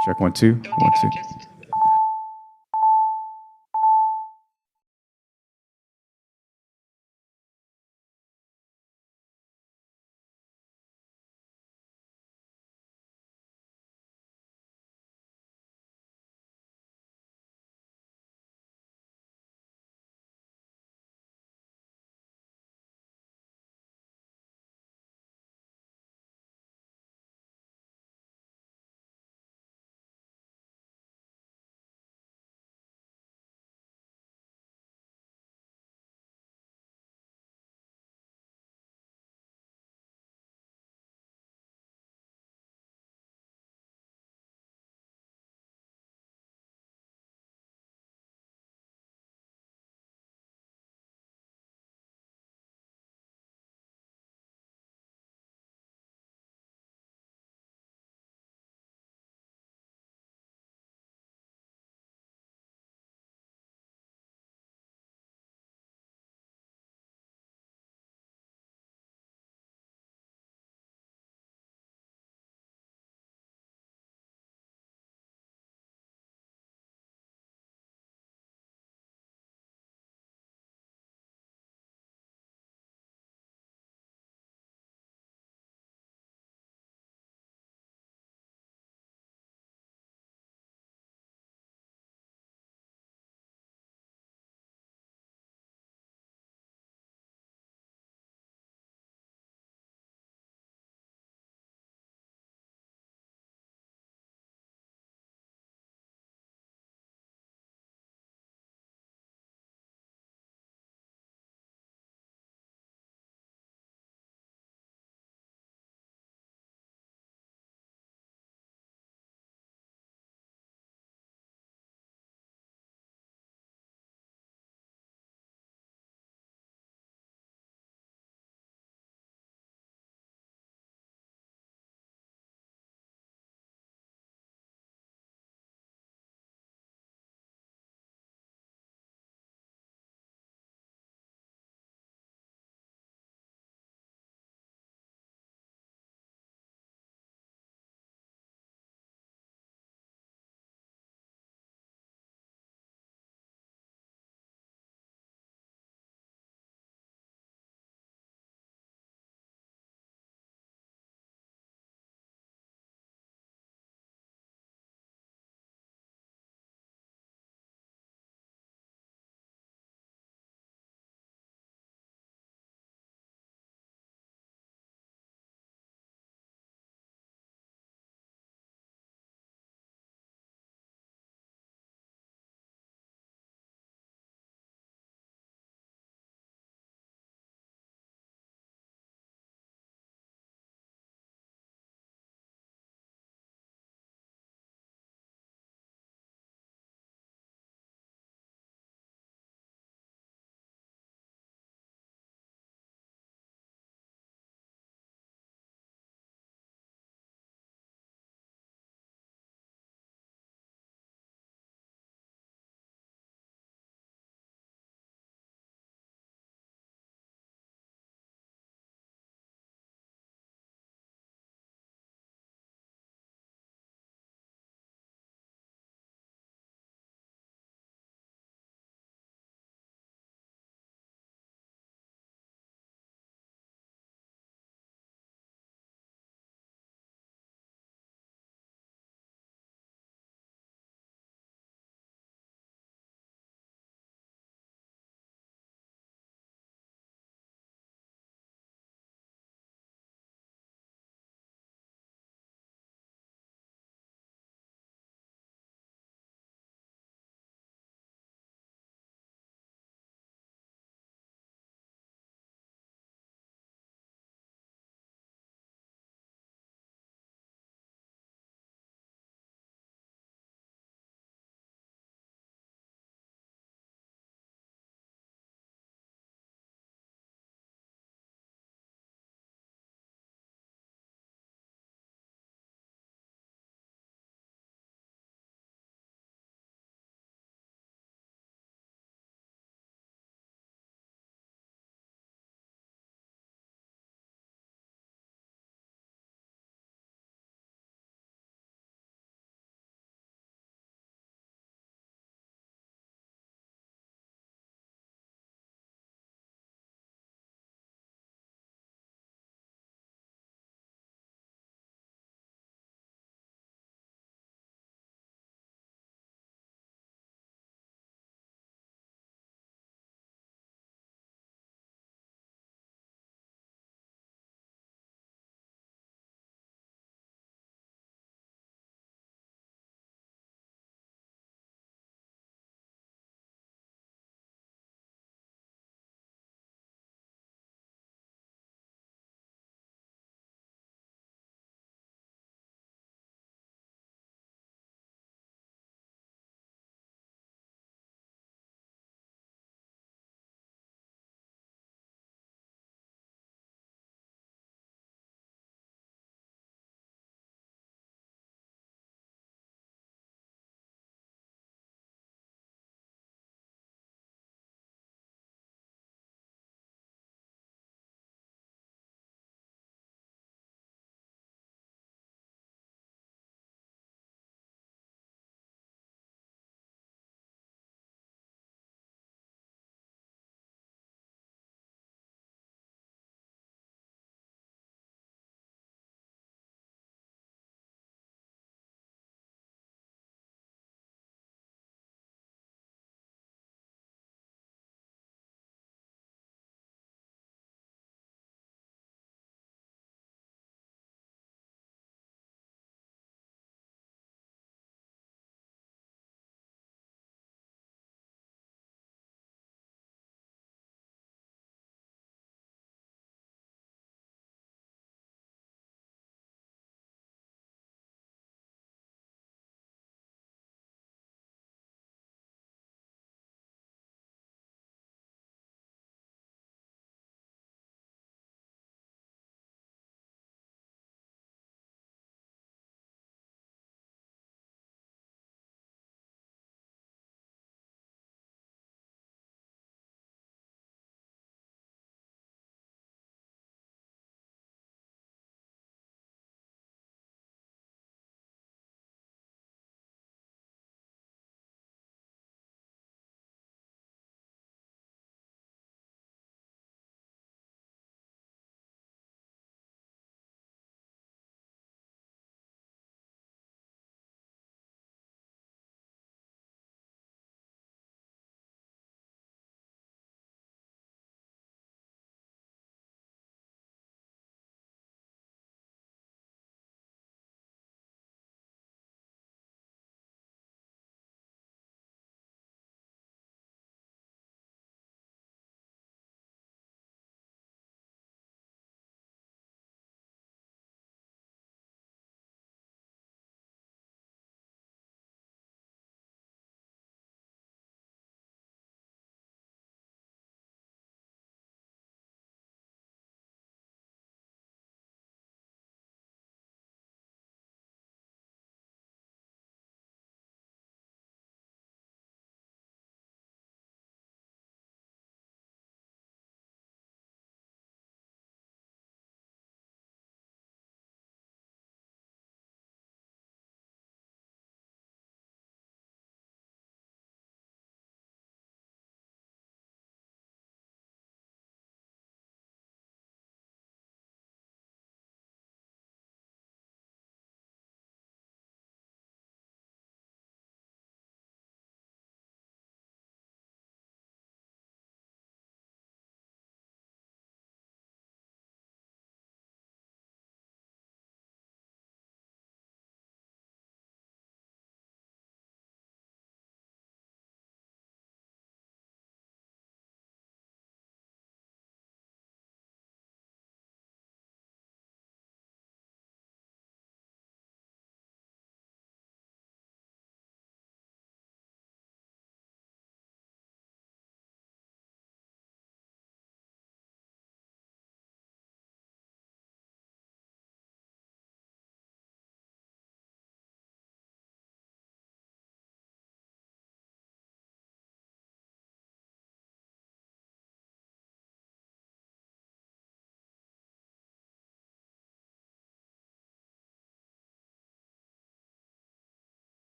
Check one, two. One, two.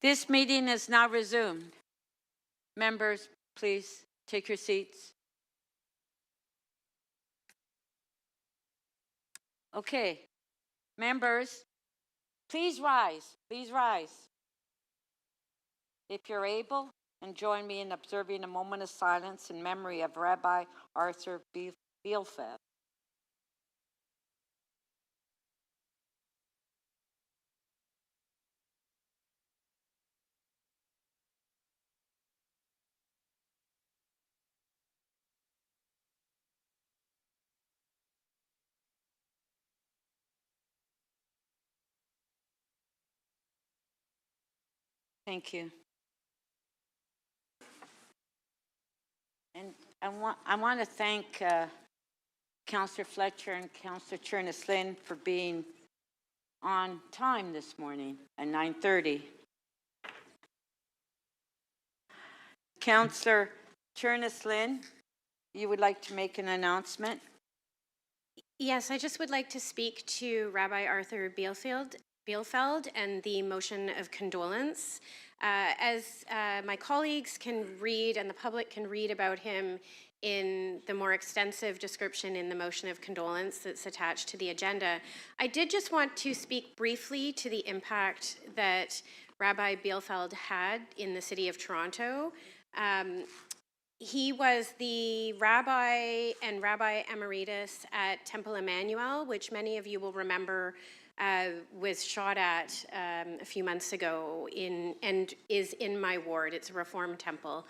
This meeting is now resumed. Members, please take your seats. Okay, members, please rise. Please rise. If you're able, and join me in observing a moment of silence in memory of Rabbi Arthur Bielfeld. Thank you. And I want to thank Councillor Fletcher and Councillor Chernes-Lynn for being on time this morning at 9:30. Councillor Chernes-Lynn, you would like to make an announcement? Yes, I just would like to speak to Rabbi Arthur Bielfeld and the motion of condolence. As my colleagues can read and the public can read about him in the more extensive description in the motion of condolence that's attached to the agenda, I did just want to speak briefly to the impact that Rabbi Bielfeld had in the city of Toronto. He was the rabbi and rabbi emeritus at Temple Emmanuel, which many of you will remember was shot at a few months ago and is in my ward. It's a Reformed temple.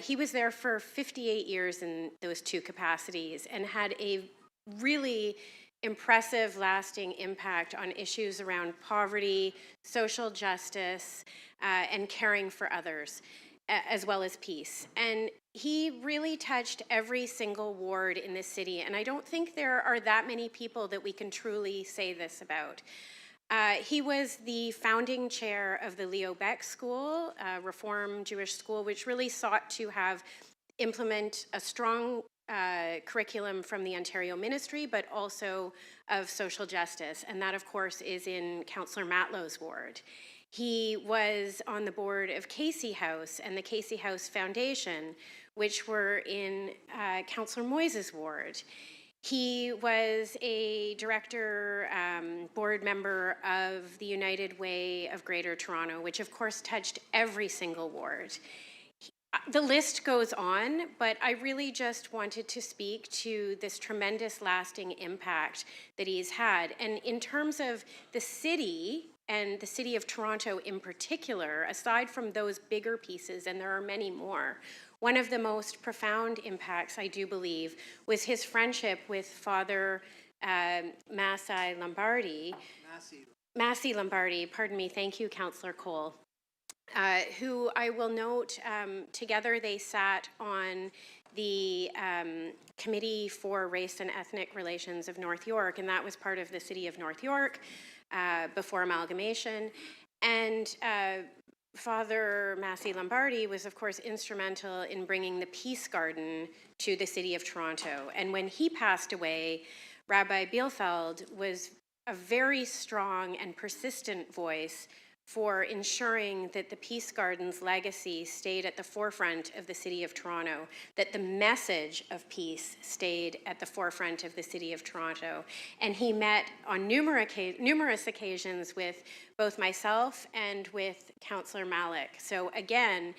He was there for 58 years in those two capacities and had a really impressive, lasting impact on issues around poverty, social justice, and caring for others, as well as peace. And he really touched every single ward in this city, and I don't think there are that many people that we can truly say this about. He was the founding chair of the Leo Baeck School, a Reform Jewish school, which really sought to implement a strong curriculum from the Ontario Ministry, but also of social justice. And that, of course, is in Councillor Matlow's ward. He was on the board of Casey House and the Casey House Foundation, which were in Councillor Moyes' ward. He was a director, board member of the United Way of Greater Toronto, which of course touched every single ward. The list goes on, but I really just wanted to speak to this tremendous lasting impact that he's had. And in terms of the city, and the city of Toronto in particular, aside from those bigger pieces, and there are many more, one of the most profound impacts, I do believe, was his friendship with Father Massey Lombardi, pardon me, thank you, Councillor Cole, who I will note, together they sat on the Committee for Race and Ethnic Relations of North York, and that was part of the City of North York before amalgamation. And Father Massey Lombardi was, of course, instrumental in bringing the Peace Garden to the City of Toronto. And when he passed away, Rabbi Bielfeld was a very strong and persistent voice for ensuring that the Peace Garden's legacy stayed at the forefront of the City of Toronto, that the message of peace stayed at the forefront of the City of Toronto. And he met on numerous occasions with both myself and with Councillor Malik. So again,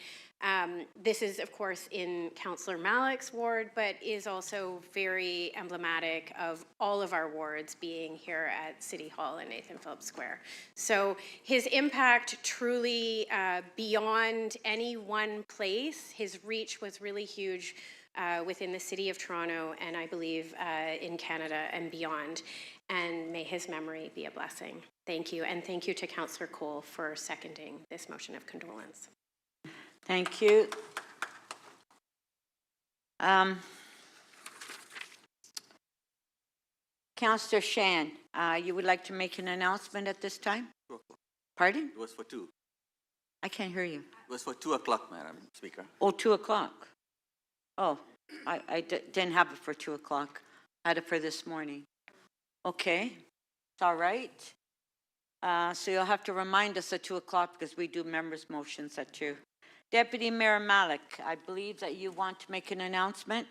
this is, of course, in Councillor Malik's ward, but is also very emblematic of all of our wards being here at City Hall and Nathan Phillips Square. So his impact truly beyond any one place, his reach was really huge within the City of Toronto and I believe in Canada and beyond. And may his memory be a blessing. Thank you. And thank you to Councillor Cole for seconding this motion of condolence. Thank you. Councillor Shan, you would like to make an announcement at this time? Pardon? It was for 2. I can't hear you. It was for 2 o'clock, Madam Speaker. Oh, 2 o'clock. Oh, I didn't have it for 2 o'clock. I had it for this morning. Okay, it's all right. So you'll have to remind us at 2 o'clock because we do members' motions at 2. Deputy Mayor Malik, I believe that you want to make an announcement.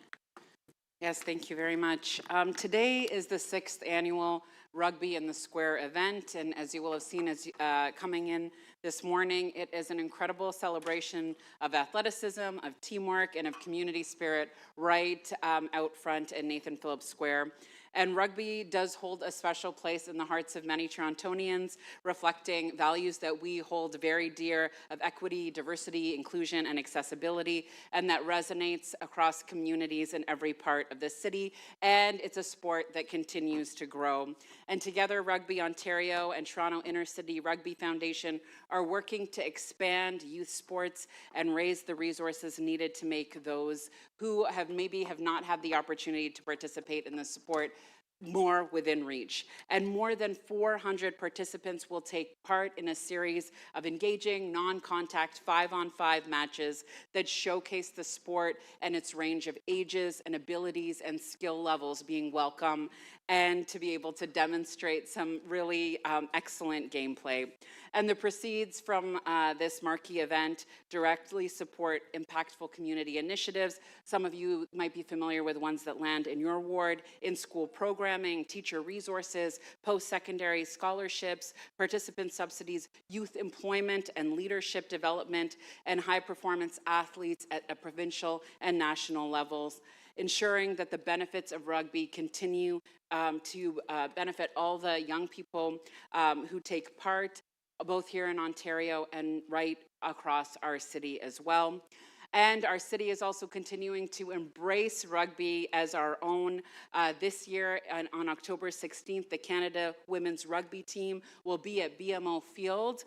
Yes, thank you very much. Today is the 6th annual Rugby in the Square event, and as you will have seen as coming in this morning, it is an incredible celebration of athleticism, of teamwork, and of community spirit right out front in Nathan Phillips Square. And rugby does hold a special place in the hearts of many Torontonians, reflecting values that we hold very dear of equity, diversity, inclusion, and accessibility, and that resonates across communities in every part of the city. And it's a sport that continues to grow. And together, Rugby Ontario and Toronto Intercity Rugby Foundation are working to expand youth sports and raise the resources needed to make those who maybe have not had the opportunity to participate in the sport more within reach. And more than 400 participants will take part in a series of engaging, non-contact 5-on-5 matches that showcase the sport and its range of ages and abilities and skill levels being welcome, and to be able to demonstrate some really excellent gameplay. And the proceeds from this marquee event directly support impactful community initiatives. Some of you might be familiar with ones that land in your ward: in-school programming, teacher resources, post-secondary scholarships, participant subsidies, youth employment and leadership development, and high-performance athletes at a provincial and national levels, ensuring that the benefits of rugby continue to benefit all the young people who take part, both here in Ontario and right across our city as well. And our city is also continuing to embrace rugby as our own. This year, on October 16th, the Canada women's rugby team will be at BMO Field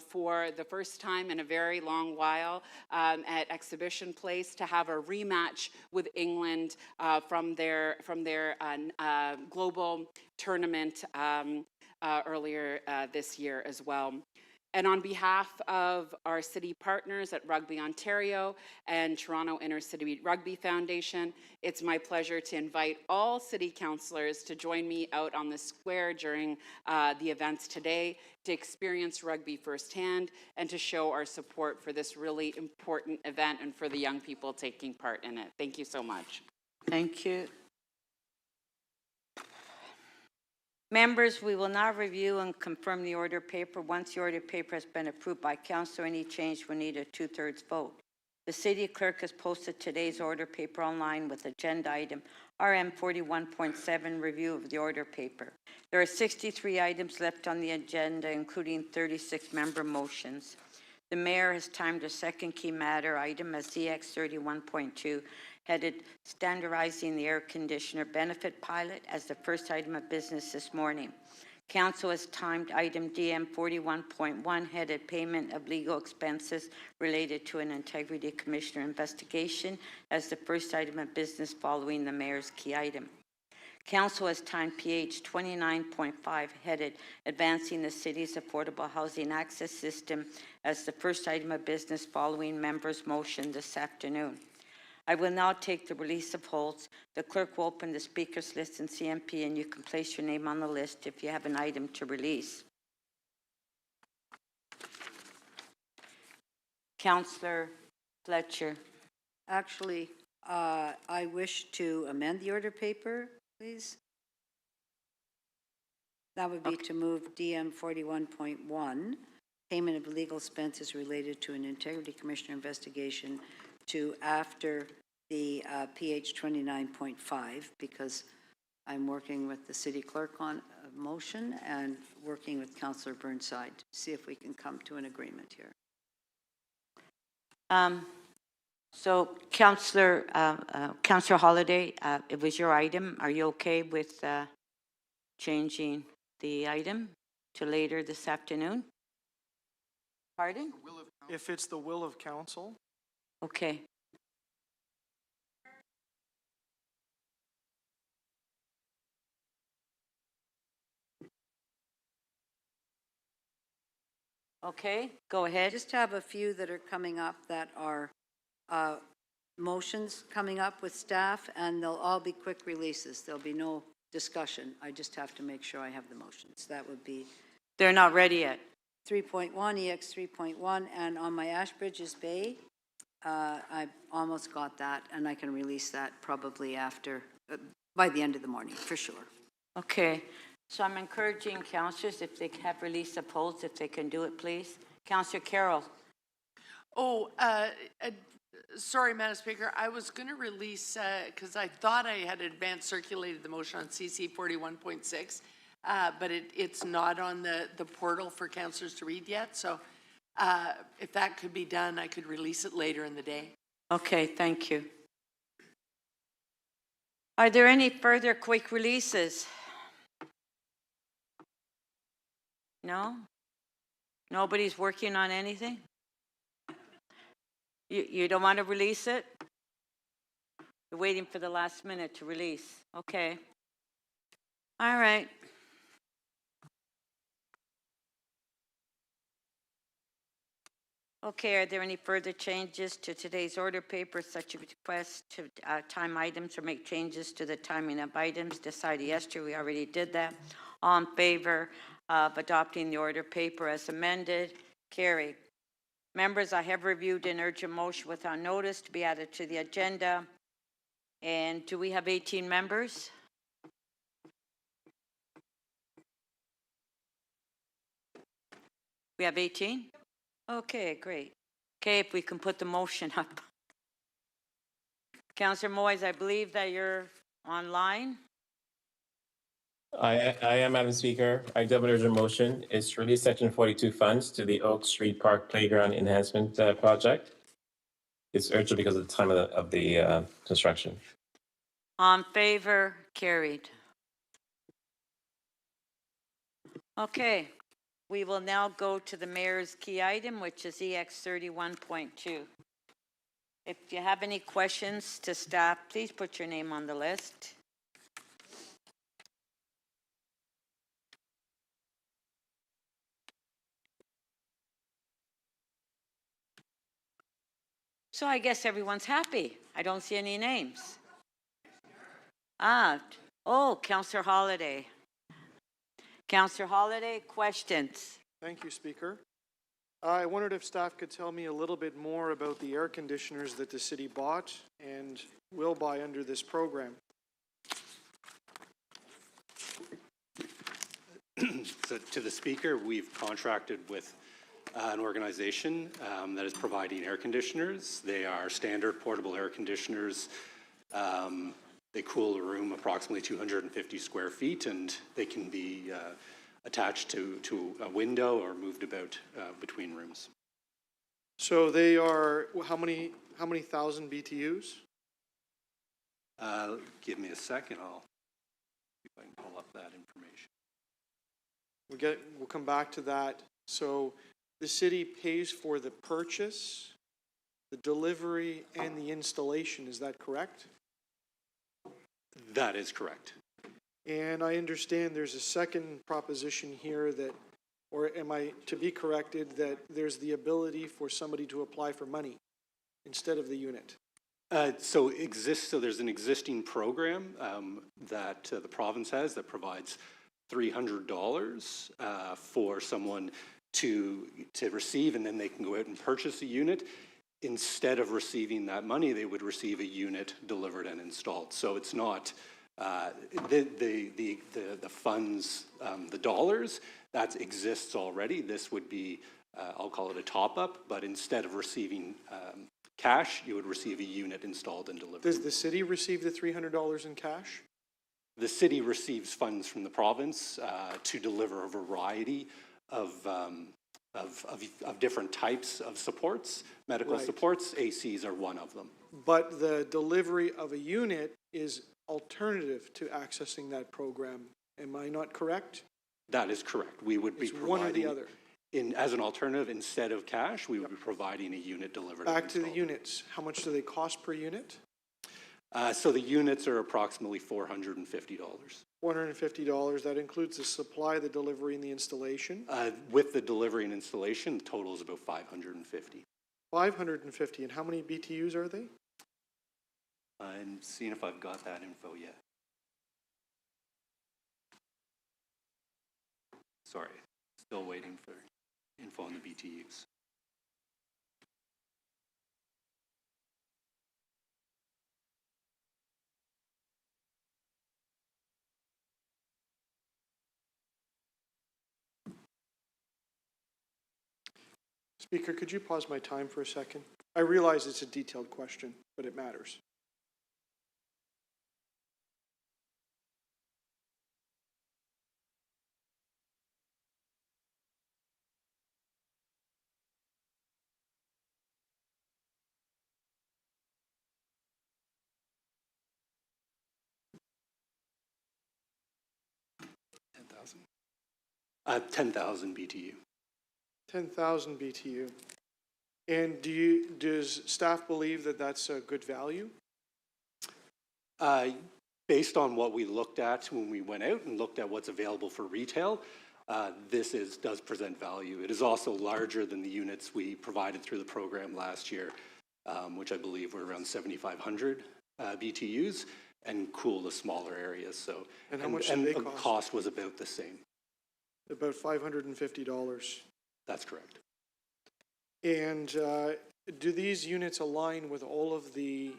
for the first time in a very long while at Exhibition Place to have a rematch with England from their global tournament earlier this year as well. And on behalf of our city partners at Rugby Ontario and Toronto Intercity Rugby Foundation, it's my pleasure to invite all city councillors to join me out on the square during the events today to experience rugby firsthand and to show our support for this really important event and for the young people taking part in it. Thank you so much. Thank you. Members, we will now review and confirm the order paper. Once the order paper has been approved by council, any change will need a 2/3 vote. The city clerk has posted today's order paper online with agenda item RM 41.7, review of the order paper. There are 63 items left on the agenda, including 36 member motions. The mayor has timed a second key matter item as ZX 31.2, headed standardizing the air conditioner benefit pilot, as the first item of business this morning. Council has timed item DM 41.1, headed payment of legal expenses related to an integrity commissioner investigation, as the first item of business following the mayor's key item. Council has timed PH 29.5, headed advancing the city's affordable housing access system, as the first item of business following members' motion this afternoon. I will now take the release of holds. The clerk will open the speakers list in CMP, and you can place your name on the list if you have an item to release. Councillor Fletcher. Actually, I wish to amend the order paper, please. That would be to move DM 41.1, payment of legal expenses related to an integrity commissioner investigation, to after the PH 29.5, because I'm working with the city clerk on a motion and working with Councillor Burnside to see if we can come to an agreement here. So, Councillor Holyday, it was your item. Are you okay with changing the item to later this afternoon? Pardon? If it's the will of council. Okay. Okay, go ahead. I just have a few that are coming up that are motions coming up with staff, and they'll all be quick releases. There'll be no discussion. I just have to make sure I have the motions. That would be They're not ready yet. 3.1, EX 3.1, and on my Ashbridges Bay, I almost got that, and I can release that probably after, by the end of the morning, for sure. Okay, so I'm encouraging councillors, if they have released the polls, if they can do it, please. Councillor Carroll. Oh, sorry, Madam Speaker, I was going to release, because I thought I had advance circulated the motion on CC 41.6, but it's not on the portal for councillors to read yet, so if that could be done, I could release it later in the day. Okay, thank you. Are there any further quick releases? No? Nobody's working on anything? You don't want to release it? You're waiting for the last minute to release. Okay. All right. Okay, are there any further changes to today's order paper, such as requests to time items or make changes to the timing of items decided yesterday? We already did that. All in favor of adopting the order paper as amended? Carried. Members, I have reviewed an urgent motion without notice to be added to the agenda. And do we have 18 members? We have 18? Okay, great. Okay, if we can put the motion up. Councillor Moyes, I believe that you're online. I am, Madam Speaker. I double urgent motion is to release Section 42 funds to the Oak Street Park Playground Enhancement Project. It's urgent because of the time of the construction. On favor, carried. Okay, we will now go to the mayor's key item, which is EX 31.2. If you have any questions to staff, please put your name on the list. So I guess everyone's happy. I don't see any names. Councillor Holiday. Councillor Holiday, questions? Thank you, Speaker. I wondered if staff could tell me a little bit more about the air conditioners that the city bought and will buy under this program. So to the Speaker, we've contracted with an organization that is providing air conditioners. They are standard portable air conditioners. They cool a room approximately 250 square feet, and they can be attached to a window or moved about between rooms. So they are, how many thousand BTUs? Give me a second, I'll see if I can pull up that information. We'll come back to that. So the city pays for the purchase, the delivery, and the installation. Is that correct? That is correct. And I understand there's a second proposition here that, or am I to be corrected, that there's the ability for somebody to apply for money instead of the unit? So there's an existing program that the province has that provides $300 for someone to receive, and then they can go out and purchase a unit. Instead of receiving that money, they would receive a unit delivered and installed. So it's not the funds, the dollars, that exists already. This would be, I'll call it a top-up, but instead of receiving cash, you would receive a unit installed and delivered. Does the city receive the $300 in cash? The city receives funds from the province to deliver a variety of different types of supports, medical supports. ACs are one of them. But the delivery of a unit is alternative to accessing that program. Am I not correct? That is correct. We would be providing one or the other. As an alternative, instead of cash, we would be providing a unit delivered. Back to the units. How much do they cost per unit? So the units are approximately $450. $450. That includes the supply, the delivery, and the installation. With the delivery and installation, the total is about $550. $550. And how many BTUs are they? I'm seeing if I've got that info yet. Sorry, Still waiting for info on the BTUs. Speaker, could you pause my time for a second? I realize it's a detailed question, but it matters. $10,000. 10,000 BTU. 10,000 BTU. And does staff believe that that's a good value? Based on what we looked at when we went out and looked at what's available for retail, this does present value. It is also larger than the units we provided through the program last year, which I believe were around 7,500 BTUs, and cool the smaller areas. So, And how much did they the cost? cost was about the same. About $550. That's correct. And do these units align with all of the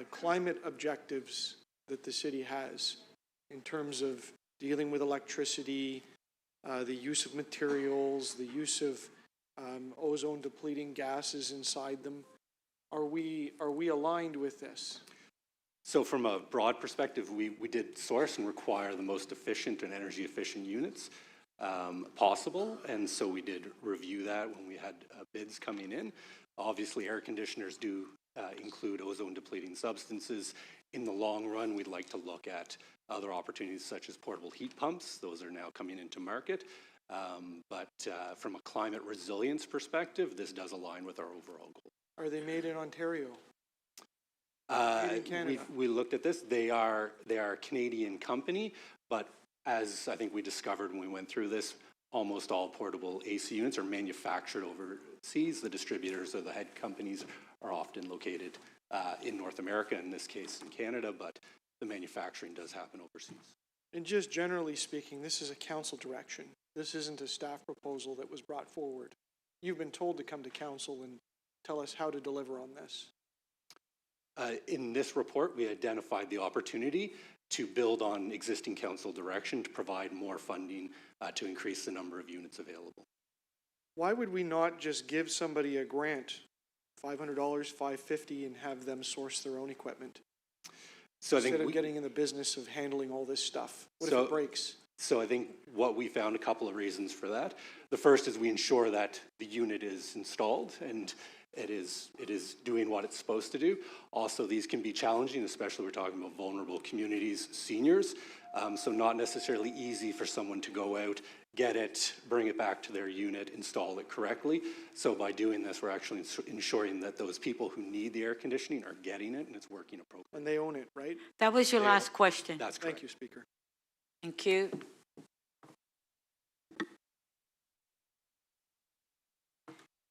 climate objectives that the city has in terms of dealing with electricity, the use of materials, the use of ozone depleting gases inside them? Are we aligned with this? So from a broad perspective, we did source and require the most efficient and energy efficient units possible. And so we did review that when we had bids coming in. Obviously, air conditioners do include ozone depleting substances. In the long run, we'd like to look at other opportunities such as portable heat pumps. Those are now coming into market. But from a climate resilience perspective, this does align with our overall goal. Are they made in Ontario? Made in Canada? We looked at this. They are a Canadian company, but as I think we discovered when we went through this, almost all portable AC units are manufactured overseas. The distributors or the head companies are often located in North America, in this case in Canada, but the manufacturing does happen overseas. And just generally speaking, this is a council direction. This isn't a staff proposal that was brought forward. You've been told to come to council and tell us how to deliver on this. In this report, we identified the opportunity to build on existing council direction to provide more funding to increase the number of units available. Why would we not just give somebody a grant, $500, $550, and have them source their own equipment? So I think instead of getting in the business of handling all this stuff. What if So- it breaks? So I think what we found, a couple of reasons for that. The first is we ensure that the unit is installed and it is doing what it's supposed to do. Also, these can be challenging, especially we're talking about vulnerable communities, seniors. So not necessarily easy for someone to go out, get it, bring it back to their unit, install it correctly. So by doing this, we're actually ensuring that those people who need the air conditioning are getting it and it's working appropriately. And they own it, right? That was your last question. That's correct. Thank you, Speaker. Thank you.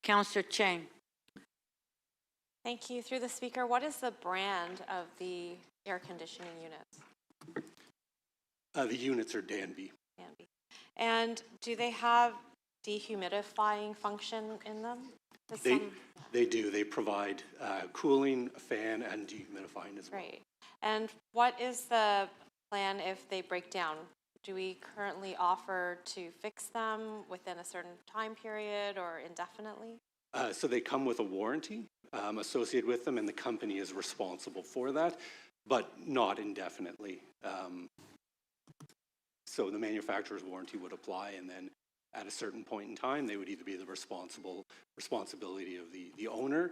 Councillor Chang. Thank you. Through the speaker, what is the brand of the air conditioning units? The units are Danby. Danby. And do they have dehumidifying function in them? They do. They provide cooling, a fan, and dehumidifying as well. Right. And what is the plan if they break down? Do we currently offer to fix them within a certain time period or indefinitely? So they come with a warranty associated with them, and the company is responsible for that, but not indefinitely. So the manufacturer's warranty would apply, and then at a certain point in time, they would either be the responsibility of the owner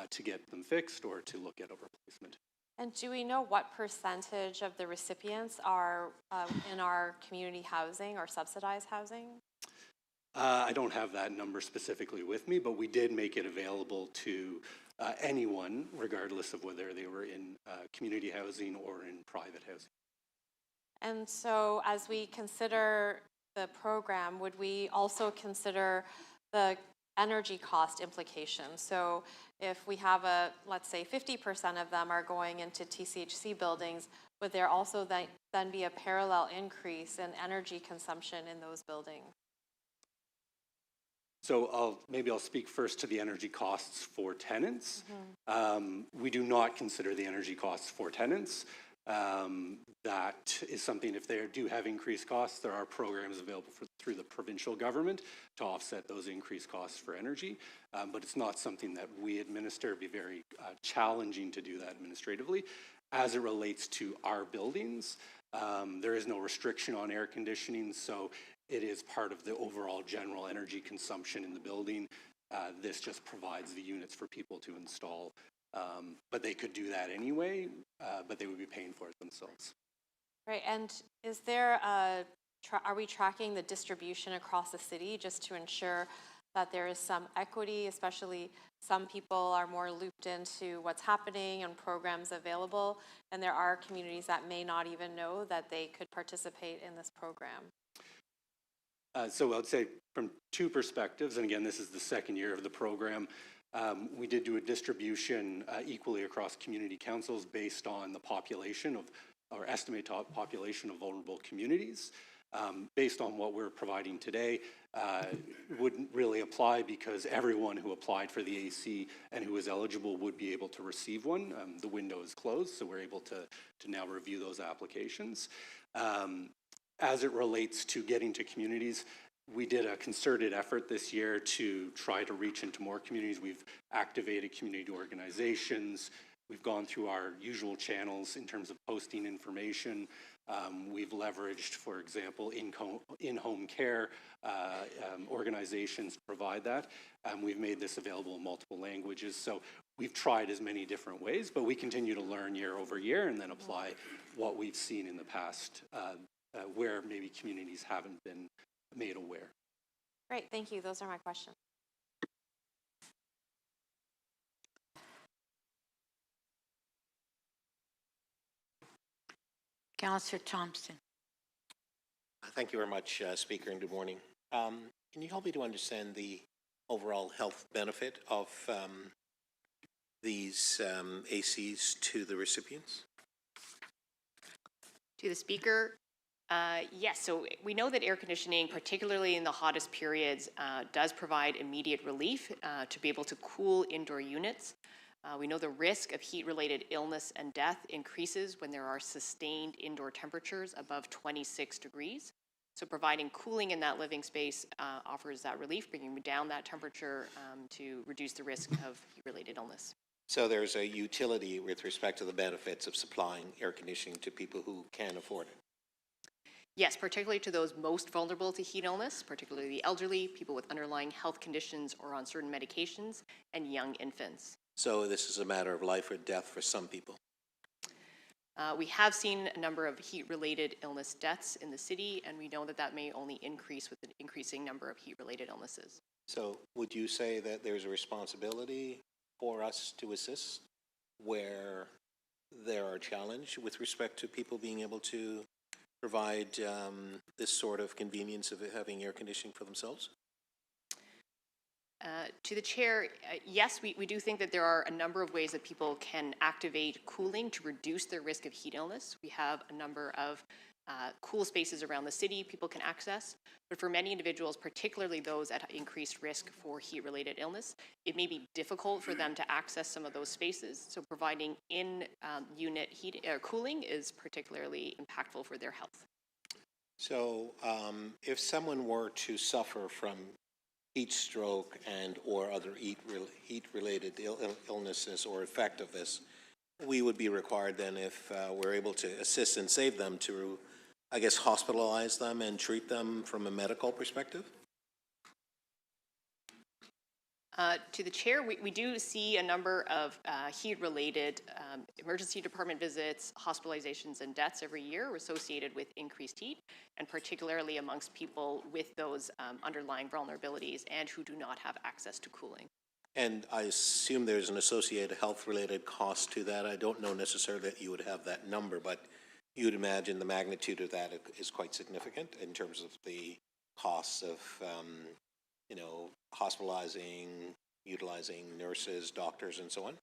to get them fixed or to look at a replacement. And do we know what percentage of the recipients are in our community housing or subsidized housing? I don't have that number specifically with me, but we did make it available to anyone, regardless of whether they were in community housing or in private housing. And so as we consider the program, would we also consider the energy cost implications? So if we have let's say 50% of them are going into TCHC buildings, would there also then be a parallel increase in energy consumption in those buildings? So maybe I'll speak first to the energy costs for tenants. We do not consider the energy costs for tenants. That is something, if they do have increased costs, there are programs available through the provincial government to offset those increased costs for energy. But it's not something that we administer. It'd be very challenging to do that administratively. As it relates to our buildings, there is no restriction on air conditioning, so it is part of the overall general energy consumption in the building. This just provides the units for people to install. But they could do that anyway, but they would be paying for it themselves. Right, and is there are we tracking the distribution across the city just to ensure that there is some equity, especially some people are more looped into what's happening and programs available, and there are communities that may not even know that they could participate in this program? So I would say from two perspectives, and again, this is the second year of the program. We did do a distribution equally across community councils based on the population of, or estimated population of vulnerable communities. Based on what we're providing today, wouldn't really apply because everyone who applied for the AC and who is eligible would be able to receive one. The window is closed, so we're able to now review those applications. As it relates to getting to communities, we did a concerted effort this year to try to reach into more communities. We've activated community organizations. We've gone through our usual channels in terms of posting information. We've leveraged, for example, in-home care organizations to provide that. We've made this available in multiple languages. So we've tried as many different ways, but we continue to learn year over year and then apply what we've seen in the past where maybe communities haven't been made aware. Great, thank you. Those are my questions. Councillor Thompson. Thank you very much, Speaker, and good morning. Can you help me to understand the overall health benefit of these ACs to the recipients? To the Speaker, yes, so we know that air conditioning, particularly in the hottest periods, does provide immediate relief to be able to cool indoor units. We know the risk of heat-related illness and death increases when there are sustained indoor temperatures above 26 degrees. So providing cooling in that living space offers that relief, bringing down that temperature to reduce the risk of heat-related illness. So there's a utility with respect to the benefits of supplying air conditioning to people who can afford it? Yes, particularly to those most vulnerable to heat illness, particularly the elderly, people with underlying health conditions or on certain medications, and young infants. So this is a matter of life or death for some people? We have seen a number of heat-related illness deaths in the city, and we know that that may only increase with an increasing number of heat-related illnesses. So would you say that there's a responsibility for us to assist where there are challenges with respect to people being able to provide this sort of convenience of having air conditioning for themselves? To the chair, yes, we do think that there are a number of ways that people can activate cooling to reduce their risk of heat illness. We have a number of cool spaces around the city people can access, but for many individuals, particularly those at increased risk for heat-related illness, it may be difficult for them to access some of those spaces. So providing in-unit heat cooling is particularly impactful for their health. So if someone were to suffer from heat stroke and or other heat-related illnesses or effect of this, we would be required then, if we're able to assist and save them, to, I guess, hospitalize them and treat them from a medical perspective? To the chair, we do see a number of heat-related emergency department visits, hospitalizations, and deaths every year associated with increased heat, and particularly amongst people with those underlying vulnerabilities and who do not have access to cooling. And I assume there's an associated health-related cost to that. I don't know necessarily that you would have that number, but you'd imagine the magnitude of that is quite significant in terms of the costs of hospitalizing, utilizing nurses, doctors, and so on?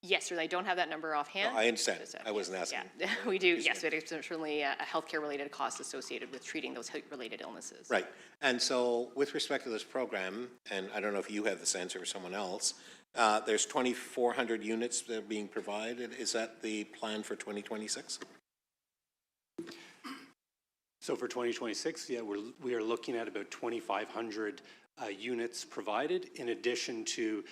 Yes, sir, I don't have that number offhand. I understand. But, I wasn't asking. Yeah, we do, yes, but it's certainly a healthcare-related cost associated with treating those heat-related illnesses. Right. And so with respect to this program, and I don't know if you have this answer or someone else, there's 2,400 units that are being provided. Is that the plan for 2026? So for 2026, yeah, we are looking at about 2,500 units provided, in addition to,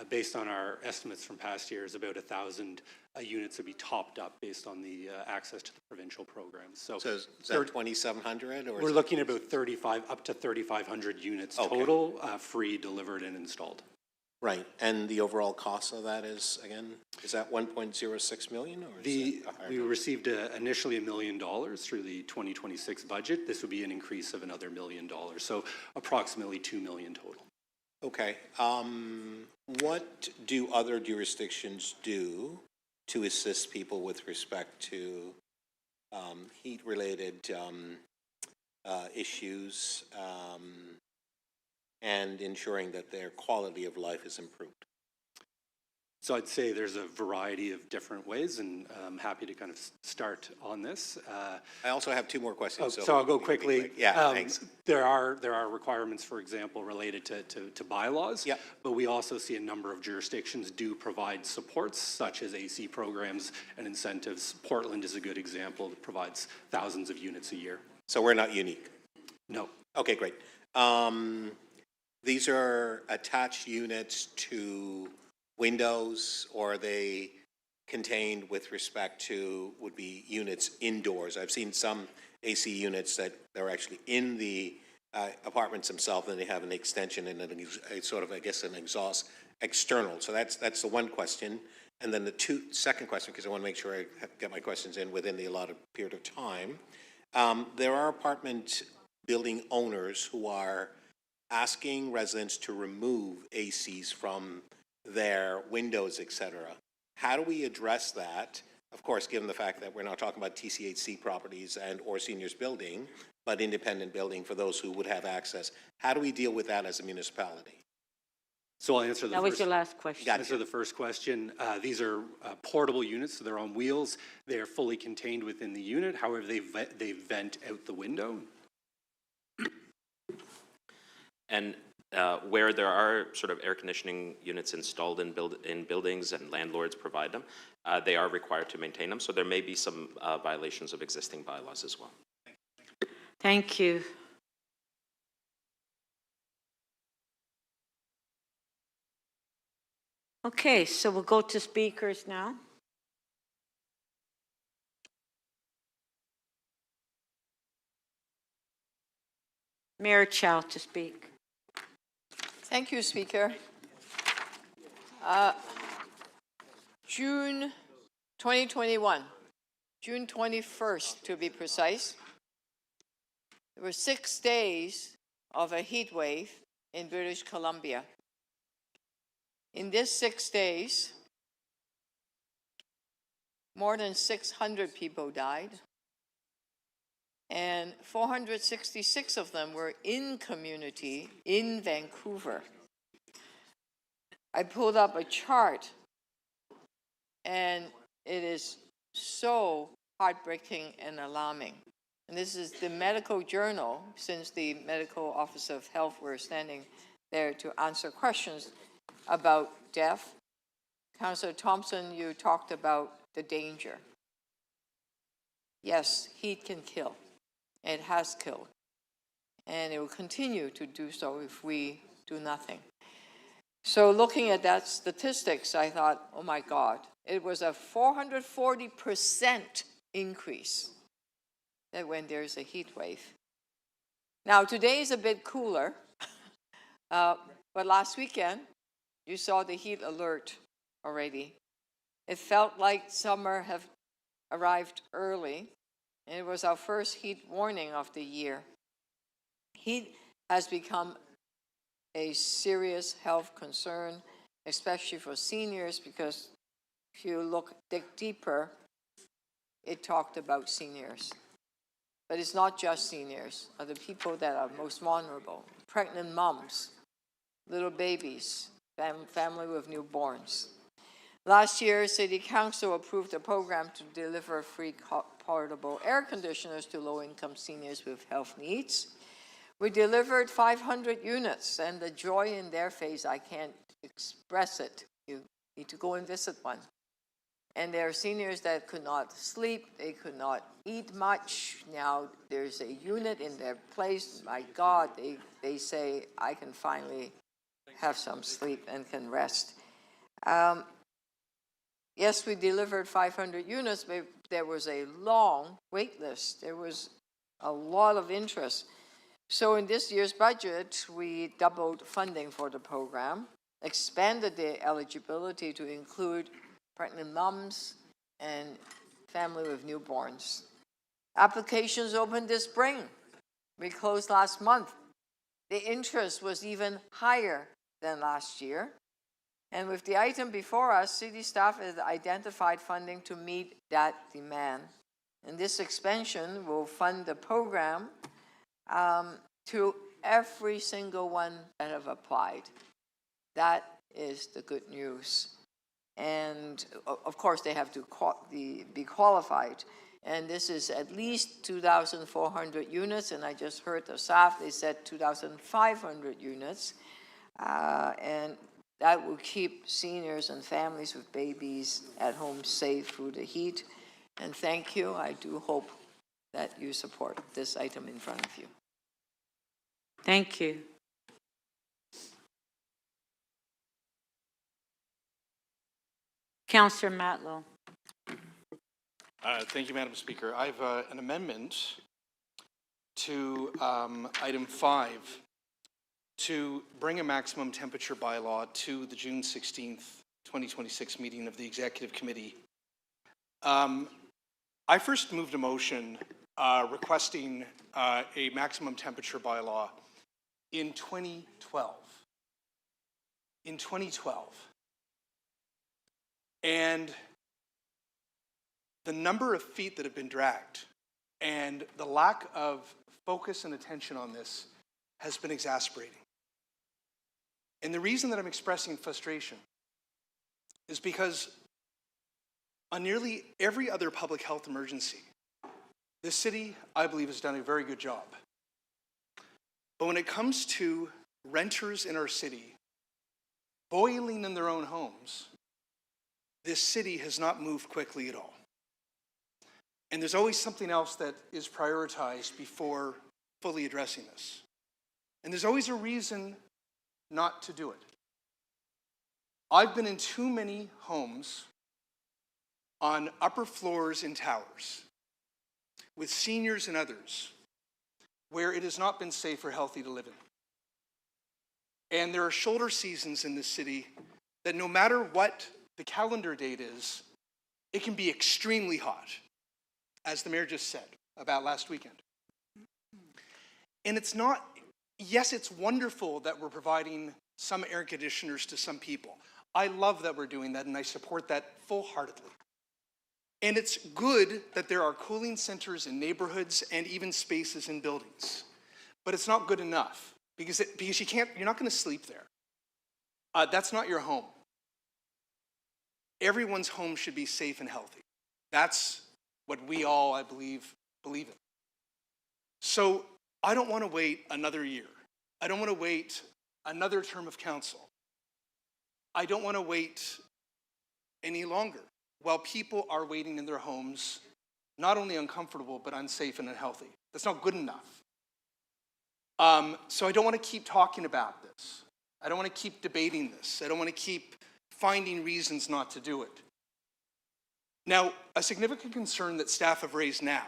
based on our estimates from past years, about 1,000 units would be topped up based on the access to the provincial programs. So is that 2,700 or? we're looking at about 35, up to 3,500 units total, free, delivered, and installed. Right. And the overall cost of that is, again, is that 1.06 million? Or is that We received initially $1 million through the 2026 budget. This would be an increase of another $1 million, so approximately $2 million total. Okay. What do other jurisdictions do to assist people with respect to heat-related issues and ensuring that their quality of life is improved? So I'd say there's a variety of different ways, and I'm happy to kind of start on this. I also have two more questions. So I'll go quickly. Yeah, thanks. There are requirements, for example, related to bylaws. Yep. But we also see a number of jurisdictions do provide supports, such as AC programs and incentives. Portland is a good example. It provides thousands of units a year. So we're not unique? No. Okay, great. These are attached units to windows, or are they contained with respect to, would be units indoors? I've seen some AC units that are actually in the apartments themselves, and they have an extension and a sort of, I guess, an exhaust external. So that's the one question. And then the second question, because I want to make sure I get my questions in within the allotted period of time. There are apartment building owners who are asking residents to remove ACs from their windows, et cetera. How do we address that? Of course, given the fact that we're not talking about TCHC properties and or seniors building, but independent building for those who would have access. How do we deal with that as a municipality? So I'll answer the That was your last question. Gotcha. Answer the first question. These are portable units, so they're on wheels. They are fully contained within the unit. However, they vent out the window. And where there are sort of air conditioning units installed in buildings and landlords provide them, they are required to maintain them. So there may be some violations of existing bylaws as well. Thank you. Okay, so we'll go to speakers now. Mayor Chow to speak. Thank you, Speaker. June 2021, June 21st to be precise, there were 6 days of a heat wave in British Columbia. In this 6 days, more than 600 people died, and 466 of them were in community in Vancouver. I pulled up a chart, and it is so heartbreaking and alarming. And this is the medical journal, since the Medical Office of Health were standing there to answer questions about death. Councillor Thompson, you talked about the danger. Yes, heat can kill. It has killed. And it will continue to do so if we do nothing. So looking at that statistics, I thought, oh my God, it was a 440% increase that when there's a heat wave. Now today is a bit cooler, but last weekend, you saw the heat alert already. It felt like summer have arrived early, and it was our first heat warning of the year. Heat has become a serious health concern, especially for seniors, because if you dig deeper, it talked about seniors. But it's not just seniors, are the people that are most vulnerable, pregnant moms, little babies, family with newborns. Last year, City Council approved a program to deliver free portable air conditioners to low-income seniors with health needs. We delivered 500 units, and the joy in their face, I can't express it. You need to go and visit one. And there are seniors that could not sleep, they could not eat much. Now there's a unit in their place. My God, they say, I can finally have some sleep and can rest. Yes, we delivered 500 units, but there was a long wait list. There was a lot of interest. So in this year's budget, we doubled funding for the program, expanded the eligibility to include pregnant moms and family with newborns. Applications opened this spring. We closed last month. The interest was even higher than last year. And with the item before us, city staff has identified funding to meet that demand. And this expansion will fund the program to every single one that have applied. That is the good news. And of course, they have to be qualified. And this is at least 2,400 units. And I just heard the staff, they said 2,500 units. And that will keep seniors and families with babies at home safe through the heat. And thank you. I do hope that you support this item in front of you. Thank you. Councillor Matlow. Thank you, Madam Speaker. I have an amendment to item 5 to bring a maximum temperature bylaw to the June 16th, 2026 meeting of the Executive Committee. I first moved a motion requesting a maximum temperature bylaw in 2012. In 2012. And the number of feet that have been dragged and the lack of focus and attention on this has been exasperating. And the reason that I'm expressing frustration is because on nearly every other public health emergency, this city, I believe, has done a very good job. But when it comes to renters in our city boiling in their own homes, this city has not moved quickly at all. And there's always something else that is prioritized before fully addressing this. And there's always a reason not to do it. I've been in too many homes on upper floors in towers with seniors and others where it has not been safe or healthy to live in. And there are shoulder seasons in this city that no matter what the calendar date is, it can be extremely hot, as the mayor just said about last weekend. And it's not, yes, it's wonderful that we're providing some air conditioners to some people. I love that we're doing that, and I support that full-heartedly. And it's good that there are cooling centers in neighborhoods and even spaces in buildings. But it's not good enough because you're not going to sleep there. That's not your home. Everyone's home should be safe and healthy. That's what we all, I believe in. So I don't want to wait another year. I don't want to wait another term of council. I don't want to wait any longer while people are waiting in their homes, not only uncomfortable, but unsafe and unhealthy. That's not good enough. So I don't want to keep talking about this. I don't want to keep debating this. I don't want to keep finding reasons not to do it. Now, a significant concern that staff have raised now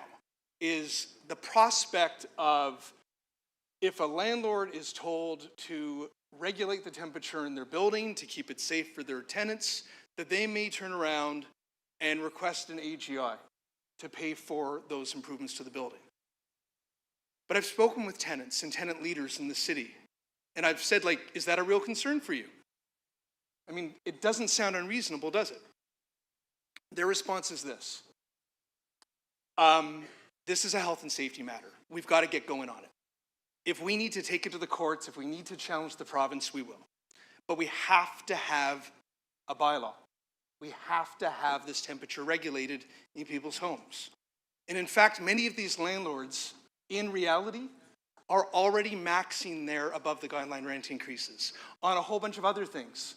is the prospect of if a landlord is told to regulate the temperature in their building to keep it safe for their tenants, that they may turn around and request an AGI to pay for those improvements to the building. But I've spoken with tenants and tenant leaders in the city, and I've said, is that a real concern for you? I mean, it doesn't sound unreasonable, does it? Their response is this. This is a health and safety matter. We've got to get going on it. If we need to take it to the courts, if we need to challenge the province, we will. But we have to have a bylaw. We have to have this temperature regulated in people's homes. And in fact, many of these landlords, in reality, are already maxing their above the guideline rent increases on a whole bunch of other things.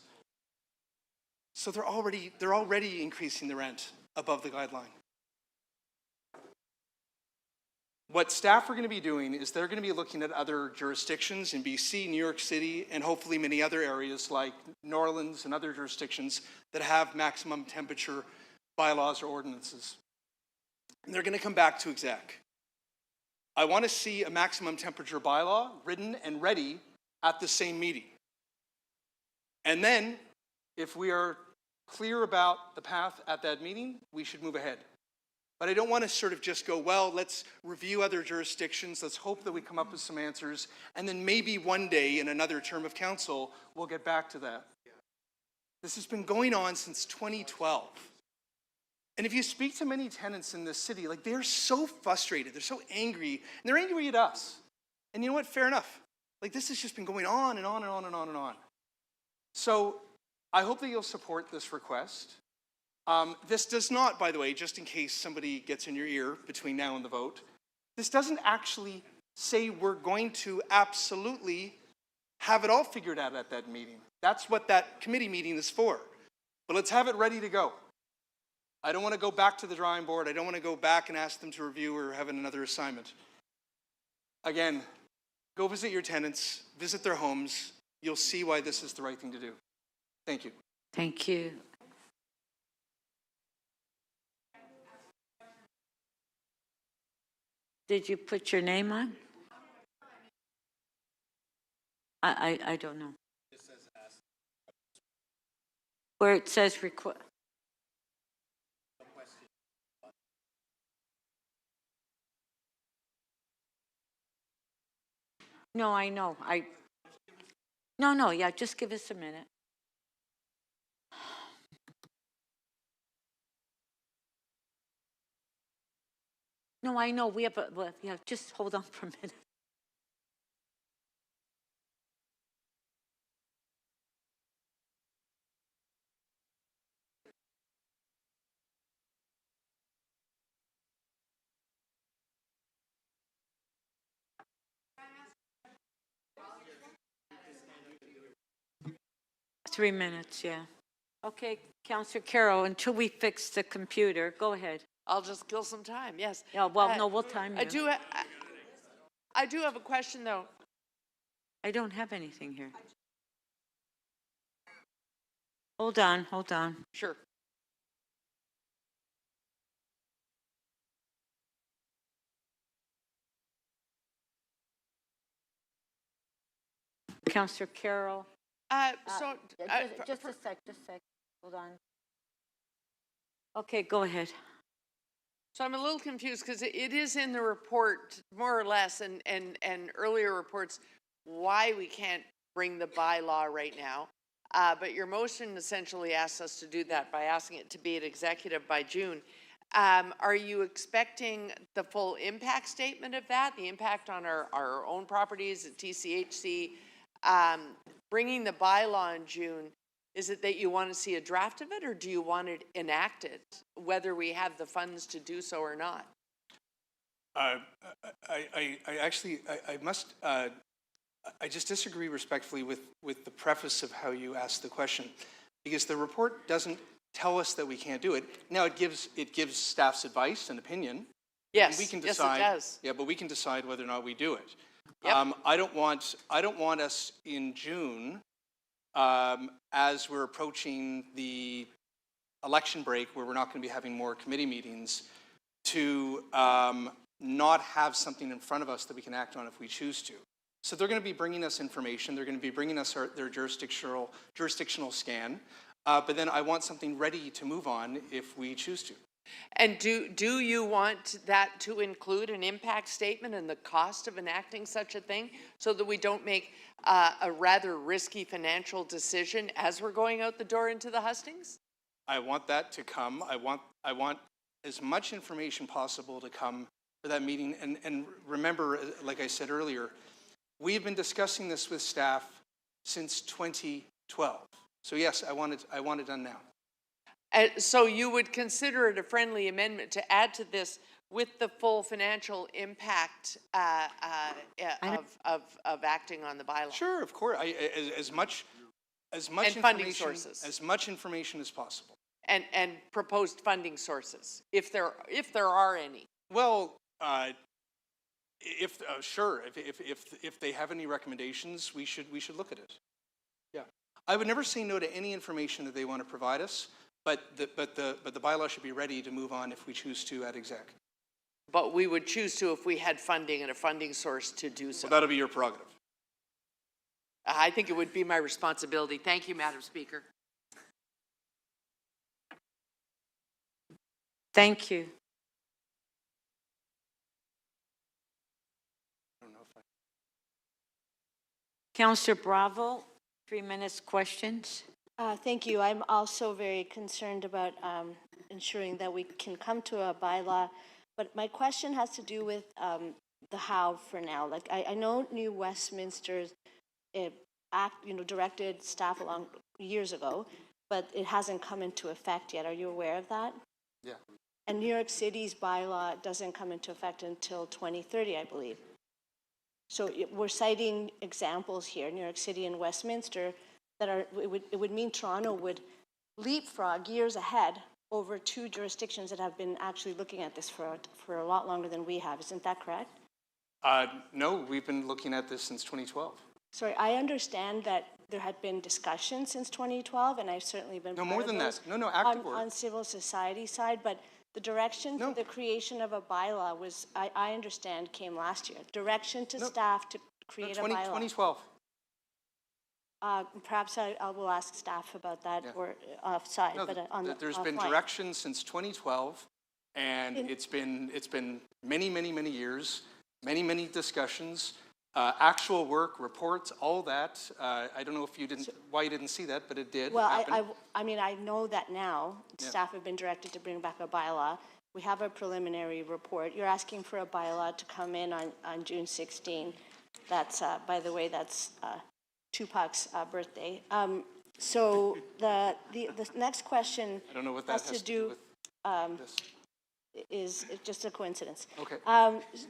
So they're already increasing the rent above the guideline. What staff are going to be doing is they're going to be looking at other jurisdictions in BC, New York City, and hopefully many other areas like New Orleans and other jurisdictions that have maximum temperature bylaws or ordinances. And they're going to come back to exec. I want to see a maximum temperature bylaw written and ready at the same meeting. And then, if we are clear about the path at that meeting, we should move ahead. But I don't want to sort of just go, well, let's review other jurisdictions, let's hope that we come up with some answers, and then maybe one day in another term of council, we'll get back to that. This has been going on since 2012. And if you speak to many tenants in this city, like they're so frustrated, they're so angry, and they're angry at us. And you know what? Fair enough. Like this has just been going on and on and on and on and on. So I hope that you'll support this request. This does not, by the way, just in case somebody gets in your ear between now and the vote, this doesn't actually say we're going to absolutely have it all figured out at that meeting. That's what that committee meeting is for. But let's have it ready to go. I don't want to go back to the drawing board. I don't want to go back and ask them to review or have another assignment. Again, go visit your tenants, visit their homes. You'll see why this is the right thing to do. Thank you. Thank you. Did you put your name on? I don't know. Where it says request. No, I know. No, yeah, just give us a minute. No, I know. We have yeah, just hold on for a minute. Three minutes, yeah. Okay, Councillor Carroll, until we fix the computer, go ahead. I'll just kill some time, yes. Yeah, well, no, we'll time you. I do have a question, though. I don't have anything here. Hold on. Sure. Councillor Carroll. Just a sec. Hold on. Okay, go ahead. So I'm a little confused because it is in the report, more or less, and earlier reports, why we can't bring the bylaw right now. But your motion essentially asks us to do that by asking it to be an executive by June. Are you expecting the full impact statement of that, the impact on our own properties at TCHC? Bringing the bylaw in June, is it that you want to see a draft of it, or do you want it enacted, whether we have the funds to do so or not? I just disagree respectfully with the preface of how you asked the question, because the report doesn't tell us that we can't do it. Now it gives staff's advice and opinion. Yes, and we can decide, yes it does. Yeah, but we can decide whether or not we do it. Yep. I don't want us in June, as we're approaching the election break where we're not going to be having more committee meetings, to not have something in front of us that we can act on if we choose to. So they're going to be bringing us information. They're going to be bringing us their jurisdictional scan. But then I want something ready to move on if we choose to. And do you want that to include an impact statement and the cost of enacting such a thing, so that we don't make a rather risky financial decision as we're going out the door into the hustings? I want that to come. I want as much information possible to come for that meeting. And remember, like I said earlier, we've been discussing this with staff since 2012. So yes, I want it done now. So you would consider it a friendly amendment to add to this with the full financial impact of acting on the bylaw? Sure, of course, as much And funding sources. as much information as possible. And proposed funding sources, if there are any. Well, sure, if they have any recommendations, we should look at it. Yeah, I would never say no to any information that they want to provide us, but the bylaw should be ready to move on if we choose to at exec. But we would choose to if we had funding and a funding source to do so. Well, that'll be your prerogative. I think it would be my responsibility. Thank you, Madam Speaker. Thank you. Councillor Bravo, 3 minutes questions. Thank you. I'm also very concerned about ensuring that we can come to a bylaw, but my question has to do with the how for now. Like I know New Westminster directed staff along years ago, but it hasn't come into effect yet. Are you aware of that? Yeah. And New York City's bylaw doesn't come into effect until 2030, I believe. So we're citing examples here, New York City and Westminster, that it would mean Toronto would leapfrog years ahead over 2 jurisdictions that have been actually looking at this for a lot longer than we have. Isn't that correct? No, we've been looking at this since 2012. Sorry, I understand that there had been discussion since 2012, and I've certainly been No, part more of than those that. No, active work. on civil society side, but the direction for the creation of a bylaw was, I understand, came last year. Direction to staff to create a bylaw. 2012. Perhaps I will ask staff about that or offside, No, but there's been offline. direction since 2012, and it's been many years, many discussions, actual work, reports, all that. I don't know if why you didn't see that, but it did. Well, happen. I mean, I know that now staff have been directed to bring back a bylaw. We have a preliminary report. You're asking for a bylaw to come in on June 16. That's, by the way, that's Tupac's birthday. So the next question I don't know what that has to do with this. is just a coincidence. Okay.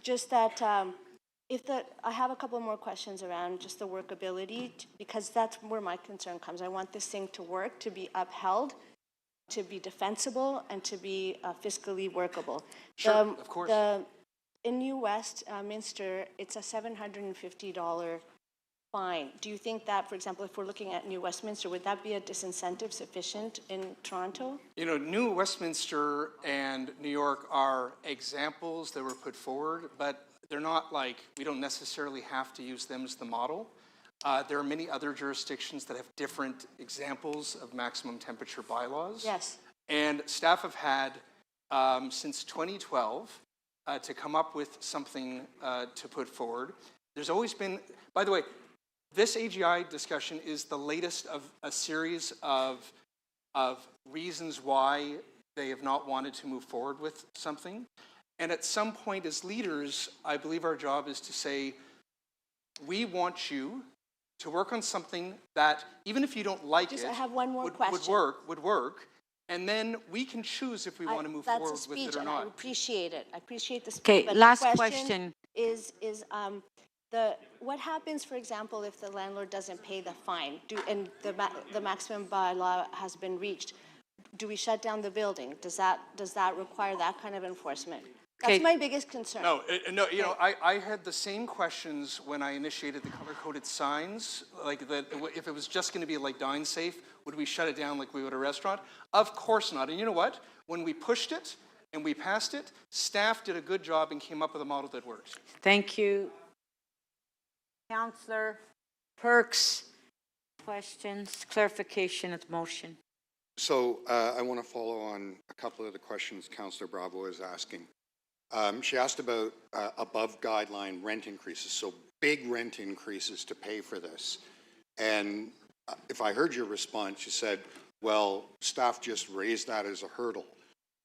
Just that I have a couple more questions around just the workability, because that's where my concern comes. I want this thing to work, to be upheld, to be defensible, and to be fiscally workable. Sure, of course. In New Westminster, it's a $750 fine. Do you think that, for example, if we're looking at New Westminster, would that be a disincentive sufficient in Toronto? You know, New Westminster and New York are examples that were put forward, but they're not like, we don't necessarily have to use them as the model. There are many other jurisdictions that have different examples of maximum temperature bylaws. Yes. And staff have had, since 2012, to come up with something to put forward. There's always been, by the way, this AGI discussion is the latest of a series of reasons why they have not wanted to move forward with something. And at some point as leaders, I believe our job is to say, we want you to work on something that, even if you don't like I have one more question. would work, and then we can choose if we want to move forward with it or not. I appreciate it. I appreciate the speech. Okay, but last the question. Is what happens, for example, if the landlord doesn't pay the fine and the maximum bylaw has been reached? Do we shut down the building? Does that require that kind of enforcement? That's my biggest concern. No, you know, I had the same questions when I initiated the color-coded signs, like that. If it was just going to be like dine safe, would we shut it down like we would a restaurant? Of course not. And you know what? When we pushed it and we passed it, staff did a good job and came up with a model that works. Thank you. Councillor Perks, questions, clarification of the motion. So I want to follow on a couple of the questions Councillor Bravo is asking. She asked about above guideline rent increases, so big rent increases to pay for this. And if I heard your response, you said, well, staff just raised that as a hurdle.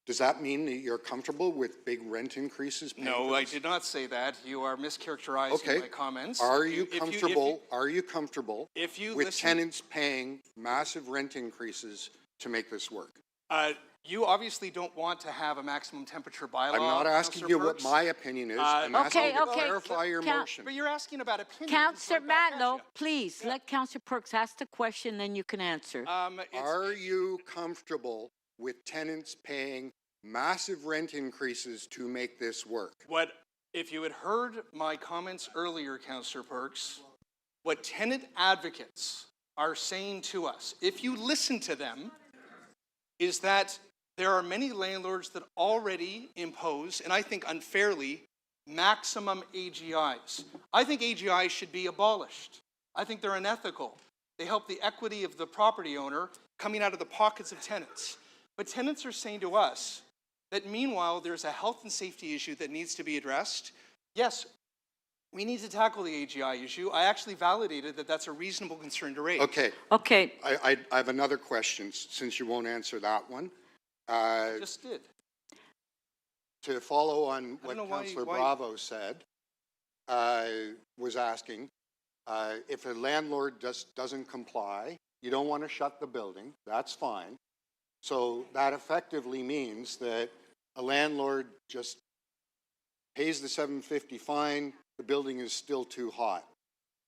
Does that mean that you're comfortable with big rent increases? No, I did not say that. You are mischaracterizing my comments. Are you comfortable? Are you comfortable with tenants paying massive rent increases to make this work? You obviously don't want to have a maximum temperature bylaw. I'm not asking Councillor you what Perks. my opinion is. I'm asking you to okay. clarify your motion. But you're asking about opinions. Councillor right back at Matlow, you. please, let Councillor Perks ask the question, then you can answer. Are you comfortable with tenants paying massive rent increases to make this work? If you had heard my comments earlier, Councillor Perks, what tenant advocates are saying to us, if you listen to them, is that there are many landlords that already impose, and I think unfairly, maximum AGIs. I think AGIs should be abolished. I think they're unethical. They help the equity of the property owner coming out of the pockets of tenants. But tenants are saying to us that meanwhile there's a health and safety issue that needs to be addressed. Yes, we need to tackle the AGI issue. I actually validated that that's a reasonable concern to raise. Okay. Okay. I have another question since you won't answer that one. I just did. To follow on what Councillor Bravo said, was asking, if a landlord doesn't comply, you don't want to shut the building, that's fine. So that effectively means that a landlord just pays the $750 fine, the building is still too hot.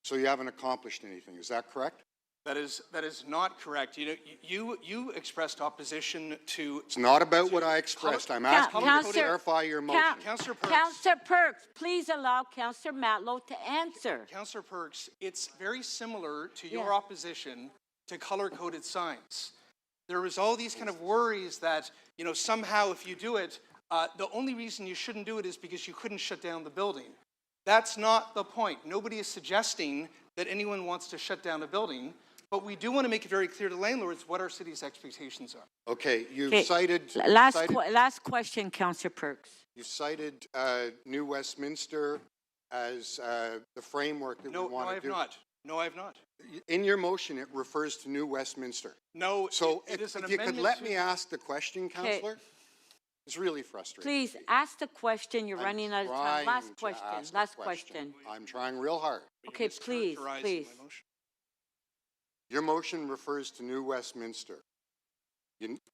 So you haven't accomplished anything, is that correct? That is not correct. You expressed opposition to... It's not about what I expressed. I'm asking you to clarify your motion. Councillor Perks. Councillor Perks, please allow Councillor Matlow to answer. Councillor Perks, it's very similar to your opposition to color-coded signs. There was all these kind of worries that, somehow if you do it, the only reason you shouldn't do it is because you couldn't shut down the building. That's not the point. Nobody is suggesting that anyone wants to shut down a building, but we do want to make it very clear to landlords what our city's expectations are. Okay, you've cited... Last question, Councillor Perks. You cited New Westminster as the framework that we want to do. No, I have not. In your motion, it refers to New Westminster. No, so it is an if you could let me to... ask the question, Councillor. It's really frustrating. Please ask the question. You're running out of time. Last question. I'm trying real hard. Okay, please. Your motion refers to New Westminster.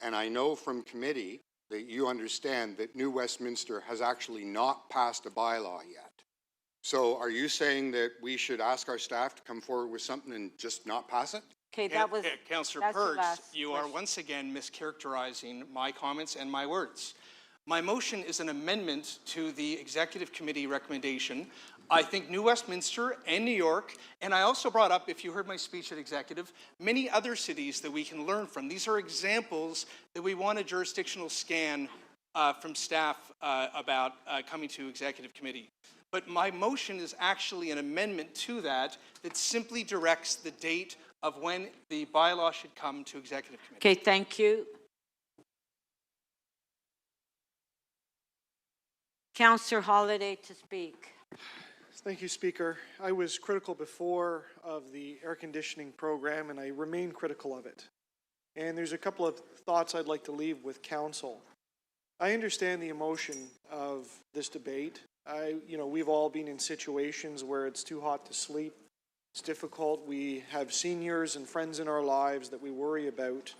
And I know from committee that you understand that New Westminster has actually not passed a bylaw yet. So are you saying that we should ask our staff to come forward with something and just not pass it? Okay, that was... Councillor Perks, you are once again mischaracterizing my comments and my words. My motion is an amendment to the Executive Committee recommendation. I think New Westminster and New York, and I also brought up, if you heard my speech at Executive, many other cities that we can learn from. These are examples that we want a jurisdictional scan from staff about coming to Executive Committee. But my motion is actually an amendment to that simply directs the date of when the bylaw should come to Executive Committee. Okay, thank you. Councillor Holiday to speak. Thank you, Speaker. I was critical before of the air conditioning program, and I remain critical of it. And there's a couple of thoughts I'd like to leave with Council. I understand the emotion of this debate. We've all been in situations where it's too hot to sleep. It's difficult. We have seniors and friends in our lives that we worry about.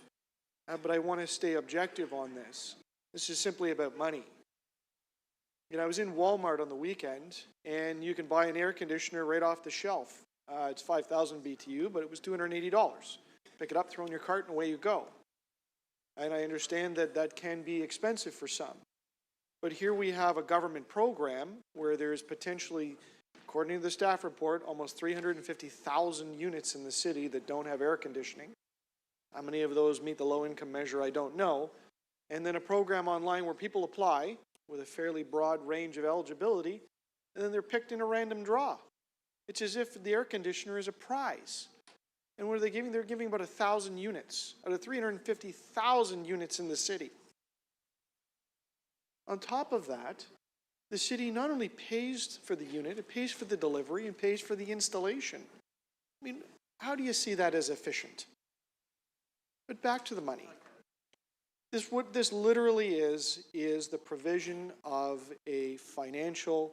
But I want to stay objective on this. This is simply about money. I was in Walmart on the weekend, and you can buy an air conditioner right off the shelf. It's 5,000 BTU, but it was $280. Pick it up, throw in your cart, and away you go. And I understand that that can be expensive for some. But here we have a government program where there's potentially, according to the staff report, almost 350,000 units in the city that don't have air conditioning. How many of those meet the low-income measure, I don't know. And then a program online where people apply with a fairly broad range of eligibility, and then they're picked in a random draw. It's as if the air conditioner is a prize. And what are they giving? They're giving about 1,000 units out of 350,000 units in the city. On top of that, the city not only pays for the unit, it pays for the delivery and pays for the installation. I mean, how do you see that as efficient? But back to the money. What this literally is the provision of a financial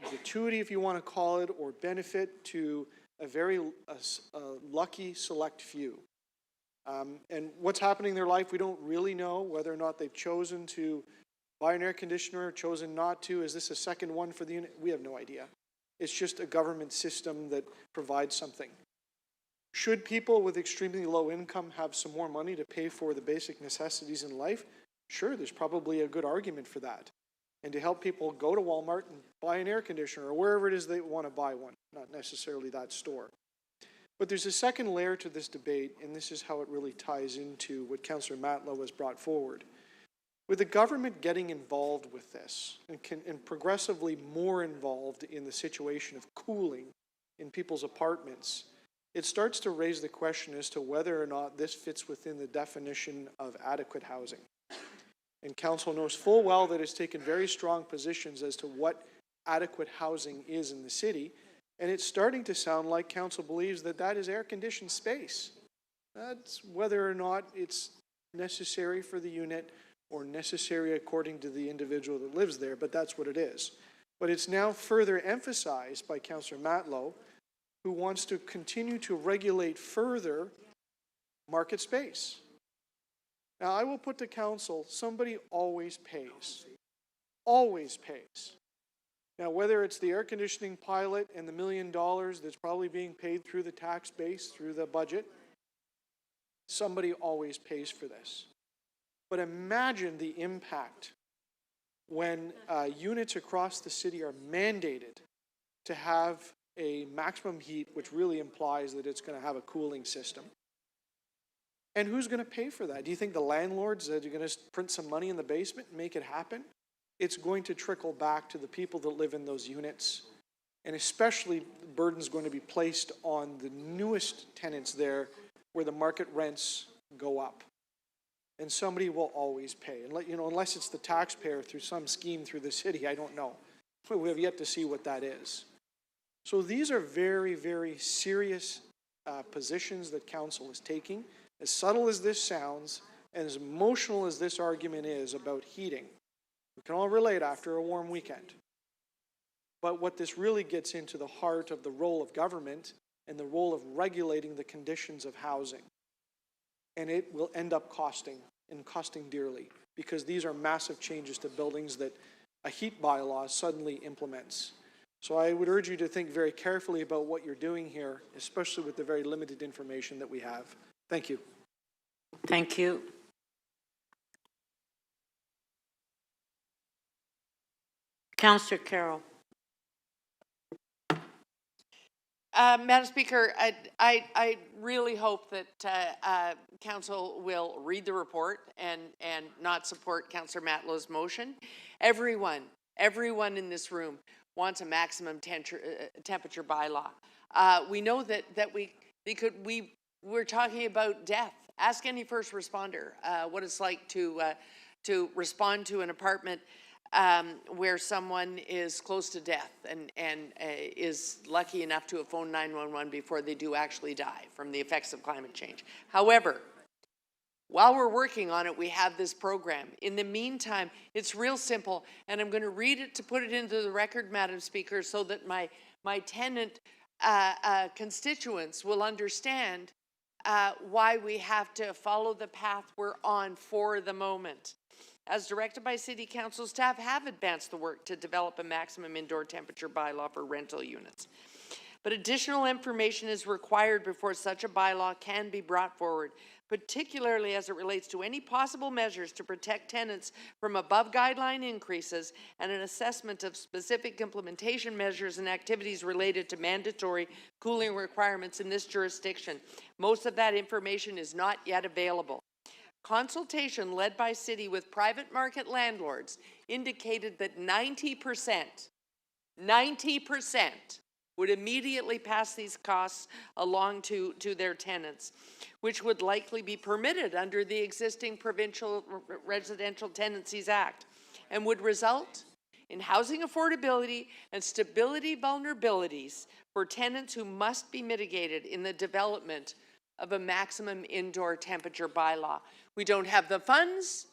gratuity, if you want to call it, or benefit to a very lucky select few. And what's happening in their life, we don't really know whether or not they've chosen to buy an air conditioner or chosen not to. Is this a second one for the unit? We have no idea. It's just a government system that provides something. Should people with extremely low income have some more money to pay for the basic necessities in life? Sure, there's probably a good argument for that. And to help people go to Walmart and buy an air conditioner or wherever it is they want to buy one, not necessarily that store. But there's a second layer to this debate, and this is how it really ties into what Councillor Matlow has brought forward. With the government getting involved with this and progressively more involved in the situation of cooling in people's apartments, it starts to raise the question as to whether or not this fits within the definition of adequate housing. And Council knows full well that it's taken very strong positions as to what adequate housing is in the city, and it's starting to sound like Council believes that that is air-conditioned space. That's whether or not it's necessary for the unit or necessary according to the individual that lives there, but that's what it is. But it's now further emphasized by Councillor Matlow, who wants to continue to regulate further market space. Now, I will put to Council, somebody always pays. Always pays. Now, whether it's the air conditioning pilot and the $1 million that's probably being paid through the tax base, through the budget, somebody always pays for this. But imagine the impact when units across the city are mandated to have a maximum heat, which really implies that it's going to have a cooling system. And who's going to pay for that? Do you think the landlords are going to print some money in the basement and make it happen? It's going to trickle back to the people that live in those units. And especially the burden's going to be placed on the newest tenants there where the market rents go up. And somebody will always pay. And unless it's the taxpayer through some scheme through the city, I don't know. We have yet to see what that is. So these are very, very serious positions that Council is taking. As subtle as this sounds, and as emotional as this argument is about heating, we can all relate after a warm weekend. But what this really gets into the heart of the role of government and the role of regulating the conditions of housing. And it will end up costing dearly, because these are massive changes to buildings that a heat bylaw suddenly implements. So I would urge you to think very carefully about what you're doing here, especially with the very limited information that we have. Thank you. Thank you. Councillor Carroll. Madam Speaker, I really hope that Council will read the report and not support Councillor Matlow's motion. Everyone in this room wants a maximum temperature bylaw. We know that we're talking about death. Ask any first responder what it's like to respond to an apartment where someone is close to death and is lucky enough to have phoned 911 before they do actually die from the effects of climate change. However, while we're working on it, we have this program. In the meantime, it's real simple, and I'm going to read it to put it into the record, Madam Speaker, so that my tenant constituents will understand why we have to follow the path we're on for the moment. As directed by City Council, staff have advanced the work to develop a maximum indoor temperature bylaw for rental units. But additional information is required before such a bylaw can be brought forward, particularly as it relates to any possible measures to protect tenants from above guideline increases and an assessment of specific implementation measures and activities related to mandatory cooling requirements in this jurisdiction. Most of that information is not yet available. Consultation led by City with private market landlords indicated that 90% would immediately pass these costs along to their tenants, which would likely be permitted under the existing Provincial Residential Tenancies Act, and would result in housing affordability and stability vulnerabilities for tenants who must be mitigated in the development of a maximum indoor temperature bylaw. We don't have the funds,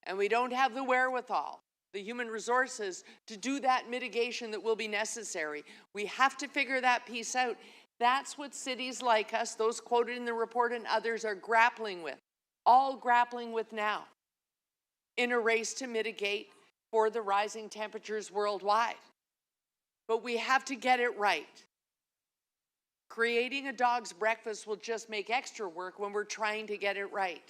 and we don't have the wherewithal, the human resources to do that mitigation that will be necessary. We have to figure that piece out. That's what cities like us, those quoted in the report and others, are grappling with, all grappling with now, in a race to mitigate for the rising temperatures worldwide. But we have to get it right. Creating a dog's breakfast will just make extra work when we're trying to get it right.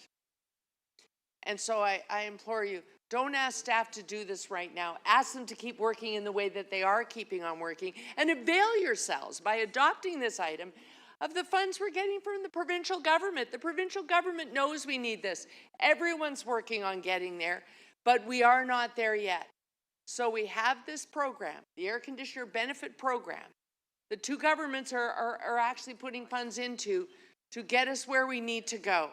And so I implore you, don't ask staff to do this right now. Ask them to keep working in the way that they are keeping on working, and avail yourselves by adopting this item of the funds we're getting from the provincial government. The provincial government knows we need this. Everyone's working on getting there, but we are not there yet. So we have this program, the Air Conditioner Benefit Program, the two governments are actually putting funds into to get us where we need to go.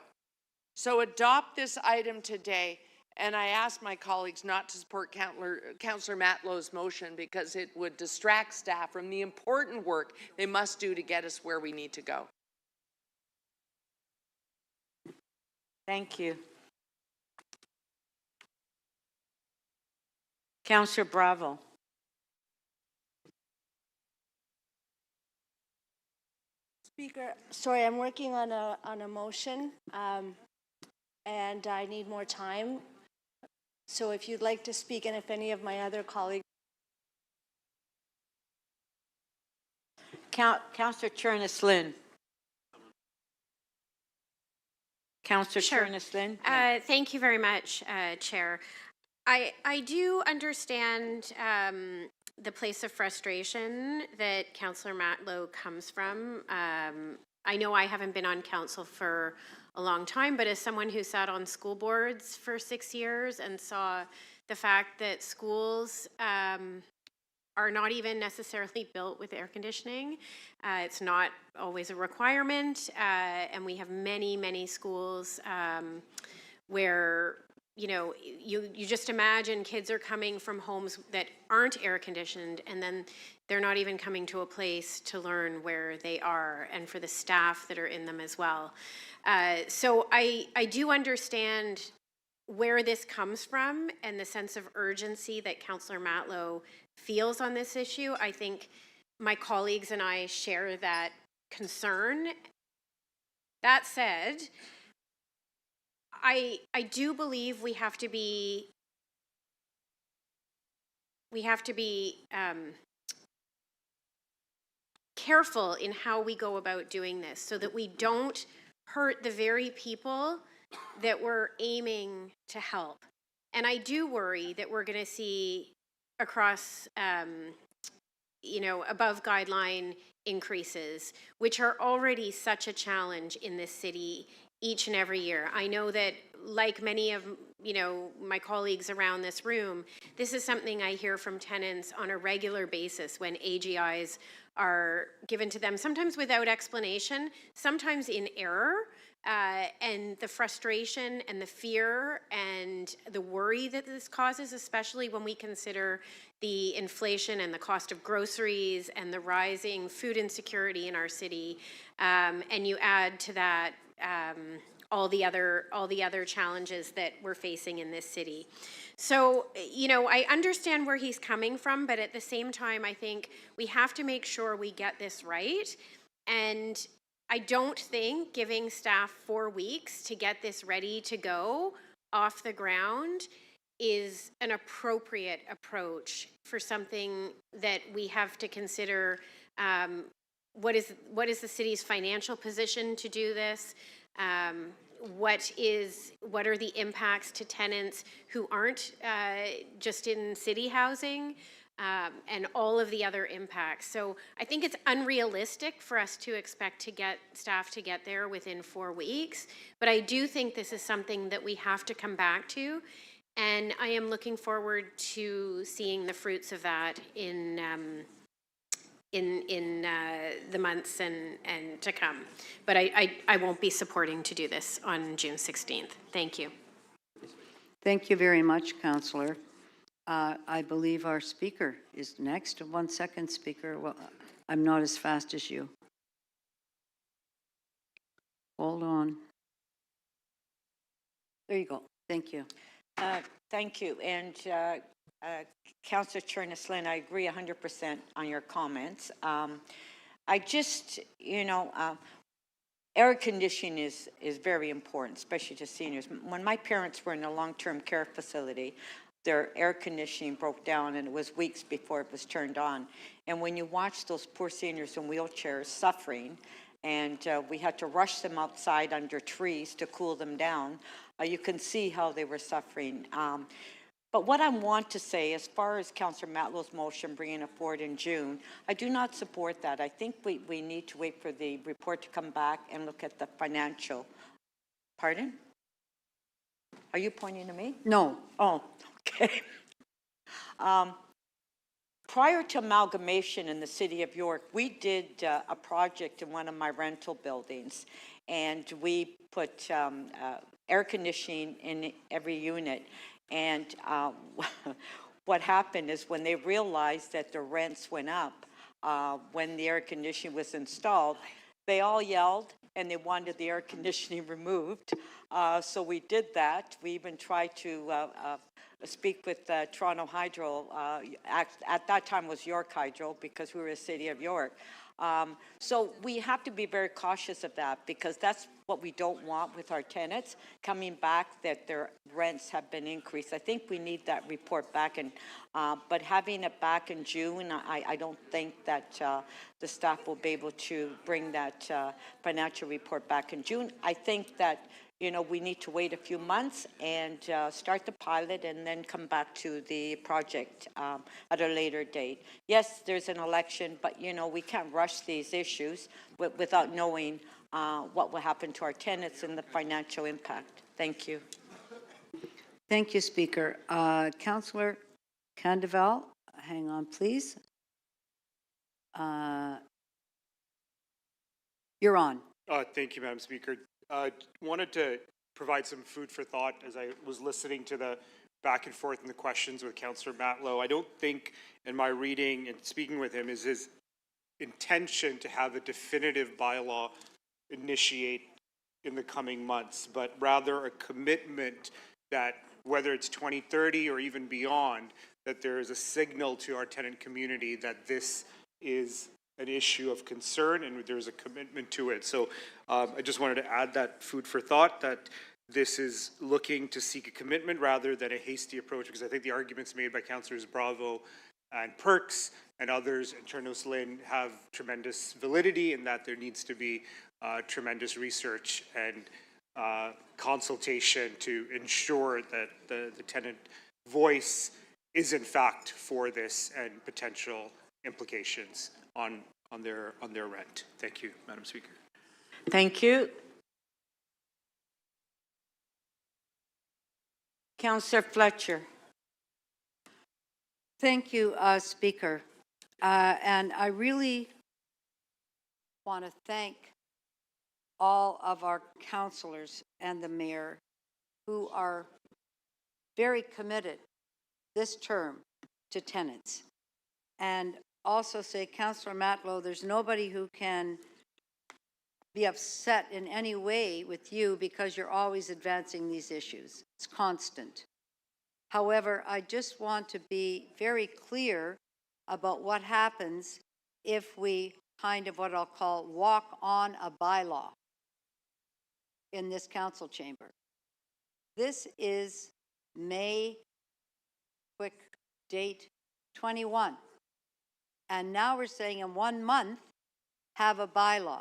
So adopt this item today, and I ask my colleagues not to support Councillor Matlow's motion because it would distract staff from the important work they must do to get us where we need to go. Thank you. Councillor Bravo. Speaker, sorry, I'm working on a motion, and I need more time. So if you'd like to speak, and if any of my other colleagues. Councillor Chernes-Lynn. Councillor Sure. Chernes-Lynn. Thank you very much, Chair. I do understand the place of frustration that Councillor Matlow comes from. I know I haven't been on council for a long time, but as someone who sat on school boards for 6 years and saw the fact that schools are not even necessarily built with air conditioning. It's not always a requirement, and we have many, many schools where, you know, you just imagine kids are coming from homes that aren't air conditioned, and then they're not even coming to a place to learn where they are, and for the staff that are in them as well. So I do understand where this comes from and the sense of urgency that Councillor Matlow feels on this issue. I think my colleagues and I share that concern. That said, I do believe we have to be careful in how we go about doing this so that we don't hurt the very people that we're aiming to help. And I do worry that we're going to see across, you know, above guideline increases, which are already such a challenge in this city each and every year. I know that, like many of, you know, my colleagues around this room, this is something I hear from tenants on a regular basis when AGIs are given to them, sometimes without explanation, sometimes in error. And the frustration and the fear and the worry that this causes, especially when we consider the inflation and the cost of groceries and the rising food insecurity in our city, and you add to that all the other challenges that we're facing in this city. So, you know, I understand where he's coming from, but at the same time, I think we have to make sure we get this right. And I don't think giving staff 4 weeks to get this ready to go off the ground is an appropriate approach for something that we have to consider. What is the city's financial position to do this? What are the impacts to tenants who aren't just in city housing? And all of the other impacts. So I think it's unrealistic for us to expect to get staff to get there within 4 weeks, but I do think this is something that we have to come back to, and I am looking forward to seeing the fruits of that in the months and to come. But I won't be supporting to do this on June 16th. Thank you. Thank you very much, Councillor. I believe our speaker is next. 1 second, speaker. Well, I'm not as fast as you. Hold on. There you go. Thank you. Thank you. And Councillor Chernes-Lynn, I agree 100% on your comments. I just, air conditioning is very important, especially to seniors. When my parents were in a long-term care facility, their air conditioning broke down and it was weeks before it was turned on. And when you watch those poor seniors in wheelchairs suffering, and we had to rush them outside under trees to cool them down, you can see how they were suffering. But what I want to say, as far as Councillor Matlow's motion bringing it forward in June, I do not support that. I think we need to wait for the report to come back and look at the financial. Pardon? Are you pointing to me? No. Oh, okay. Prior to amalgamation in the city of York, we did a project in one of my rental buildings, and we put air conditioning in every unit. And what happened is when they realized that the rents went up when the air conditioning was installed, they all yelled and they wanted the air conditioning removed. So we did that. We even tried to speak with Toronto Hydro. At that time was York Hydro because we were a city of York. So we have to be very cautious of that because that's what we don't want with our tenants coming back that their rents have been increased. I think we need that report back, and but having it back in June, I don't think that the staff will be able to bring that financial report back in June. I think that we need to wait a few months and start the pilot and then come back to the project at a later date. Yes, there's an election, but we can't rush these issues without knowing what will happen to our tenants and the financial impact. Thank you. Thank you, Speaker. Councillor Candeval, hang on, please. You're on. Thank you, Madam Speaker. Wanted to provide some food for thought as I was listening to the back and forth and the questions with Councillor Matlow. I don't think in my reading and speaking with him is his intention to have a definitive bylaw initiate in the coming months, but rather a commitment that whether it's 2030 or even beyond, that there is a signal to our tenant community that this is an issue of concern and there's a commitment to it. So I just wanted to add that food for thought, that this is looking to seek a commitment rather than a hasty approach, because I think the arguments made by Councillors Bravo and Perks and others in Chernos Lynn have tremendous validity, and that there needs to be tremendous research and consultation to ensure that the tenant voice is in fact for this and potential implications on their rent. Thank you, Madam Speaker. Thank you. Councillor Fletcher. Thank you, Speaker. And I really want to thank all of our councillors and the mayor who are very committed this term to tenants. And also say, Councillor Matlow, there's nobody who can be upset in any way with you because you're always advancing these issues. It's constant. However, I just want to be very clear about what happens if we kind of what I'll call walk on a bylaw in this council chamber. This is May, quick date, 21. And now we're saying in 1 month, have a bylaw.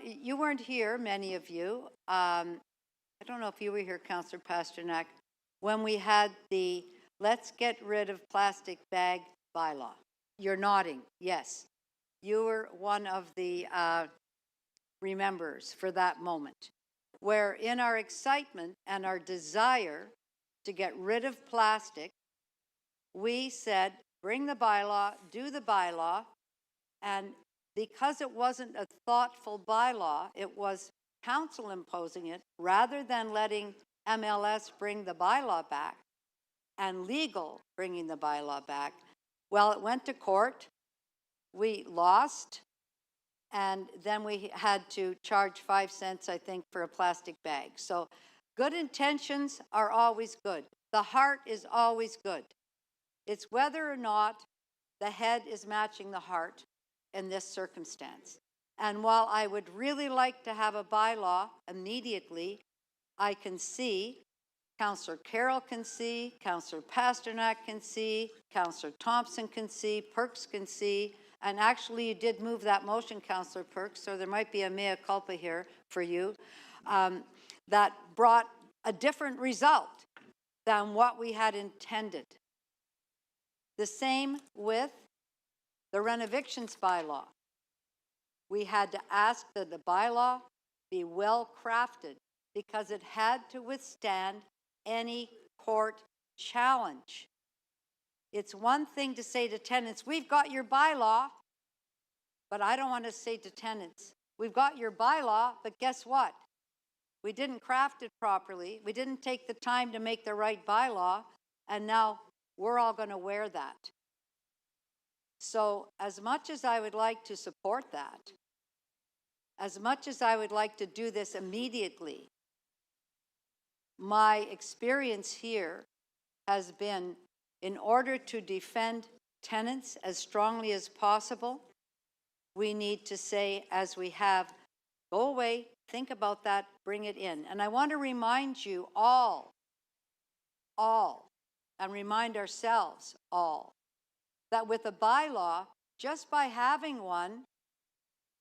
You weren't here, many of you. I don't know if you were here, Councillor Pasternak, when we had the let's get rid of plastic bag bylaw. You're nodding, yes. You were one of the remembers for that moment, where in our excitement and our desire to get rid of plastic, we said, bring the bylaw, do the bylaw, and because it wasn't a thoughtful bylaw, it was council imposing it, rather than letting MLS bring the bylaw back and legal bringing the bylaw back. Well, it went to court, we lost, and then we had to charge 5 cents, I think, for a plastic bag. So good intentions are always good. The heart is always good. It's whether or not the head is matching the heart. in this circumstance. And while I would really like to have a bylaw immediately, I can see, Councillor Carroll can see, Councillor Pasternak can see, Councillor Thompson can see, Perks can see, and actually you did move that motion, Councillor Perks, so there might be a mea culpa here for you, that brought a different result than what we had intended. The same with the renovictions bylaw. We had to ask that the bylaw be well crafted because it had to withstand any court challenge. It's one thing to say to tenants, we've got your bylaw, but I don't want to say to tenants, we've got your bylaw, but guess what? We didn't craft it properly. We didn't take the time to make the right bylaw, and now we're all going to wear that. So as much as I would like to support that, as much as I would like to do this immediately, my experience here has been, in order to defend tenants as strongly as possible, we need to say, as we have, go away, think about that, bring it in. And I want to remind you all, and remind ourselves all, that with a bylaw, just by having one,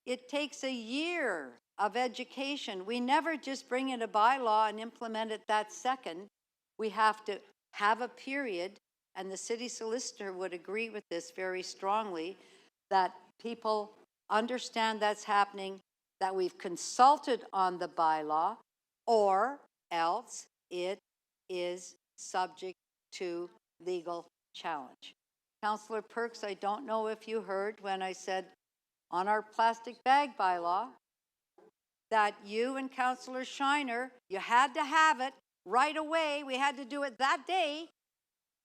it takes a year of education. We never just bring in a bylaw and implement it that second. We have to have a period, and the city solicitor would agree with this very strongly, that people understand that's happening, that we've consulted on the bylaw, or else it is subject to legal challenge. Councillor Perks, I don't know if you heard when I said on our plastic bag bylaw that you and Councillor Shiner, you had to have it right away. We had to do it that day.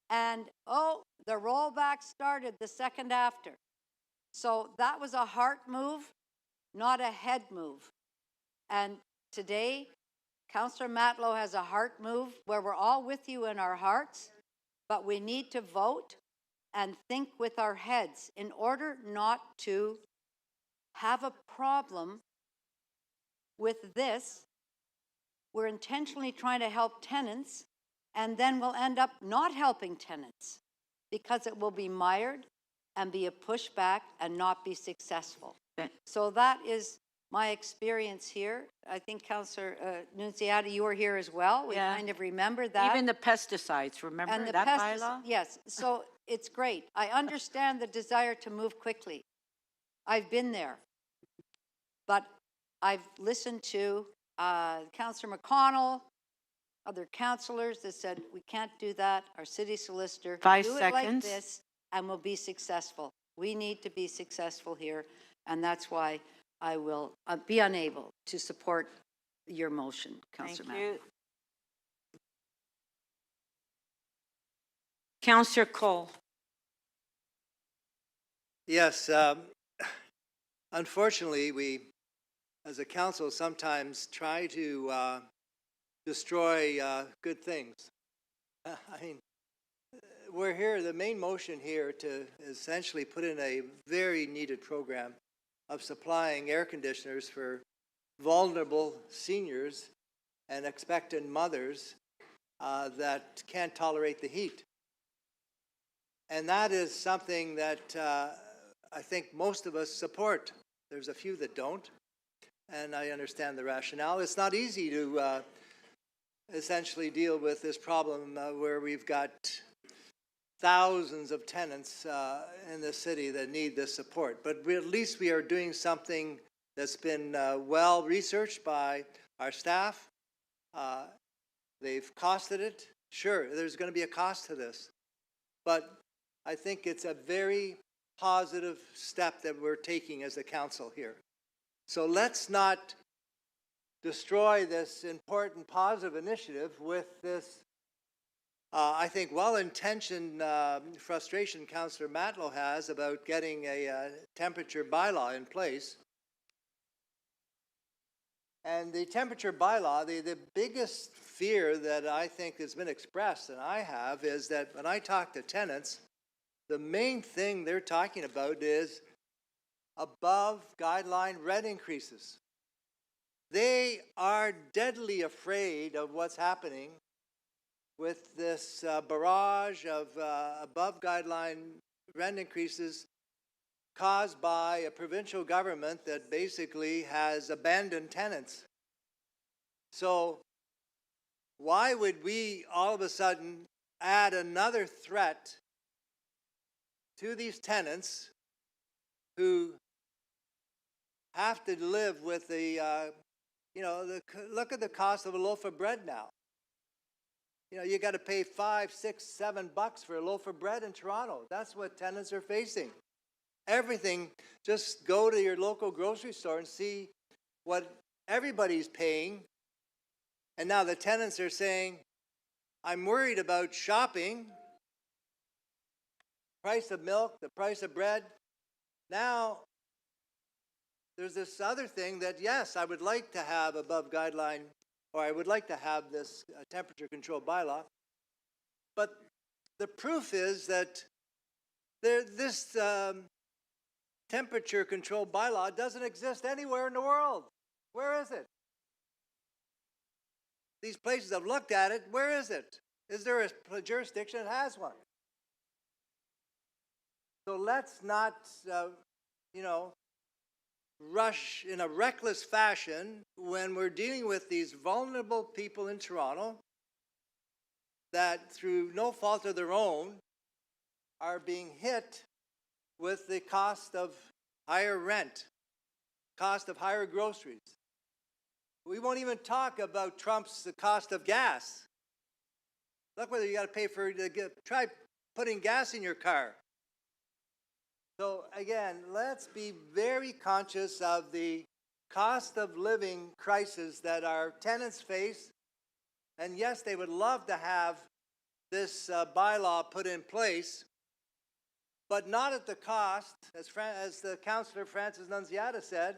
And oh, the rollback started the second after. So that was a heart move, not a head move. And today, Councillor Matlow has a heart move where we're all with you in our hearts, but we need to vote and think with our heads in order not to have a problem with this. We're intentionally trying to help tenants, and then we'll end up not helping tenants because it will be mired and be a pushback and not be successful. So that is my experience here. I think Councillor Nunziata, you were here as well. We kind of remember that. Even the pesticides, remember and the that bylaw? Yes, so it's great. I understand the desire to move quickly. I've been there. But I've listened to Councillor McConnell, other councillors that said, we can't do that. Our city solicitor, 5 do seconds. it like this and we'll be successful. We need to be successful here, and that's why I will be unable to support your motion, Councillor Thank you. Councillor Cole. Yes, unfortunately, we, as a council, sometimes try to destroy good things. I mean, we're here, the main motion here to essentially put in a very needed program of supplying air conditioners for vulnerable seniors and expectant mothers that can't tolerate the heat. And that is something that I think most of us support. There's a few that don't, and I understand the rationale. It's not easy to essentially deal with this problem where we've got thousands of tenants in the city that need this support. But at least we are doing something that's been well researched by our staff. They've costed it. Sure, there's going to be a cost to this. But I think it's a very positive step that we're taking as a council here. So let's not destroy this important positive initiative with this I think well-intentioned frustration Councillor Matlow has about getting a temperature bylaw in place. And the temperature bylaw, the biggest fear that I think has been expressed, and I have, is that when I talk to tenants, the main thing they're talking about is above guideline rent increases. They are deadly afraid of what's happening with this barrage of above guideline rent increases caused by a provincial government that basically has abandoned tenants. So why would we all of a sudden add another threat to these tenants who have to live with the, look at the cost of a loaf of bread now. You got to pay $5, $6, $7 for a loaf of bread in Toronto. That's what tenants are facing. Everything, just go to your local grocery store and see what everybody's paying. And now the tenants are saying, I'm worried about shopping, price of milk, the price of bread. Now, there's this other thing that, yes, I would like to have above guideline, or I would like to have this temperature control bylaw. But the proof is that this temperature control bylaw doesn't exist anywhere in the world. Where is it? These places have looked at it. Where is it? Is there a jurisdiction that has one? So let's not, rush in a reckless fashion when we're dealing with these vulnerable people in Toronto that, through no fault of their own, are being hit with the cost of higher rent, cost of higher groceries. We won't even talk about the cost of gas. Look whether you got to pay for try putting gas in your car. So again, let's be very conscious of the cost of living crisis that our tenants face. And yes, they would love to have this bylaw put in place, but not at the cost, as the Councillor Francis Nunziata said.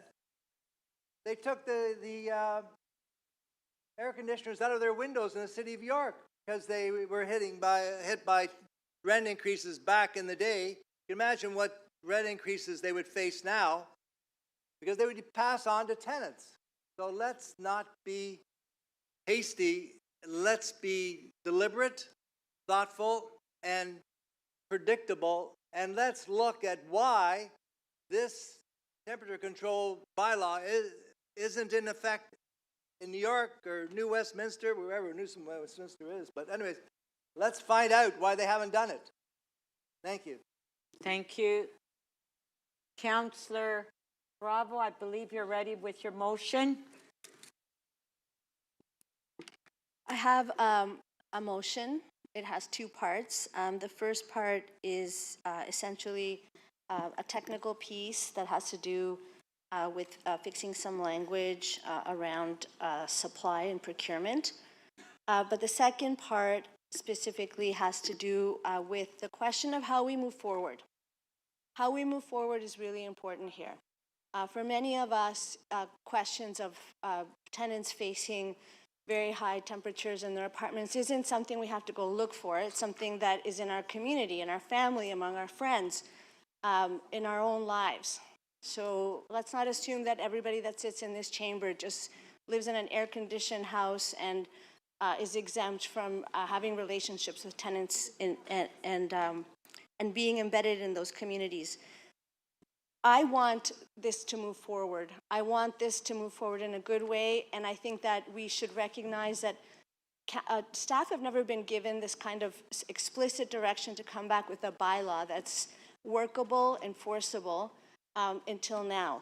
They took the air conditioners out of their windows in the city of York because they were hit by rent increases back in the day. You can imagine what rent increases they would face now because they would pass on to tenants. So let's not be hasty. Let's be deliberate, thoughtful, and predictable. And let's look at why this temperature control bylaw isn't in effect in New York or New Westminster, wherever New Westminster is. But anyways, let's find out why they haven't done it. Thank you. Thank you. Councillor Bravo, I believe you're ready with your motion. I have a motion. It has two parts. The first part is essentially a technical piece that has to do with fixing some language around supply and procurement. But the second part specifically has to do with the question of how we move forward. How we move forward is really important here. For many of us, questions of tenants facing very high temperatures in their apartments isn't something we have to go look for. It's something that is in our community, in our family, among our friends, in our own lives. So let's not assume that everybody that sits in this chamber just lives in an air-conditioned house and is exempt from having relationships with tenants and being embedded in those communities. I want this to move forward. I want this to move forward in a good way, and I think that we should recognize that staff have never been given this kind of explicit direction to come back with a bylaw that's workable, enforceable until now.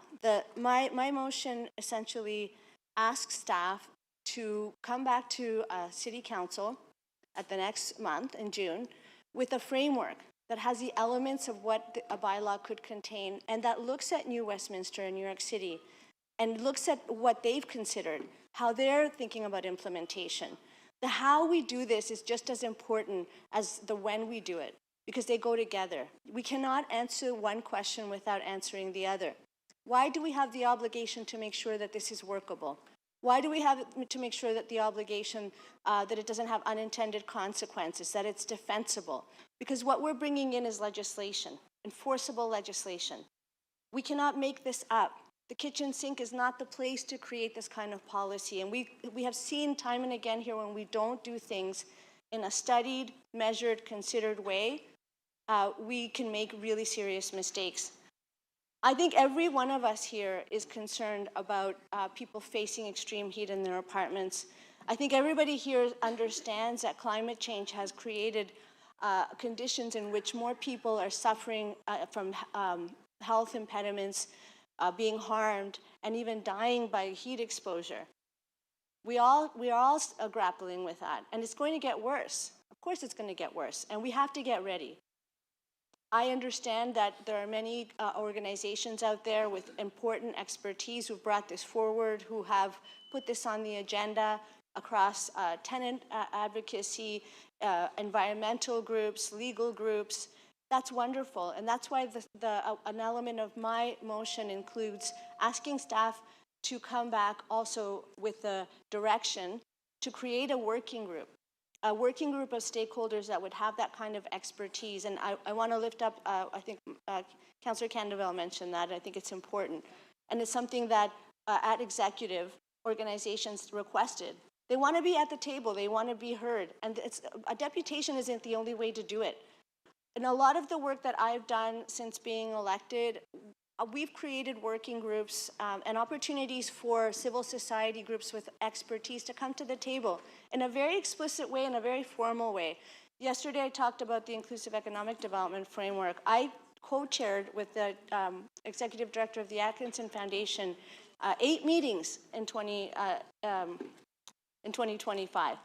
My motion essentially asks staff to come back to City Council at the next month in June with a framework that has the elements of what a bylaw could contain and that looks at New Westminster and New York City and looks at what they've considered, how they're thinking about implementation. The how we do this is just as important as the when we do it because they go together. We cannot answer one question without answering the other. Why do we have the obligation to make sure that this is workable? Why do we have to make sure that the obligation, that it doesn't have unintended consequences, that it's defensible? Because what we're bringing in is legislation, enforceable legislation. We cannot make this up. The kitchen sink is not the place to create this kind of policy. And we have seen time and again here when we don't do things in a studied, measured, considered way, we can make really serious mistakes. I think every one of us here is concerned about people facing extreme heat in their apartments. I think everybody here understands that climate change has created conditions in which more people are suffering from health impediments, being harmed, and even dying by heat exposure. We are all grappling with that, and it's going to get worse. Of course it's going to get worse, and we have to get ready. I understand that there are many organizations out there with important expertise who've brought this forward, who have put this on the agenda across tenant advocacy, environmental groups, legal groups. That's wonderful, and that's why an element of my motion includes asking staff to come back also with the direction to create a working group of stakeholders that would have that kind of expertise. And I want to lift up, I think Councillor Candavel mentioned that, I think it's important. And it's something that at executive organizations requested. They want to be at the table, they want to be heard, and a deputation isn't the only way to do it. And a lot of the work that I've done since being elected, we've created working groups and opportunities for civil society groups with expertise to come to the table in a very explicit way, in a very formal way. Yesterday I talked about the Inclusive Economic Development Framework. I co-chaired with the Executive Director of the Atkinson Foundation 8 meetings in 2025.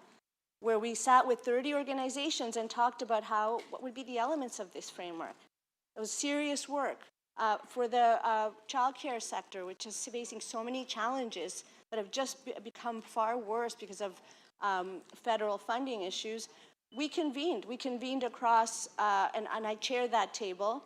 Where we sat with 30 organizations and talked about what would be the elements of this framework. It was serious work for the childcare sector, which is facing so many challenges that have just become far worse because of federal funding issues. We convened across, and I chair that table.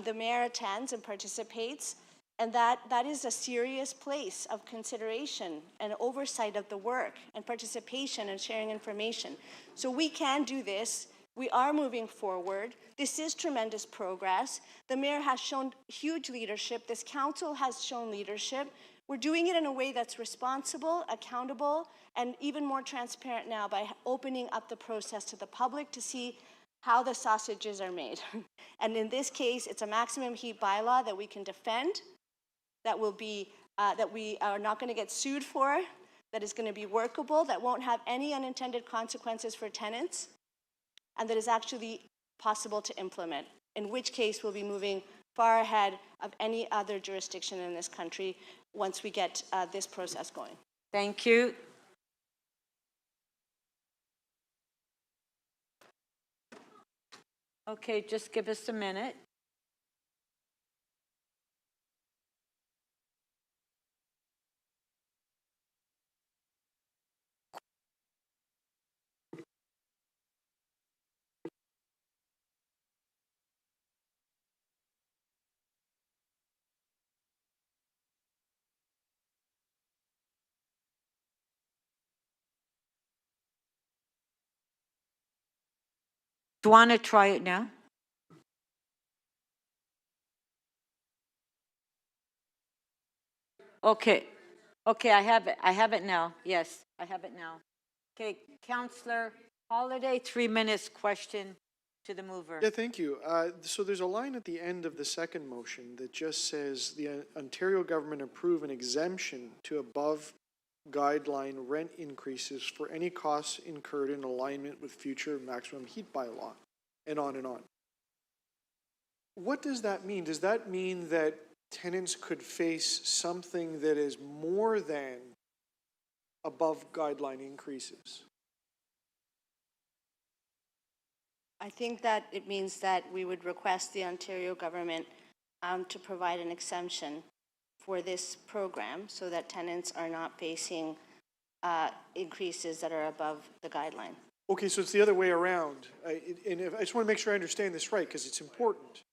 The mayor attends and participates. And that is a serious place of consideration and oversight of the work and participation and sharing information. So we can do this. We are moving forward. This is tremendous progress. The mayor has shown huge leadership. This council has shown leadership. We're doing it in a way that's responsible, accountable, and even more transparent now by opening up the process to the public to see how the sausages are made. And in this case, it's a maximum heat bylaw that we can defend, that will be, that we are not going to get sued for, that is going to be workable, that won't have any unintended consequences for tenants, and that is actually possible to implement, in which case we'll be moving far ahead of any other jurisdiction in this country once we get this process going. Thank you. Okay, just give us a minute. Do you want to try it now? Okay. Okay, I have it. I have it now. Yes, I have it now. Okay, Councillor Holiday, 3 minutes question to the mover. Yeah, thank you. So there's a line at the end of the second motion that just says the Ontario government approve an exemption to above guideline rent increases for any costs incurred in alignment with future maximum heat bylaw, and on and on. What does that mean? Does that mean that tenants could face something that is more than above guideline increases? I think that it means that we would request the Ontario government to provide an exemption for this program so that tenants are not facing increases that are above the guideline. Okay, so it's the other way around. I just want to make sure I understand this right, because it's important.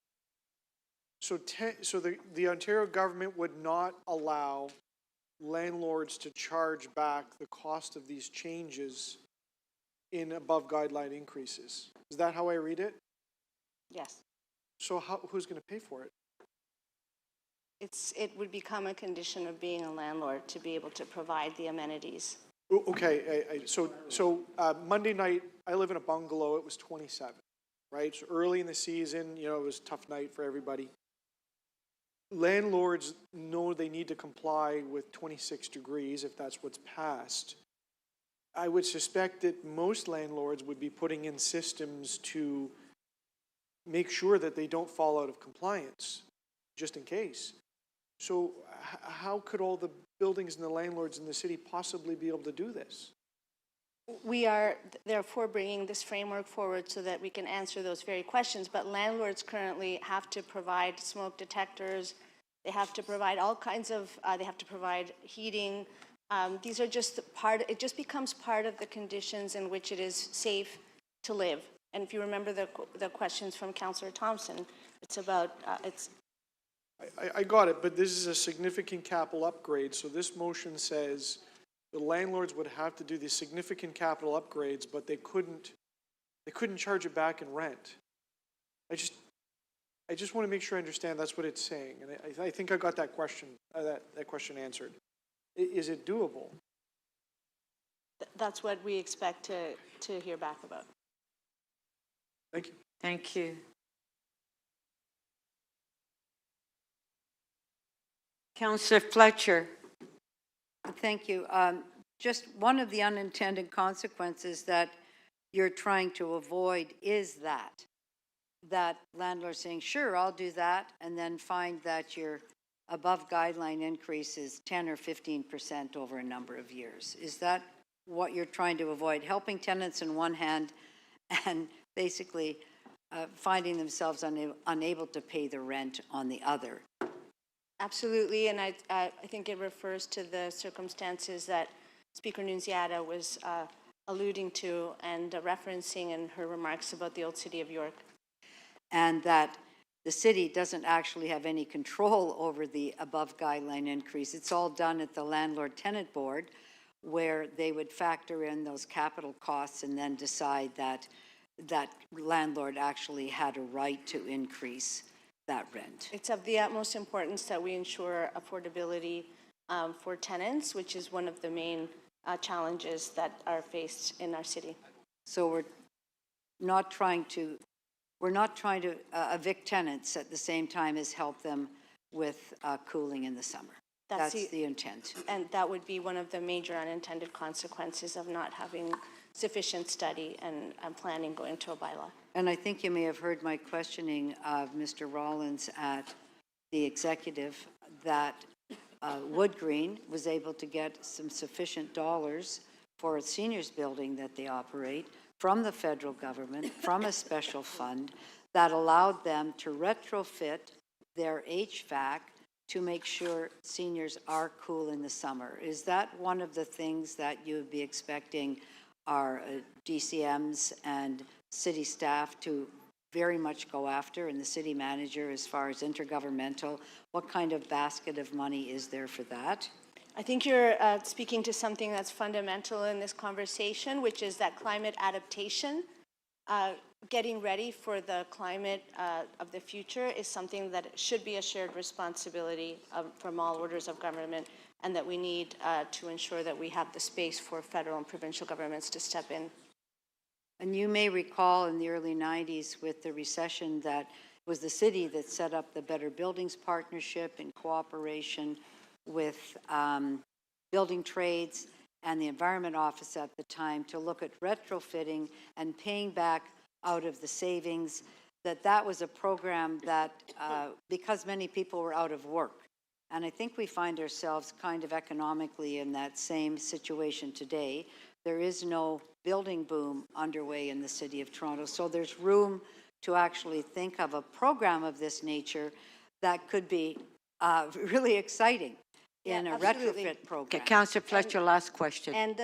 So the Ontario government would not allow landlords to charge back the cost of these changes in above guideline increases. Is that how I read it? Yes. So who's going to pay for it? it would become a condition of being a landlord to be able to provide the amenities. Okay, so Monday night, I live in a bungalow, it was 27, right? So early in the season, you know, it was a tough night for everybody. Landlords know they need to comply with 26 degrees if that's what's passed. I would suspect that most landlords would be putting in systems to make sure that they don't fall out of compliance, just in case. So how could all the buildings and the landlords in the city possibly be able to do this? We are therefore bringing this framework forward so that we can answer those very questions. But landlords currently have to provide smoke detectors. They have to provide all kinds of, they have to provide heating. These are just it just becomes part of the conditions in which it is safe to live. And if you remember the questions from Councillor Thompson, it's about, I got it, but this is a significant capital upgrade. So this motion says the landlords would have to do these significant capital upgrades, but they couldn't charge it back in rent. I just want to make sure I understand that's what it's saying. And I think I got that question, that question answered. Is it doable? that's what we expect to hear back about. Thank you. Thank you. Councillor Fletcher. Thank you. Just one of the unintended consequences that you're trying to avoid is that landlord saying, sure, I'll do that, and then find that your above guideline increase is 10 or 15% over a number of years. Is that what you're trying to avoid? Helping tenants in one hand and basically finding themselves unable to pay the rent on the other. Absolutely, and I think it refers to the circumstances that Speaker Nunziata was alluding to and referencing in her remarks about the old city of York. And that the city doesn't actually have any control over the above guideline increase. It's all done at the landlord-tenant board, where they would factor in those capital costs and then decide that that landlord actually had a right to increase that rent. It's of the utmost importance that we ensure affordability for tenants, which is one of the main challenges that are faced in our city. So we're not trying to evict tenants at the same time as help them with cooling in the summer. That's the intent. And that would be one of the major unintended consequences of not having sufficient study and planning going to a bylaw. And I think you may have heard my questioning of Mr. Rollins at the executive that Wood Green was able to get some sufficient dollars for a seniors building that they operate from the federal government, from a special fund that allowed them to retrofit their HVAC to make sure seniors are cool in the summer. Is that one of the things that you would be expecting our DCMs and city staff to very much go after, and the city manager as far as intergovernmental? What kind of basket of money is there for that? I think you're speaking to something that's fundamental in this conversation, which is that climate adaptation. Getting ready for the climate of the future is something that should be a shared responsibility from all orders of government, and that we need to ensure that we have the space for federal and provincial governments to step in. And you may recall in the early 90s with the recession that it was the city that set up the Better Buildings Partnership in cooperation with building trades and the Environment Office at the time to look at retrofitting and paying back out of the savings. That was a program that, because many people were out of work, and I think we find ourselves kind of economically in that same situation today. There is no building boom underway in the city of Toronto, so there's room to actually think of a program of this nature that could be really exciting in a retrofit program. Councillor Fletcher, last question. And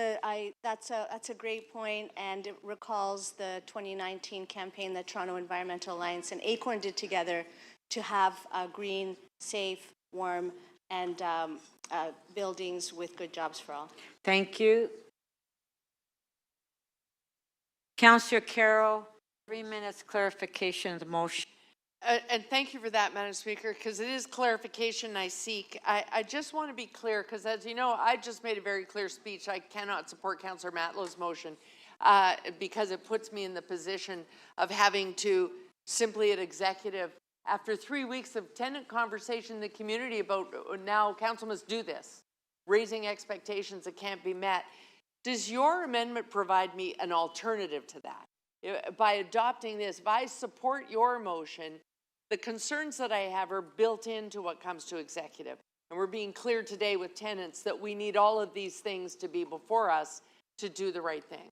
that's a great point, and it recalls the 2019 campaign that Toronto Environmental Alliance and Acorn did together to have green, safe, warm, and buildings with good jobs for all. Thank you. Councillor Carroll, 3 minutes clarification of the motion. And thank you for that, Madam Speaker, because it is clarification I seek. I just want to be clear, because as you know, I just made a very clear speech. I cannot support Councillor Matlow's motion because it puts me in the position of having to simply at executive, after 3 weeks of tenant conversation in the community about now council must do this, raising expectations that can't be met. Does your amendment provide me an alternative to that? By adopting this, if I support your motion, the concerns that I have are built into what comes to executive. And we're being clear today with tenants that we need all of these things to be before us to do the right thing.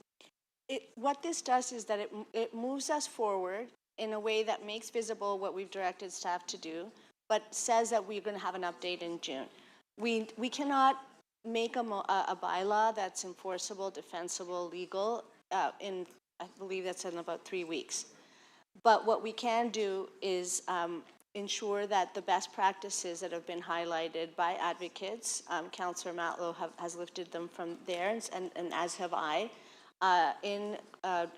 What this does is that it moves us forward in a way that makes visible what we've directed staff to do, but says that we're going to have an update in June. We cannot make a bylaw that's enforceable, defensible, legal in, I believe that's in about 3 weeks. But what we can do is ensure that the best practices that have been highlighted by advocates, Councillor Matlow has lifted them from there, and as have I, in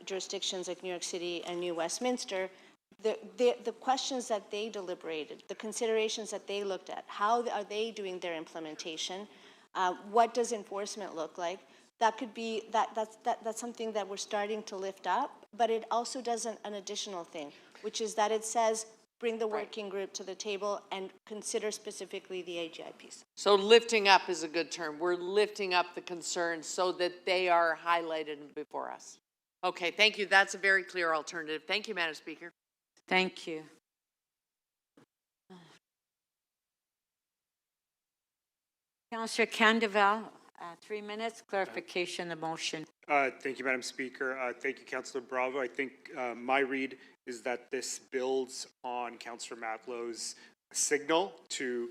jurisdictions like New York City and New Westminster, the questions that they deliberated, the considerations that they looked at, how are they doing their implementation, what does enforcement look like? That could be, that's something that we're starting to lift up, but it also does an additional thing, which is that it says, bring the working group to the table and consider specifically the AGI piece. So lifting up is a good term. We're lifting up the concerns so that they are highlighted before us. Okay, thank you. That's a very clear alternative. Thank you, Madam Speaker. Thank you. Councillor Candeval, 3 minutes, clarification of the motion. Thank you, Madam Speaker. Thank you, Councillor Bravo. I think my read is that this builds on Councillor Matlow's signal to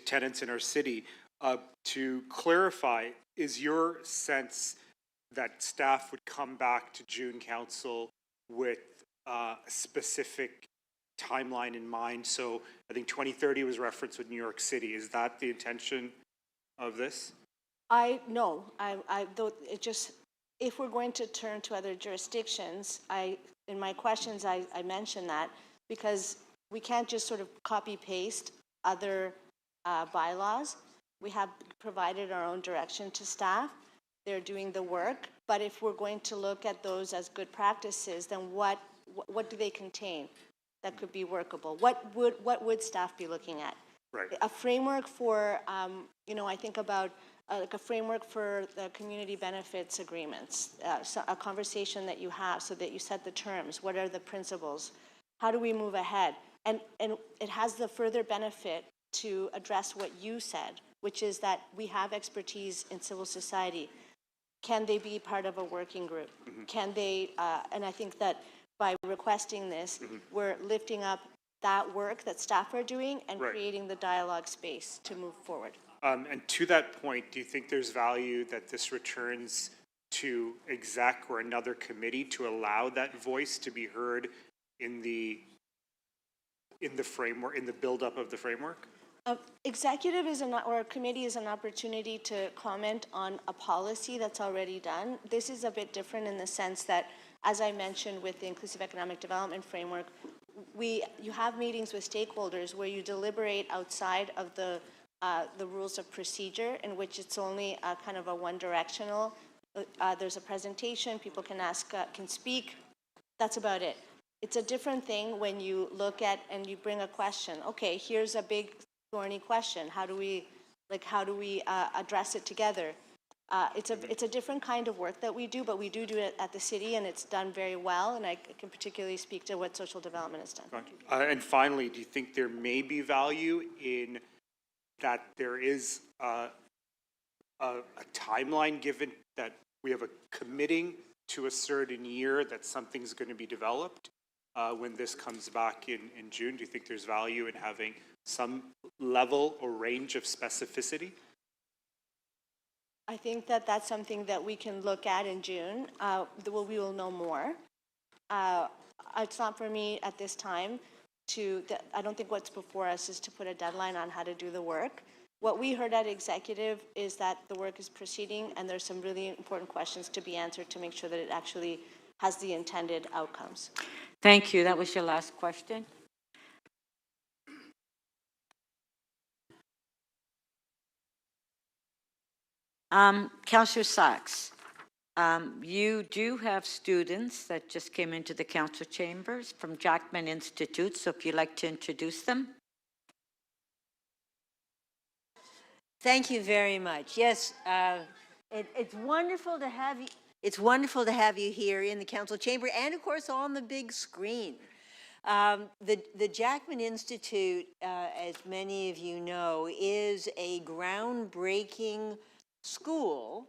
tenants in our city. To clarify, is your sense that staff would come back to June Council with a specific timeline in mind? So I think 2030 was referenced with New York City. Is that the intention of this? No, though it just, if we're going to turn to other jurisdictions, in my questions, I mentioned that because we can't just sort of copy paste other bylaws. We have provided our own direction to staff. They're doing the work, but if we're going to look at those as good practices, then what do they contain that could be workable? What would staff be looking at? Right. A framework for, I think about like a framework for the community benefits agreements, so a conversation that you have so that you set the terms. What are the principles? How do we move ahead? And it has the further benefit to address what you said, which is that we have expertise in civil society. Can they be part of a working group? Mm-hmm. Can they, and I think that by requesting this, mm-hmm. we're lifting up that work that staff are doing and right. creating the dialogue space to move forward. And to that point, do you think there's value that this returns to exec or another committee to allow that voice to be heard in the framework, in the buildup of the framework? Executive is or a committee is an opportunity to comment on a policy that's already done. This is a bit different in the sense that, as I mentioned with the Inclusive Economic Development Framework, you have meetings with stakeholders where you deliberate outside of the rules of procedure, in which it's only kind of a one-directional. There's a presentation, people can ask, can speak. That's about it. It's a different thing when you look at and you bring a question. Okay, here's a big thorny question. How do we address it together? It's a different kind of work that we do, but we do it at the city, and it's done very well. And I can particularly speak to what social development has done. And finally, do you think there may be value in that there is a timeline given that we have a committing to a certain year that something's going to be developed when this comes back in June? Do you think there's value in having some level or range of specificity? I think that that's something that we can look at in June. We will know more. It's not for me at this time I don't think what's before us is to put a deadline on how to do the work. What we heard at executive is that the work is proceeding and there's some really important questions to be answered to make sure that it actually has the intended outcomes. Thank you. That was your last question. Councillor Sachs, you do have students that just came into the council chambers from Jackman Institute, so if you'd like to introduce them. Thank you very much. Yes, it's wonderful to have you. It's wonderful to have you here in the council chamber and, of course, on the big screen. The Jackman Institute, as many of you know, is a groundbreaking school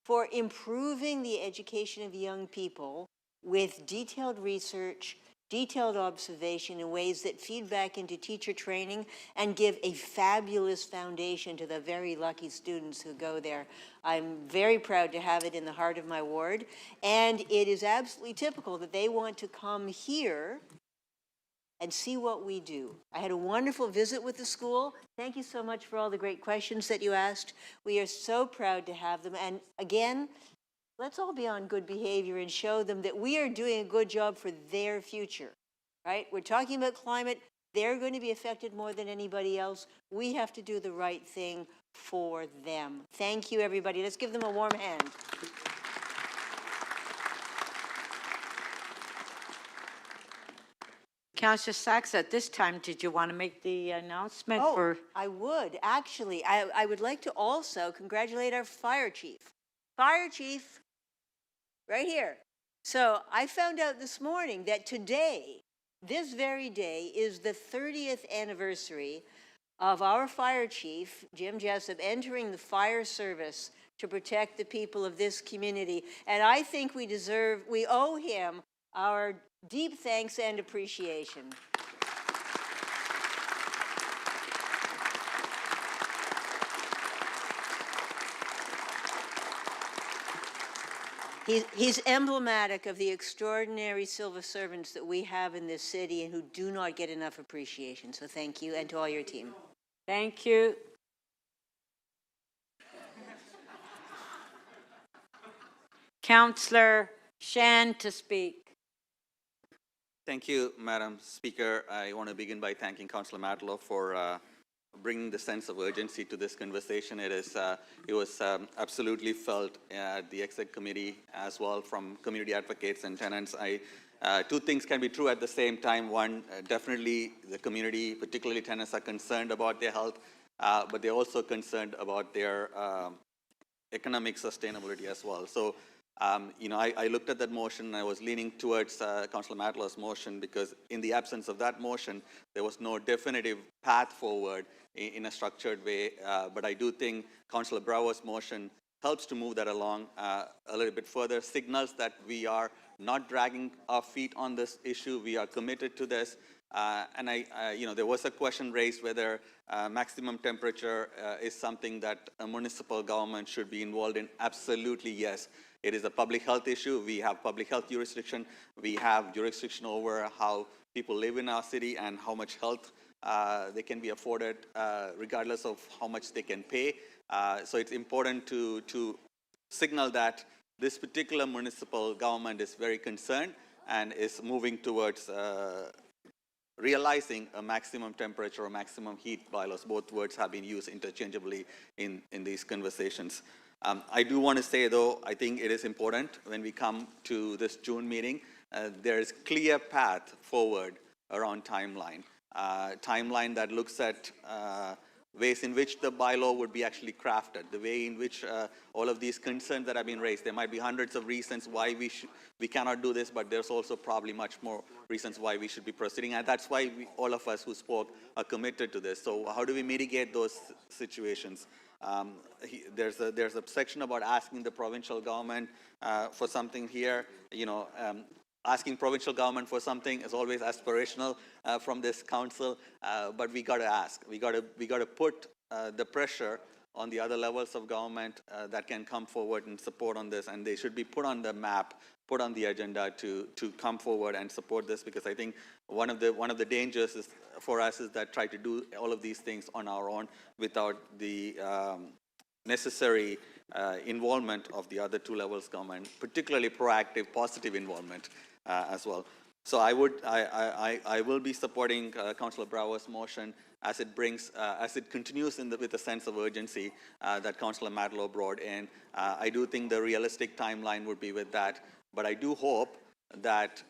for improving the education of young people with detailed research, detailed observation in ways that feed back into teacher training and give a fabulous foundation to the very lucky students who go there. I'm very proud to have it in the heart of my ward, and it is absolutely typical that they want to come here and see what we do. I had a wonderful visit with the school. Thank you so much for all the great questions that you asked. We are so proud to have them. And again, let's all be on good behavior and show them that we are doing a good job for their future, right? We're talking about climate. They're going to be affected more than anybody else. We have to do the right thing for them. Thank you, everybody. Let's give them a warm hand. Councillor Sachs, at this time, did you want to make the announcement for? I would. Actually, I would like to also congratulate our fire chief. Fire chief, right here. So I found out this morning that today, this very day, is the 30th anniversary of our fire chief, Jim Jessup, entering the fire service to protect the people of this community. And I think we owe him our deep thanks and appreciation. He's emblematic of the extraordinary civil servants that we have in this city and who do not get enough appreciation. So thank you, and to all your team. Thank you. Councillor Shan to speak. Thank you, Madam Speaker. I want to begin by thanking Councillor Matlow for bringing the sense of urgency to this conversation. It was absolutely felt at the Exec Committee as well from community advocates and tenants. Two things can be true at the same time. One, definitely the community, particularly tenants, are concerned about their health, but they're also concerned about their economic sustainability as well. So, I looked at that motion and I was leaning towards Councillor Matlow's motion because in the absence of that motion, there was no definitive path forward in a structured way. But I do think Councillor Bravo's motion helps to move that along a little bit further, signals that we are not dragging our feet on this issue. We are committed to this. And there was a question raised whether maximum temperature is something that a municipal government should be involved in. Absolutely, yes. It is a public health issue. We have public health jurisdiction. We have jurisdiction over how people live in our city and how much health they can be afforded, regardless of how much they can pay. So it's important to signal that this particular municipal government is very concerned and is moving towards realizing a maximum temperature or maximum heat bylaws. Both words have been used interchangeably in these conversations. I do want to say, though, I think it is important when we come to this June meeting, there is clear path forward around timeline. Timeline that looks at ways in which the bylaw would be actually crafted, the way in which all of these concerns that have been raised. There might be hundreds of reasons why we cannot do this, but there's also probably much more reasons why we should be proceeding. And that's why all of us who spoke are committed to this. So how do we mitigate those situations? There's a section about asking the provincial government for something here. Asking provincial government for something is always aspirational from this council, but we got to ask. We got to put the pressure on the other levels of government that can come forward and support on this, and they should be put on the map, put on the agenda to come forward and support this, because I think one of the dangers for us is that try to do all of these things on our own without the necessary involvement of the other two levels of government, particularly proactive, positive involvement as well. So I will be supporting Councillor Bravo's motion as it brings, as it continues with a sense of urgency that Councillor Matlow brought in. I do think the realistic timeline would be with that, but I do hope that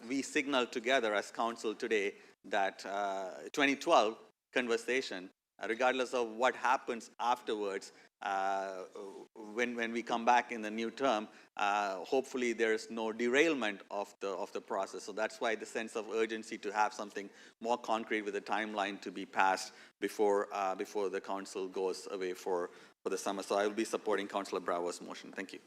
we signal together as council today that 2012 conversation, regardless of what happens afterwards, when we come back in the new term, hopefully there is no derailment of the process. So that's why the sense of urgency to have something more concrete with a timeline to be passed before the council goes away for the summer. So I will be supporting Councillor Bravo's motion. Thank you.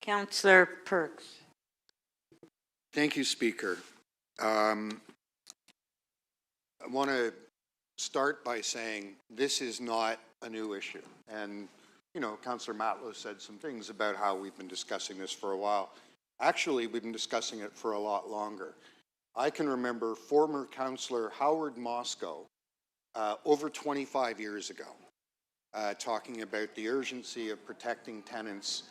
Councillor Perks. Thank you, Speaker. I want to start by saying this is not a new issue. And, you know, Councillor Matlow said some things about how we've been discussing this for a while. Actually, we've been discussing it for a lot longer. I can remember former Councillor Howard Moscow over 25 years ago talking about the urgency of protecting tenants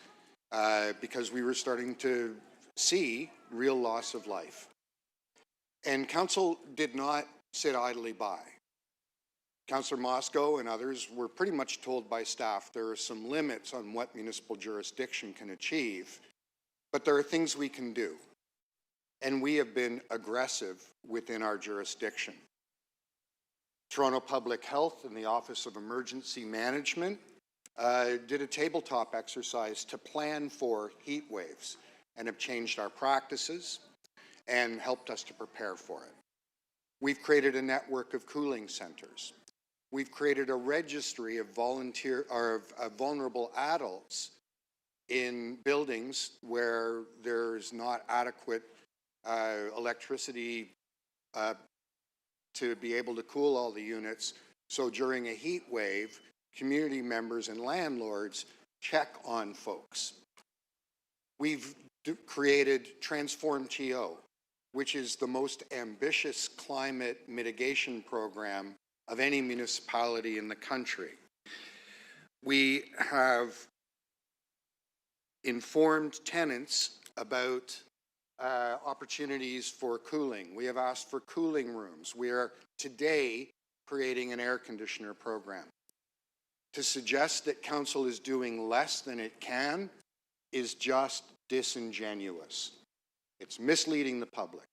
because we were starting to see real loss of life. And Council did not sit idly by. Councillor Moscow and others were pretty much told by staff there are some limits on what municipal jurisdiction can achieve, but there are things we can do. And we have been aggressive within our jurisdiction. Toronto Public Health and the Office of Emergency Management did a tabletop exercise to plan for heat waves and have changed our practices and helped us to prepare for it. We've created a network of cooling centers. We've created a registry of vulnerable adults in buildings where there's not adequate electricity to be able to cool all the units. So during a heat wave, community members and landlords check on folks. We've created Transform TO, which is the most ambitious climate mitigation program of any municipality in the country. We have informed tenants about opportunities for cooling. We have asked for cooling rooms. We are today creating an air conditioner program. To suggest that council is doing less than it can is just disingenuous. It's misleading the public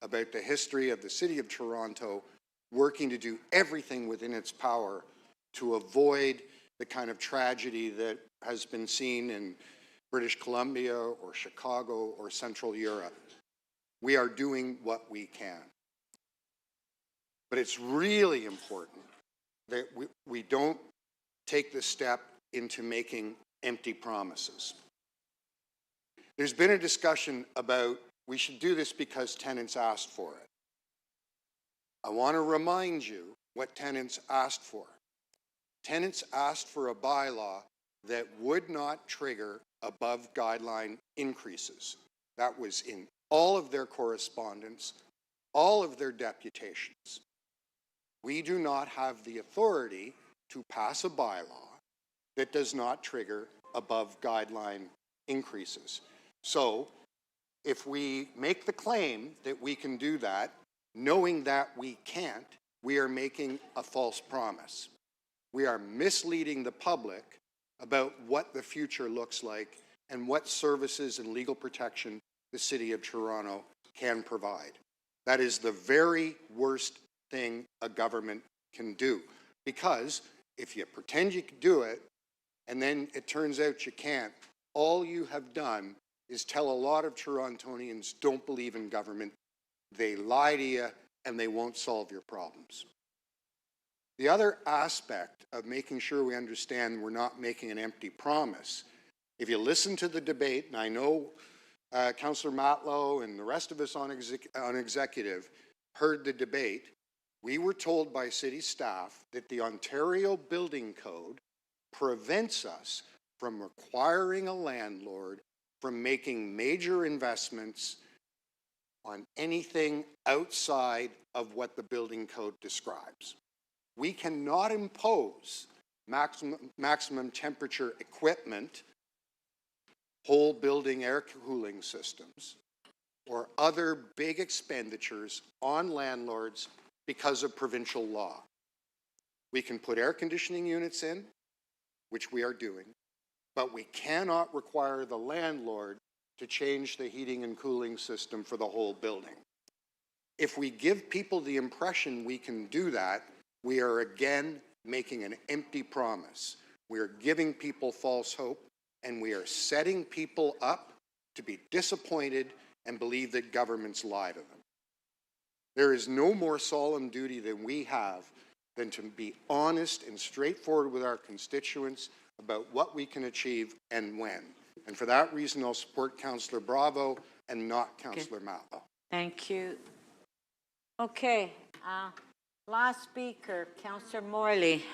about the history of the City of Toronto working to do everything within its power to avoid the kind of tragedy that has been seen in British Columbia or Chicago or Central Europe. We are doing what we can. But it's really important that we don't take the step into making empty promises. There's been a discussion about we should do this because tenants asked for it. I want to remind you what tenants asked for. Tenants asked for a bylaw that would not trigger above guideline increases. That was in all of their correspondence, all of their deputations. We do not have the authority to pass a bylaw that does not trigger above guideline increases. So if we make the claim that we can do that, knowing that we can't, we are making a false promise. We are misleading the public about what the future looks like and what services and legal protection the City of Toronto can provide. That is the very worst thing a government can do, because if you pretend you can do it and then it turns out you can't, all you have done is tell a lot of Torontonians don't believe in government, they lie to you, and they won't solve your problems. The other aspect of making sure we understand we're not making an empty promise, if you listen to the debate, and I know Councillor Matlow and the rest of us on executive heard the debate, we were told by city staff that the Ontario Building Code prevents us from requiring a landlord from making major investments on anything outside of what the building code describes. We cannot impose maximum temperature equipment, whole building air cooling systems, or other big expenditures on landlords because of provincial law. We can put air conditioning units in, which we are doing, but we cannot require the landlord to change the heating and cooling system for the whole building. If we give people the impression we can do that, we are again making an empty promise. We are giving people false hope, and we are setting people up to be disappointed and believe that governments lie to them. There is no more solemn duty than we have than to be honest and straightforward with our constituents about what we can achieve and when. And for that reason, I'll support Councillor Bravo and not Councillor Matlow. Thank you. Okay, last speaker, Councillor Morley.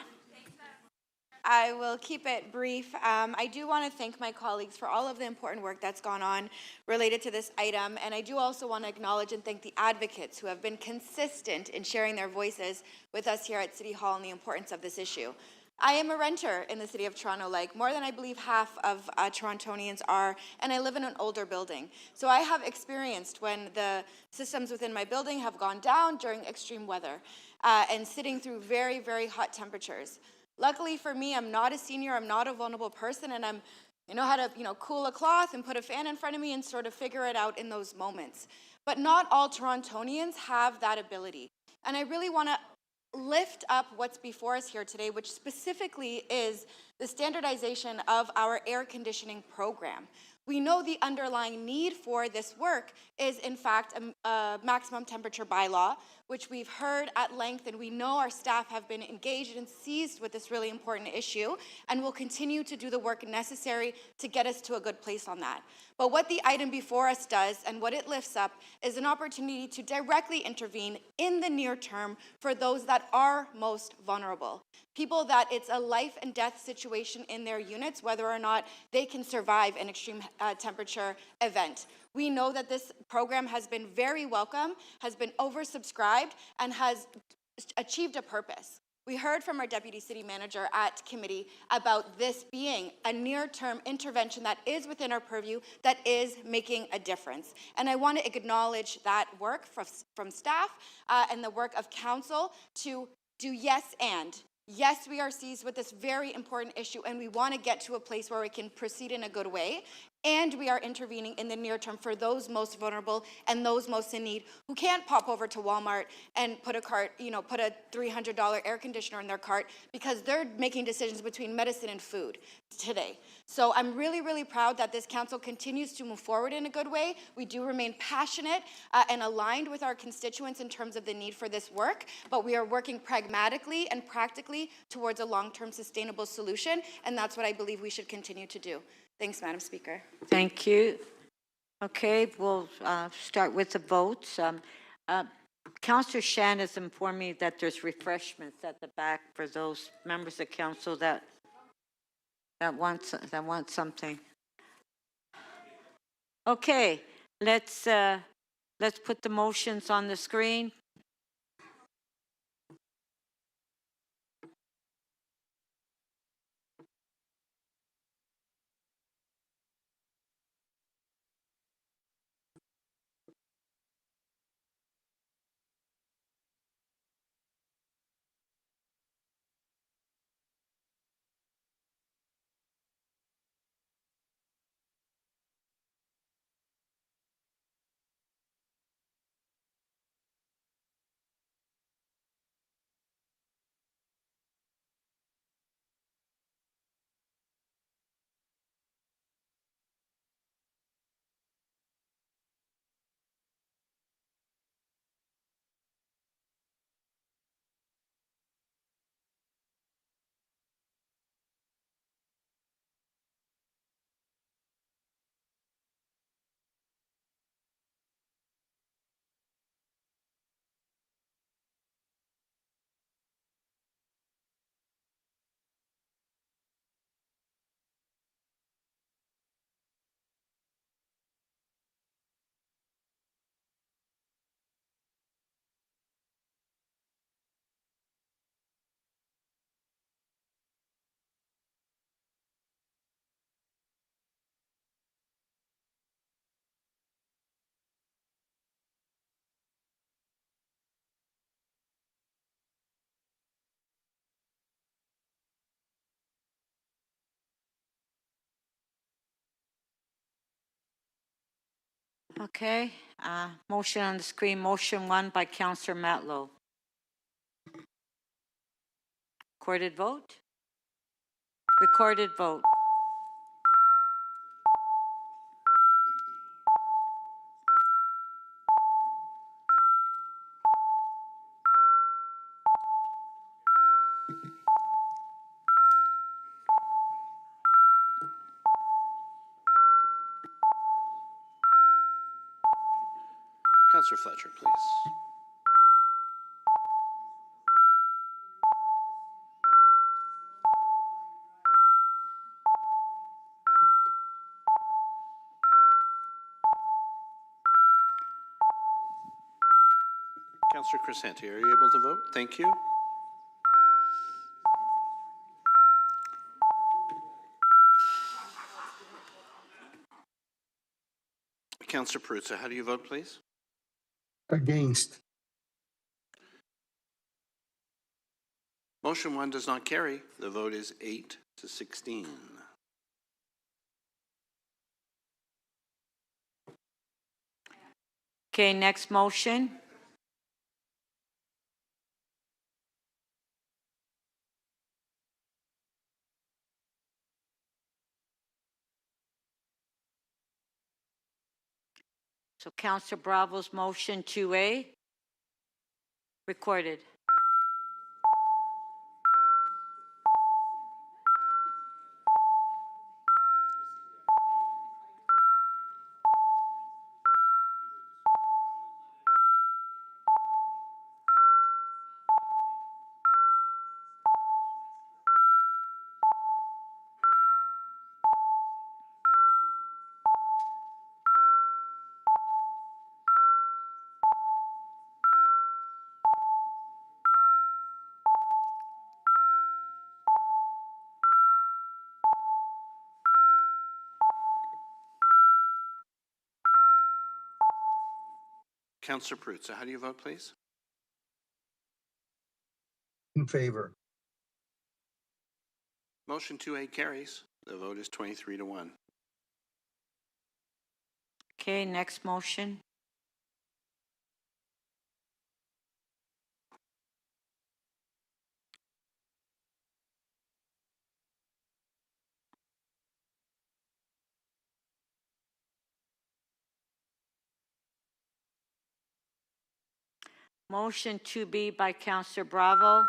I will keep it brief. I do want to thank my colleagues for all of the important work that's gone on related to this item, and I do also want to acknowledge and thank the advocates who have been consistent in sharing their voices with us here at City Hall on the importance of this issue. I am a renter in the City of Toronto, like more than I believe half of Torontonians are, and I live in an older building. So I have experienced when the systems within my building have gone down during extreme weather and sitting through very, very hot temperatures. Luckily for me, I'm not a senior, I'm not a vulnerable person, and I know how to cool a cloth and put a fan in front of me and sort of figure it out in those moments. But not all Torontonians have that ability. And I really want to lift up what's before us here today, which specifically is the standardization of our air conditioning program. We know the underlying need for this work is, in fact, a maximum temperature bylaw, which we've heard at length, and we know our staff have been engaged and seized with this really important issue, and will continue to do the work necessary to get us to a good place on that. But what the item before us does, and what it lifts up, is an opportunity to directly intervene in the near term for those that are most vulnerable. People that it's a life and death situation in their units, whether or not they can survive an extreme temperature event. We know that this program has been very welcome, has been oversubscribed, and has achieved a purpose. We heard from our Deputy City Manager at committee about this being a near-term intervention that is within our purview, that is making a difference. And I want to acknowledge that work from staff and the work of council to do yes and. Yes, we are seized with this very important issue, and we want to get to a place where we can proceed in a good way. And we are intervening in the near term for those most vulnerable and those most in need who can't pop over to Walmart and put a $300 air conditioner in their cart because they're making decisions between medicine and food today. So I'm really, really proud that this council continues to move forward in a good way. We do remain passionate and aligned with our constituents in terms of the need for this work, but we are working pragmatically and practically towards a long-term sustainable solution, and that's what I believe we should continue to do. Thanks, Madam Speaker. Thank you. Okay, we'll start with the votes. Councillor Shan has informed me that there's refreshments at the back for those members of council that want something. Okay, let's put the motions on the screen. Okay, motion on the screen, motion 1 by Councillor Matlow. Recorded vote? Recorded vote. Councillor Fletcher, please. Councillor Crescenti, are you able to vote? Thank you. Councillor Perruzza, how do you vote, please? Against. Motion 1 does not carry. The vote is 8-16. Okay, next motion. So Councillor Bravo's motion 2A, recorded. Councillor Perruzza, how do you vote, please? In favor. Motion 2A carries. The vote is 23-1. Okay, next motion. Motion 2B by Councillor Bravo,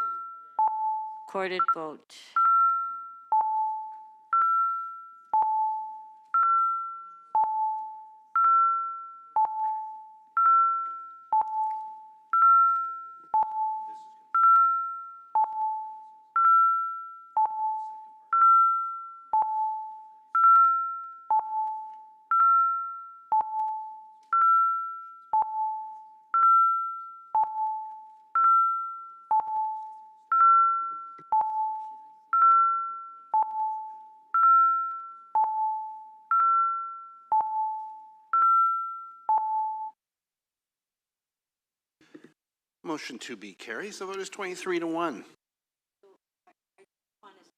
recorded vote. Motion 2B carries. The vote is 23-1.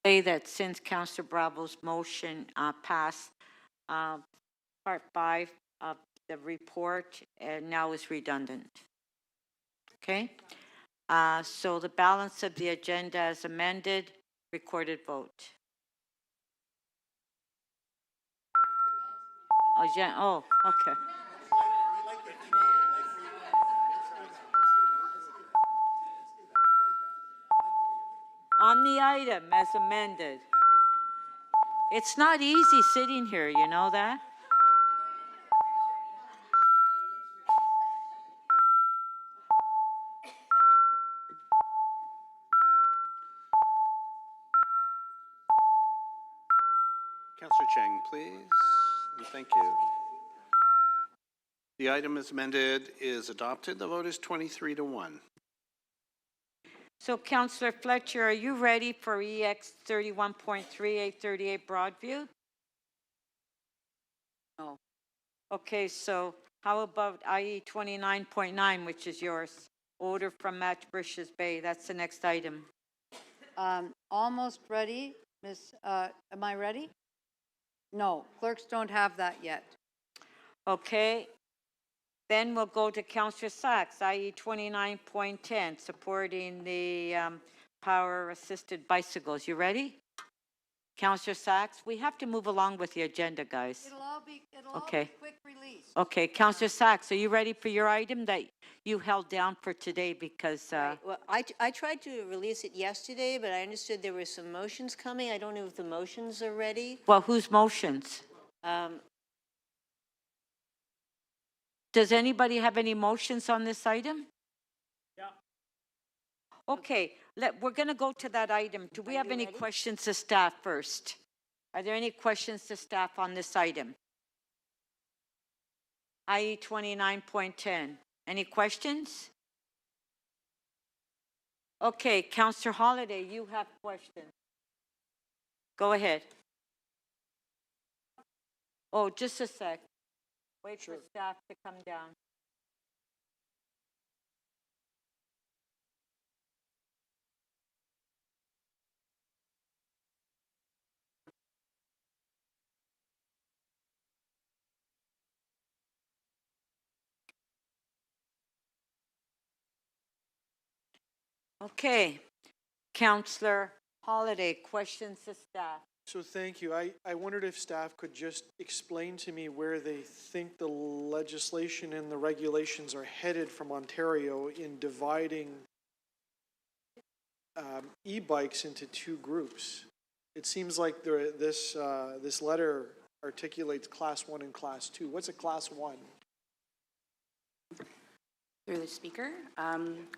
Say that since Councillor Bravo's motion passed, part 5 of the report now is redundant. Okay? So the balance of the agenda as amended, recorded vote. Oh, okay. On the item as amended. It's not easy sitting here, you know that? Councillor Cheng, please. And thank you. The item as amended is adopted. The vote is 23-1. So Councillor Fletcher, are you ready for EX 31.3838 Broadview? No. Okay, so how about IE 29.9, which is yours? Order from Matchbridges Bay. That's the next item. Almost ready, Miss, am I ready? No, clerks don't have that yet. Okay, Then we'll go to Councillor Sachs, IE 29.10, supporting the power-assisted bicycles. You ready? Councillor Sachs, we have to move along with the agenda, guys. It'll all be Okay. quick release. Okay, Councillor Sachs, are you ready for your item that you held down for today because, Right. Well, I tried to release it yesterday, but I understood there were some motions coming. I don't know if the motions are ready. well, whose motions? Does anybody have any motions on this item? Yeah. Okay, we're going to go to that item. Do we have any questions to staff first? Are there any questions to staff on this item? IE 29.10. Any questions? Okay, Councillor Holliday, you have questions. Go ahead. Oh, just a sec. Wait for staff to come down. Okay, Councillor Holliday, questions to staff. So thank you. I wondered if staff could just explain to me where they think the legislation and the regulations are headed from Ontario in dividing e-bikes into two groups. It seems like this letter articulates Class 1 and Class 2. What's a Class 1? Through the speaker.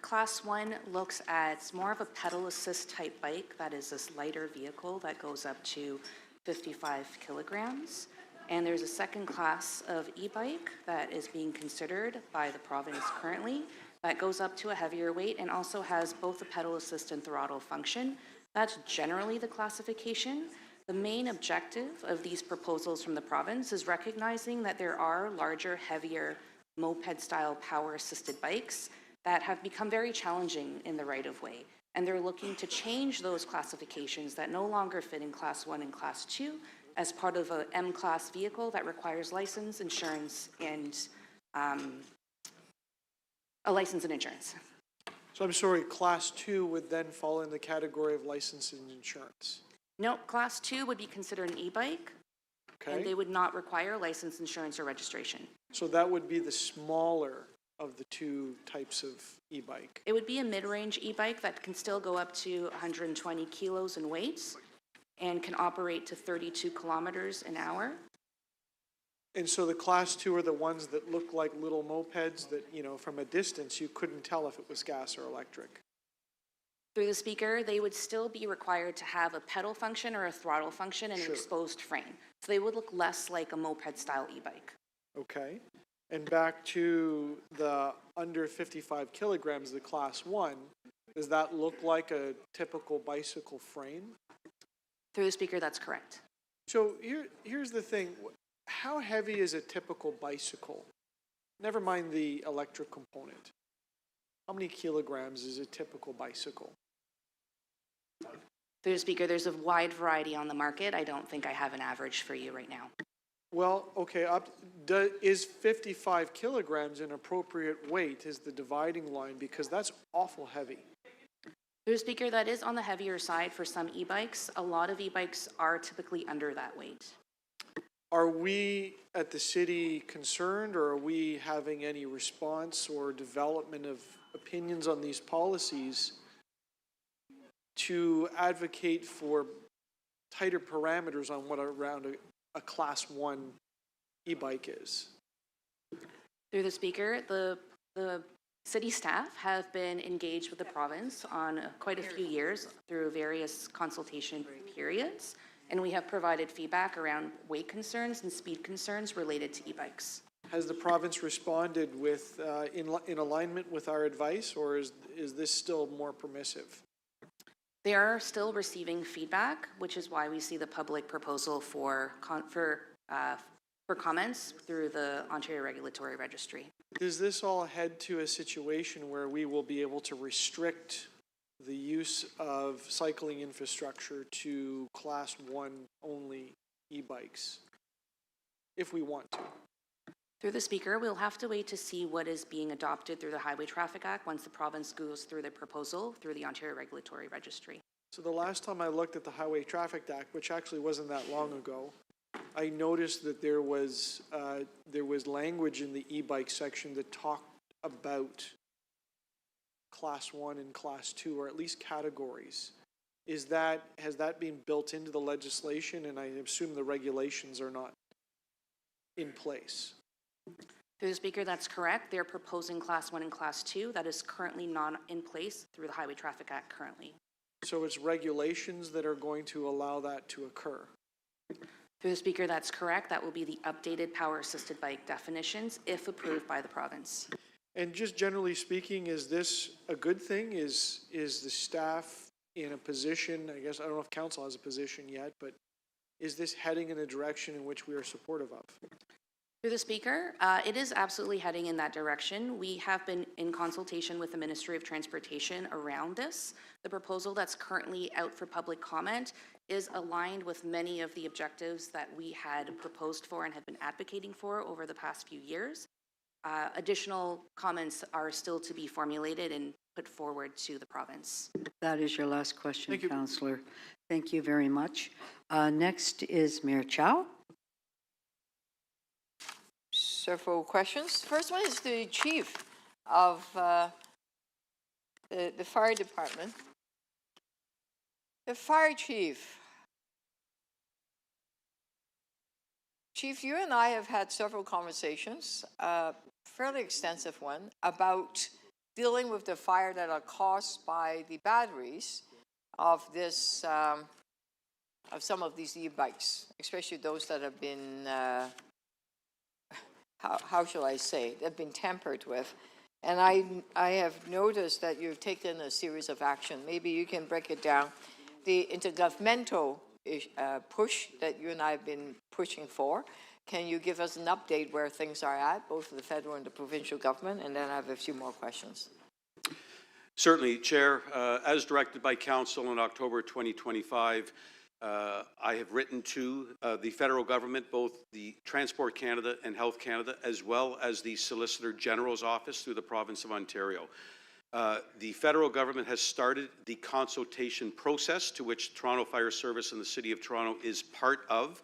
Class 1 looks at more of a pedal assist type bike that is this lighter vehicle that goes up to 55 kilograms. And there's a second class of e-bike that is being considered by the province currently that goes up to a heavier weight and also has both a pedal assist and throttle function. That's generally the classification. The main objective of these proposals from the province is recognizing that there are larger, heavier moped-style power-assisted bikes that have become very challenging in the right-of-way. And they're looking to change those classifications that no longer fit in Class 1 and Class 2 as part of a M-class vehicle that requires license, insurance, and a license and insurance. So I'm sorry, Class 2 would then fall in the category of license and insurance. No, Class 2 would be considered an e-bike, and they would not require license, insurance, or registration. So that would be the smaller of the two types of e-bike. It would be a mid-range e-bike that can still go up to 120 kilos in weight and can operate to 32 kilometers an hour. And so the Class 2 are the ones that look like little mopeds that, you know, from a distance you couldn't tell if it was gas or electric. Through the speaker, they would still be required to have a pedal function or a throttle function and an exposed frame. So they would look less like a moped-style e-bike. Okay. And back to the under 55 kilograms, the Class 1, does that look like a typical bicycle frame? Through the speaker, that's correct. So here's the thing. How heavy is a typical bicycle? Never mind the electric component. How many kilograms is a typical bicycle? Through the speaker, there's a wide variety on the market. I don't think I have an average for you right now. Well, okay, is 55 kilograms an appropriate weight is the dividing line, because that's awful heavy. Through the speaker, that is on the heavier side for some e-bikes. A lot of e-bikes are typically under that weight. Are we at the city concerned, or are we having any response or development of opinions on these policies to advocate for tighter parameters on what around a Class 1 e-bike is? Through the speaker, the city staff have been engaged with the province on quite a few years through various consultation periods, and we have provided feedback around weight concerns and speed concerns related to e-bikes. Has the province responded with in alignment with our advice, or is this still more permissive? They are still receiving feedback, which is why we see the public proposal for comments through the Ontario Regulatory Registry. Does this all head to a situation where we will be able to restrict the use of cycling infrastructure to Class 1 only e-bikes, if we want to? Through the Speaker, we'll have to wait to see what is being adopted through the Highway Traffic Act once the province goes through the proposal through the Ontario Regulatory Registry. So the last time I looked at the Highway Traffic Act, which actually wasn't that long ago, I noticed that there was language in the e-bike section that talked about Class 1 and Class 2, or at least categories. Has that been built into the legislation? And I assume the regulations are not in place. Through the Speaker, that's correct. They're proposing Class 1 and Class 2. That is currently not in place through the Highway Traffic Act currently. So it's regulations that are going to allow that to occur. Through the Speaker, that's correct. That will be the updated power-assisted bike definitions if approved by the province. And just generally speaking, is this a good thing? Is the staff in a position, I guess, I don't know if council has a position yet, but is this heading in a direction in which we are supportive of? Through the Speaker, it is absolutely heading in that direction. We have been in consultation with the Ministry of Transportation around this. The proposal that's currently out for public comment is aligned with many of the objectives that we had proposed for and have been advocating for over the past few years. Additional comments are still to be formulated and put forward to the province. That is your last question, Councillor. Thank you very much. Next is Mayor Chow. Several questions. First one is the chief of the fire department. The fire chief. Chief, you and I have had several conversations, fairly extensive one, about dealing with the fire that are caused by the batteries of this, of some of these e-bikes, especially those that have been, how shall I say, they've been tampered with. And I have noticed that you've taken a series of action. Maybe you can break it down. The intergovernmental push that you and I have been pushing for. Can you give us an update where things are at, both for the federal and the provincial government? And then I have a few more questions. Certainly, Chair. As directed by Council in October 2025, I have written to the federal government, both the Transport Canada and Health Canada, as well as the Solicitor General's office through the province of Ontario. The federal government has started the consultation process to which Toronto Fire Service and the City of Toronto is part of,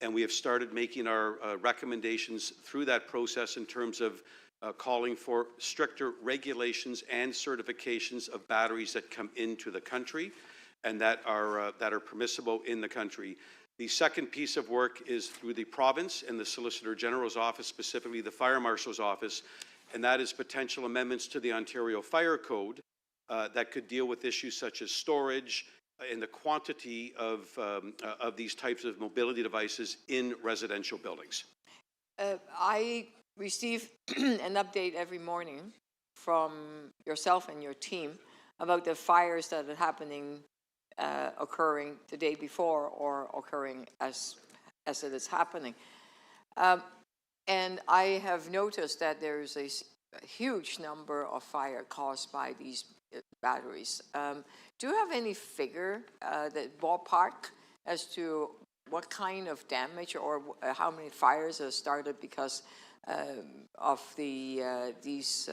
and we have started making our recommendations through that process in terms of calling for stricter regulations and certifications of batteries that come into the country and that are permissible in the country. The second piece of work is through the province and the Solicitor General's office, specifically the Fire Marshal's office, and that is potential amendments to the Ontario Fire Code that could deal with issues such as storage and the quantity of these types of mobility devices in residential buildings. I receive an update every morning from yourself and your team about the fires that are happening, occurring the day before or occurring as it is happening. And I have noticed that there is a huge number of fire caused by these batteries. Do you have any figure, that ballpark, as to what kind of damage or how many fires are started because of these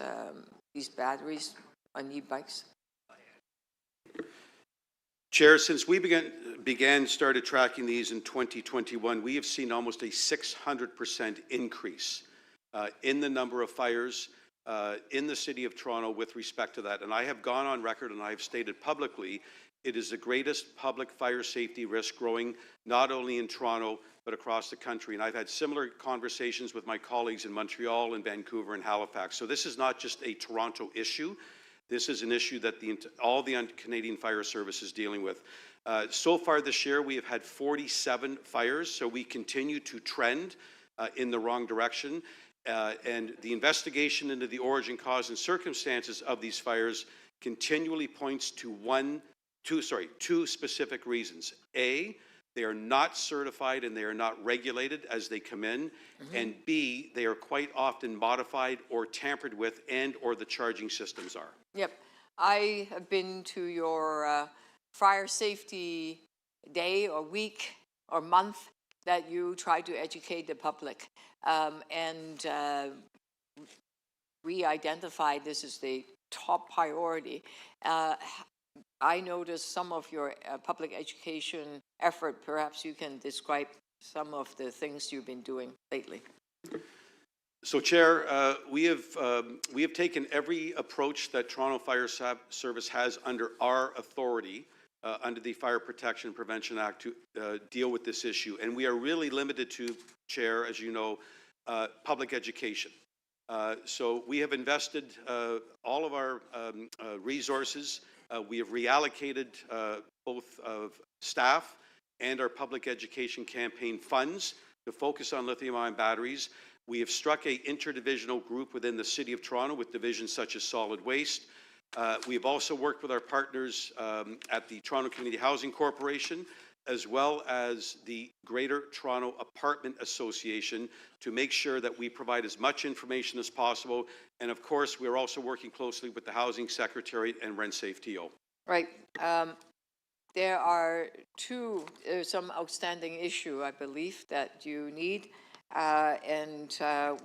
batteries on e-bikes? Chair, since we started tracking these in 2021, we have seen almost a 600% increase in the number of fires in the City of Toronto with respect to that. And I have gone on record and I have stated publicly, it is the greatest public fire safety risk growing not only in Toronto, but across the country. And I've had similar conversations with my colleagues in Montreal and Vancouver and Halifax. So this is not just a Toronto issue. This is an issue that all the Canadian Fire Service is dealing with. So far this year, we have had 47 fires, so we continue to trend in the wrong direction. And the investigation into the origin, cause, and circumstances of these fires continually points to two specific reasons. A, they are not certified and they are not regulated as they come in. Mm-hmm. And B, they are quite often modified or tampered with, and or the charging systems are. Yep. I have been to your fire safety day or week or month that you try to educate the public and re-identify this as the top priority. I noticed some of your public education effort. Perhaps you can describe some of the things you've been doing lately. So, Chair, we have taken every approach that Toronto Fire Service has under our authority under the Fire Protection and Prevention Act to deal with this issue. And we are really limited to, Chair, as you know, public education. So we have invested all of our resources. We have reallocated both of staff and our public education campaign funds to focus on lithium-ion batteries. We have struck an interdivisional group within the City of Toronto with divisions such as solid waste. We have also worked with our partners at the Toronto Community Housing Corporation, as well as the Greater Toronto Apartment Association, to make sure that we provide as much information as possible. And of course, we're also working closely with the Housing Secretariat and Rent-Safe TO. Right. There are some outstanding issue, I believe, that you need. And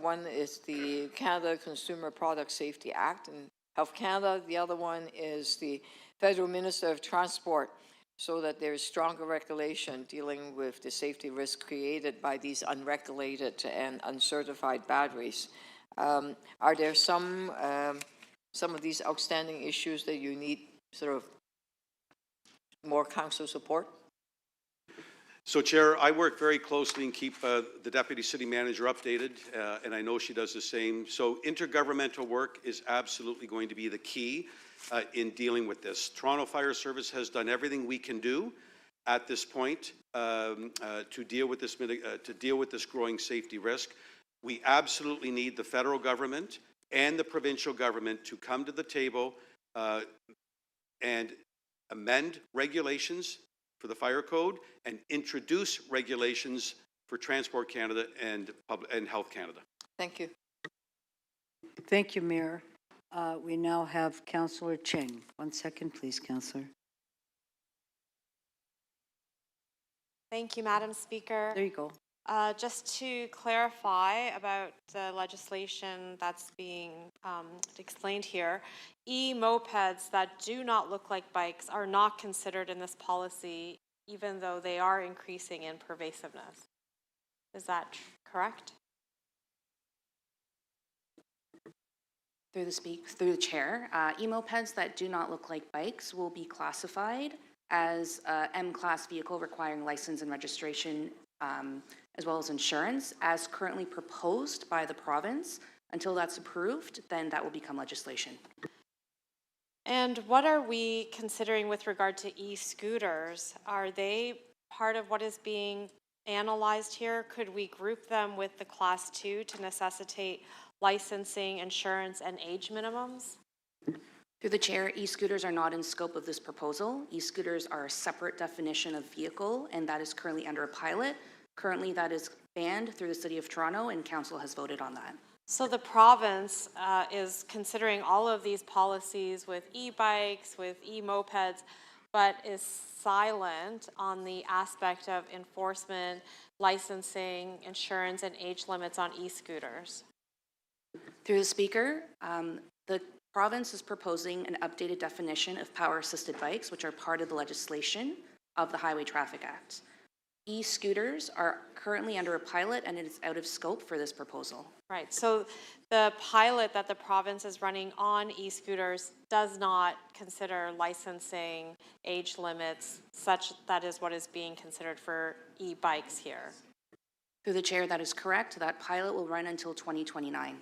one is the Canada Consumer Product Safety Act and Health Canada. The other one is the Federal Minister of Transport, so that there is stronger regulation dealing with the safety risk created by these unregulated and uncertified batteries. Are there some of these outstanding issues that you need sort of more council support? So, Chair, I work very closely and keep the Deputy City Manager updated, and I know she does the same. So intergovernmental work is absolutely going to be the key in dealing with this. Toronto Fire Service has done everything we can do at this point to deal with this growing safety risk. We absolutely need the federal government and the provincial government to come to the table and amend regulations for the fire code and introduce regulations for Transport Canada and Health Canada. Thank you. Thank you, Mayor. We now have Councillor Cheng. 1 second, please, Councillor. Thank you, Madam Speaker. There you go. Just to clarify about the legislation that's being explained here, e-mopeds that do not look like bikes are not considered in this policy, even though they are increasing in pervasiveness. Is that correct? Through the chair, e-mopeds that do not look like bikes will be classified as M-class vehicle requiring license and registration, as well as insurance, as currently proposed by the province. Until that's approved, then that will become legislation. And what are we considering with regard to e-scooters? Are they part of what is being analyzed here? Could we group them with the Class 2 to necessitate licensing, insurance, and age minimums? Through the chair, e-scooters are not in scope of this proposal. E-scooters are a separate definition of vehicle, and that is currently under a pilot. Currently, that is banned through the City of Toronto, and Council has voted on that. So the province is considering all of these policies with e-bikes, with e-mopeds, but is silent on the aspect of enforcement, licensing, insurance, and age limits on e-scooters. Through the Speaker, the province is proposing an updated definition of power-assisted bikes, which are part of the legislation of the Highway Traffic Act. E-scooters are currently under a pilot, and it is out of scope for this proposal. Right, so the pilot that the province is running on e-scooters does not consider licensing, age limits, such that is what is being considered for e-bikes here. Through the chair, that is correct. That pilot will run until 2029.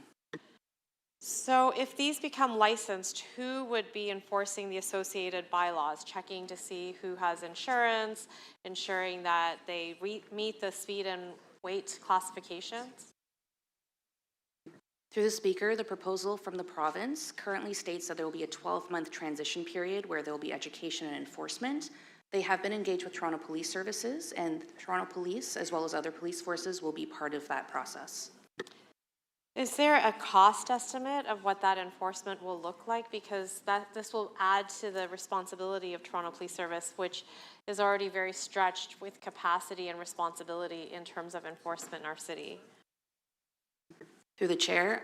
So if these become licensed, who would be enforcing the associated bylaws, checking to see who has insurance, ensuring that they meet the speed and weight classifications? Through the Speaker, the proposal from the province currently states that there will be a 12-month transition period where there will be education and enforcement. They have been engaged with Toronto Police Services, and Toronto Police, as well as other police forces, will be part of that process. Is there a cost estimate of what that enforcement will look like? Because this will add to the responsibility of Toronto Police Service, which is already very stretched with capacity and responsibility in terms of enforcement in our city. Through the chair,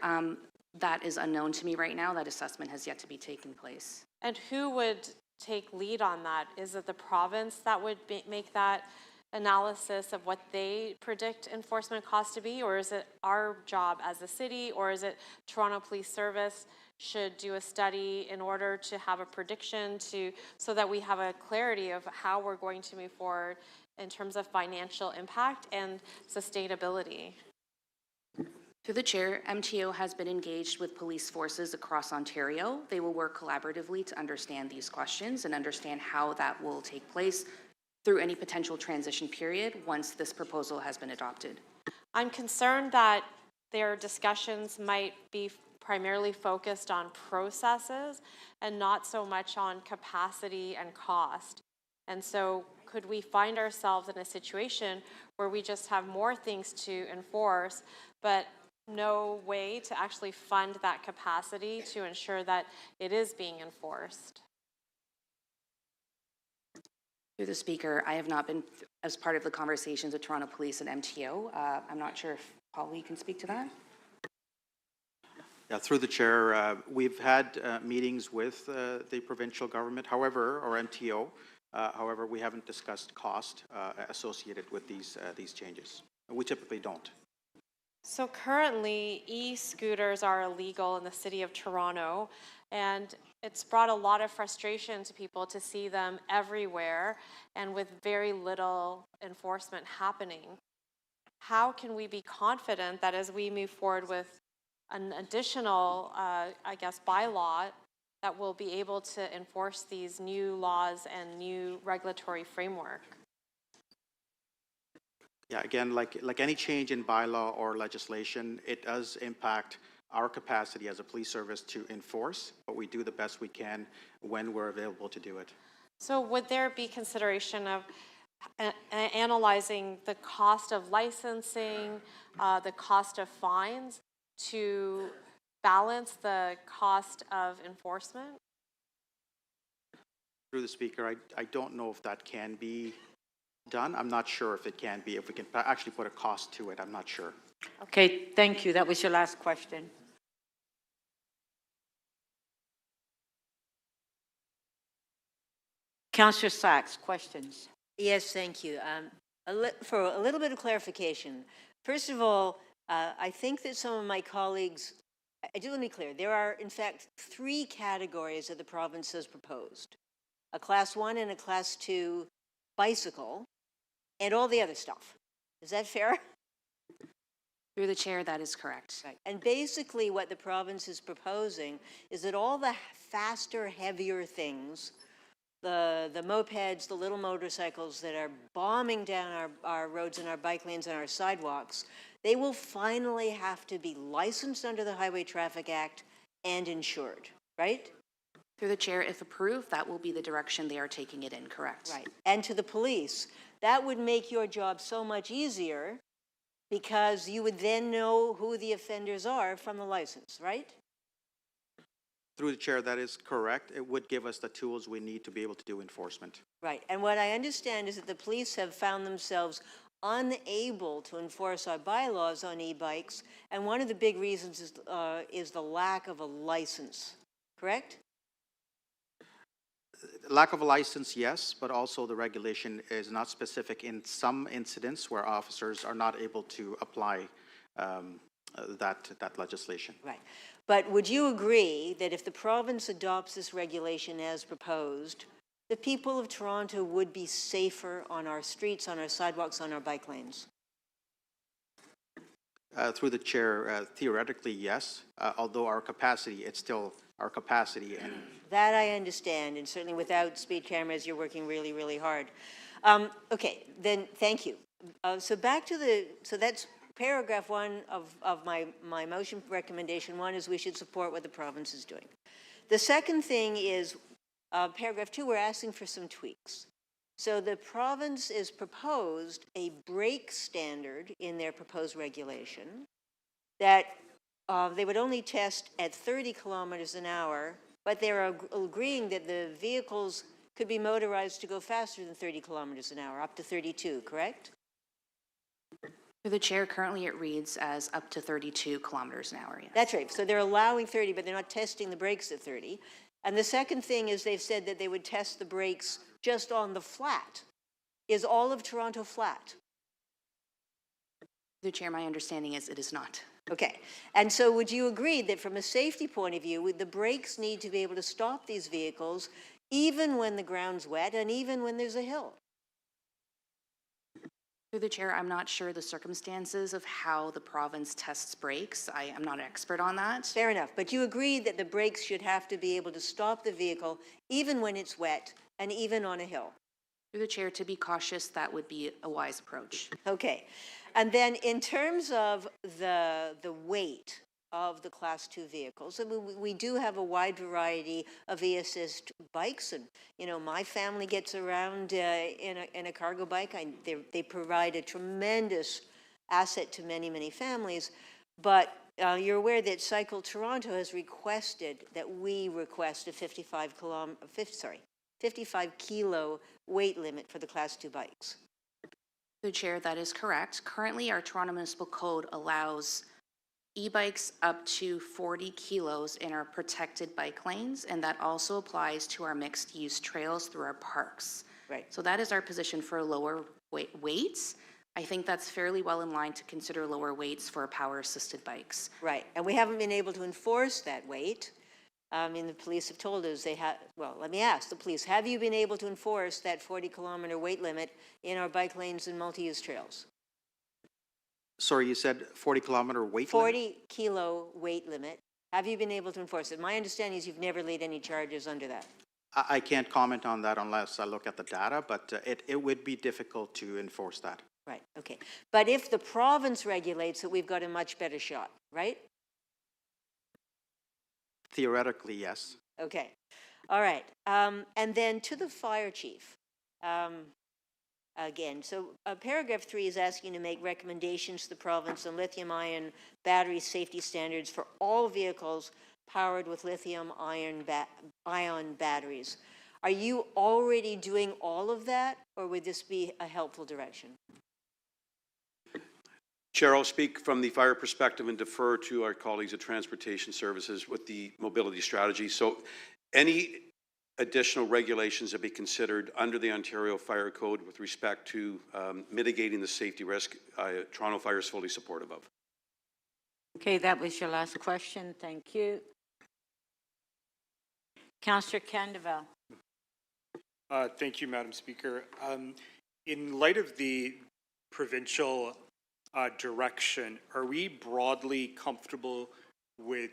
that is unknown to me right now. That assessment has yet to be taken place. And who would take lead on that? Is it the province that would make that analysis of what they predict enforcement costs to be, or is it our job as a city, or is it Toronto Police Service should do a study in order to have a prediction so that we have a clarity of how we're going to move forward in terms of financial impact and sustainability? Through the chair, MTO has been engaged with police forces across Ontario. They will work collaboratively to understand these questions and understand how that will take place through any potential transition period once this proposal has been adopted. I'm concerned that their discussions might be primarily focused on processes and not so much on capacity and cost. And so could we find ourselves in a situation where we just have more things to enforce, but no way to actually fund that capacity to ensure that it is being enforced? Through the speaker, I have not been as part of the conversations with Toronto Police and MTO. I'm not sure if Paul, you can speak to that. Yeah, through the chair, we've had meetings with the provincial government, however, or MTO. However, we haven't discussed cost associated with these changes. We typically don't. So currently, e-scooters are illegal in the city of Toronto, and it's brought a lot of frustration to people to see them everywhere and with very little enforcement happening. How can we be confident that as we move forward with an additional, bylaw, that we'll be able to enforce these new laws and new regulatory framework? Yeah, again, like any change in bylaw or legislation, it does impact our capacity as a police service to enforce, but we do the best we can when we're available to do it. So would there be consideration of analyzing the cost of licensing, the cost of fines to balance the cost of enforcement? Through the speaker, I don't know if that can be done. I'm not sure if it can be, if we can actually put a cost to it. I'm not sure. Okay, thank you. That was your last question. Councillor Sachs, questions? Yes, thank you. For a little bit of clarification, first of all, I think that some of my colleagues, I do let me clear, there are in fact 3 categories that the province has proposed. A class 1 and a class 2 bicycle and all the other stuff. Is that fair? Through the chair, that is correct. Right. And basically what the province is proposing is that all the faster, heavier things, the mopeds, the little motorcycles that are bombing down our roads and our bike lanes and our sidewalks, they will finally have to be licensed under the Highway Traffic Act and insured, right? Through the chair, if approved, that will be the direction they are taking it in, correct? Right. And to the police, that would make your job so much easier because you would then know who the offenders are from the license, right? Through the chair, that is correct. It would give us the tools we need to be able to do enforcement. Right. And what I understand is that the police have found themselves unable to enforce our bylaws on e-bikes, and one of the big reasons is the lack of a license, correct? Lack of a license, yes, but also the regulation is not specific in some incidents where officers are not able to apply that legislation. Right. But would you agree that if the province adopts this regulation as proposed, the people of Toronto would be safer on our streets, on our sidewalks, on our bike lanes? Through the chair, theoretically, yes, although our capacity, it's still our capacity. And that I understand, and certainly without speed cameras, you're working really, really hard. Okay, then thank you. So back to so that's paragraph 1 of my motion recommendation. 1 is we should support what the province is doing. The second thing is paragraph 2, we're asking for some tweaks. So the province is proposed a brake standard in their proposed regulation that they would only test at 30 kilometers an hour, but they're agreeing that the vehicles could be motorized to go faster than 30 kilometers an hour, up to 32, correct? Through the chair, currently it reads as up to 32 kilometers an hour. Yes. That's right. So they're allowing 30, but they're not testing the brakes at 30. And the second thing is they've said that they would test the brakes just on the flat. Is all of Toronto flat? Through the chair, my understanding is it is not. Okay. And so would you agree that from a safety point of view, the brakes need to be able to stop these vehicles even when the ground's wet and even when there's a hill? Through the chair, I'm not sure the circumstances of how the province tests brakes. I am not an expert on that. Fair enough. But you agree that the brakes should have to be able to stop the vehicle even when it's wet and even on a hill? Through the chair, to be cautious, that would be a wise approach. Okay. And then in terms of the weight of the Class 2 vehicles, I mean, we do have a wide variety of e-assist bikes. And, you know, my family gets around in a cargo bike. They provide a tremendous asset to many, many families. But you're aware that Cycle Toronto has requested that we request a 55 kilo weight limit for the Class 2 bikes. Through the chair, that is correct. Currently, our Toronto Municipal Code allows e-bikes up to 40 kilos in our protected bike lanes, and that also applies to our mixed-use trails through our parks. Right. So that is our position for lower weights. I think that's fairly well in line to consider lower weights for power-assisted bikes. Right, and we haven't been able to enforce that weight. I mean, the police have told us they have, well, let me ask the police, have you been able to enforce that 40-kilometer weight limit in our bike lanes and multi-use trails? Sorry, you said 40-kilometer weight limit? 40-kilo weight limit. Have you been able to enforce it? My understanding is you've never laid any charges under that. I can't comment on that unless I look at the data, but it would be difficult to enforce that. Right, okay. But if the province regulates it, we've got a much better shot, right? Theoretically, yes. Okay, all right. And then to the fire chief. Again, so paragraph 3 is asking to make recommendations to the province on lithium-ion battery safety standards for all vehicles powered with lithium-ion batteries. Are you already doing all of that, or would this be a helpful direction? Chair, I'll speak from the fire perspective and defer to our colleagues at Transportation Services with the mobility strategy. So any additional regulations that be considered under the Ontario Fire Code with respect to mitigating the safety risk, Toronto Fire is fully supportive of. Okay, that was your last question. Thank you. Councillor Candeval. Thank you, Madam Speaker. In light of the provincial direction, are we broadly comfortable with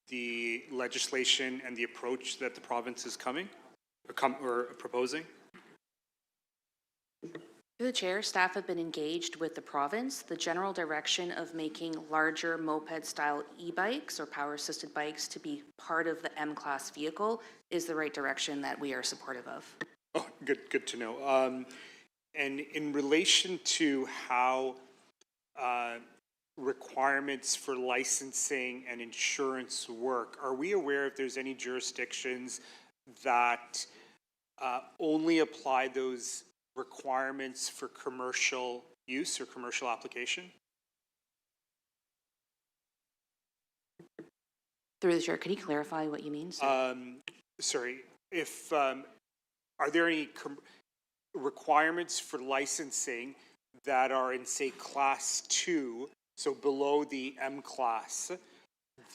the legislation and the approach that the province is proposing? Through the chair, staff have been engaged with the province. The general direction of making larger moped-style e-bikes or power-assisted bikes to be part of the M-class vehicle is the right direction that we are supportive of. Oh, good to know. And in relation to how requirements for licensing and insurance work, are we aware if there's any jurisdictions that only apply those requirements for commercial use or commercial application? Through the chair, can you clarify what you mean, sir? Sorry, if are there any requirements for licensing that are in, say, Class 2, so below the M class,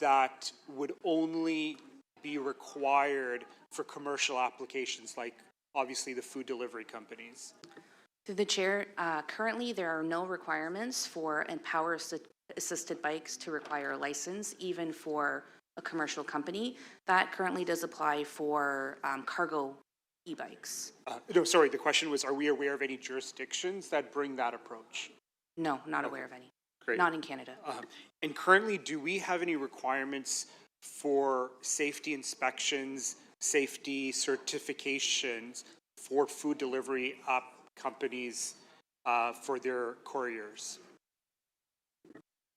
that would only be required for commercial applications, like obviously the food delivery companies? Through the chair, currently there are no requirements for power-assisted bikes to require a license, even for a commercial company. That currently does apply for cargo e-bikes. No, sorry, the question was, are we aware of any jurisdictions that bring that approach? No, not aware of any. Great. Not in Canada. And currently, do we have any requirements for safety inspections, safety certifications for food delivery companies for their couriers?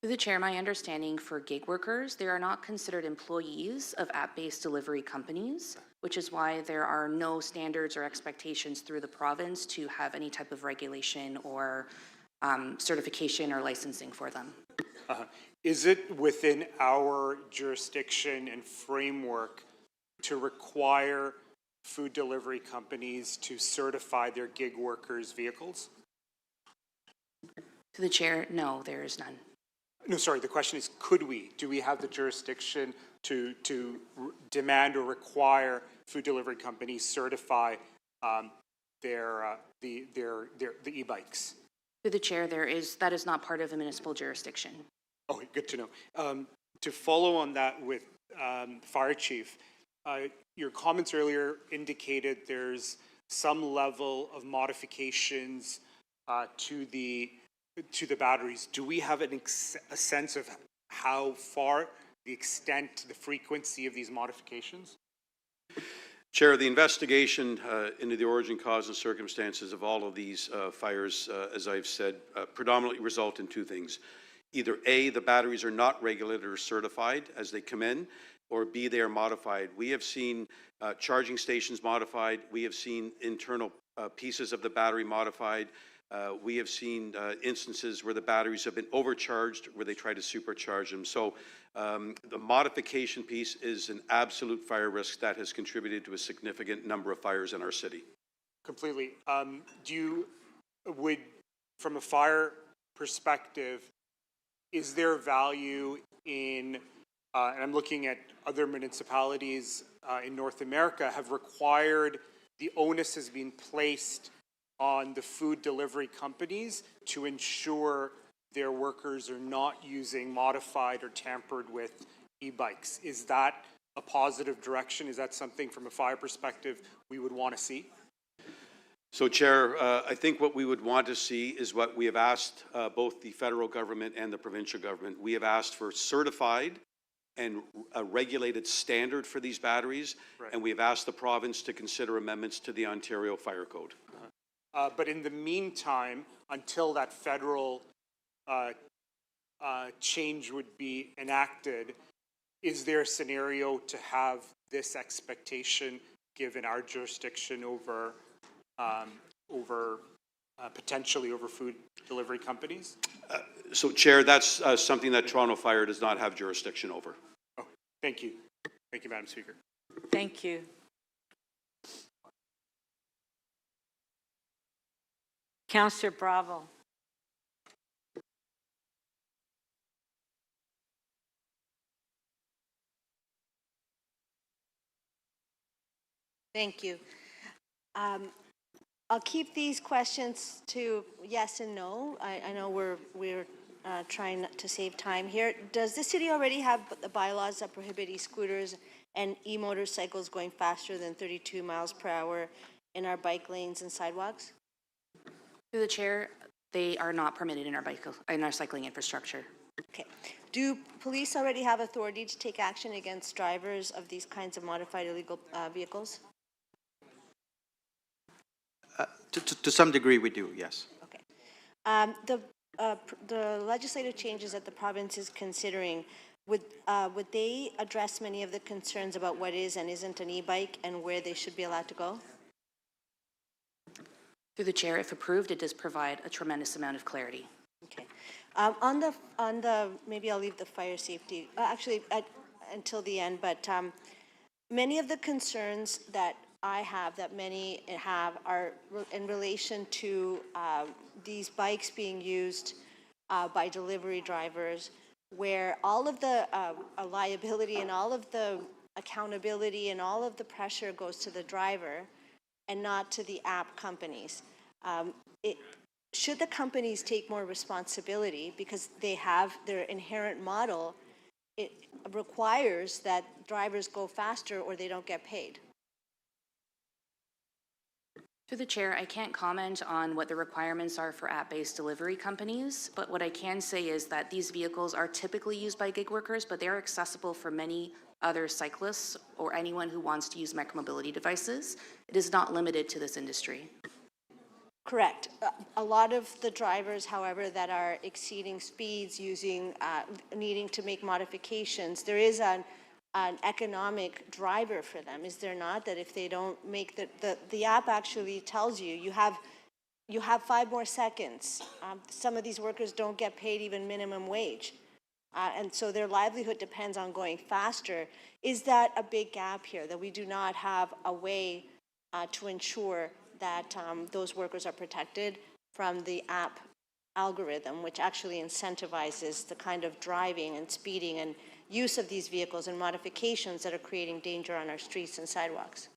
Through the chair, my understanding for gig workers, they are not considered employees of app-based delivery companies, which is why there are no standards or expectations through the province to have any type of regulation or certification or licensing for them. Is it within our jurisdiction and framework to require food delivery companies to certify their gig workers' vehicles? To the chair, no, there is none. No, sorry, the question is, could we? Do we have the jurisdiction to demand or require food delivery companies certify the e-bikes? Through the chair, that is not part of a municipal jurisdiction. Oh, good to know. To follow on that with Fire Chief, your comments earlier indicated there's some level of modifications to the batteries. Do we have a sense of how far, the extent, the frequency of these modifications? Chair, the investigation into the origin, cause, and circumstances of all of these fires, as I've said, predominantly result in two things. Either A, the batteries are not regulated or certified as they come in, or B, they are modified. We have seen charging stations modified. We have seen internal pieces of the battery modified. We have seen instances where the batteries have been overcharged, where they try to supercharge them. So the modification piece is an absolute fire risk that has contributed to a significant number of fires in our city. Completely. From a fire perspective, is there value in, and I'm looking at other municipalities in North America, have required the onus has been placed on the food delivery companies to ensure their workers are not using modified or tampered with e-bikes. Is that a positive direction? Is that something from a fire perspective we would want to see? So, Chair, I think what we would want to see is what we have asked both the federal government and the provincial government. We have asked for certified and a regulated standard for these batteries, and we have asked the province to consider amendments to the Ontario Fire Code. But in the meantime, until that federal change would be enacted, is there a scenario to have this expectation given our jurisdiction over potentially over food delivery companies? So, Chair, that's something that Toronto Fire does not have jurisdiction over. Oh, thank you. Thank you, Madam Speaker. Thank you. Councillor Bravo. Thank you. I'll keep these questions to yes and no. I know we're trying to save time here. Does the city already have the bylaws that prohibit e-scooters and e-motorcycles going faster than 32 miles per hour in our bike lanes and sidewalks? Through the chair, they are not permitted in our cycling infrastructure. Okay. Do police already have authority to take action against drivers of these kinds of modified illegal vehicles? To some degree, we do, yes. Okay. The legislative changes that the province is considering, would they address many of the concerns about what is and isn't an e-bike and where they should be allowed to go? Through the chair, if approved, it does provide a tremendous amount of clarity. Okay. On the maybe I'll leave the fire safety until the end, but many of the concerns that I have, that many have, are in relation to these bikes being used by delivery drivers, where all of the liability and all of the accountability and all of the pressure goes to the driver and not to the app companies. Should the companies take more responsibility because they have their inherent model, it requires that drivers go faster or they don't get paid? Through the chair, I can't comment on what the requirements are for app-based delivery companies, but what I can say is that these vehicles are typically used by gig workers, but they are accessible for many other cyclists or anyone who wants to use micromobility devices. It is not limited to this industry. Correct. A lot of the drivers, however, that are exceeding speeds, needing to make modifications, there is an economic driver for them, is there not? That if they don't make the app actually tells you, you have 5 more seconds. Some of these workers don't get paid even minimum wage. And so their livelihood depends on going faster. Is that a big gap here, that we do not have a way to ensure that those workers are protected from the app algorithm, which actually incentivizes the kind of driving and speeding and use of these vehicles and modifications that are creating danger on our streets and sidewalks?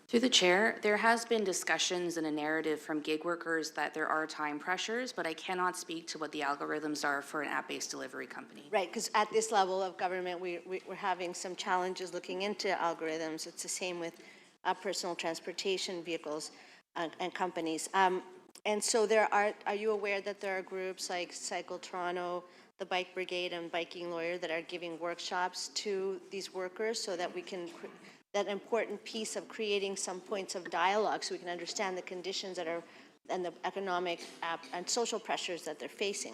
Through the chair, there has been discussions and a narrative from gig workers that there are time pressures, but I cannot speak to what the algorithms are for an app-based delivery company. Right, because at this level of government, we're having some challenges looking into algorithms. It's the same with personal transportation vehicles and companies. And so are you aware that there are groups like Cycle Toronto, the Bike Brigade, and Biking Lawyer that are giving workshops to these workers so that we can, that important piece of creating some points of dialogue so we can understand the conditions that are, and the economic and social pressures that they're facing?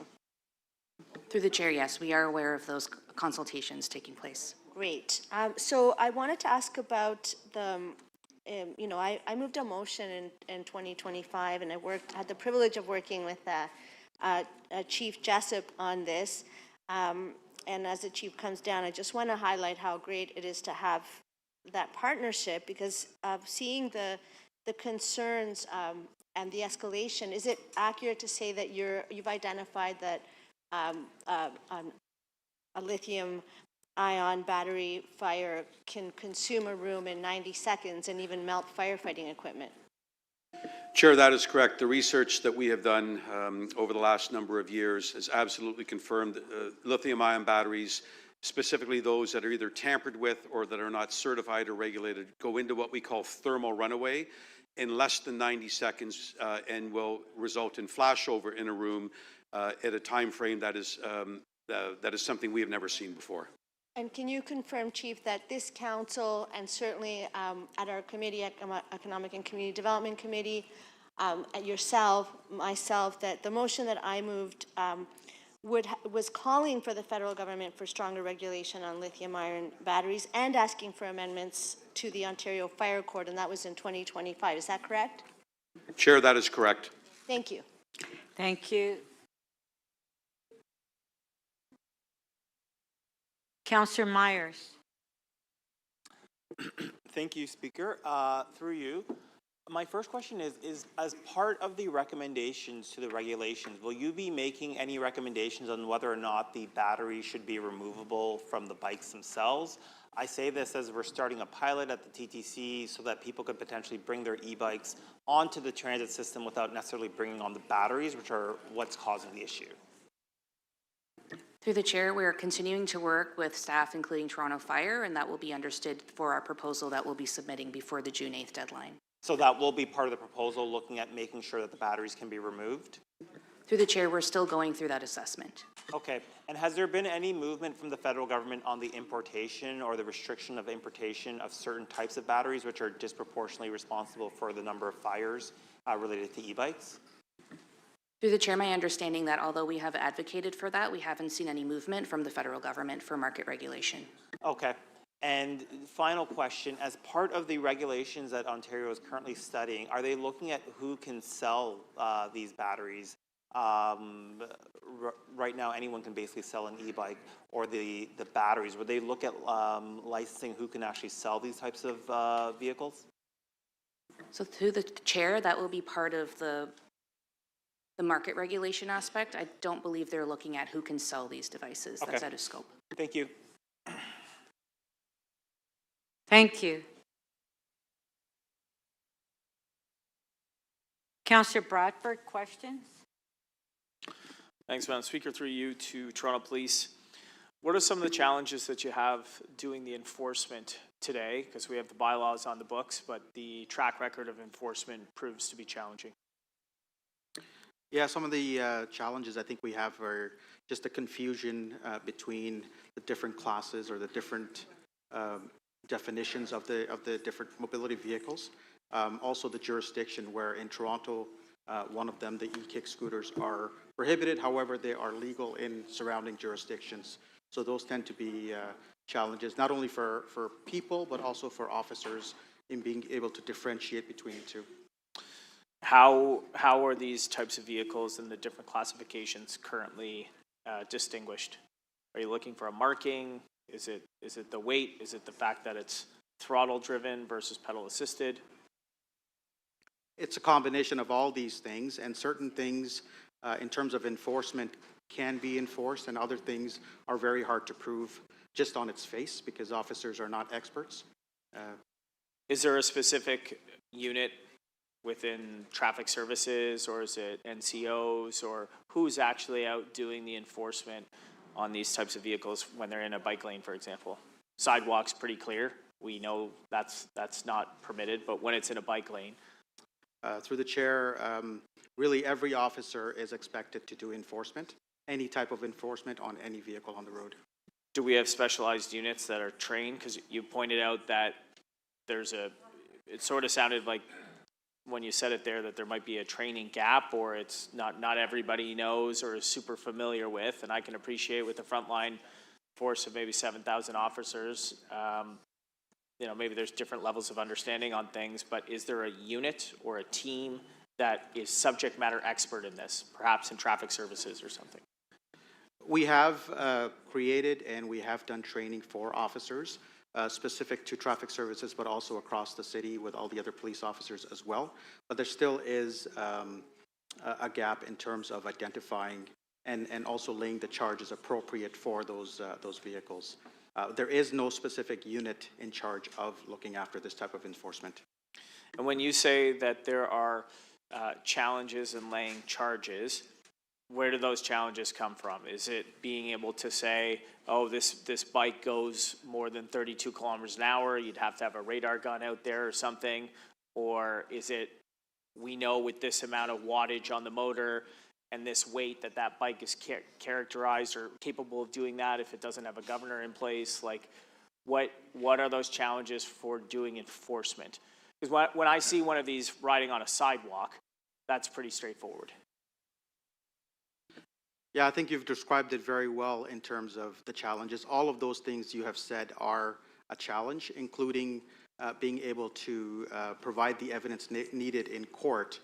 Through the chair, yes, we are aware of those consultations taking place. Great. So I wanted to ask about the, I moved a motion in 2025, and had the privilege of working with Chief Jessup on this. And as the chief comes down, I just want to highlight how great it is to have that partnership, because of seeing the concerns and the escalation. Is it accurate to say that you've identified that a lithium-ion battery fire can consume a room in 90 seconds and even melt firefighting equipment? Chair, that is correct. The research that we have done over the last number of years has absolutely confirmed that lithium-ion batteries, specifically those that are either tampered with or that are not certified or regulated, go into what we call thermal runaway in less than 90 seconds and will result in flashover in a room at a time frame that is something we have never seen before. And can you confirm, Chief, that this council, and certainly at our committee, Economic and Community Development Committee, at yourself, myself, that the motion that I moved was calling for the federal government for stronger regulation on lithium-ion batteries and asking for amendments to the Ontario Fire Code, and that was in 2025. Is that correct? Chair, that is correct. Thank you. Thank you. Councillor Myers. Thank you, Speaker. Through you, my first question is as part of the recommendations to the regulations, will you be making any recommendations on whether or not the battery should be removable from the bikes themselves? I say this as we're starting a pilot at the TTC so that people could potentially bring their e-bikes onto the transit system without necessarily bringing on the batteries, which are what's causing the issue. Through the chair, we are continuing to work with staff, including Toronto Fire, and that will be understood for our proposal that we'll be submitting before the June 8th deadline. So that will be part of the proposal, looking at making sure that the batteries can be removed? Through the chair, we're still going through that assessment. Okay. And has there been any movement from the federal government on the importation or the restriction of importation of certain types of batteries, which are disproportionately responsible for the number of fires related to e-bikes? Through the chair, my understanding that although we have advocated for that, we haven't seen any movement from the federal government for market regulation. Okay. And final question, as part of the regulations that Ontario is currently studying, are they looking at who can sell these batteries? Right now, anyone can basically sell an e-bike or the batteries. Would they look at licensing who can actually sell these types of vehicles? So through the chair, that will be part of the market regulation aspect. I don't believe they're looking at who can sell these devices. Okay. That's out of scope. Thank you. Thank you. Councillor Bradford, questions? Thanks, Madam Speaker. Through you to Toronto Police. What are some of the challenges that you have doing the enforcement today? Because we have the bylaws on the books, but the track record of enforcement proves to be challenging. Yeah, some of the challenges I think we have are just the confusion between the different classes or the different definitions of the different mobility vehicles. Also the jurisdiction where in Toronto, one of them, the e-kick scooters, are prohibited. However, they are legal in surrounding jurisdictions. So those tend to be challenges, not only for people, but also for officers in being able to differentiate between the two. How are these types of vehicles and the different classifications currently distinguished? Are you looking for a marking? Is it the weight? Is it the fact that it's throttle driven versus pedal assisted? It's a combination of all these things, and certain things in terms of enforcement can be enforced, and other things are very hard to prove just on its face because officers are not experts. Is there a specific unit within traffic services, or is it NCOs, or who's actually out doing the enforcement on these types of vehicles when they're in a bike lane, for example? Sidewalk's pretty clear. We know that's not permitted, but when it's in a bike lane. Through the chair, really every officer is expected to do enforcement, any type of enforcement on any vehicle on the road. Do we have specialized units that are trained? Because you pointed out that it sort of sounded like when you said it there that there might be a training gap, or it's not everybody knows or is super familiar with, and I can appreciate with the frontline force of maybe 7,000 officers, maybe there's different levels of understanding on things, but is there a unit or a team that is subject matter expert in this, perhaps in traffic services or something? We have created and we have done training for officers specific to traffic services, but also across the city with all the other police officers as well. But there still is a gap in terms of identifying and also laying the charges appropriate for those vehicles. There is no specific unit in charge of looking after this type of enforcement. And when you say that there are challenges in laying charges, where do those challenges come from? Is it being able to say, oh, this bike goes more than 32 kilometers an hour, you'd have to have a radar gun out there or something? Or is it, we know with this amount of wattage on the motor and this weight that bike is characterized or capable of doing that if it doesn't have a governor in place? Like, what are those challenges for doing enforcement? Because when I see one of these riding on a sidewalk, that's pretty straightforward. Yeah, I think you've described it very well in terms of the challenges. All of those things you have said are a challenge, including being able to provide the evidence needed in court.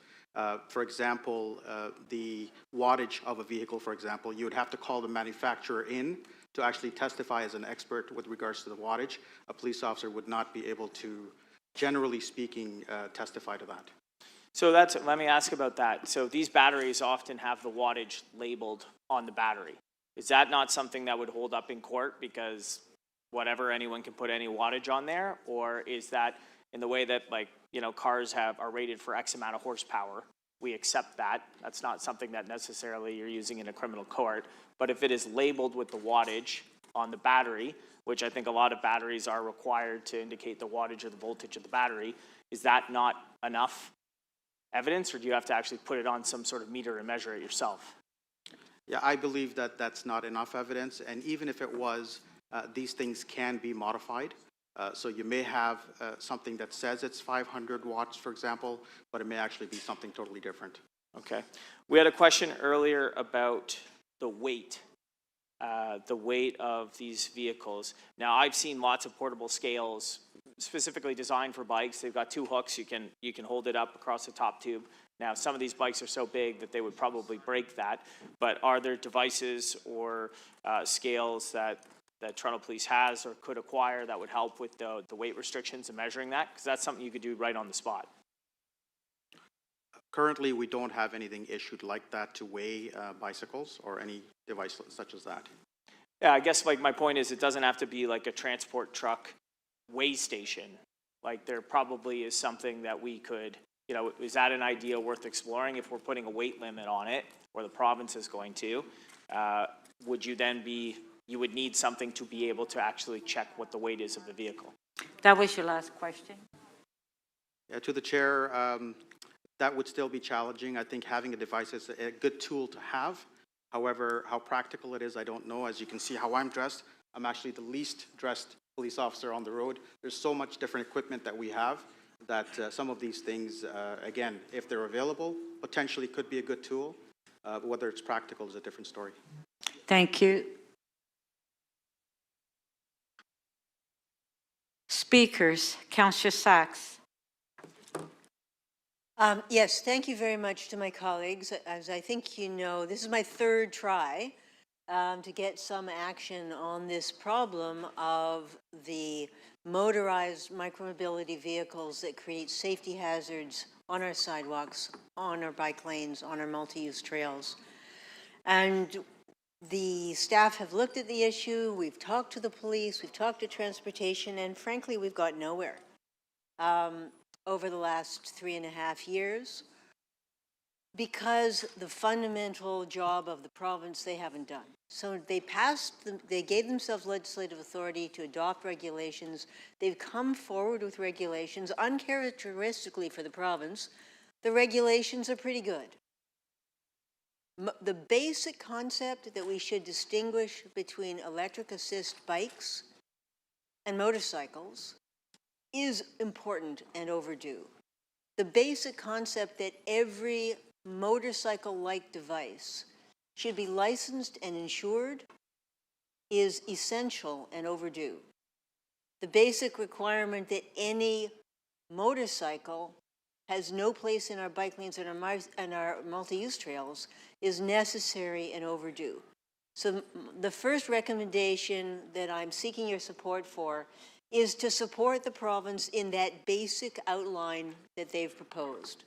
For example, the wattage of a vehicle, for example, you would have to call the manufacturer in to actually testify as an expert with regards to the wattage. A police officer would not be able to, generally speaking, testify to that. So let me ask about that. So these batteries often have the wattage labeled on the battery. Is that not something that would hold up in court because whatever, anyone can put any wattage on there? Or is that in the way that, like, cars are rated for X amount of horsepower? We accept that. That's not something that necessarily you're using in a criminal court. But if it is labeled with the wattage on the battery, which I think a lot of batteries are required to indicate the wattage or the voltage of the battery, is that not enough evidence, or do you have to actually put it on some sort of meter and measure it yourself? Yeah, I believe that that's not enough evidence, and even if it was, these things can be modified. So you may have something that says it's 500 watts, for example, but it may actually be something totally different. Okay. We had a question earlier about the weight of these vehicles. Now, I've seen lots of portable scales specifically designed for bikes. They've got two hooks. You can hold it up across the top tube. Now, some of these bikes are so big that they would probably break that, but are there devices or scales that Toronto Police has or could acquire that would help with the weight restrictions and measuring that? Because that's something you could do right on the spot. Currently, we don't have anything issued like that to weigh bicycles or any device such as that. Yeah, I guess like my point is it doesn't have to be like a transport truck weigh station. Like there probably is something that we could, is that an idea worth exploring if we're putting a weight limit on it, or the province is going to? Would you then you would need something to be able to actually check what the weight is of the vehicle? That was your last question. Yeah, to the chair, that would still be challenging. I think having a device is a good tool to have. However, how practical it is, I don't know. As you can see how I'm dressed, I'm actually the least dressed police officer on the road. There's so much different equipment that we have. that some of these things, again, if they're available, potentially could be a good tool. Whether it's practical is a different story. Thank you. Speakers, Councillor Sachs. Yes, thank you very much to my colleagues. As I think you know, this is my third try to get some action on this problem of the motorized micromobility vehicles that create safety hazards on our sidewalks, on our bike lanes, on our multi-use trails. And the staff have looked at the issue, we've talked to the police, we've talked to transportation, and frankly, we've got nowhere over the last 3.5 years because the fundamental job of the province they haven't done. So they gave themselves legislative authority to adopt regulations. They've come forward with regulations uncharacteristically for the province. The regulations are pretty good. The basic concept that we should distinguish between electric assist bikes and motorcycles is important and overdue. The basic concept that every motorcycle-like device should be licensed and insured is essential and overdue. The basic requirement that any motorcycle has no place in our bike lanes and our multi-use trails is necessary and overdue. So the first recommendation that I'm seeking your support for is to support the province in that basic outline that they've proposed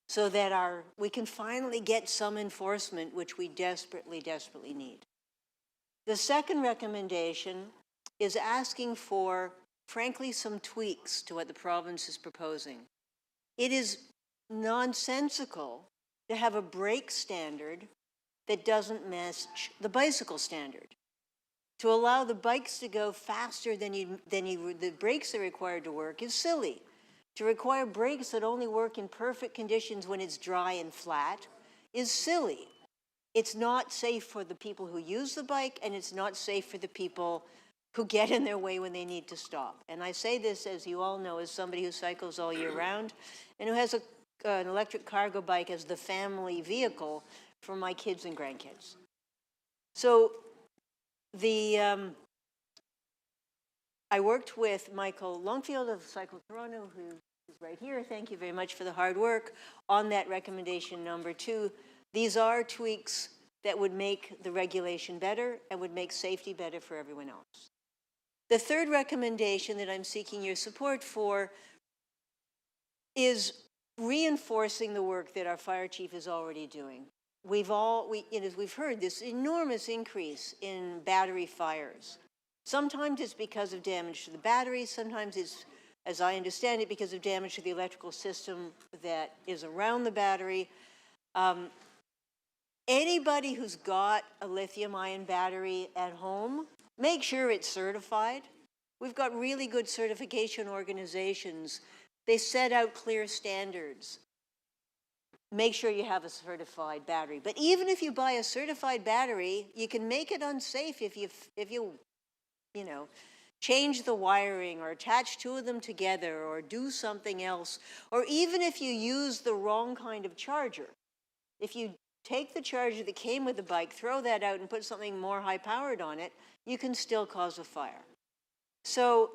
so that we can finally get some enforcement, which we desperately, desperately need. The second recommendation is asking for, frankly, some tweaks to what the province is proposing. It is nonsensical to have a brake standard that doesn't match the bicycle standard. To allow the bikes to go faster than the brakes are required to work is silly. To require brakes that only work in perfect conditions when it's dry and flat is silly. It's not safe for the people who use the bike, and it's not safe for the people who get in their way when they need to stop. And I say this, as you all know, as somebody who cycles all year round and who has an electric cargo bike as the family vehicle for my kids and grandkids. So I worked with Michael Longfield of Cycle Toronto, who is right here. Thank you very much for the hard work on that recommendation number 2. These are tweaks that would make the regulation better and would make safety better for everyone else. The third recommendation that I'm seeking your support for is reinforcing the work that our fire chief is already doing. We've heard this enormous increase in battery fires. Sometimes it's because of damage to the battery, sometimes it's, as I understand it, because of damage to the electrical system that is around the battery. Anybody who's got a lithium-ion battery at home, make sure it's certified. We've got really good certification organizations. They set out clear standards. Make sure you have a certified battery. But even if you buy a certified battery, you can make it unsafe if you change the wiring or attach 2 of them together or do something else, or even if you use the wrong kind of charger. If you take the charger that came with the bike, throw that out and put something more high-powered on it, you can still cause a fire. So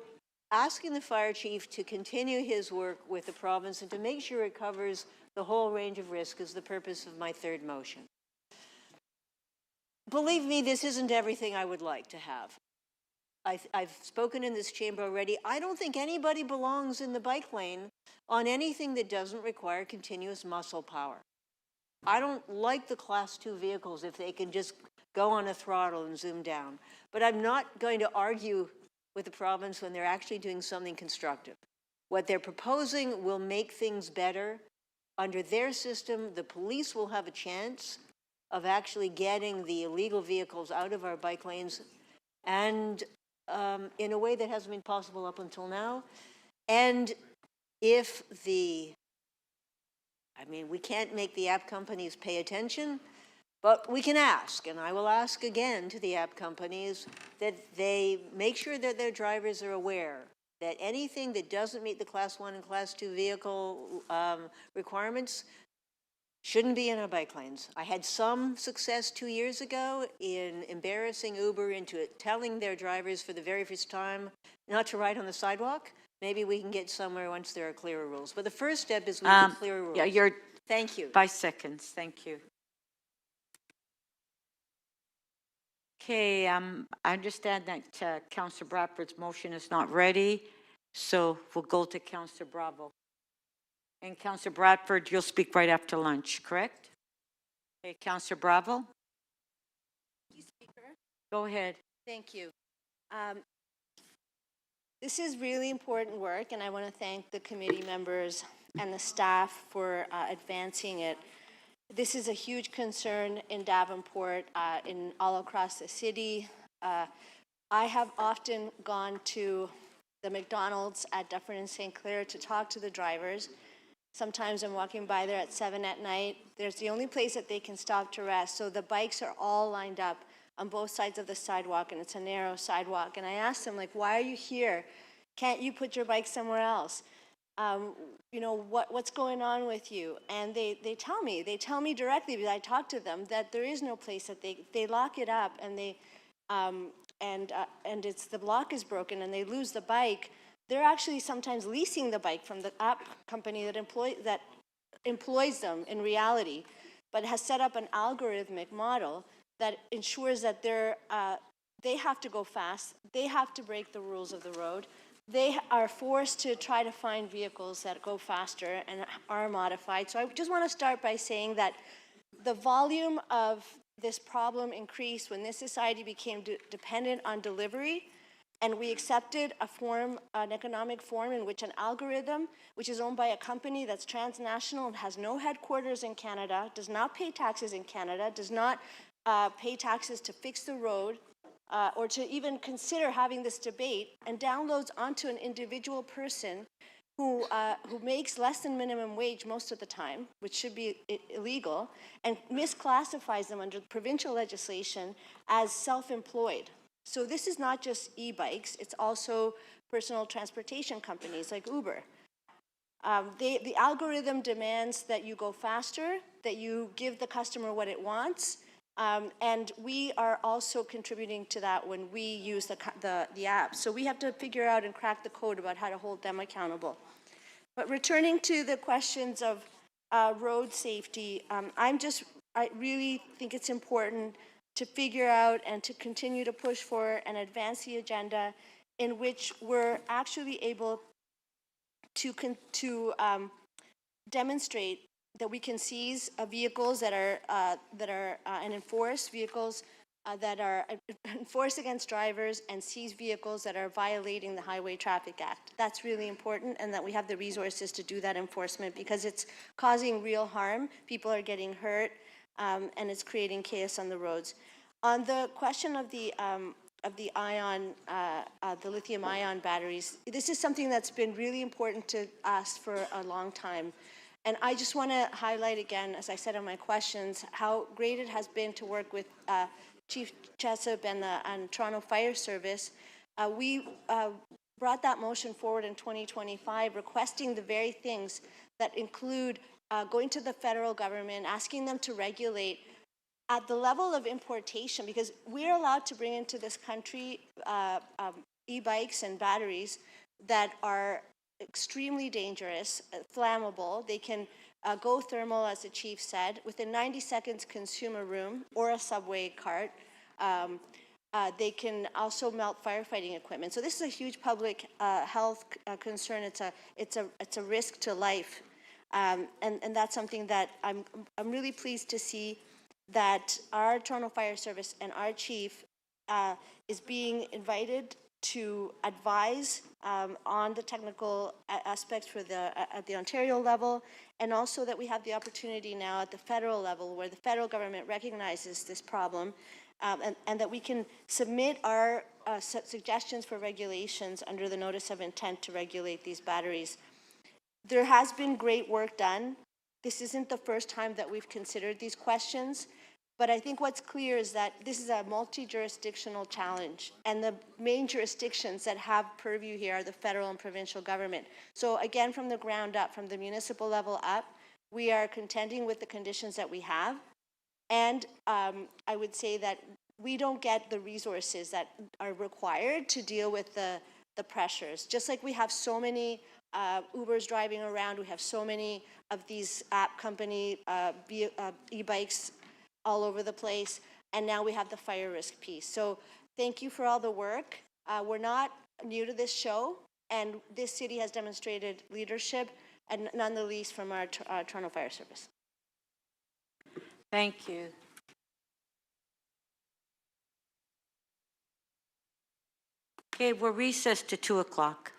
asking the fire chief to continue his work with the province and to make sure it covers the whole range of risk is the purpose of my third motion. Believe me, this isn't everything I would like to have. I've spoken in this chamber already. I don't think anybody belongs in the bike lane on anything that doesn't require continuous muscle power. I don't like the Class 2 vehicles if they can just go on a throttle and zoom down. But I'm not going to argue with the province when they're actually doing something constructive. What they're proposing will make things better. Under their system, the police will have a chance of actually getting the illegal vehicles out of our bike lanes, and in a way that hasn't been possible up until now. And if we can't make the app companies pay attention, but we can ask, and I will ask again to the app companies that they make sure that their drivers are aware that anything that doesn't meet the Class 1 and Class 2 vehicle requirements shouldn't be in our bike lanes. I had some success 2 years ago in embarrassing Uber into telling their drivers for the very first time not to ride on the sidewalk. Maybe we can get somewhere once there are clearer rules. But the first step is we get clearer rules. Yeah, you're Thank you. 5 seconds. Thank you. Okay, I understand that Councillor Bradford's motion is not ready, so we'll go to Councillor Bravo. And Councillor Bradford, you'll speak right after lunch, correct? Okay, Councillor Bravo? Go ahead. Thank you. This is really important work, and I want to thank the committee members and the staff for advancing it. This is a huge concern in Davenport, in all across the city. I have often gone to the McDonald's at Dufferin and St. Clair to talk to the drivers. Sometimes I'm walking by there at 7 at night. There's the only place that they can stop to rest. So the bikes are all lined up on both sides of the sidewalk, and it's a narrow sidewalk. And I asked them, like, why are you here? Can't you put your bike somewhere else? You know, what's going on with you? And they tell me directly, because I talk to them, that there is no place that they lock it up, and it's the lock is broken and they lose the bike. They're actually sometimes leasing the bike from the app company that employs them in reality, but has set up an algorithmic model that ensures that they have to go fast, they have to break the rules of the road, they are forced to try to find vehicles that go faster and are modified. So I just want to start by saying that the volume of this problem increased when this society became dependent on delivery, and we accepted an economic form in which an algorithm, which is owned by a company that's transnational and has no headquarters in Canada, does not pay taxes in Canada, does not pay taxes to fix the road, or to even consider having this debate, and downloads onto an individual person who makes less than minimum wage most of the time, which should be illegal, and misclassifies them under provincial legislation as self-employed. So this is not just e-bikes, it's also personal transportation companies like Uber. The algorithm demands that you go faster, that you give the customer what it wants, and we are also contributing to that when we use the app. So we have to figure out and crack the code about how to hold them accountable. But returning to the questions of road safety, I really think it's important to figure out and to continue to push for and advance the agenda in which we're actually able to demonstrate that we can seize vehicles that are and enforce vehicles that are enforced against drivers, and seize vehicles that are violating the Highway Traffic Act. That's really important, and that we have the resources to do that enforcement, because it's causing real harm. People are getting hurt, and it's creating chaos on the roads. On the question of the lithium-ion batteries, this is something that's been really important to us for a long time. And I just want to highlight again, as I said in my questions, how great it has been to work with Chief Jessup and Toronto Fire Service. We brought that motion forward in 2025, requesting the very things that include going to the federal government, asking them to regulate at the level of importation, because we're allowed to bring into this country e-bikes and batteries that are extremely dangerous, flammable. They can go thermal, as the chief said. Within 90 seconds, consume a room or a subway cart. They can also melt firefighting equipment. So this is a huge public health concern. It's a risk to life, and that's something that I'm really pleased to see that our Toronto Fire Service and our chief is being invited to advise on the technical aspects for at the Ontario level, and also that we have the opportunity now at the federal level, where the federal government recognizes this problem, and that we can submit our suggestions for regulations under the Notice of Intent to regulate these batteries. There has been great work done. This isn't the first time that we've considered these questions, But I think what's clear is that this is a multi-jurisdictional challenge, and the main jurisdictions that have purview here are the federal and provincial government. So again, from the ground up, from the municipal level up, we are contending with the conditions that we have. And I would say that we don't get the resources that are required to deal with the pressures. Just like we have so many Ubers driving around, we have so many of these app company e-bikes all over the place, and now we have the fire risk piece. So thank you for all the work. We're not new to this show, and this city has demonstrated leadership, and none the least from our Toronto Fire Service. Thank you. Okay, we're recessed to 2 o'clock.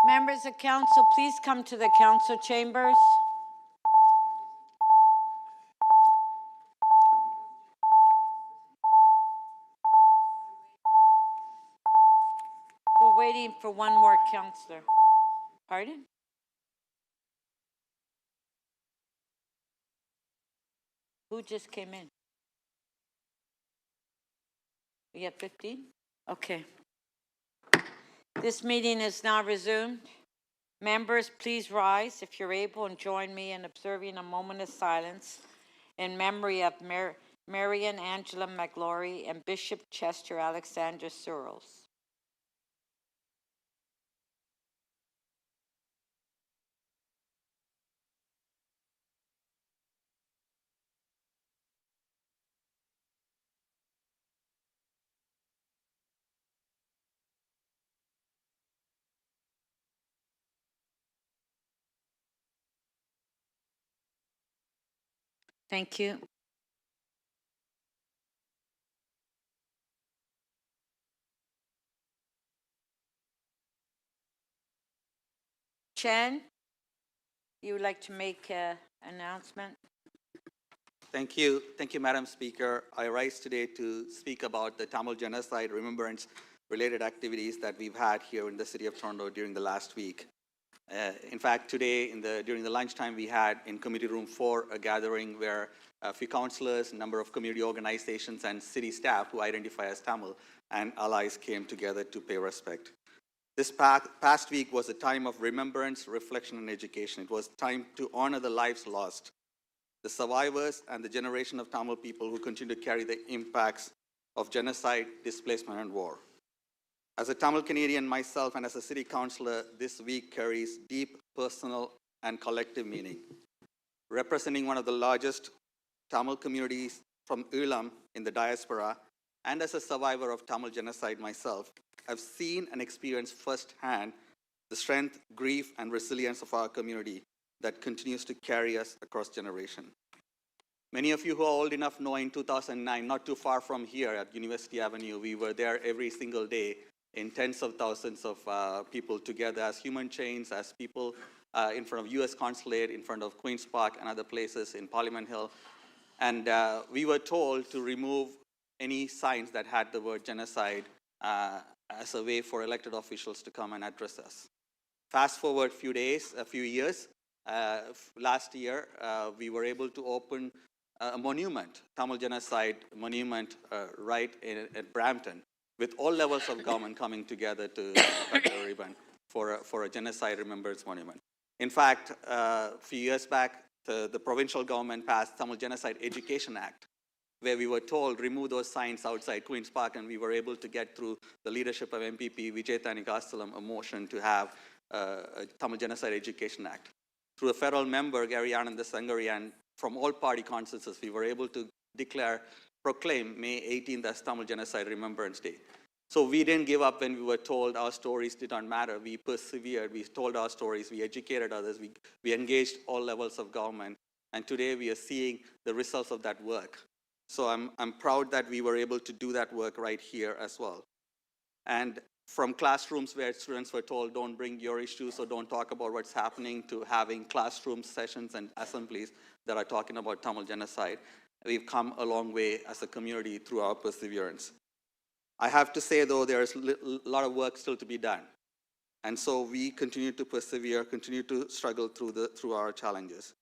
Members of council, please come to the council chambers. We're waiting for one more councillor. Pardon? Who just came in? We have 15? Okay. This meeting is now resumed. Members, please rise if you're able and join me in observing a moment of silence in memory of Marian Angela McGlory and Bishop Chester Alexander Searles. Thank you. Chen, you would like to make an announcement? Thank you, Madam Speaker. I rise today to speak about the Tamil genocide remembrance related activities that we've had here in the city of Toronto during the last week. In fact, today during the lunchtime, we had in Committee Room 4 a gathering where a few councillors, a number of community organizations, and city staff who identify as Tamil and allies came together to pay respect. This past week was a time of remembrance, reflection, and education. It was time to honor the lives lost, the survivors, and the generation of Tamil people who continue to carry the impacts of genocide, displacement, and war. As a Tamil Canadian myself and as a city councillor, this week carries deep personal and collective meaning. Representing one of the largest Tamil communities from Ulam in the diaspora, and as a survivor of Tamil genocide myself, I've seen and experienced firsthand the strength, grief, and resilience of our community that continues to carry us across generations. Many of you who are old enough know in 2009, not too far from here at University Avenue, we were there every single day in tens of thousands of people together as human chains, as people in front of US Consulate, in front of Queen's Park and other places in Parliament Hill. And we were told to remove any signs that had the word genocide as a way for elected officials to come and address us. Fast forward a few years, last year, we were able to open a monument, Tamil genocide monument right at Brampton, with all levels of government coming together to cut the ribbon for a genocide remembrance monument. In fact, a few years back, the provincial government passed Tamil Genocide Education Act, where we were told remove those signs outside Queen's Park, and we were able to get through the leadership of MPP Vijay Thanikastalam a motion to have a Tamil Genocide Education Act. Through a federal member, Gary Ananda Sangari, and from all party consensus, we were able to proclaim May 18th as Tamil Genocide Remembrance Day. So we didn't give up when we were told our stories did not matter. We persevered, we told our stories, we educated others, we engaged all levels of government, and today we are seeing the results of that work. So I'm proud that we were able to do that work right here as well. And from classrooms where students were told don't bring your issues or don't talk about what's happening, to having classroom sessions and assemblies that are talking about Tamil genocide, we've come a long way as a community through our perseverance. I have to say, though, there is a lot of work still to be done. And so we continue to persevere, continue to struggle through our challenges.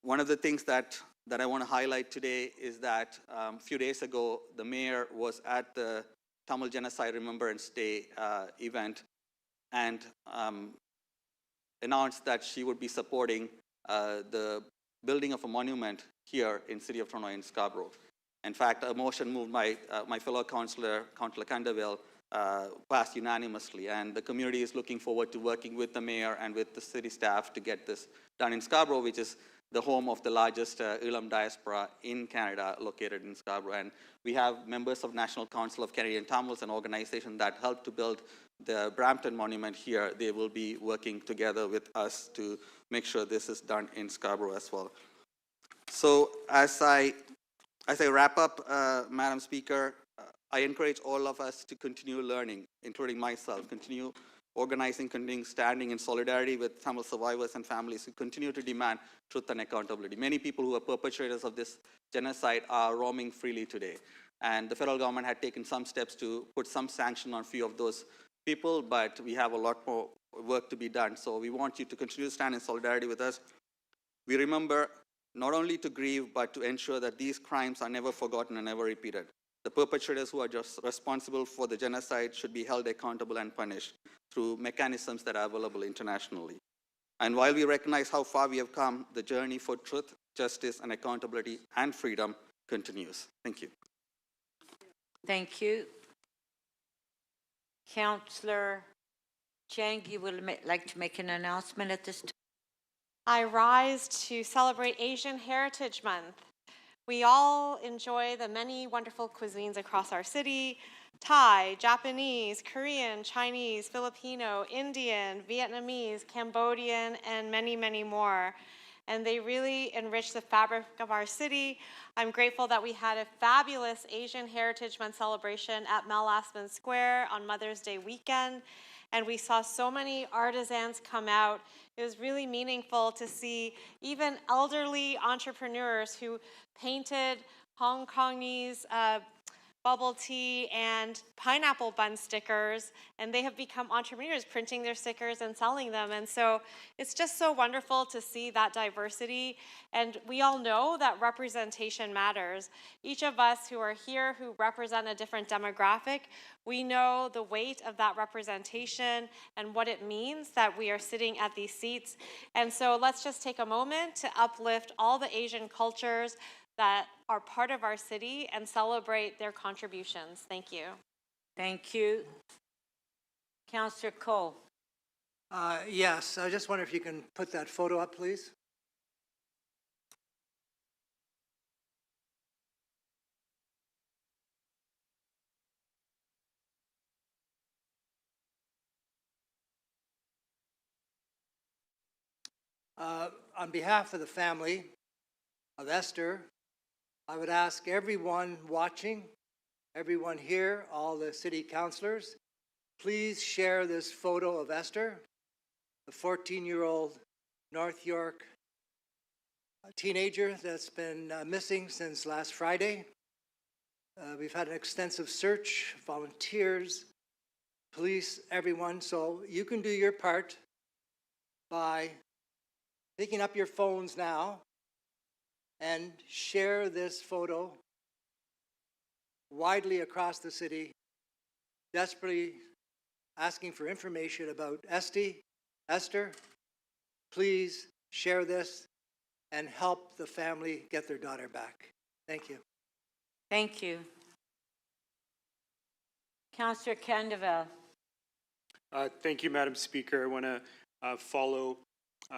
One of the things that I want to highlight today is that a few days ago, the mayor was at the Tamil Genocide Remembrance Day event and announced that she would be supporting the building of a monument here in City of Toronto in Scarborough. In fact, a motion moved by my fellow councillor, Councillor Kandaville, passed unanimously, and the community is looking forward to working with the mayor and with the city staff to get this done in Scarborough, which is the home of the largest Ulam diaspora in Canada, located in Scarborough. And we have members of National Council of Canadian Tamils, an organization that helped to build the Brampton Monument here. They will be working together with us to make sure this is done in Scarborough as well. So as I wrap up, Madam Speaker, I encourage all of us to continue learning, including myself, continue organizing, continuing, standing in solidarity with Tamil survivors and families who continue to demand truth and accountability. Many people who are perpetrators of this genocide are roaming freely today. And the federal government had taken some steps to put some sanction on a few of those people, but we have a lot more work to be done. So we want you to continue to stand in solidarity with us. We remember not only to grieve, but to ensure that these crimes are never forgotten and never repeated. The perpetrators who are just responsible for the genocide should be held accountable and punished through mechanisms that are available internationally. And while we recognize how far we have come, the journey for truth, justice, and accountability and freedom continues. Thank you. Thank you. Councillor Chang, you would like to make an announcement at this time? I rise to celebrate Asian Heritage Month. We all enjoy the many wonderful cuisines across our city: Thai, Japanese, Korean, Chinese, Filipino, Indian, Vietnamese, Cambodian, and many, many more. And they really enrich the fabric of our city. I'm grateful that we had a fabulous Asian Heritage Month celebration at Mel Lastman Square on Mother's Day weekend. And we saw so many artisans come out. It was really meaningful to see even elderly entrepreneurs who painted Hong Kongese bubble tea and pineapple bun stickers, and they have become entrepreneurs, printing their stickers and selling them. And so it's just so wonderful to see that diversity. And we all know that representation matters. Each of us who are here who represent a different demographic, we know the weight of that representation and what it means that we are sitting at these seats. And so let's just take a moment to uplift all the Asian cultures that are part of our city and celebrate their contributions. Thank you. Thank you. Councillor Cole. Yes, I just wonder if you can put that photo up, please. On behalf of the family of Esther, I would ask everyone watching, everyone here, all the city councilors, please share this photo of Esther, the 14-year-old North York teenager that's been missing since last Friday. We've had an extensive search, volunteers, police, everyone, so you can do your part by picking up your phones now and share this photo widely across the city, desperately asking for information about Esther. Please share this and help the family get their daughter back. Thank you. Thank you. Councillor Candeval. Thank you, Madam Speaker. I want to follow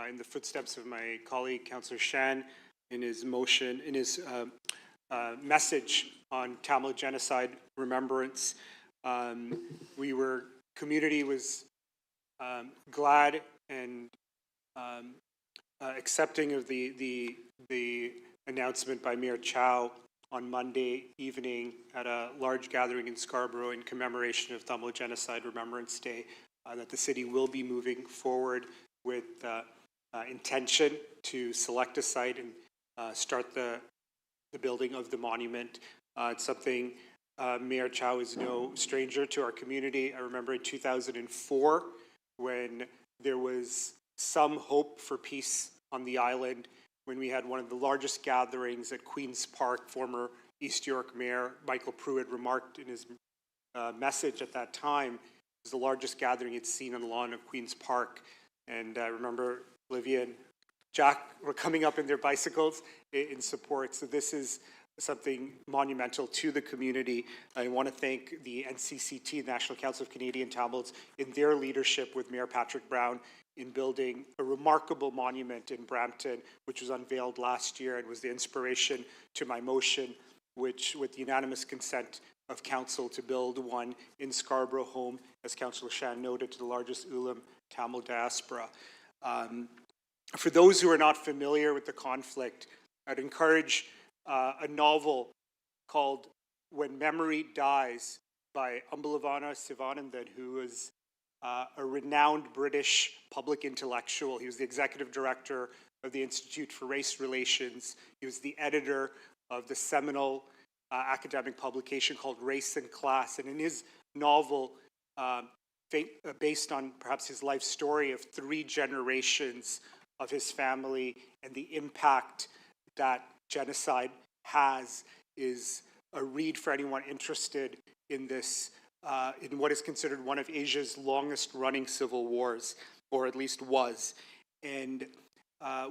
in the footsteps of my colleague, Councillor Shan, in his motion, in his message on Tamil genocide remembrance. Community was glad and accepting of the announcement by Mayor Chow on Monday evening at a large gathering in Scarborough in commemoration of Tamil Genocide Remembrance Day, that the city will be moving forward with intention to select a site and start the building of the monument. It's something Mayor Chow is no stranger to our community. I remember in 2004 when there was some hope for peace on the island, when we had one of the largest gatherings at Queen's Park. Former East York Mayor Michael Pruitt remarked in his message at that time, it was the largest gathering he'd seen on the lawn of Queen's Park. And I remember Olivia and Jack were coming up in their bicycles in support. So this is something monumental to the community. I want to thank the NCCT, National Council of Canadian Tamils, in their leadership with Mayor Patrick Brown in building a remarkable monument in Brampton, which was unveiled last year and was the inspiration to my motion, which, with the unanimous consent of council, to build one in Scarborough, home, as Councillor Shan noted, to the largest Ulam Tamil diaspora. For those who are not familiar with the conflict, I'd encourage a novel called When Memory Dies by Ambalavana Sivanandan, who was a renowned British public intellectual. He was the executive director of the Institute for Race Relations. He was the editor of the seminal academic publication called Race and Class. And in his novel, based on perhaps his life story of 3 generations of his family and the impact that genocide has, is a read for anyone interested in this, in what is considered one of Asia's longest running civil wars, or at least was. And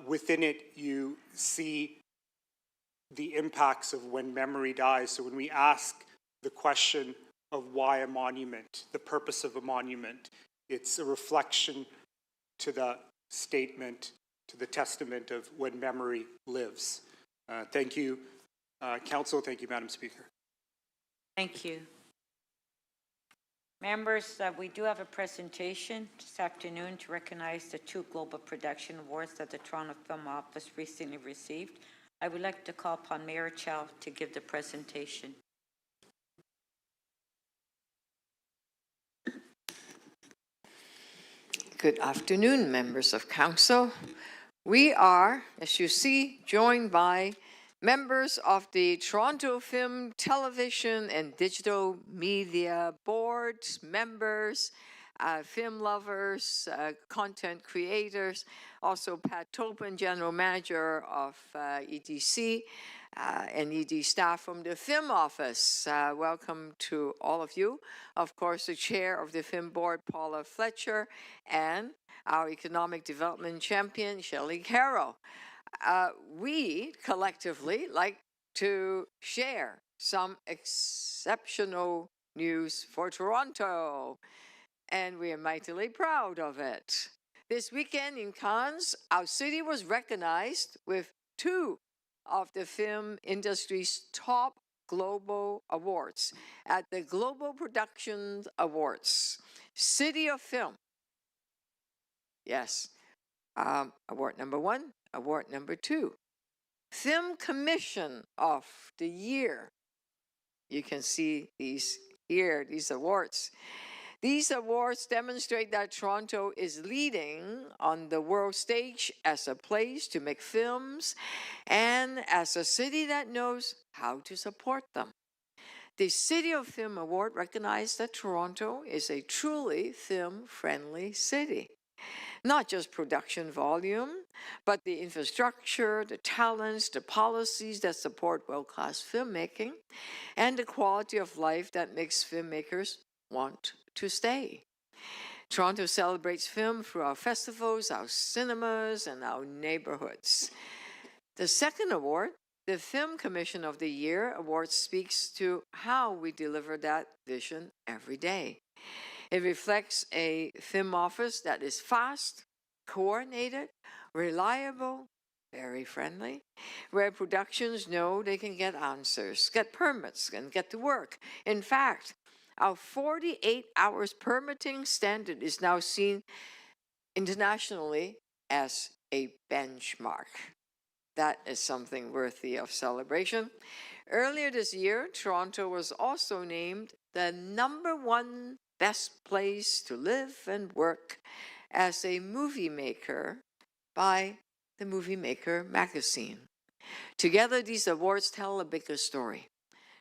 within it, you see the impacts of when memory dies. So when we ask the question of why a monument, the purpose of a monument, it's a reflection to the statement, to the testament of when memory lives. Thank you, Council. Thank you, Madam Speaker. Thank you. Members, we do have a presentation this afternoon to recognize the 2 Global Production Awards that the Toronto Film Office recently received. I would like to call upon Mayor Chow to give the presentation. Good afternoon, members of council. We are, as you see, joined by members of the Toronto Film, Television, and Digital Media Board, members, film lovers, content creators, also Pat Topin, General Manager of EDC, and ED staff from the Film Office. Welcome to all of you. Of course, the Chair of the Film Board, Paula Fletcher, and our Economic Development Champion, Shelley Carroll. We collectively like to share some exceptional news for Toronto, and we are mightily proud of it. This weekend in Cannes, our city was recognized with 2 of the film industry's top global awards at the Global Productions Awards. City of Film. Yes. Award number 1, award number 2. Film Commission of the Year. You can see these here, these awards. These awards demonstrate that Toronto is leading on the world stage as a place to make films and as a city that knows how to support them. The City of Film Award recognized that Toronto is a truly film-friendly city. Not just production volume, but the infrastructure, the talents, the policies that support world-class filmmaking, and the quality of life that makes filmmakers want to stay. Toronto celebrates film through our festivals, our cinemas, and our neighborhoods. The second award, the Film Commission of the Year award, speaks to how we deliver that vision every day. It reflects a film office that is fast, coordinated, reliable, very friendly, where productions know they can get answers, get permits, and get to work. In fact, our 48 hours permitting standard is now seen internationally as a benchmark. That is something worthy of celebration. Earlier this year, Toronto was also named the #1 best place to live and work as a movie maker by the Movie Maker magazine. Together, these awards tell a bigger story.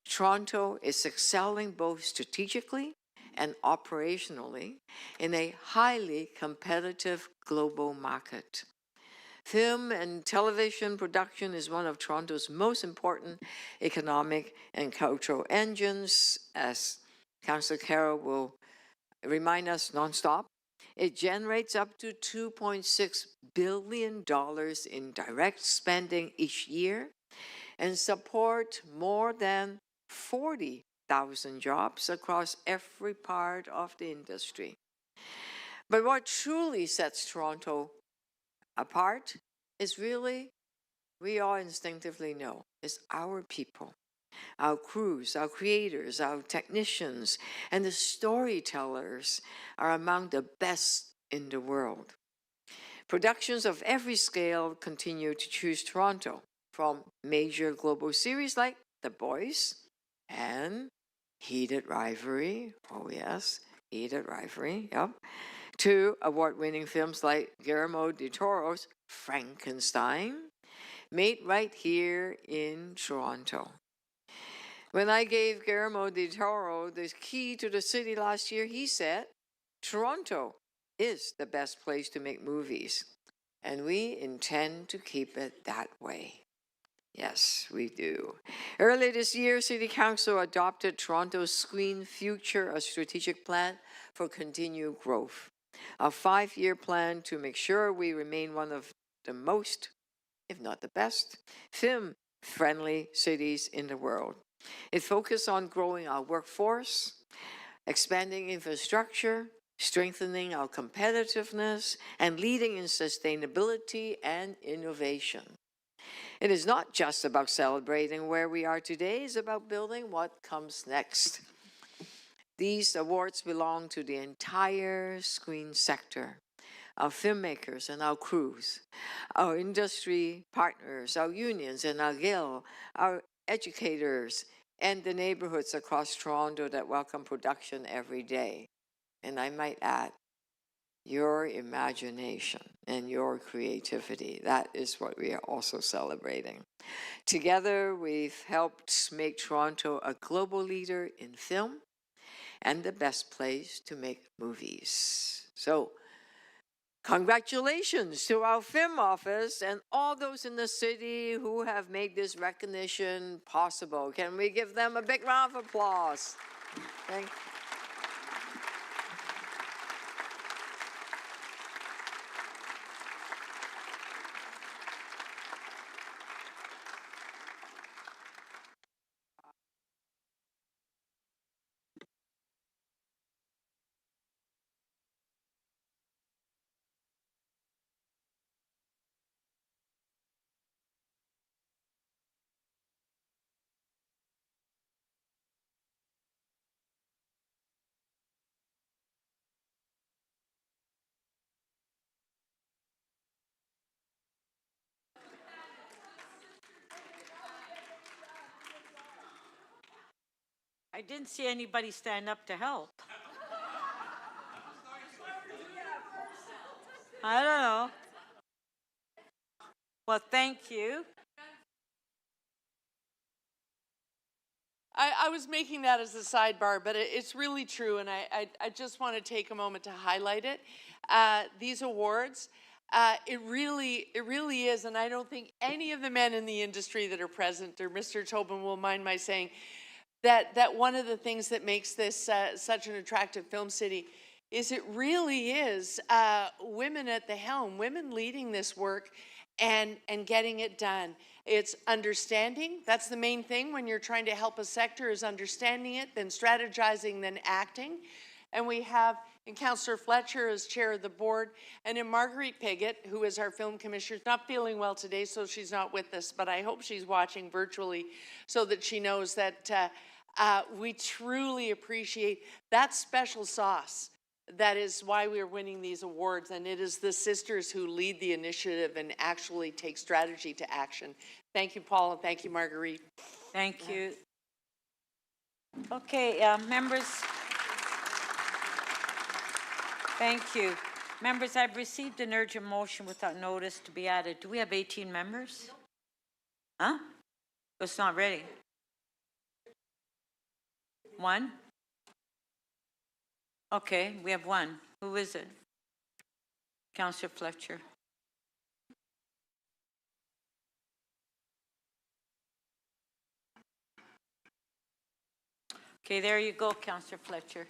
Toronto is excelling both strategically and operationally in a highly competitive global market. Film and television production is one of Toronto's most important economic and cultural engines, as Councillor Carroll will remind us nonstop. It generates up to $2.6 billion in direct spending each year and support more than 40,000 jobs across every part of the industry. But what truly sets Toronto apart is really, we all instinctively know, is our people. Our crews, our creators, our technicians, and the storytellers are among the best in the world. Productions of every scale continue to choose Toronto, from major global series like The Boys and Heated Rivalry, oh yes, Edith Rivalry, yep, to award-winning films like Guillermo del Toro's Frankenstein, made right here in Toronto. When I gave Guillermo del Toro the key to the city last year, he said, Toronto is the best place to make movies, and we intend to keep it that way. Yes, we do. Earlier this year, City Council adopted Toronto's Screen Future, a strategic plan for continued growth. A 5-year plan to make sure we remain one of the most, if not the best, film-friendly cities in the world. It focused on growing our workforce, expanding infrastructure, strengthening our competitiveness, and leading in sustainability and innovation. It is not just about celebrating where we are today, it's about building what comes next. These awards belong to the entire screen sector, our filmmakers and our crews, our industry partners, our unions and our guild, our educators, and the neighborhoods across Toronto that welcome production every day. And I might add, your imagination and your creativity. That is what we are also celebrating. Together, we've helped make Toronto a global leader in film and the best place to make movies. So, congratulations to our film office and all those in the city who have made this recognition possible. Can we give them a big round of applause? Thank you. I didn't see anybody stand up to help. I don't know. Well, thank you. I was making that as a sidebar, but it's really true, and I just want to take a moment to highlight it. These awards, it really is, and I don't think any of the men in the industry that are present, or Mr. Tobin will mind my saying, that one of the things that makes this such an attractive film city is it really is women at the helm, women leading this work and getting it done. It's understanding. That's the main thing when you're trying to help a sector, is understanding it, then strategizing, then acting. And we have in Councillor Fletcher as chair of the board, and in Marguerite Pigott, who is our film commissioner, not feeling well today, so she's not with us, but I hope she's watching virtually so that she knows that we truly appreciate that special sauce. That is why we're winning these awards, and it is the sisters who lead the initiative and actually take strategy to action. Thank you, Paul, and thank you, Marguerite. Thank you. Okay, members. Thank you. Members, I've received an urgent motion without notice to be added. Do we have 18 members? Huh? It's not ready. One? Okay, we have one. Who is it? Councillor Fletcher. Okay, there you go, Councillor Fletcher.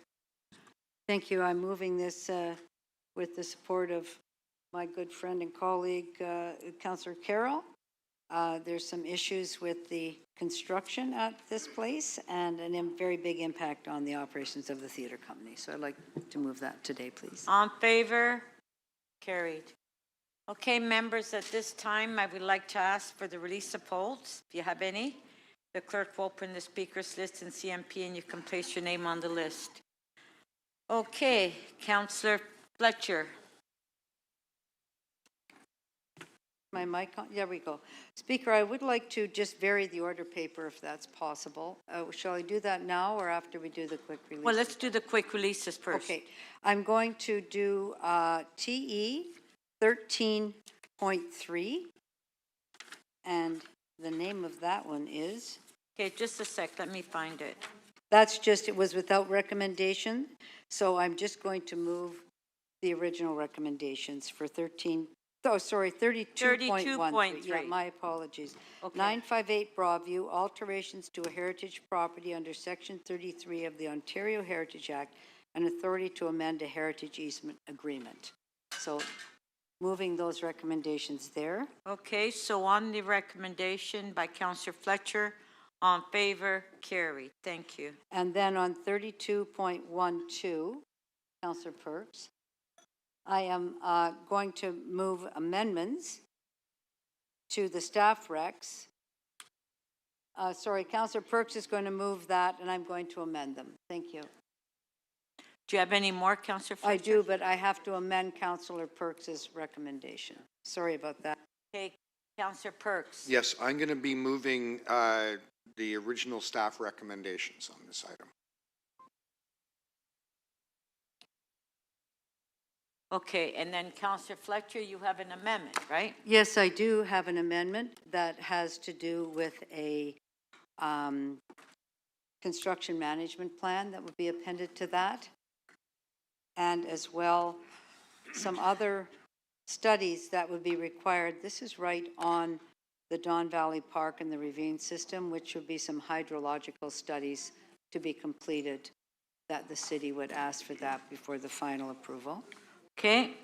Thank you. I'm moving this with the support of my good friend and colleague, Councillor Carroll. There's some issues with the construction at this place and a very big impact on the operations of the theatre company. So I'd like to move that today, please. On favor? Carried. Okay, members, at this time, I would like to ask for the release of polls, if you have any. The clerk will open the speakers list in CMP and you can place your name on the list. Okay, Councillor Fletcher. My mic on? There we go. Speaker, I would like to just vary the order paper if that's possible. Shall I do that now or after we do the quick release? Well, let's do the quick releases first. Okay, I'm going to do TE 13.3, and the name of that one is? Okay, just a sec, let me find it. That's just, it was without recommendation, so I'm just going to move the original recommendations for 32.13. Yeah, my apologies. Okay. 958 Broadview, alterations to a heritage property under Section 33 of the Ontario Heritage Act and authority to amend a heritage easement agreement. So moving those recommendations there. Okay, so on the recommendation by Councillor Fletcher, on favor, carried. Thank you. And then on 32.12, Councillor Perks, I am going to move amendments to the staff recs. Sorry, Councillor Perks is going to move that, and I'm going to amend them. Thank you. Do you have any more, Councillor Fletcher? I do, but I have to amend Councillor Perks's recommendation. Sorry about that. Okay, Councillor Perks. Yes, I'm going to be moving the original staff recommendations on this item. Okay, and then Councillor Fletcher, you have an amendment, right? Yes, I do have an amendment that has to do with a construction management plan that would be appended to that. And as well, some other studies that would be required. This is right on the Don Valley Park and the ravine system, which would be some hydrological studies to be completed that the city would ask for that before the final approval. Okay,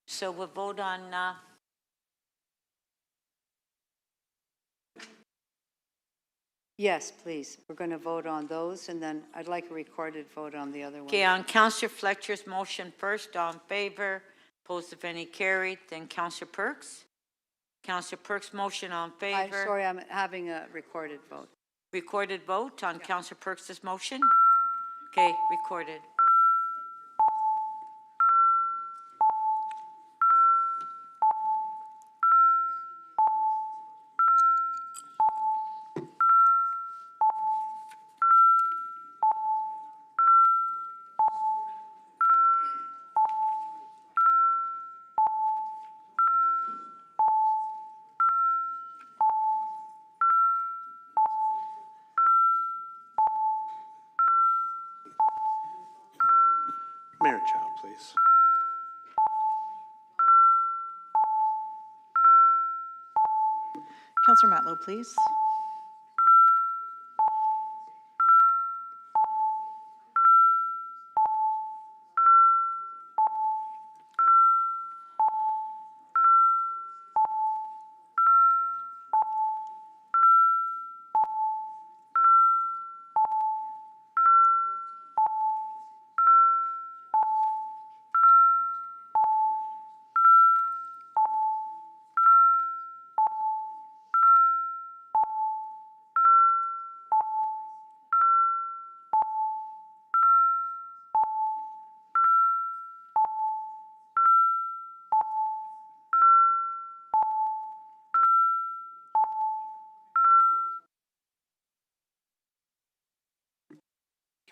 so we'll vote on Yes, please. We're going to vote on those, and then I'd like a recorded vote on the other one. okay, on Councillor Fletcher's motion first, all in favor, opposed if any, carried. Then Councillor Perks. Councillor Perks' motion, all in favor. I'm sorry, I'm having a recorded vote. Recorded vote on Councillor Perks' motion? Okay, recorded. Mayor Chow, please. Councillor Matlow, please.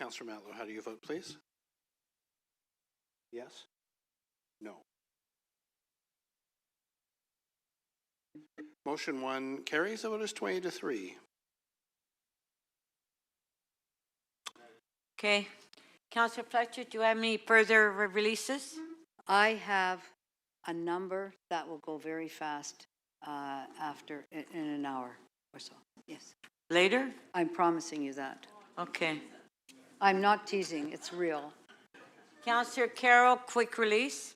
Councillor Matlow, how do you vote, please? Yes? No. Motion 1 carries. The vote is 20-3. Okay. Councillor Fletcher, do you have any further releases? I have a number that will go very fast after, in an hour or so. Yes. Later? I'm promising you that. Okay. I'm not teasing, it's real. Councillor Carroll, quick release.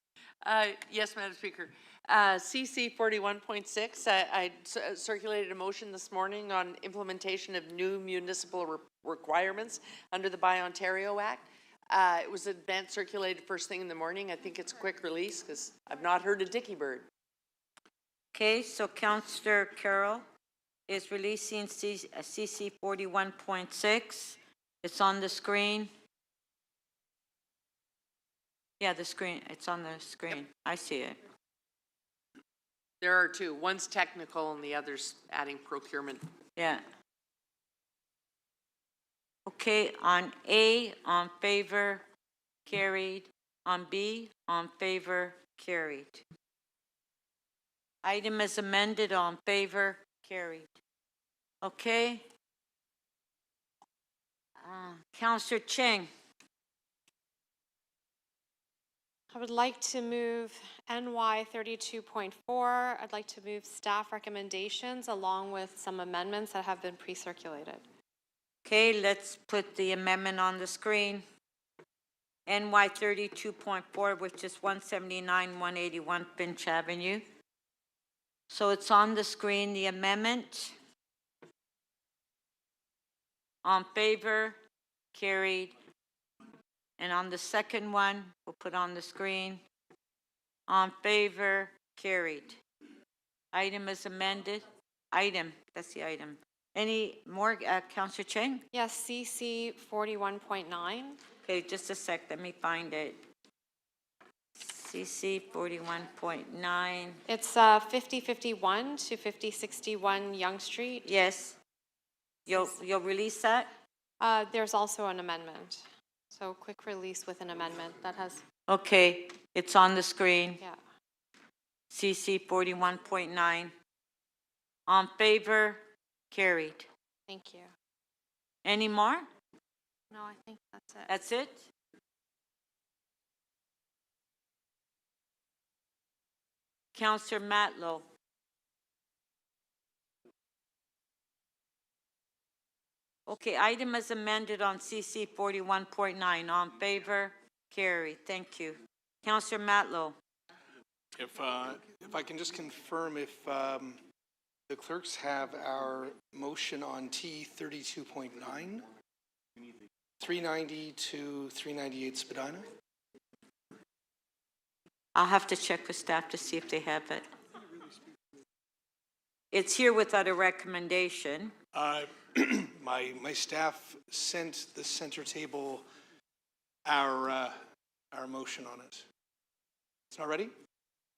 Yes, Madam Speaker. CC 41.6, I circulated a motion this morning on implementation of new municipal requirements under the Buy Ontario Act. It was advance circulated first thing in the morning. I think it's a quick release because I've not heard a dicky bird. Okay, so Councillor Carroll is releasing CC 41.6. It's on the screen. Yeah, the screen, it's on the screen. Yep. I see it. There are two. One's technical and the other's adding procurement. Yeah. Okay, on A, on favor, carried. On B, on favor, carried. Item is amended, on favor, carried. Okay. Councillor Cheng. I would like to move NY 32.4. I'd like to move staff recommendations along with some amendments that have been pre-circulated. Okay, let's put the amendment on the screen. NY 32.4, which is 179, 181 Finch Avenue. So it's on the screen, the amendment. On favor, carried. And on the second one, we'll put on the screen. On favor, carried. Item is amended. Item, that's the item. Any more, Councillor Cheng? Yes, CC 41.9. Okay, just a sec, let me find it. CC 41.9. It's 5051 to 5061 Yonge Street. Yes. You'll release that? There's also an amendment. So quick release with an amendment that has. Okay, it's on the screen. Yeah. CC 41.9. On favor, carried. Thank you. Any more? No, I think that's it. That's it? Councillor Matlow. Okay, item is amended on CC 41.9. On favor, carried. Thank you. Councillor Matlow. If I can just confirm if the clerks have our motion on T 32.9, 390 to 398 Spadina. I'll have to check with staff to see if they have it. It's here without a recommendation. My staff sent the center table our motion on it. It's not ready?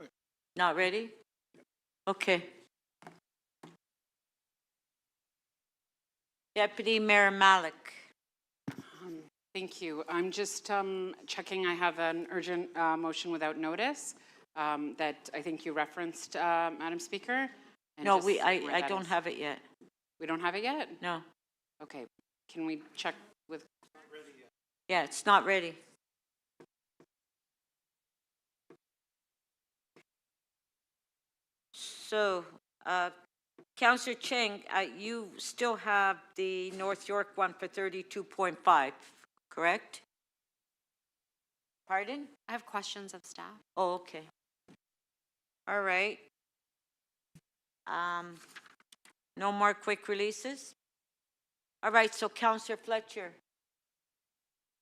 Okay. Not ready? Okay. Deputy Mayor Malik. Thank you. I'm just checking. I have an urgent motion without notice that I think you referenced, Madam Speaker. And No, just I don't have it yet. We don't have it yet? No. Okay. Can we check with? Yeah, it's not ready. So, Councillor Cheng, you still have the North York one for 32.5, correct? Pardon? I have questions of staff. Oh, okay. All right. No more quick releases? All right, so Councillor Fletcher.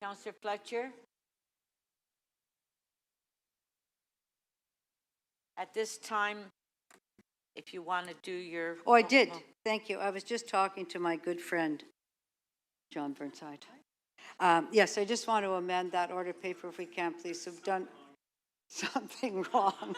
Councillor Fletcher? At this time, if you want to do your... Oh, I did. Thank you. I was just talking to my good friend, John Burnside. Yes, I just want to amend that order of paper if we can, please. We've done something wrong.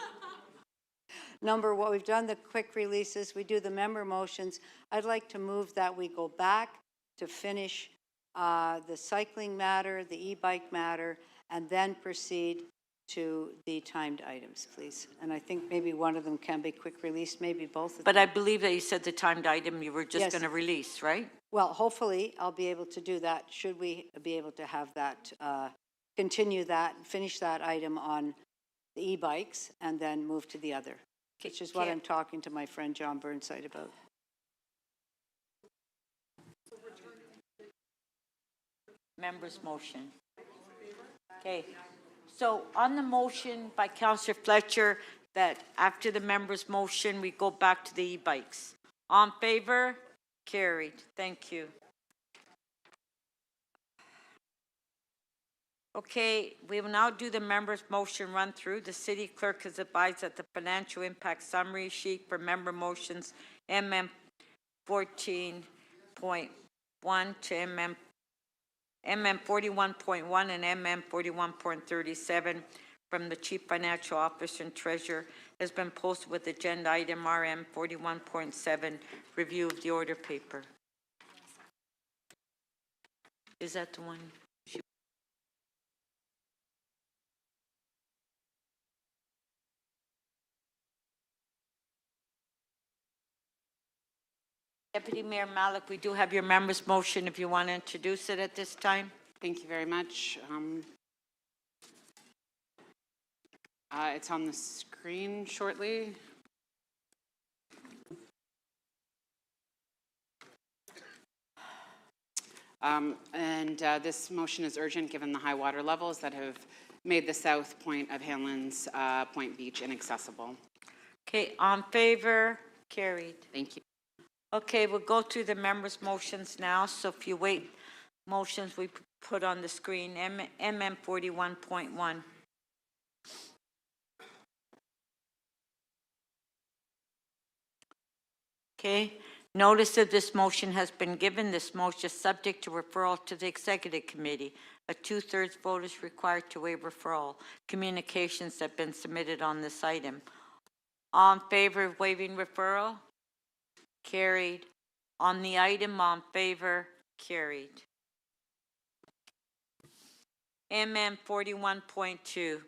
Number one, we've done the quick releases. We do the member motions. I'd like to move that we go back to finish the cycling matter, the e-bike matter, and then proceed to the timed items, please. And I think maybe one of them can be quick release, maybe both of them. But I believe that you said the timed item you were just Yes. going to release, right? Well, hopefully I'll be able to do that. Should we be able to have that, continue that, finish that item on the e-bikes and then move to the other, which is what I'm talking to my friend John Burnside about. Members' motion. Okay. So on the motion by Councillor Fletcher that after the members' motion, we go back to the e-bikes. On favor? Carried. Thank you. Okay, we will now do the members' motion run through. The city clerk has advised that the financial impact summary sheet for member motions MM 14.1 to MM 41.1 and MM 41.37 from the Chief Financial Officer and Treasurer has been posted with agenda item RM 41.7, review of the order paper. Is that the one? Deputy Mayor Malik, we do have your member's motion if you want to introduce it at this time. Thank you very much. It's on the screen shortly. This motion is urgent given the high water levels that have made the south point of Hanlan's Point Beach inaccessible. Okay, on favor, carried. Thank you. Okay, we'll go through the members' motions now. So if you wait, motions we put on the screen, MM 41.1. Okay, notice of this motion has been given. This motion is subject to referral to the Executive Committee. A 2/3 vote is required to waive referral. Communications have been submitted on this item. All in favor of waiving referral? Carried. On the item, on favor? Carried. MM 41.2.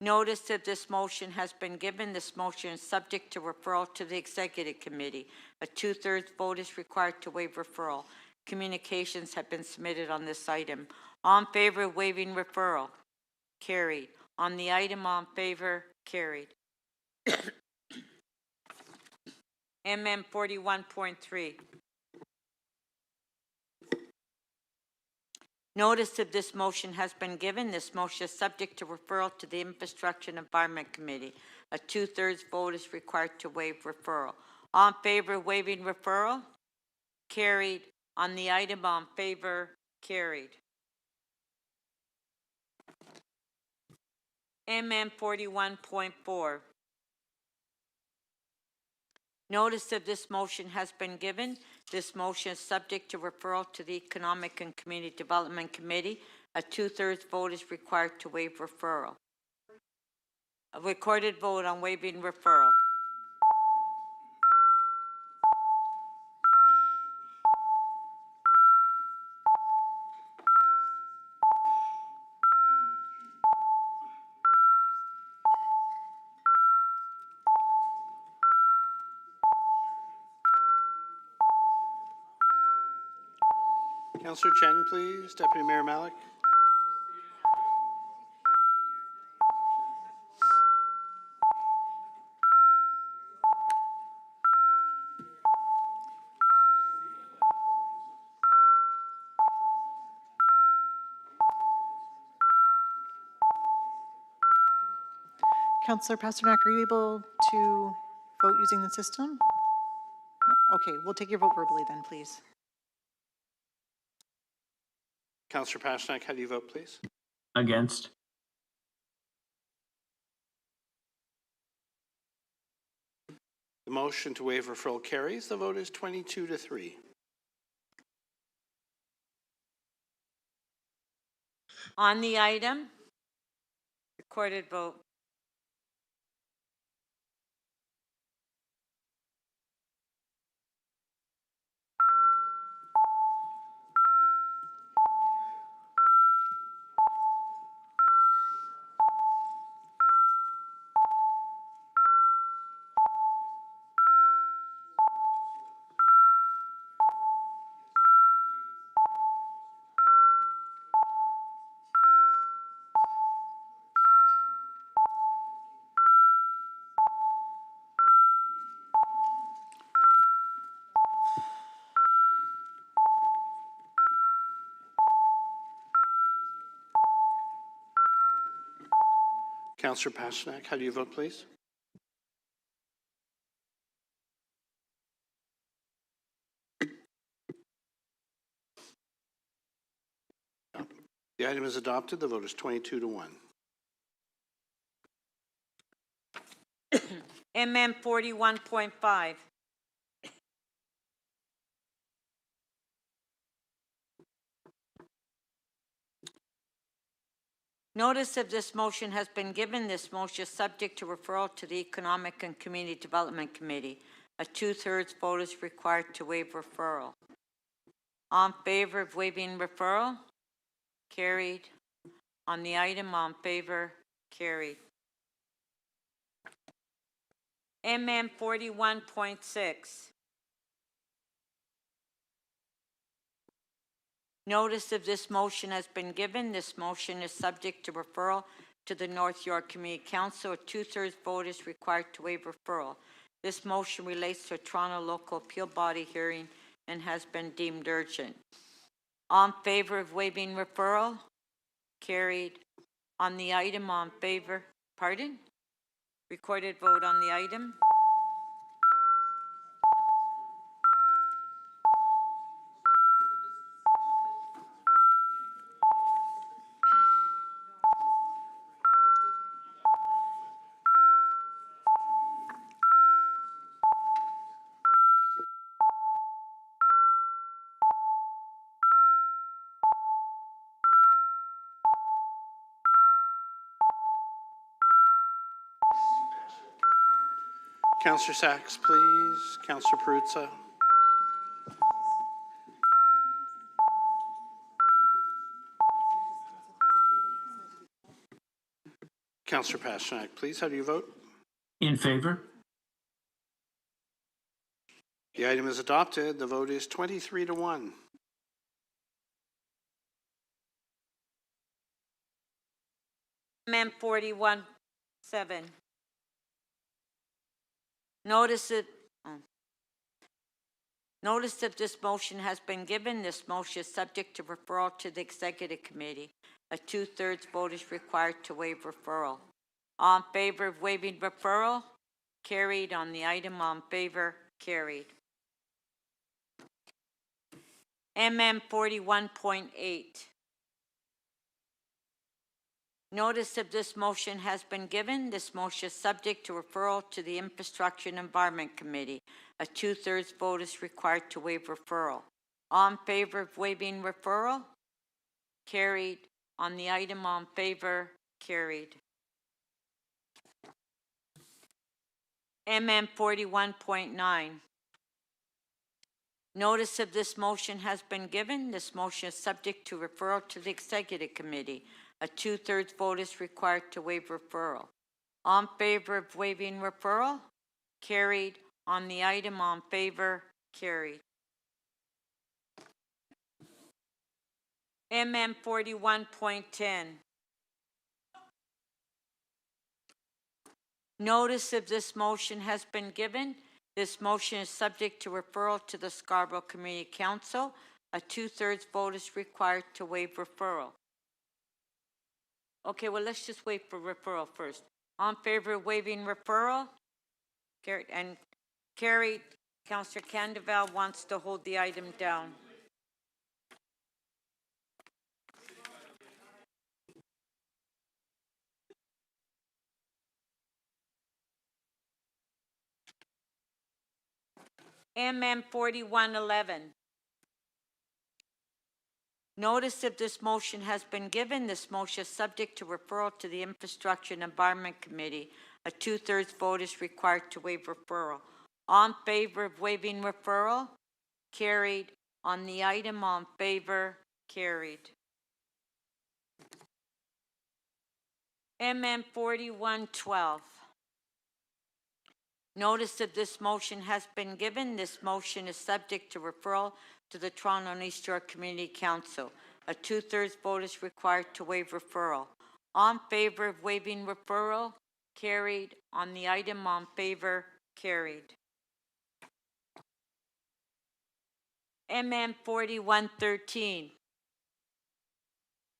Notice of this motion has been given. This motion is subject to referral to the Executive Committee. A 2/3 vote is required to waive referral. Communications have been submitted on this item. All in favor of waiving referral? Carried. On the item, on favor? Carried. MM 41.3. Notice of this motion has been given. This motion is subject to referral to the Infrastructure and Environment Committee. A 2/3 vote is required to waive referral. All in favor of waiving referral? Carried. On the item, on favor? Carried. MM 41.4. Notice of this motion has been given. This motion is subject to referral to the Economic and Community Development Committee. A 2/3 vote is required to waive referral. A recorded vote on waiving referral. Councillor Cheng, please. Deputy Mayor Malik. Councillor Pasternak, are you able to vote using the system? No. Okay, we'll take your vote verbally then, please. Councillor Pasternak, how do you vote, please? Against. The motion to waive referral carries. The vote is 22-3. On the item, recorded vote. Councillor Pasternak, how do you vote, please? The item is adopted. The vote is 22-1. MM 41.5. Notice of this motion has been given. This motion is subject to referral to the Economic and Community Development Committee. A 2/3 vote is required to waive referral. All in favor of waiving referral? Carried. On the item, all in favor? Carried. MM 41.6. Notice of this motion has been given. This motion is subject to referral to the North York Community Council. A 2/3 vote is required to waive referral. This motion relates to a Toronto local appeal body hearing and has been deemed urgent. All in favor of waiving referral? Carried. On the item, all in favor? Pardon? Recorded vote on the item. Councillor Sachs, please. Councillor Perruzza. Councillor Pasternak, please. How do you vote? In favor. The item is adopted. The vote is 23-1. MM 41.7. Notice of this motion has been given. This motion is subject to referral to the Executive Committee. A 2/3 vote is required to waive referral. All in favor of waiving referral? Carried. On the item, all in favor? Carried. MM 41.8. Notice of this motion has been given. This motion is subject to referral to the Infrastructure and Environment Committee. A 2/3 vote is required to waive referral. All in favor of waiving referral? Carried. On the item, all in favor? Carried. MM 41.9. Notice of this motion has been given. This motion is subject to referral to the Executive Committee. A 2/3 vote is required to waive referral. All in favor of waiving referral? Carried. On the item, all in favor? Carried. MM 41.10. Notice of this motion has been given. This motion is subject to referral to the Scarborough Community Council. A 2/3 vote is required to waive referral. Okay, well, let's just wait for referral first. All in favor of waiving referral? Carried. And carried. Councillor Candeval wants to hold the item down. MM 4111. Notice of this motion has been given. This motion is subject to referral to the Infrastructure and Environment Committee. A 2/3 vote is required to waive referral. All in favor of waiving referral? Carried. On the item, all in favor? Carried. MM 4112. Notice of this motion has been given. This motion is subject to referral to the Toronto and East York Community Council. A 2/3 vote is required to waive referral. All in favor of waiving referral? Carried. On the item, all in favor? Carried. MM 4113.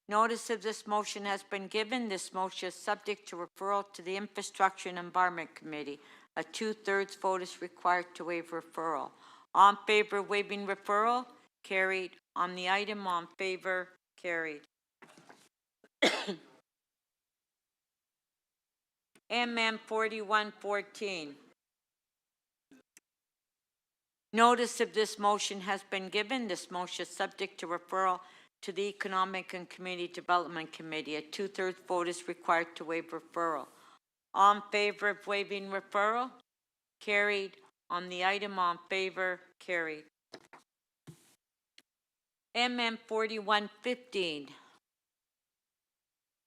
Notice of this motion has been given. This motion is subject to referral to the Infrastructure and Environment Committee. A 2/3 vote is required to waive referral. All in favor of waiving referral? Carried. On the item, all in favor? Carried. MM 4114. Notice of this motion has been given. This motion is subject to referral to the Economic and Community Development Committee. A 2/3 vote is required to waive referral. All in favor of waiving referral? Carried. On the item, all in favor? Carried. MM 4115.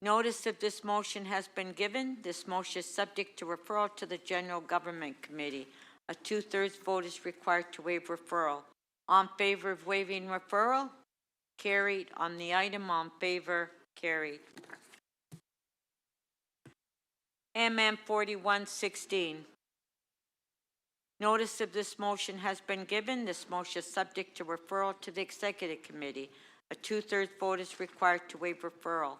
Notice of this motion has been given. This motion is subject to referral to the General Government Committee. A 2/3 vote is required to waive referral. All in favor of waiving referral? Carried. On the item, all in favor? Carried. MM 4116. Notice of this motion has been given. This motion is subject to referral to the Executive Committee. A 2/3 vote is required to waive referral.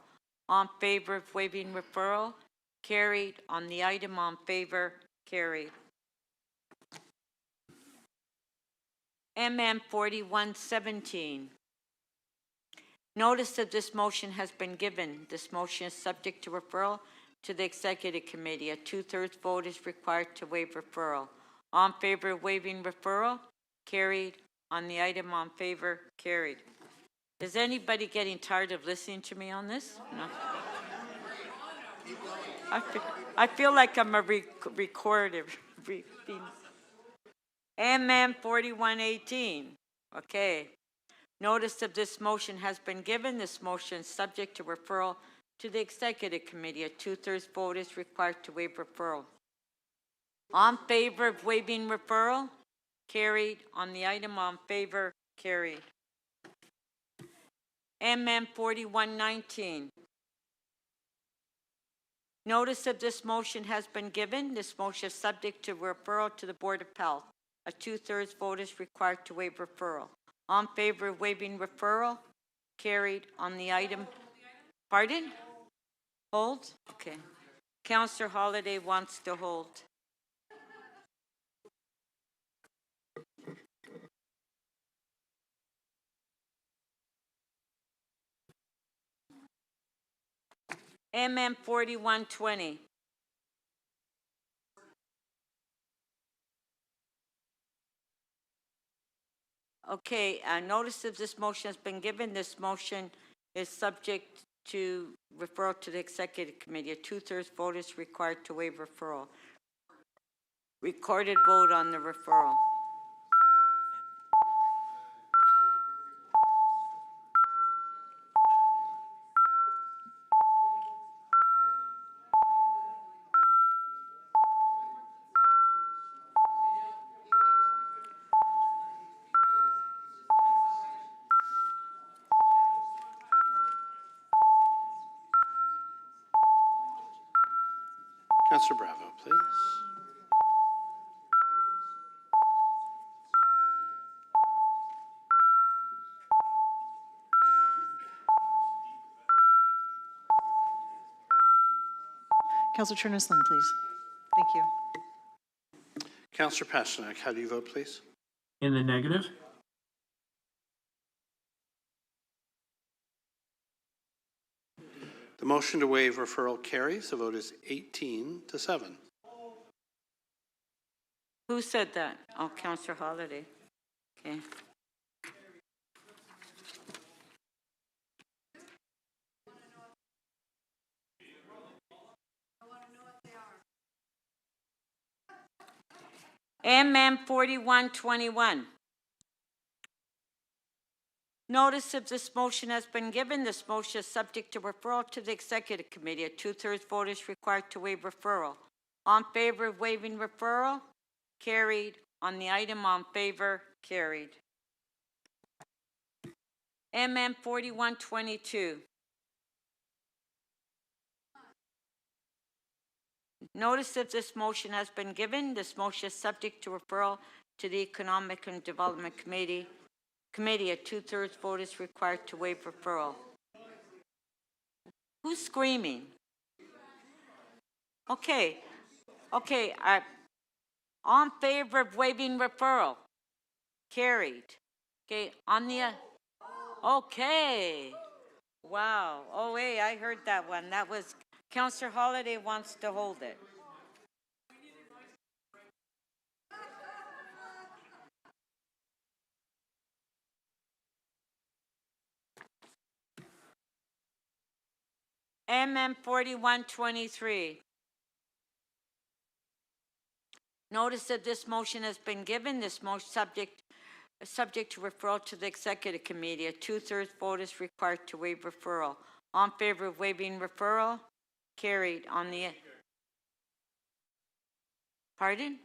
All in favor of waiving referral? Carried. On the item, all in favor? Carried. MM 4117. Notice of this motion has been given. This motion is subject to referral to the Executive Committee. A 2/3 vote is required to waive referral. All in favor of waiving referral? Carried. On the item, all in favor? Carried. Is anybody getting tired of listening to me on this? No. I feel like I'm a recorder. MM 4118. Okay. Notice of this motion has been given. This motion is subject to referral to the Executive Committee. A 2/3 vote is required to waive referral. All in favor of waiving referral? Carried. On the item, all in favor? Carried. MM 4119. Notice of this motion has been given. This motion is subject to referral to the Board of Health. A 2/3 vote is required to waive referral. All in favor of waiving referral? Carried. On the item. Pardon? Hold? Okay. Councillor Holiday wants to hold. MM 4120. Okay, notice of this motion has been given. This motion is subject to referral to the Executive Committee. A 2/3 vote is required to waive referral. Recorded vote on the referral. Councillor Bravo, please. Councillor Cherneslin, please. Thank you. Councillor Pasternak, how do you vote, please? In the negative. The motion to waive referral carries. The vote is 18-7. Who said that? Oh, Councillor Holiday. Okay. MM 4121. Notice of this motion has been given. This motion is subject to referral to the Executive Committee. A 2/3 vote is required to waive referral. All in favor of waiving referral? Carried. On the item, all in favor? Carried. MM 4122. Notice of this motion has been given. This motion is subject to referral to the Economic and Development Committee. A 2/3 vote is required to waive referral. Who's screaming? Okay. Okay. All in favor of waiving referral? Carried. Okay. On the. Okay. Wow. Oh, wait, I heard that one. That was Councillor Holiday wants to hold it. MM 4123. Notice of this motion has been given. This motion subject to referral to the Executive Committee. A 2/3 vote is required to waive referral. All in favor of waiving referral? Carried. On the... Pardon?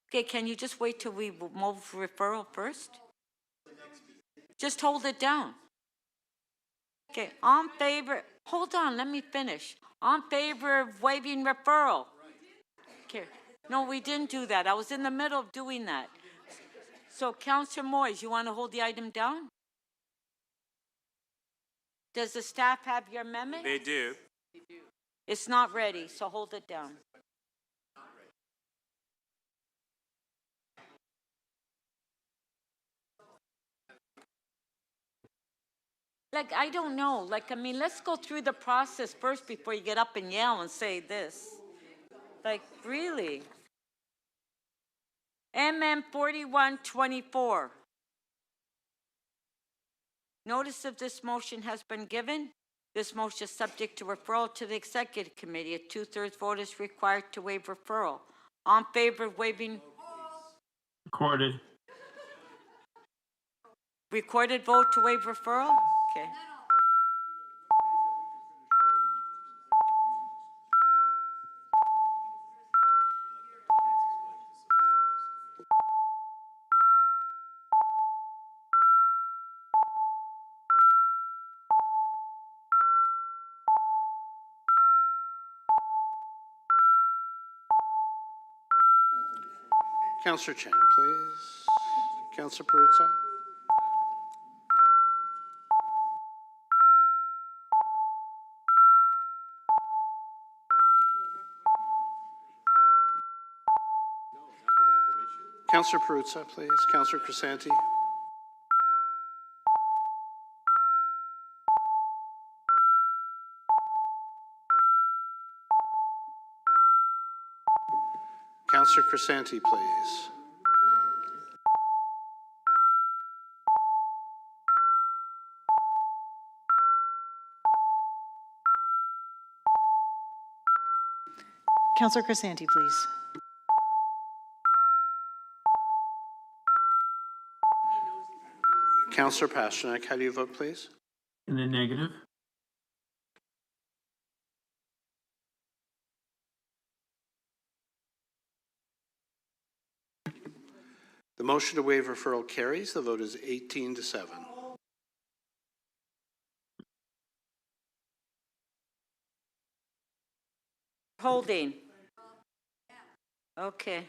Okay, can you just wait till we move referral first? Just hold it down. Okay, on favor, hold on, let me finish. On favor of waiving referral? Okay, no, we didn't do that. I was in the middle of doing that. So, Councillor Moyes, you want to hold the item down? Does the staff have your amendment? They do. It's not ready, so hold it down. Like, I don't know. Like, I mean, let's go through the process first before you get up and yell and say this. Like, really? MM 4124. Notice of this motion has been given. This motion is subject to referral to the Executive Committee. A 2/3 vote is required to waive referral. On favor of waiving? Recorded. Recorded vote to waive referral? Okay. Councillor Chang, please. Councillor Perruzza. Councillor Perruzza, please. Councillor Crisanti. Councillor Crisanti, please. Councillor Crisanti, please. Councillor Pasternak, how do you vote, please? In the negative. The motion to waive referral carries. The vote is 18-7. Holding. Okay.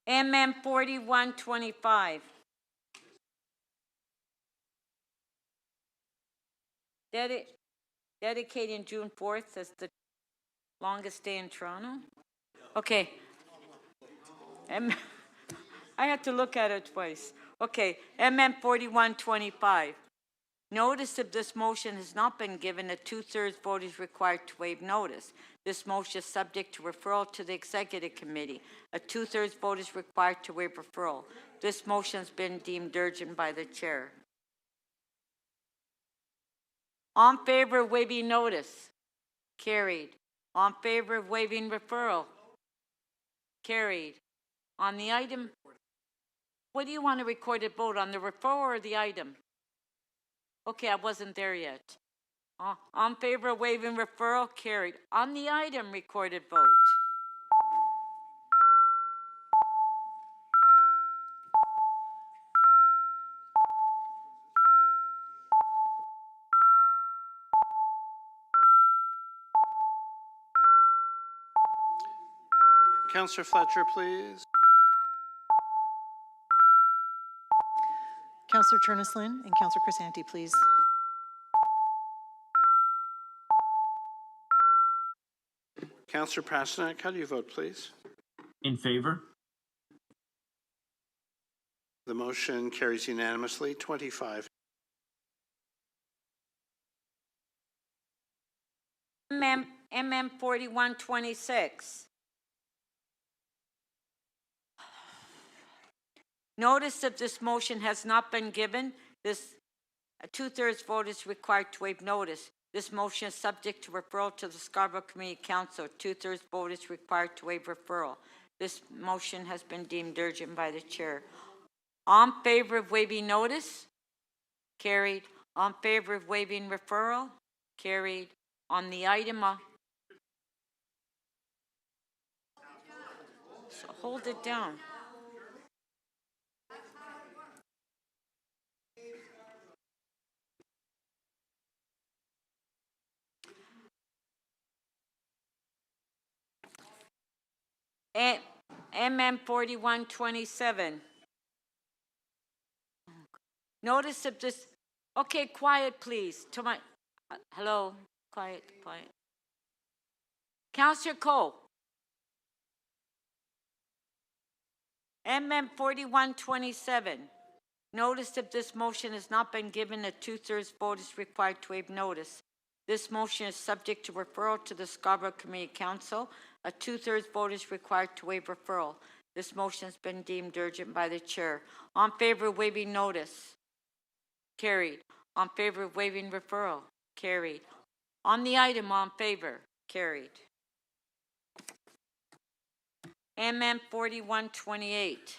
MM 4125. Dedicating June 4th as the longest day in Toronto? Okay. I had to look at it twice. Okay, MM 4125. Notice of this motion has not been given. A 2/3 vote is required to waive notice. This motion is subject to referral to the Executive Committee. A 2/3 vote is required to waive referral. This motion has been deemed urgent by the chair. On favor of waiving notice? Carried. On favor of waiving referral? Carried. On the item, what do you want to recorded vote on, the referral or the item? Okay, I wasn't there yet. On favor of waiving referral? Carried. On the item, recorded vote? Councillor Fletcher, please. Councillor Cherneslin and Councillor Crisanti, please. Councillor Pasternak, how do you vote, please? In favor. The motion carries unanimously, 25. MM 4126. Notice of this motion has not been given. A two-thirds vote is required to waive notice. This motion is subject to referral to the Scarborough Community Council. Two-thirds vote is required to waive referral. This motion has been deemed urgent by the chair. On favor of waiving notice? Carried. On favor of waiving referral? Carried. On the item of... So hold it down. MM 4127. Notice of this, okay, quiet please. To my, hello, quiet. Councillor Cole. MM 4127. Notice of this motion has not been given. A two-thirds vote is required to waive notice. This motion is subject to referral to the Scarborough Community Council. A two-thirds vote is required to waive referral. This motion has been deemed urgent by the chair. On favor of waiving notice? Carried. On favor of waiving referral? Carried. On the item, on favor? Carried. MM 4128.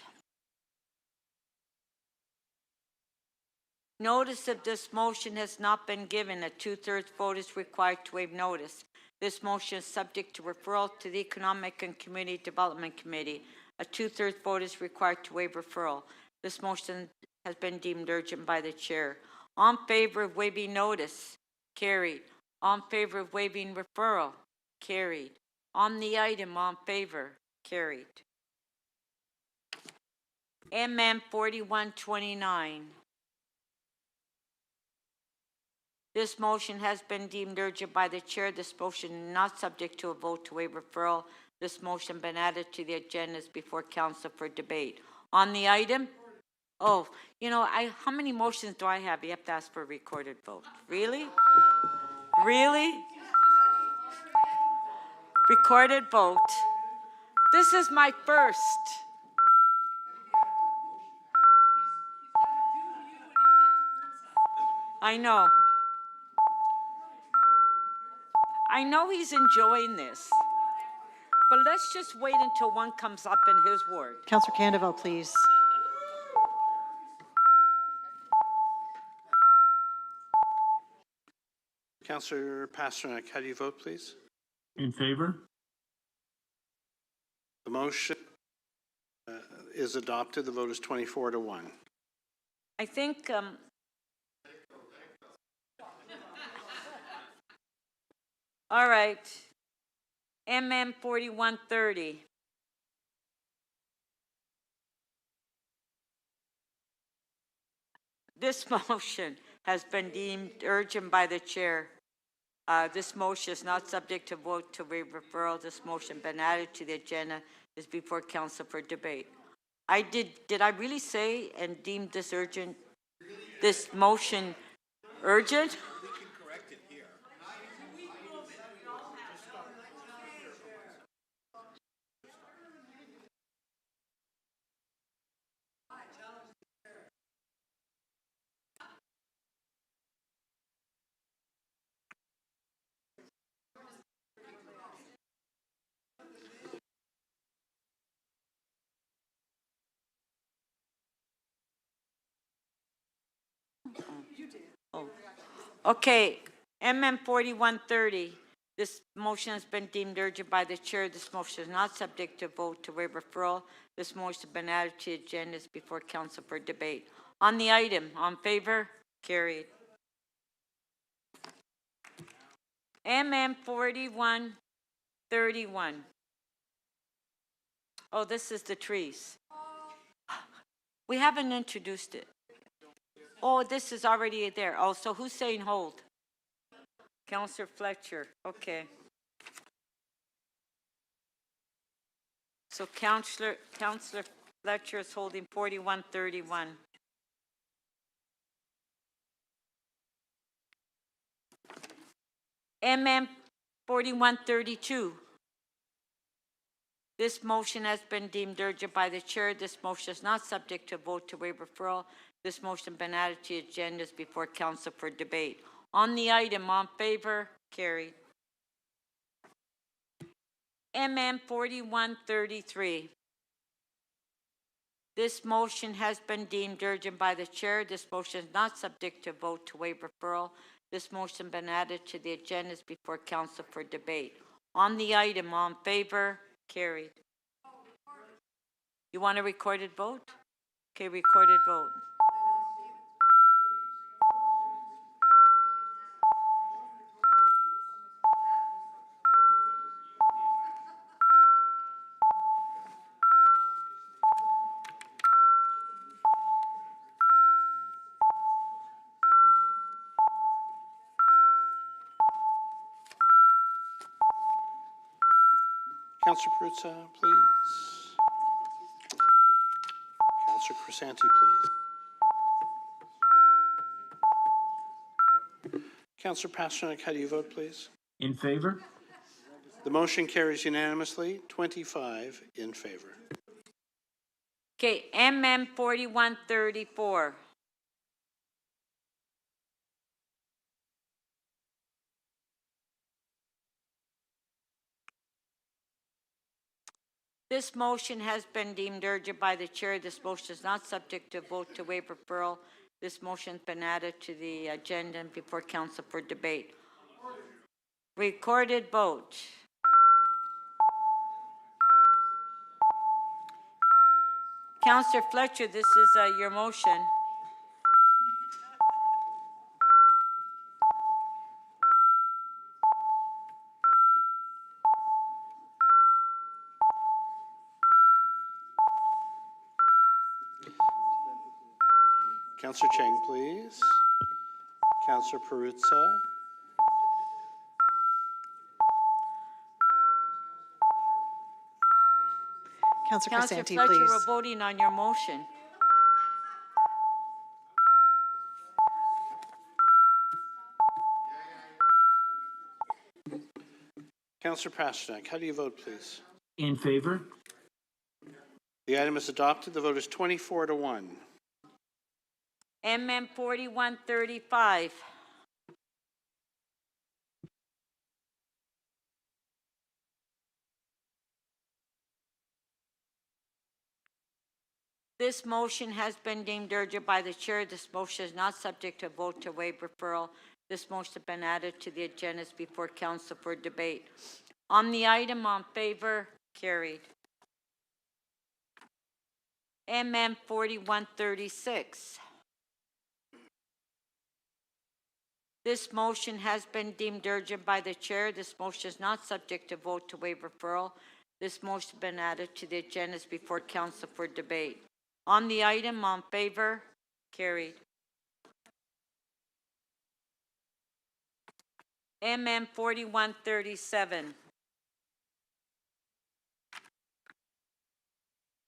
Notice of this motion has not been given. A two-thirds vote is required to waive notice. This motion is subject to referral to the Economic and Community Development Committee. A two-thirds vote is required to waive referral. This motion has been deemed urgent by the chair. On favor of waiving notice? Carried. On favor of waiving referral? Carried. On the item, on favor? Carried. MM 4129. This motion has been deemed urgent by the chair. This motion is not subject to a vote to waive referral. This motion been added to the agendas before council for debate. On the item? Oh, you know, how many motions do I have? You have to ask for a recorded vote. Really? Really? Recorded vote. This is my first. I know. I know he's enjoying this, but let's just wait until one comes up in his ward. Councillor Candival, please. Councillor Pasternak, how do you vote, please? In favor? The motion is adopted. The vote is 24-1. I think all right. MM 4130. This motion has been deemed urgent by the chair. This motion is not subject to vote to waive referral. This motion been added to the agenda is before council for debate. Did I really say and deem this urgent, this motion urgent? Oh. Okay, MM 4130. This motion has been deemed urgent by the chair. This motion is not subject to vote to waive referral. This motion has been added to the agendas before council for debate. On the item, on favor? Carried. MM 4131. Oh, this is the trees. We haven't introduced it. Oh, this is already there. Oh, so who's saying hold? Councillor Fletcher. Okay. So Councillor Fletcher is holding 4131. MM 4132. This motion has been deemed urgent by the chair. This motion is not subject to a vote to waive referral. This motion has been added to the agendas before council for debate. On the item, on favor, carried. MM 4133. This motion has been deemed urgent by the chair. This motion is not subject to a vote to waive referral. This motion has been added to the agendas before council for debate. On the item, on favor, carried. You want a recorded vote? Okay, recorded vote. Councillor Perruzza, please. Councillor Crisanti, please. Councillor Pasternak, how do you vote, please? In favor? The motion carries unanimously, 25 in favor. Okay, MM 4134. This motion has been deemed urgent by the chair. This motion is not subject to a vote to waive referral. This motion has been added to the agenda before council for debate. Recorded vote. Councillor Fletcher, this is your motion. Councillor Cheng, please. Councillor Perruzza. Councillor Councillor Crisanti, Fletcher, please. we're voting on your motion. Councillor Pasternak, how do you vote, please? In favor? The item is adopted. The vote is 24 to 1. MM 4135. This motion has been deemed urgent by the chair. This motion is not subject to a vote to waive referral. This motion has been added to the agendas before council for debate. On the item, on favor, carried. MM 4136. This motion has been deemed urgent by the chair. This motion is not subject to vote to waive referral. This motion has been added to the agendas before council for debate. On the item, on favor, carried. MM 4137.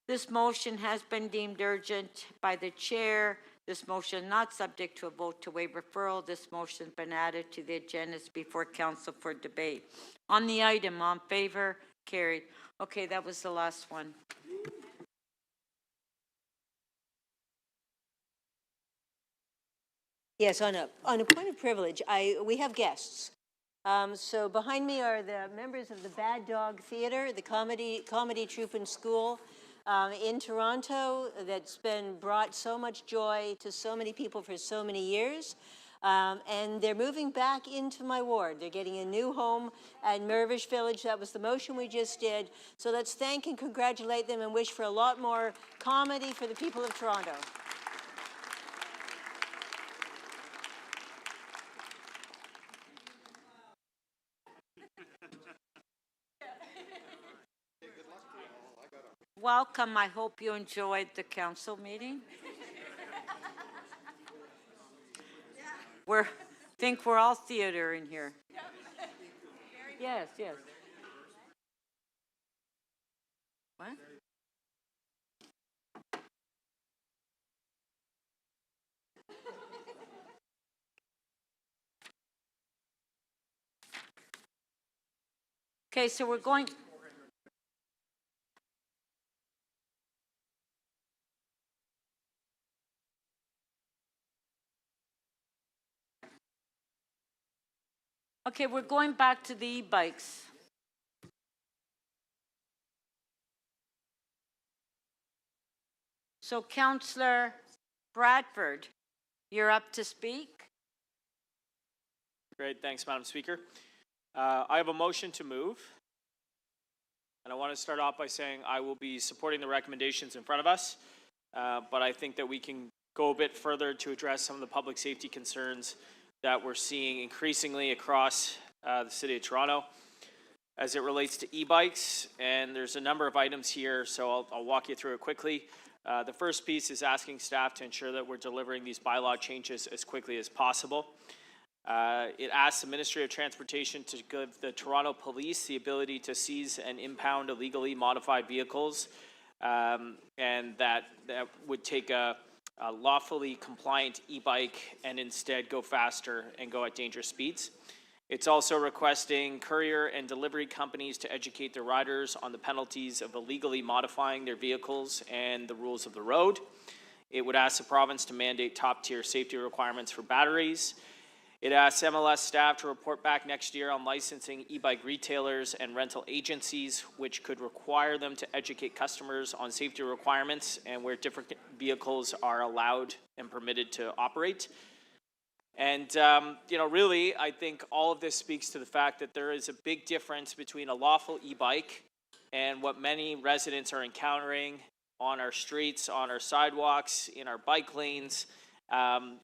This motion has been deemed urgent by the chair. This motion is not subject to a vote to waive referral. This motion has been added to the agendas before council for debate. On the item, on favor, carried. Okay, that was the last one. Yes, on a point of privilege, we have guests. So behind me are the members of the Bad Dog Theatre, the comedy troupe and school in Toronto that's been brought so much joy to so many people for so many years. And they're moving back into my ward. They're getting a new home at Mirvish Village. That was the motion we just did. So let's thank and congratulate them and wish for a lot more comedy for the people of Toronto. Welcome. I hope you enjoyed the council meeting. Think we're all theater in here. Yes, yes. What? Okay, so we're going. Okay, we're going back to the e-bikes. So Councillor Bradford, you're up to speak. Great, thanks, Madam Speaker. I have a motion to move. And I want to start off by saying I will be supporting the recommendations in front of us, but I think that we can go a bit further to address some of the public safety concerns that we're seeing increasingly across the City of Toronto as it relates to e-bikes. And there's a number of items here, so I'll walk you through it quickly. The first piece is asking staff to ensure that we're delivering these bylaw changes as quickly as possible. It asks the Ministry of Transportation to give the Toronto Police the ability to seize and impound illegally modified vehicles, and that would take a lawfully compliant e-bike and instead go faster and go at dangerous speeds. It's also requesting courier and delivery companies to educate their riders on the penalties of illegally modifying their vehicles and the rules of the road. It would ask the province to mandate top-tier safety requirements for batteries. It asks MLS staff to report back next year on licensing e-bike retailers and rental agencies, which could require them to educate customers on safety requirements and where different vehicles are allowed and permitted to operate. And, really, I think all of this speaks to the fact that there is a big difference between a lawful e-bike and what many residents are encountering on our streets, on our sidewalks, in our bike lanes,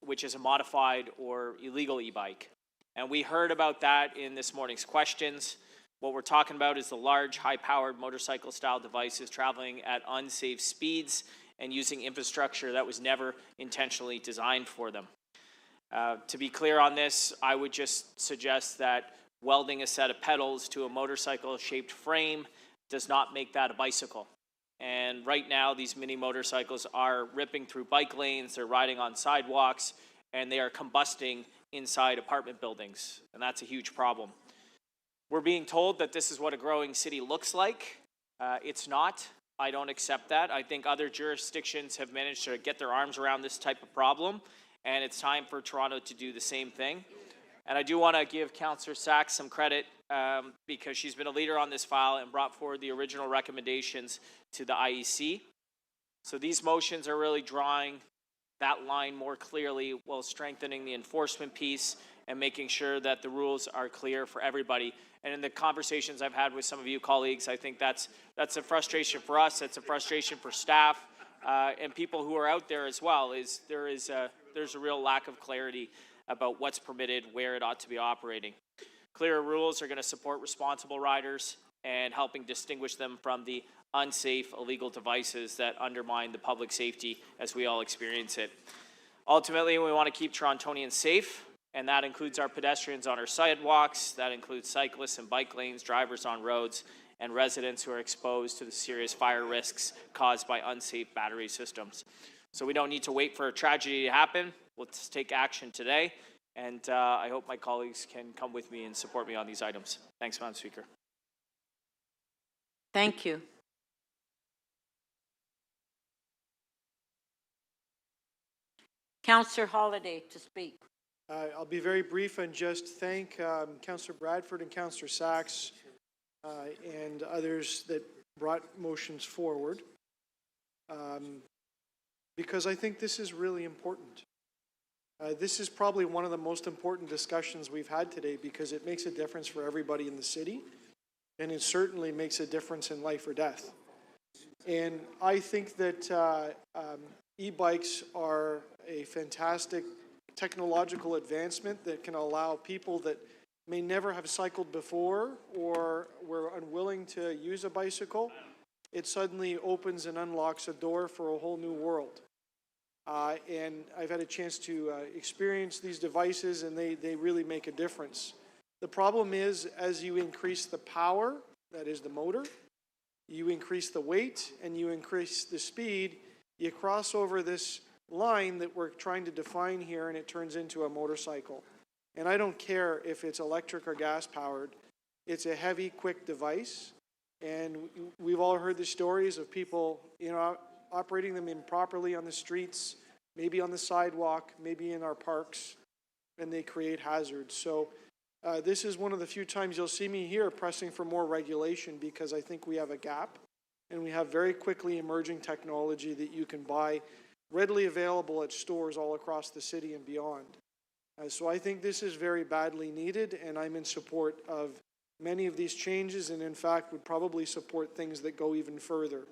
which is a modified or illegal e-bike. And we heard about that in this morning's questions. What we're talking about is the large, high-powered motorcycle-style devices traveling at unsafe speeds and using infrastructure that was never intentionally designed for them. To be clear on this, I would just suggest that welding a set of pedals to a motorcycle-shaped frame does not make that a bicycle. And right now, these mini motorcycles are ripping through bike lanes, they're riding on sidewalks, and they are combusting inside apartment buildings. And that's a huge problem. We're being told that this is what a growing city looks like. It's not. I don't accept that. I think other jurisdictions have managed to get their arms around this type of problem, and it's time for Toronto to do the same thing. And I do want to give Councillor Sachs some credit because she's been a leader on this file and brought forward the original recommendations to the IEC. So these motions are really drawing that line more clearly while strengthening the enforcement piece and making sure that the rules are clear for everybody. And in the conversations I've had with some of you colleagues, I think that's a frustration for us, that's a frustration for staff, and people who are out there as well, is there's a real lack of clarity about what's permitted, where it ought to be operating. Clearer rules are going to support responsible riders and helping distinguish them from the unsafe illegal devices that undermine the public safety as we all experience it. Ultimately, we want to keep Torontonians safe, and that includes our pedestrians on our sidewalks, that includes cyclists and bike lanes, drivers on roads, and residents who are exposed to the serious fire risks caused by unsafe battery systems. So we don't need to wait for a tragedy to happen. Let's take action today, and I hope my colleagues can come with me and support me on these items. Thanks, Madam Speaker. Thank you. Councillor Holiday to speak. I'll be very brief and just thank Councillor Bradford and Councillor Sachs and others that brought motions forward because I think this is really important. This is probably one of the most important discussions we've had today because it makes a difference for everybody in the city, and it certainly makes a difference in life or death. And I think that e-bikes are a fantastic technological advancement that can allow people that may never have cycled before or were unwilling to use a bicycle, it suddenly opens and unlocks a door for a whole new world. And I've had a chance to experience these devices, and they really make a difference. The problem is, as you increase the power, that is the motor, you increase the weight, and you increase the speed, you cross over this line that we're trying to define here, and it turns into a motorcycle. And I don't care if it's electric or gas powered. It's a heavy, quick device, and we've all heard the stories of people, operating them improperly on the streets, maybe on the sidewalk, maybe in our parks, and they create hazards. So This is one of the few times you'll see me here pressing for more regulation because I think we have a gap and we have very quickly emerging technology that you can buy readily available at stores all across the city and beyond. So I think this is very badly needed, and I'm in support of many of these changes, and in fact would probably support things that go even further.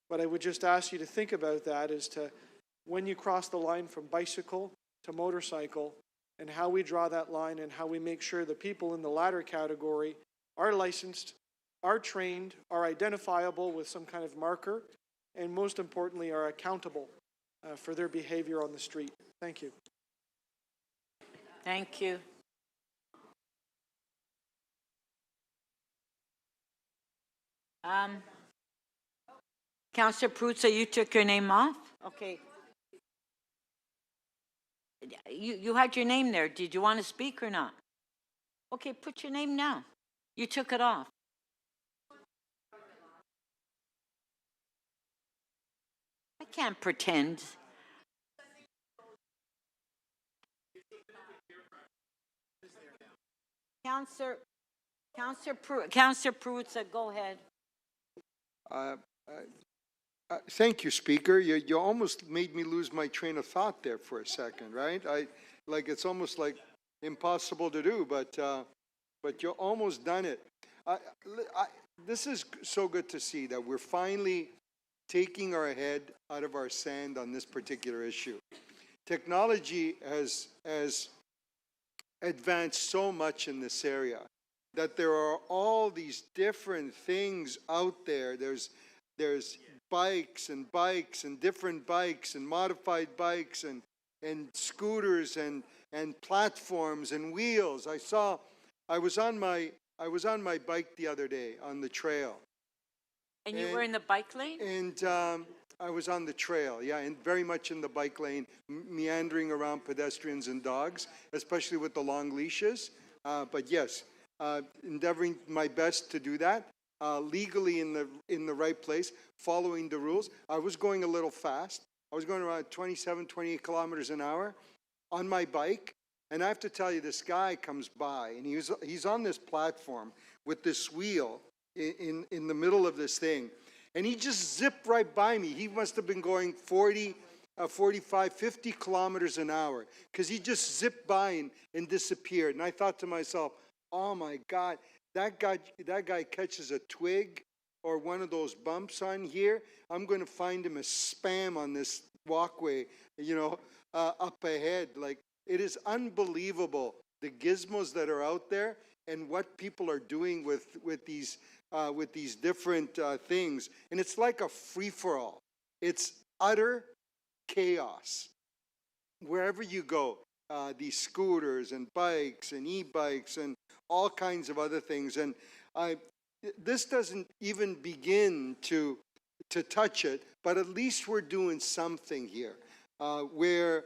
But I would just ask you to think about that as to when you cross the line from bicycle to motorcycle, and how we draw that line and how we make sure the people in the latter category are licensed, are trained, are identifiable with some kind of marker, and most importantly are accountable for their behavior on the street. Thank you. Thank you. Councillor Prutza, you took your name off? Okay. You had your name there. Did you want to speak or not? Okay, put your name now. You took it off. I can't pretend. Councillor Prutza, go ahead. Thank you, Speaker. You almost made me lose my train of thought there for a second, right? It's almost like impossible to do, but you almost done it. This is so good to see that we're finally taking our head out of our sand on this particular issue. Technology has advanced so much in this area that there are all these different things out there. There's bikes and different bikes and modified bikes and scooters and platforms and wheels. I was on my bike the other day on the trail. And you were in the bike lane? And I was on the trail, yeah, and very much in the bike lane, meandering around pedestrians and dogs, especially with the long leashes. But yes, endeavoring my best to do that. Legally in the right place, following the rules. I was going a little fast. I was going around 27, 28 kilometers an hour on my bike. And I have to tell you, this guy comes by, and he's on this platform with this wheel in the middle of this thing. And he just zipped right by me. He must have been going 40, 45, 50 kilometers an hour because he just zipped by and disappeared. And I thought to myself, oh my God, that guy catches a twig or one of those bumps on here, I'm going to find him a spam on this walkway, up ahead. Like, it is unbelievable, the gizmos that are out there and what people are doing with these different things. And it's like a free-for-all. It's utter chaos. Wherever you go, these scooters and bikes and e-bikes and all kinds of other things. And this doesn't even begin to touch it, but at least we're doing something here where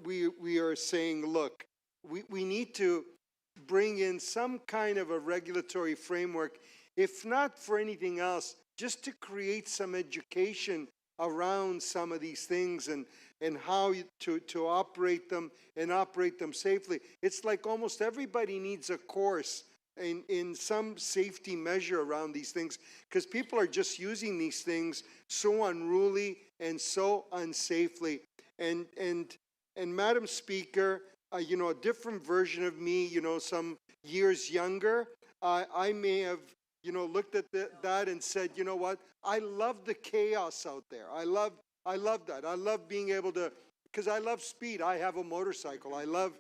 we are saying, look, we need to bring in some kind of a regulatory framework, if not for anything else, just to create some education around some of these things and how to operate them and operate them safely. It's like almost everybody needs a course in some safety measure around these things because people are just using these things so unruly and so unsafely. And Madam Speaker, a different version of me, some years younger, I may have, looked at that and said, you know what, I love the chaos out there. I love that. I love being able to, because I love speed. I have a motorcycle. I love,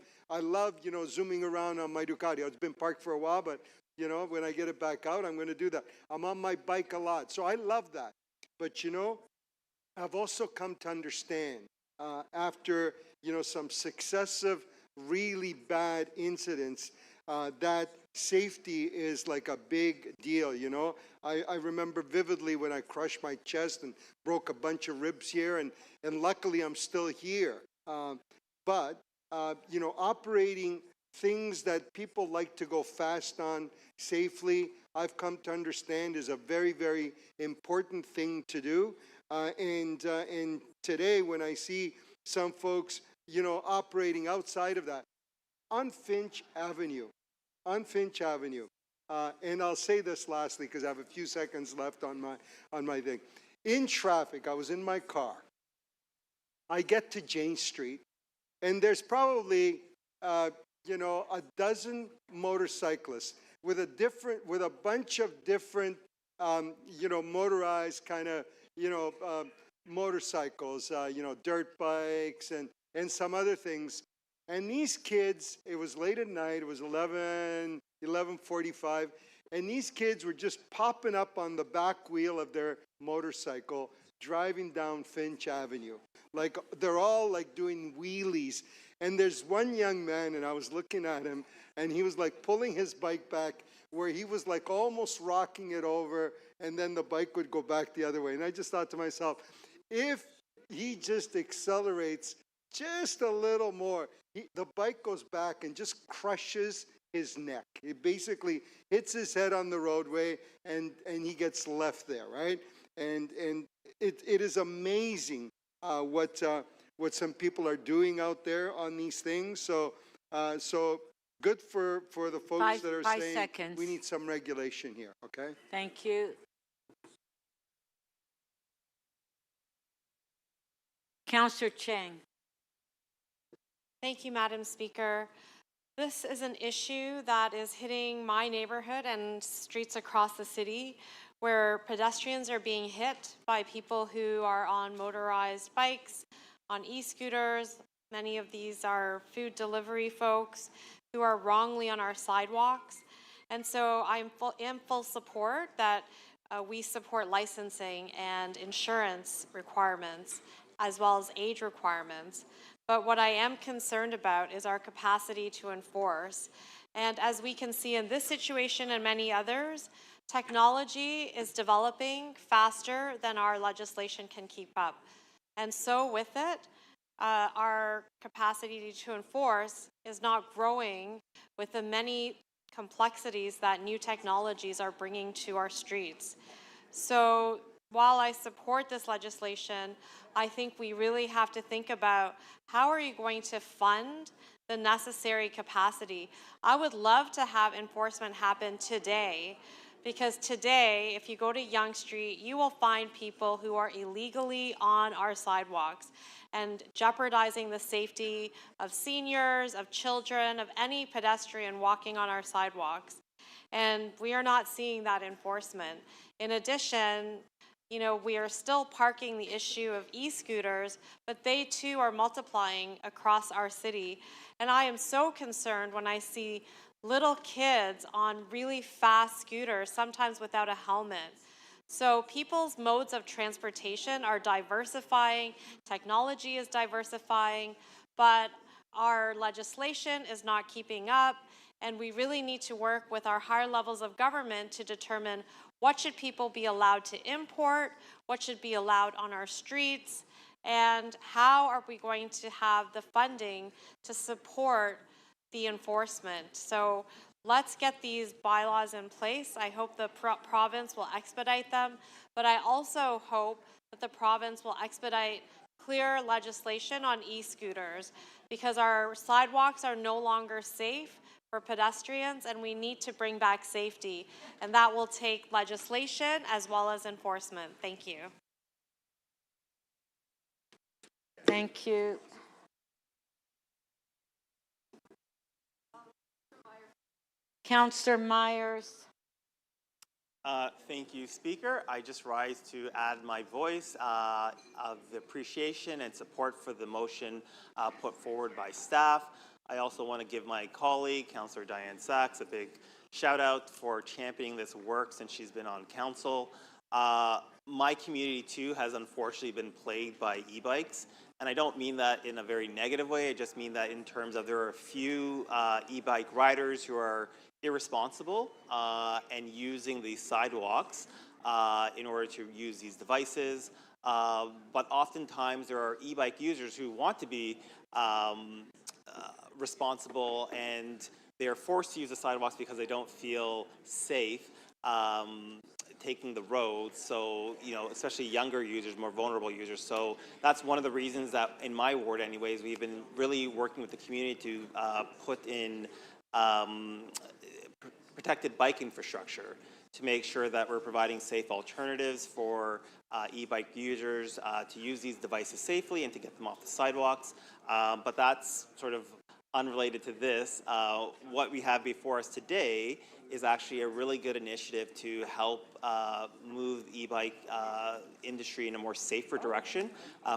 zooming around on my Ducati. It's been parked for a while, but, when I get it back out, I'm going to do that. I'm on my bike a lot. So I love that. But, I've also come to understand after, some successive, really bad incidents that safety is like a big deal, I remember vividly when I crushed my chest and broke a bunch of ribs here, and luckily I'm still here. But operating things that people like to go fast on safely, I've come to understand is a very, very important thing to do. And today when I see some folks, operating outside of that, on Finch Avenue, on Finch Avenue, and I'll say this lastly because I have a few seconds left on my thing. In traffic, I was in my car. I get to Jane Street, and there's probably, you know, a dozen motorcyclists with a bunch of different, you know, motorized kind of, you know, motorcycles, you know, dirt bikes and some other things. And these kids, it was late at night, it was 11:45, and these kids were just popping up on the back wheel of their motorcycle, driving down Finch Avenue. Like, they're all like doing wheelies. And there's one young man, and I was looking at him, and he was like pulling his bike back where he was like almost rocking it over, and then the bike would go back the other way. And I just thought to myself, if he just accelerates just a little more, the bike goes back and just crushes his neck. It basically hits his head on the roadway, and he gets left there, right? And it is amazing what some people are doing out there on these things. So good for the folks that are saying 5 seconds. we need some regulation here, okay? Thank you. Councillor Chang. Thank you, Madam Speaker. This is an issue that is hitting my neighborhood and streets across the city, where pedestrians are being hit by people who are on motorized bikes, on e-scooters. Many of these are food delivery folks who are wrongly on our sidewalks. And so I'm in full support that we support licensing and insurance requirements, as well as age requirements. But what I am concerned about is our capacity to enforce. And as we can see in this situation and many others, technology is developing faster than our legislation can keep up. And so with it, our capacity to enforce is not growing with the many complexities that new technologies are bringing to our streets. So while I support this legislation, I think we really have to think about how are you going to fund the necessary capacity. I would love to have enforcement happen today, because today, if you go to Yonge Street, you will find people who are illegally on our sidewalks and jeopardizing the safety of seniors, of children, of any pedestrian walking on our sidewalks. And we are not seeing that enforcement. In addition, you know, we are still parking the issue of e-scooters, but they too are multiplying across our city. And I am so concerned when I see little kids on really fast scooters, sometimes without a helmet. So people's modes of transportation are diversifying, technology is diversifying, but our legislation is not keeping up, and we really need to work with our higher levels of government to determine what should people be allowed to import, what should be allowed on our streets, and how are we going to have the funding to support the enforcement. So let's get these bylaws in place. I hope the province will expedite them, but I also hope that the province will expedite clear legislation on e-scooters, because our sidewalks are no longer safe for pedestrians, and we need to bring back safety. And that will take legislation as well as enforcement. Thank you. Thank you. Councillor Myers. Thank you, Speaker. I just rise to add my voice of the appreciation and support for the motion put forward by staff. I also want to give my colleague, Councillor Diane Sachs, a big shout out for championing this work since she's been on council. My community too has unfortunately been plagued by e-bikes, and I don't mean that in a very negative way. I just mean that in terms of there are a few e-bike riders who are irresponsible and using these sidewalks in order to use these devices. But oftentimes there are e-bike users who want to be responsible, and they are forced to use the sidewalks because they don't feel safe taking the roads. So, you know, especially younger users, more vulnerable users. So that's one of the reasons that in my ward anyways, we've been really working with the community to put in protected bike infrastructure to make sure that we're providing safe alternatives for e-bike users to use these devices safely and to get them off the sidewalks. But that's sort of unrelated to this. What we have before us today is actually a really good initiative to help move the e-bike industry in a more safer direction,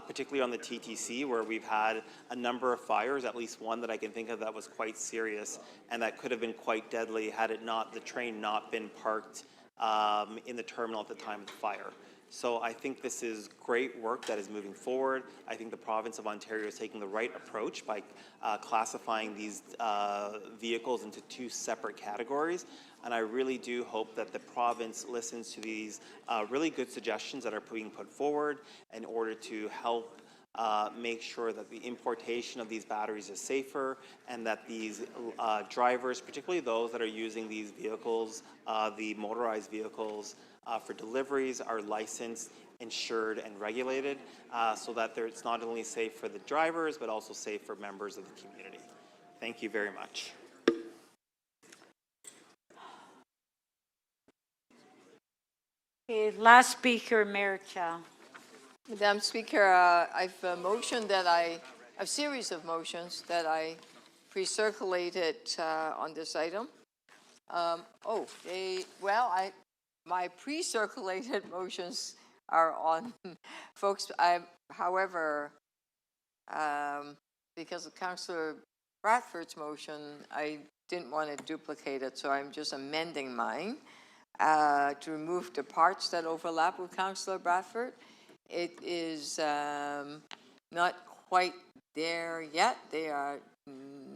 particularly on the TTC, where we've had a number of fires, at least one that I can think of that was quite serious and that could have been quite deadly had it not, the train not been parked in the terminal at the time of the fire. So I think this is great work that is moving forward. I think the province of Ontario is taking the right approach by classifying these vehicles into two separate categories. And I really do hope that the province listens to these really good suggestions that are being put forward in order to help make sure that the importation of these batteries is safer and that these drivers, particularly those that are using these vehicles, the motorized vehicles, for deliveries are licensed, insured, and regulated so that it's not only safe for the drivers, but also safe for members of the community. Thank you very much. Okay, last speaker, Mayor Chow. Madam Speaker, I've motioned that a series of motions that I pre-circulated on this item. My pre-circulated motions are on, folks. However, because of Councillor Bradford's motion, I didn't want to duplicate it, so I'm just amending mine to remove the parts that overlap with Councillor Bradford. It is not quite there yet. They are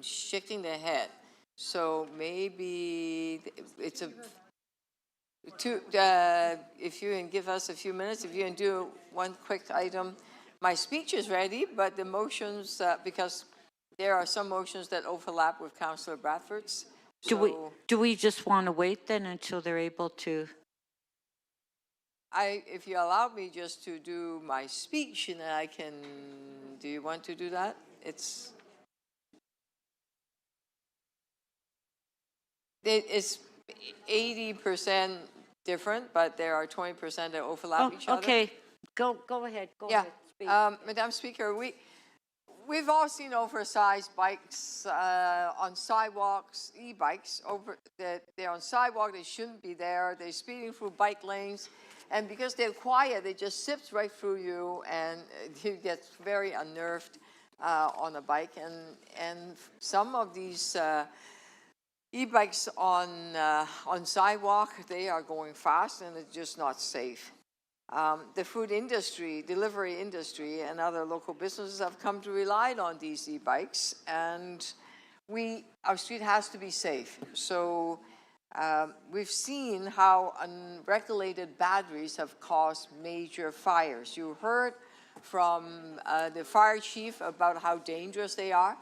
shaking their head. So maybe it's a if you can give us a few minutes, if you can do one quick item. My speech is ready, but the motions, because there are some motions that overlap with Councillor Bradford's. Do we just want to wait then until they're able to? If you allow me just to do my speech, and I can, do you want to do that? It's 80% different, but there are 20% that overlap each other. Okay, go ahead. Go ahead. Speak. Madam Speaker, we've all seen oversized bikes on sidewalks, e-bikes. They're on sidewalk, they shouldn't be there. They're speeding through bike lanes. And because they're quiet, they just zips right through you, and you get very unnerved on a bike. And some of these e-bikes on sidewalk, they are going fast, and it's just not safe. The food industry, delivery industry, and other local businesses have come to rely on these e-bikes, and our street has to be safe. So we've seen how unregulated batteries have caused major fires. You heard from the fire chief about how dangerous they are.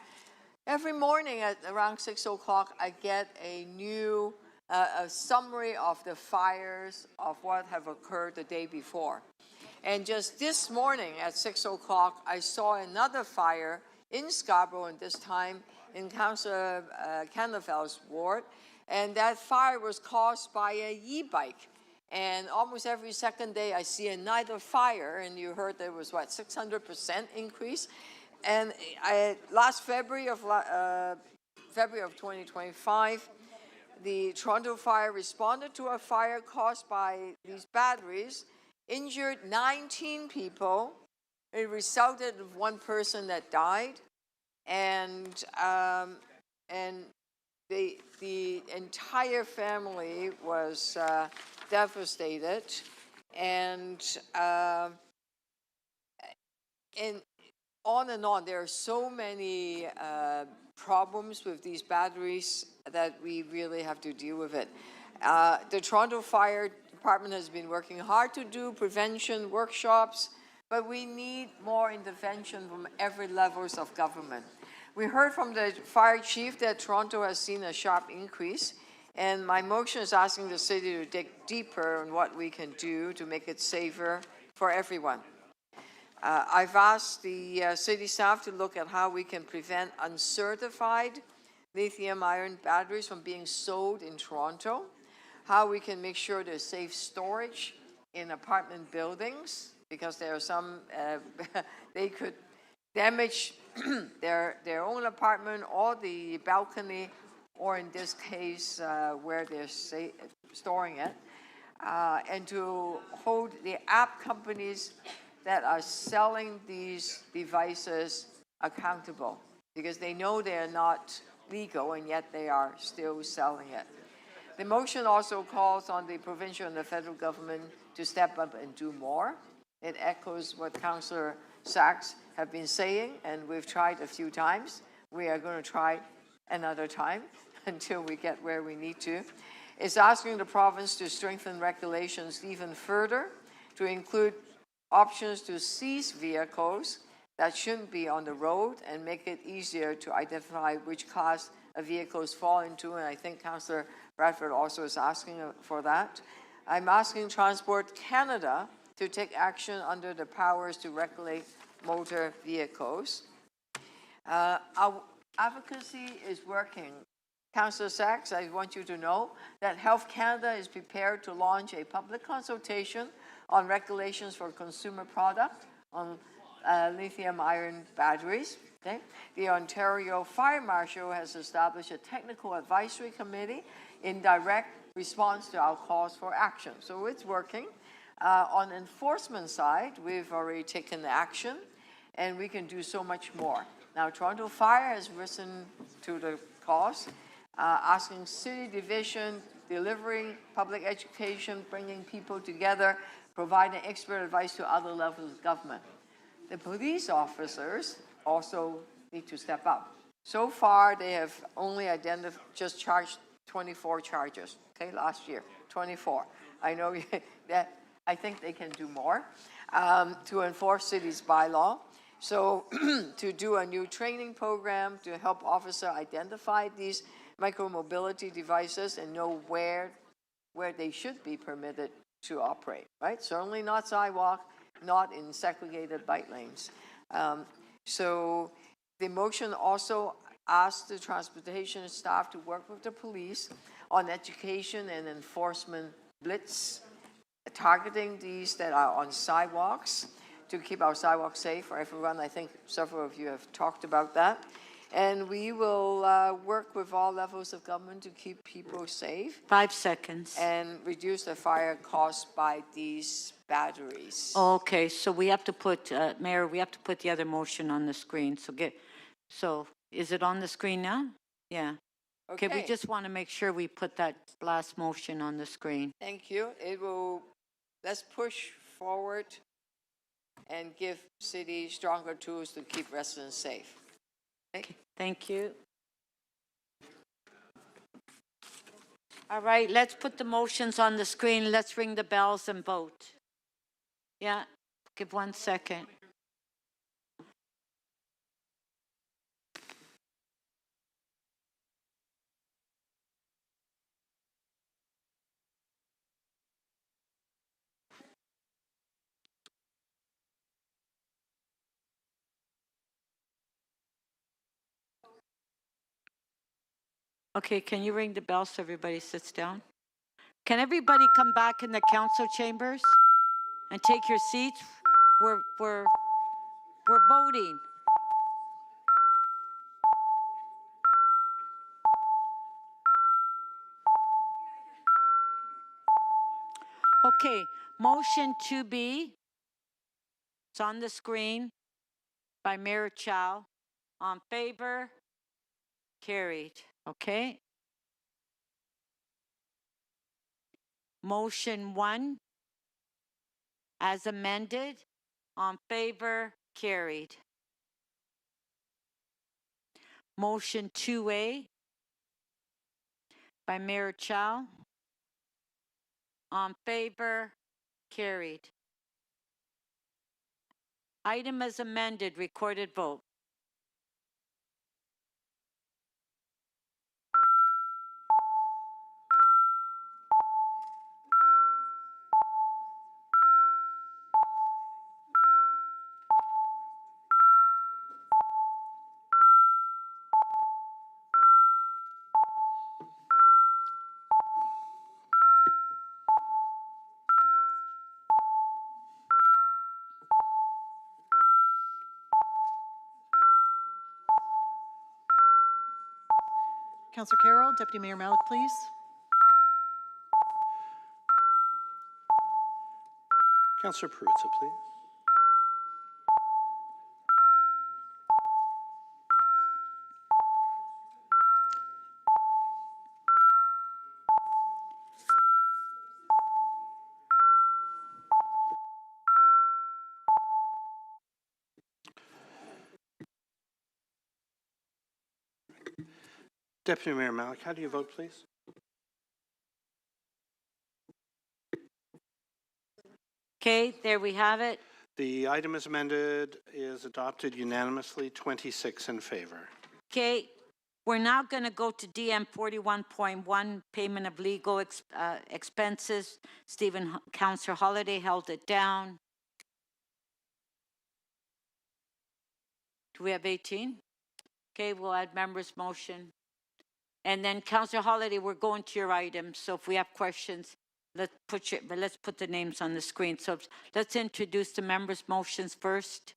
Every morning at around 6 o'clock, I get a new a summary of the fires of what have occurred the day before. And just this morning at 6 o'clock, I saw another fire in Scarborough, and this time in Councillor Candafel's ward. And that fire was caused by a e-bike. And almost every second day, I see another fire, and you heard there was, 600% increase. And last February of 2025, the Toronto fire responded to a fire caused by these batteries, injured 19 people. It resulted in one person that died, and the entire family was devastated, and on and on. There are so many problems with these batteries that we really have to deal with it. The Toronto Fire Department has been working hard to do prevention workshops, but we need more intervention from every levels of government. We heard from the fire chief that Toronto has seen a sharp increase, and my motion is asking the city to dig deeper on what we can do to make it safer for everyone. I've asked the city staff to look at how we can prevent uncertified lithium-ion batteries from being sold in Toronto, how we can make sure there's safe storage in apartment buildings, because there are some, they could damage their own apartment or the balcony, or in this case, where they're storing it, and to hold the app companies that are selling these devices accountable, because they know they're not legal and yet they are still selling it. The motion also calls on the provincial and the federal government to step up and do more. It echoes what Councillor Sachs have been saying, and we've tried a few times. We are going to try another time until we get where we need to. It's asking the province to strengthen regulations even further, to include options to seize vehicles that shouldn't be on the road and make it easier to identify which class of vehicles fall into, and I think Councillor Bradford also is asking for that. I'm asking Transport Canada to take action under the powers to regulate motor vehicles. Our advocacy is working. Councillor Sachs, I want you to know that Health Canada is prepared to launch a public consultation on regulations for consumer product on lithium-ion batteries. Okay? The Ontario Fire Marshal has established a technical advisory committee in direct response to our calls for action. So it's working. On enforcement side, we've already taken action, and we can do so much more. Now, Toronto Fire has risen to the cause, asking City Division, delivering public education, bringing people together, providing expert advice to other levels of government. The police officers also need to step up. So far, they have only just charged 24 charges, okay, last year, 24. I know that I think they can do more to enforce city's bylaw. So to do a new training program to help officers identify these micromobility devices and know where they should be permitted to operate, right? Certainly not sidewalk, not in segregated bike lanes. So the motion also asks the transportation staff to work with the police on education and enforcement blitz, targeting these that are on sidewalks to keep our sidewalks safe for everyone. I think several of you have talked about that. And we will work with all levels of government to keep people safe. 5 seconds. And reduce the fire caused by these batteries. Okay, so we have to put, Mayor, we have to put the other motion on the screen. So is it on the screen now? Yeah. Okay, we just want to make sure we put that last motion on the screen. Thank you. Let's push forward and give city stronger tools to keep residents safe. Okay, thank you. All right, let's put the motions on the screen. Let's ring the bells and vote. Yeah, give 1 second. Okay, can you ring the bell so everybody sits down? Can everybody come back in the council chambers and take your seats? We're voting. Okay, motion 2B. It's on the screen by Mayor Chow. On favor? Carried. Okay. Motion 1, as amended, on favor, carried. Motion 2A by Mayor Chow, on favor, carried. Item as amended, recorded vote. Councillor Carroll. Deputy Mayor Malik, please. Councillor Perruzza, please. Deputy Mayor Malik, how do you vote, please? Okay, there we have it. The item as amended is adopted unanimously, 26 in favor. Okay, we're now going to go to DM 41.1, payment of legal expenses. Councillor Holiday held it down. Do we have 18? Okay, we'll add members' motion. And then Councillor Holiday, we're going to your items, so if we have questions, let's put the names on the screen. So let's introduce the members' motions first.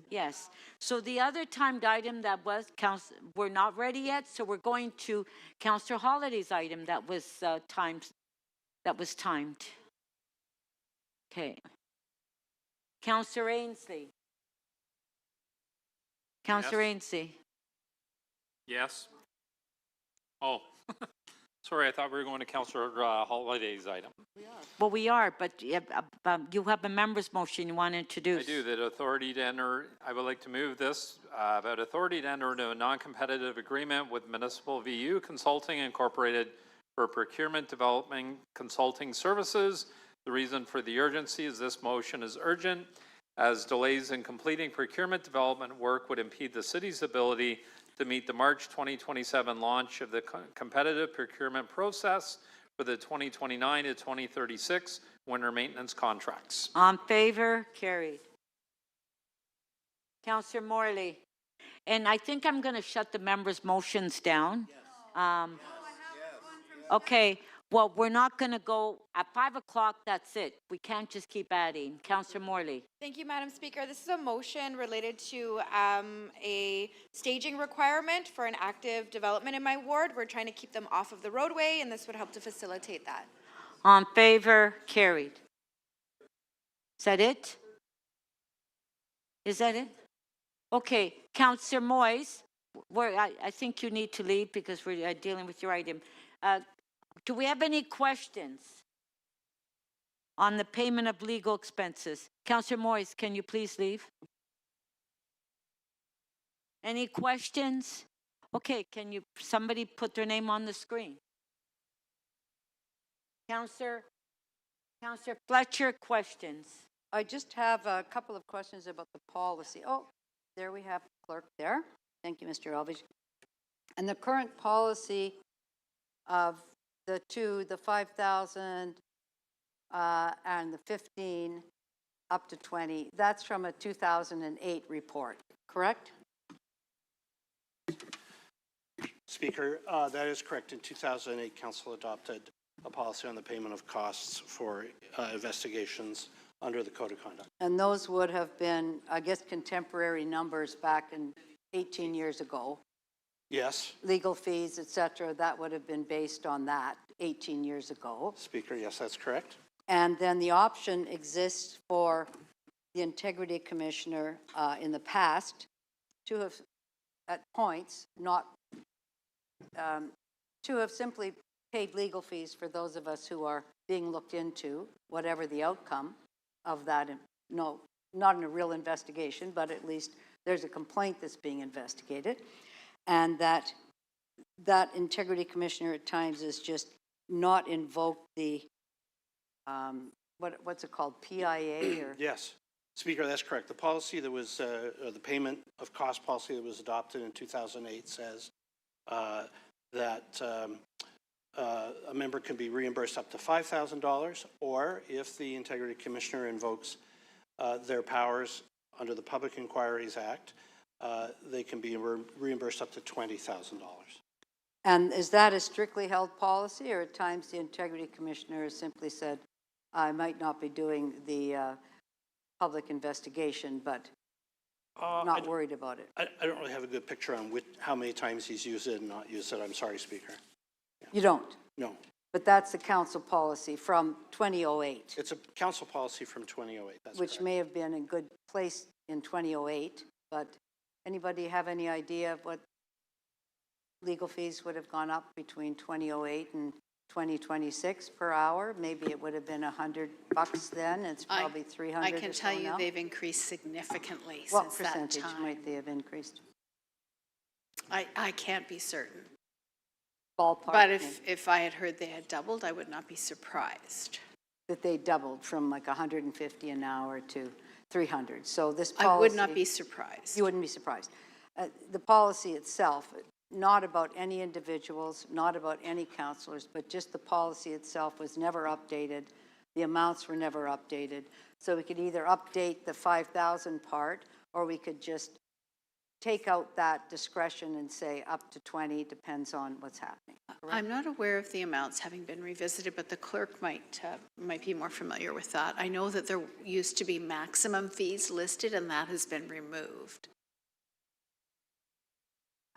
Yes. So the other timed item that was, we're not ready yet, so we're going to Councillor Holiday's item that was timed. Okay. Councillor Ainsley. Councillor Ainsley. Yes. Oh, sorry, I thought we were going to Councillor Holiday's item. Well, we are, but you have a member's motion you want to introduce. I do, that authority to enter, I would like to move this about authority to enter into a non-competitive agreement with Municipal VU Consulting Incorporated for procurement development consulting services. The reason for the urgency is this motion is urgent, as delays in completing procurement development work would impede the city's ability to meet the March 2027 launch of the competitive procurement process for the 2029 to 2036 winter maintenance contracts. On favor, carried. Councillor Morley. And I think I'm going to shut the members' motions down. Yes. Okay, well, we're not going to go, at 5 o'clock, that's it. We can't just keep adding. Councillor Morley. Thank you, Madam Speaker. This is a motion related to a staging requirement for an active development in my ward. We're trying to keep them off of the roadway, and this would help to facilitate that. On favor, carried. Is that it? Is that it? Okay, Councillor Moyes, I think you need to leave because we're dealing with your item. Do we have any questions on the payment of legal expenses? Councillor Moyes, can you please leave? Any questions? Okay, can somebody put their name on the screen? Councillor Fletcher, questions? I just have a couple of questions about the policy. Oh, there we have the clerk there. Thank you, Mr. Alves. And the current policy of the two, the 5,000 and the 15 up to 20, that's from a 2008 report, correct? Speaker, that is correct. In 2008, Council adopted a policy on the payment of costs for investigations under the Code of Conduct. And those would have been, I guess, contemporary numbers back in 18 years ago. Yes. Legal fees, et cetera, that would have been based on that 18 years ago. Speaker, yes, that's correct. And then the option exists for the Integrity Commissioner in the past to have, at points, not, to have simply paid legal fees for those of us who are being looked into, whatever the outcome of that. No, not in a real investigation, but at least there's a complaint that's being investigated. And that Integrity Commissioner at times is just not invoke the, what's it called, PIA? Or? Yes. Speaker, that's correct. The policy that was, the payment of cost policy that was adopted in 2008 says that a member can be reimbursed up to $5,000, or if the Integrity Commissioner invokes their powers under the Public Inquiries Act, they can be reimbursed up to $20,000. And is that a strictly held policy, or at times the Integrity Commissioner has simply said, I might not be doing the public investigation, but not worried about it. I don't really have a good picture on how many times he's used it and not used it. I'm sorry, Speaker. You don't? No. But that's the council policy from 2008. It's a council policy from 2008. That's which correct. may have been in good place in 2008, but anybody have any idea of what legal fees would have gone up between 2008 and 2026 per hour? Maybe it would have been $100 then. It's probably 300 I can or so tell you now. they've increased significantly What since that percentage time. might they have increased? I can't be certain. Ballpark. But maybe. if I had heard they had doubled, I would not be surprised. That they doubled from like 150 an hour to 300. So this policy. I would not be surprised. You wouldn't be surprised. The policy itself, not about any individuals, not about any councillors, but just the policy itself was never updated. The amounts were never updated. So we could either update the 5,000 part, or we could just take out that discretion and say up to 20, depends on what's happening. Correct? I'm not aware of the amounts having been revisited, but the clerk might be more familiar with that. I know that there used to be maximum fees listed, and that has been removed.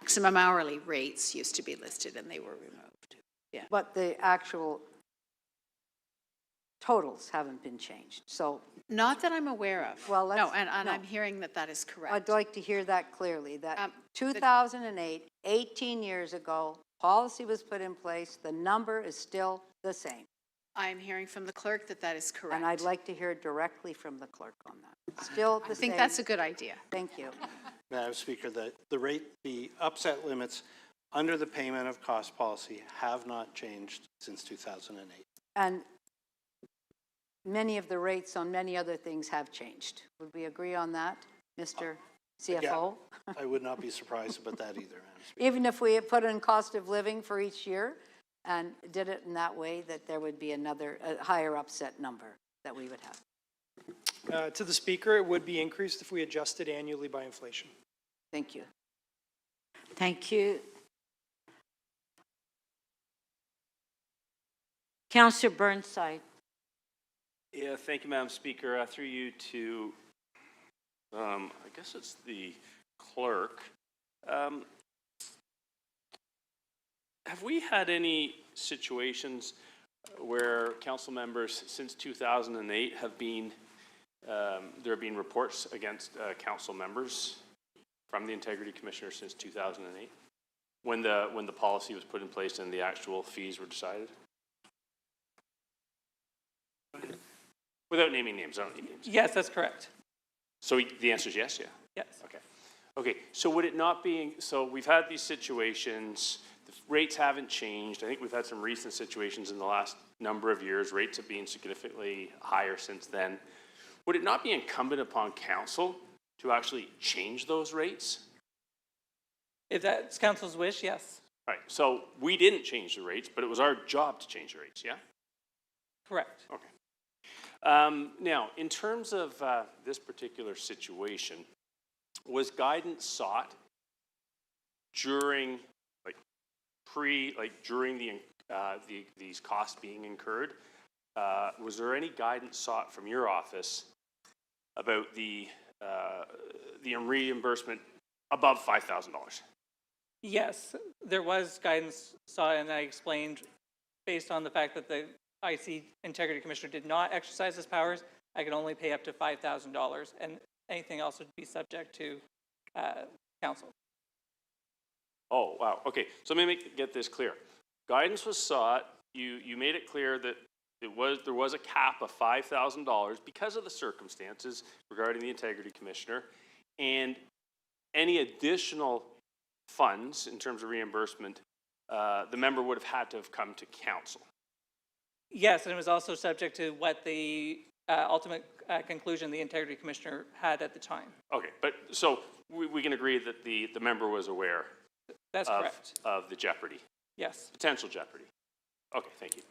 Maximum hourly rates used to be listed, and they were removed. Yeah. But the actual totals haven't been changed. So Not that I'm aware of. Well, No, let's- and no. I'm hearing that that is correct. I'd like to hear that clearly, that 2008, 18 years ago, policy was put in place, the number is still the same. I'm hearing from the clerk that that is correct. And I'd like to hear directly from the clerk on that. Still the I same. think that's a good idea. Thank you. Madam Speaker, the upset limits under the payment of cost policy have not changed since 2008. And many of the rates on many other things have changed. Would we agree on that, Mr. CFO? Yeah, I would not be surprised about that either, Madam Speaker. Even if we put in cost of living for each year and did it in that way, that there would be a higher upset number that we would have. To the Speaker, it would be increased if we adjusted annually by inflation. Thank you. Thank you. Councillor Burnside. Yeah, thank you, Madam Speaker. Through you to, I guess it's the clerk. Have we had any situations where council members since 2008 have been, there have been reports against council members from the Integrity Commissioner since 2008, when the policy was put in place and the actual fees were decided? Without naming names, I don't need names. Yes, that's correct. So the answer is yes, yeah? Yes. Okay. Okay, so would it not be, so we've had these situations, the rates haven't changed. I think we've had some recent situations in the last number of years. Rates have been significantly higher since then. Would it not be incumbent upon council to actually change those rates? If that's council's wish, yes. Right, so we didn't change the rates, but it was our job to change the rates, yeah? Correct. Okay. Now, in terms of this particular situation, was guidance sought during, during these costs being incurred? Was there any guidance sought from your office about the reimbursement above $5,000? Yes, there was guidance sought, and I explained based on the fact that the IC Integrity Commissioner did not exercise his powers, I could only pay up to $5,000, and anything else would be subject to council. Oh, wow. Okay, so let me get this clear. Guidance was sought. You made it clear that there was a cap of $5,000 because of the circumstances regarding the Integrity Commissioner, and any additional funds in terms of reimbursement, the member would have had to have come to council. Yes, and it was also subject to what the ultimate conclusion the Integrity Commissioner had at the time. Okay, but so we can agree that the member was aware. That's correct. Of the jeopardy. Yes. Potential jeopardy. Okay, thank you.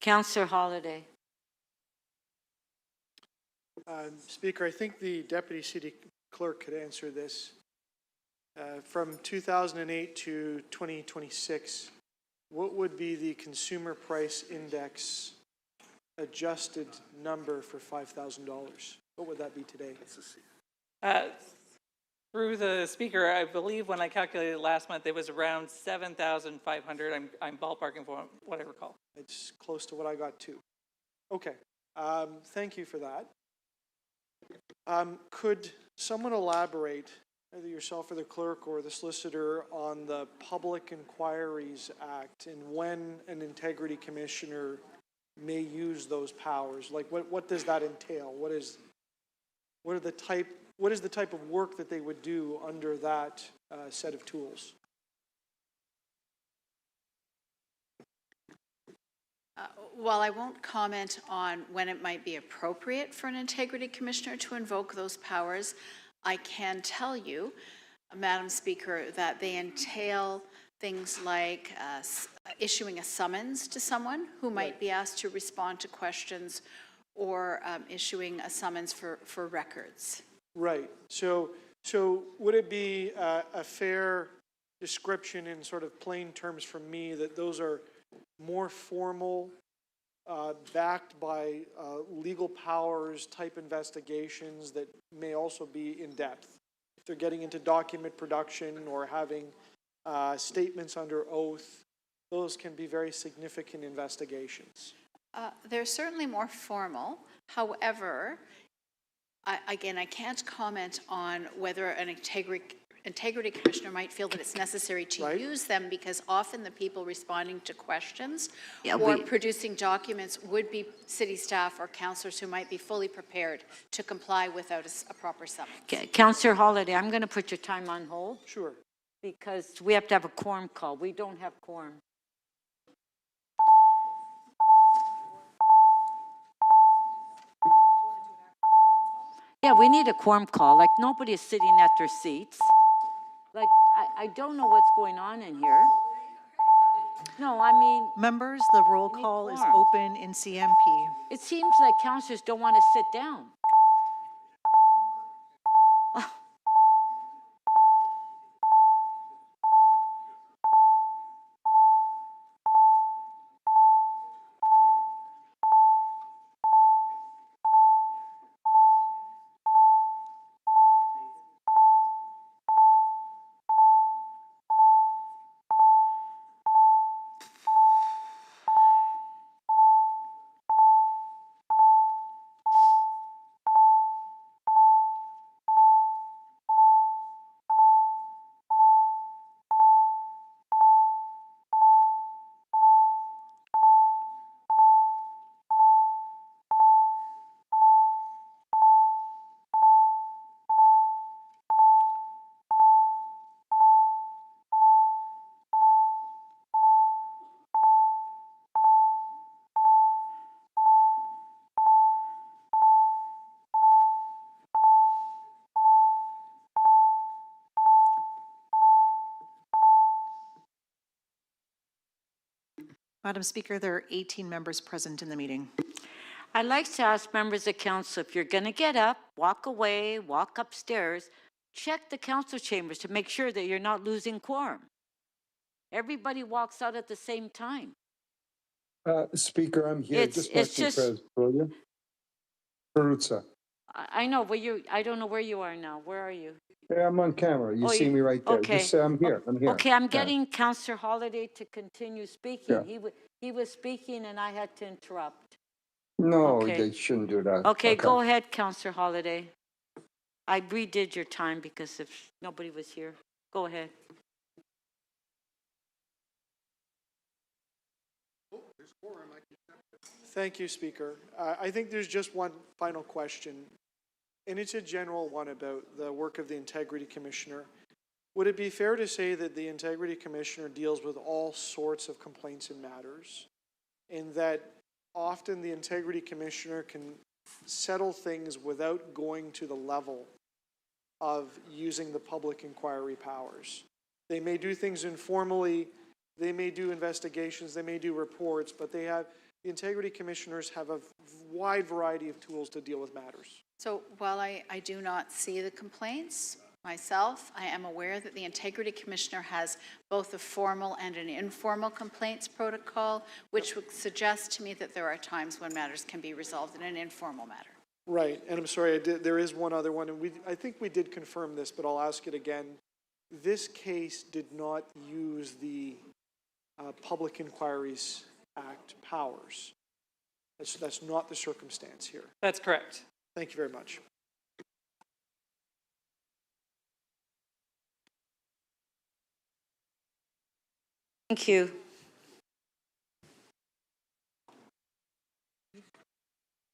Councillor Holiday. Speaker, I think the Deputy City Clerk could answer this. From 2008 to 2026, what would be the consumer price index adjusted number for $5,000? What would that be today? Through the speaker, I believe when I calculated last month, it was around 7,500. I'm ballparking for what I recall. It's close to what I got too. Okay, thank you for that. Could someone elaborate, either yourself or the clerk or the solicitor, on the Public Inquiries Act and when an integrity commissioner may use those powers? Like, what does that entail? What is the type of work that they would do under that set of tools? While I won't comment on when it might be appropriate for an integrity commissioner to invoke those powers, I can tell you, Madam Speaker, that they entail things like issuing a summons to someone who might be asked to respond to questions, or issuing a summons for records. Right. So would it be a fair description in sort of plain terms from me that those are more formal, backed by legal powers type investigations that may also be in depth? If they're getting into document production or having statements under oath, those can be very significant investigations. They're certainly more formal. However, I can't comment on whether an integrity commissioner might feel that it's necessary to use them, because often the people responding to questions or producing documents would be city staff or councillors who might be fully prepared to comply without a proper summons. Councillor Holiday, I'm going to put your time on hold. Sure. Because we have to have a quorum call. We don't have quorum. Yeah, we need a quorum call. Like, nobody is sitting at their seats. Like, I don't know what's going on in here. No, I mean... Members, the roll call is open in CMP. It seems like councillors don't want to sit down. Madam Speaker, there are 18 members present in the meeting. I'd like to ask members of council, if you're going to get up, walk away, walk upstairs, check the council chambers to make sure that you're not losing quorum. Everybody walks out at the same time. Speaker, I'm here. It's just Brilliant. Peruzza. I know, but I don't know where you are now. Where are you? Yeah, I'm on camera. You see me right there. Okay. Just say I'm here. I'm here. Okay, I'm getting Councillor Holiday to continue speaking. Yeah. He was speaking and I had to interrupt. No, Okay. they shouldn't do that. Okay, go ahead, Councillor Holiday. I redid your time because if nobody was here. Go ahead. Thank you, Speaker. I think there's just one final question, and it's a general one about the work of the Integrity Commissioner. Would it be fair to say that the Integrity Commissioner deals with all sorts of complaints and matters, and that often the Integrity Commissioner can settle things without going to the level of using the public inquiry powers? They may do things informally, they may do investigations, they may do reports, but the Integrity Commissioners have a wide variety of tools to deal with matters. So while I do not see the complaints, Myself, I am aware that the Integrity Commissioner has both a formal and an informal complaints protocol, which would suggest to me that there are times when matters can be resolved in an informal manner. Right, and I'm sorry, there is one other one, and I think we did confirm this, but I'll ask it again. This case did not use the Public Inquiries Act powers. That's not the circumstance here. That's correct. Thank you very much. Thank you.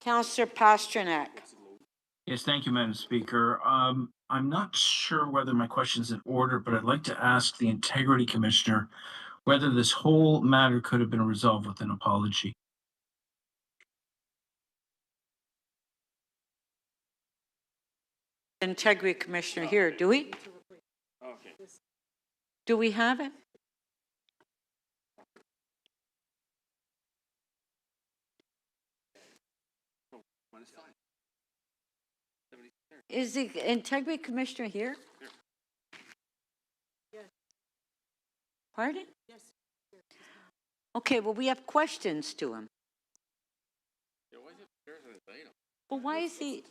Councillor Pasternak. Yes, thank you, Madam Speaker. I'm not sure whether my question's in order, but I'd like to ask the Integrity Commissioner whether this whole matter could have been resolved with an apology. Integrity Commissioner here, do we? Okay. Do we have it? Is the Integrity Commissioner here? Yes. Pardon? Yes. Okay, well, we have questions to him. Well, why is he?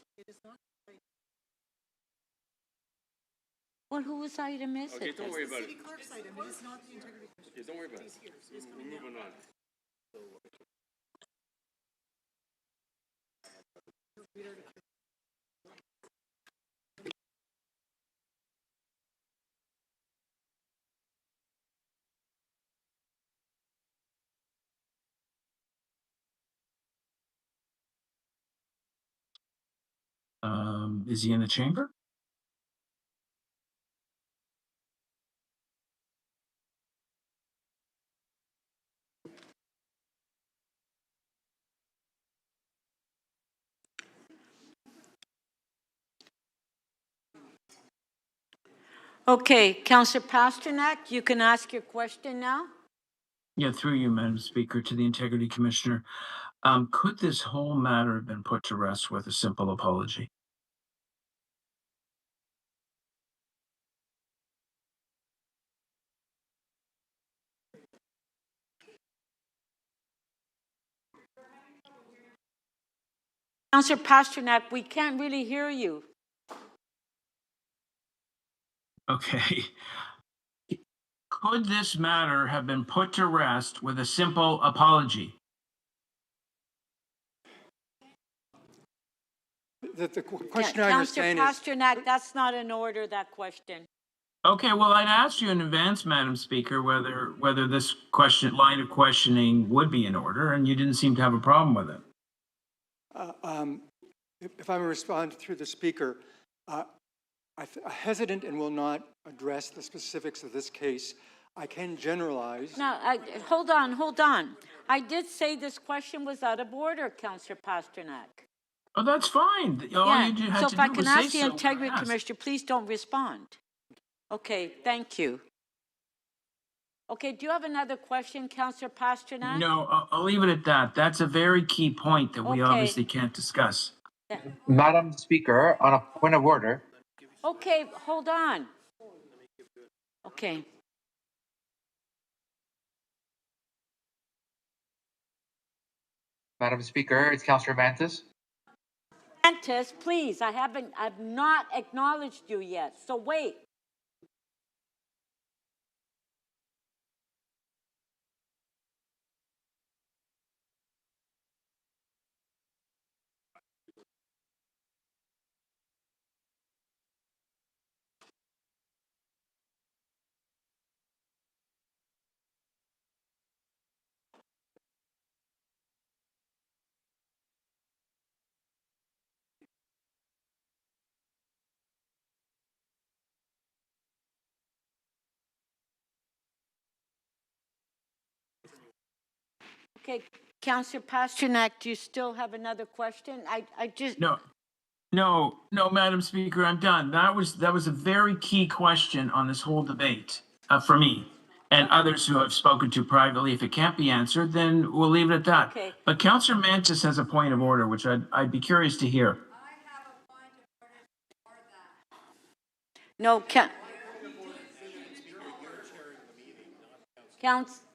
Well, whose item is Okay, it? don't worry about it. City clerk's item, it is not the Integrity Commission. Okay, don't worry about it. We're moving on. Is he in the chamber? Okay, Councillor Pasternak, you can ask your question now. Yeah, through you, Madam Speaker, to the Integrity Commissioner. Could this whole matter have been put to rest with a simple apology? Councillor Pasternak, we can't really hear you. Okay. Could this matter have been put to rest with a simple apology? The question I understand is... Councillor Pasternak, that's not in order, that question. Okay, well, I'd asked you in advance, Madam Speaker, whether this line of questioning would be in order, and you didn't seem to have a problem with it. If I may respond through the Speaker, I'm hesitant and will not address the specifics of this case. I can generalize. Now, hold on. I did say this question was out of order, Councillor Pasternak. Oh, that's fine. So if I can ask the Integrity Commissioner, please don't respond. Okay, thank you. Okay, do you have another question, Councillor Pasternak? No, I'll leave it at that. That's a very key point that we obviously can't discuss. Madam Speaker, on a point of order. Okay, hold on. Okay. Madam Speaker, it's Councillor Mantis. Mantis, please, I've not acknowledged you yet, so wait. Okay, Councillor Pasternak, do you still have another question? I just... No, Madam Speaker, I'm done. That was a very key question on this whole debate for me and others who I've spoken to privately. If it can't be answered, then we'll leave it at that. Okay. But Councillor Mantis has a point of order, which I'd be curious to hear. No,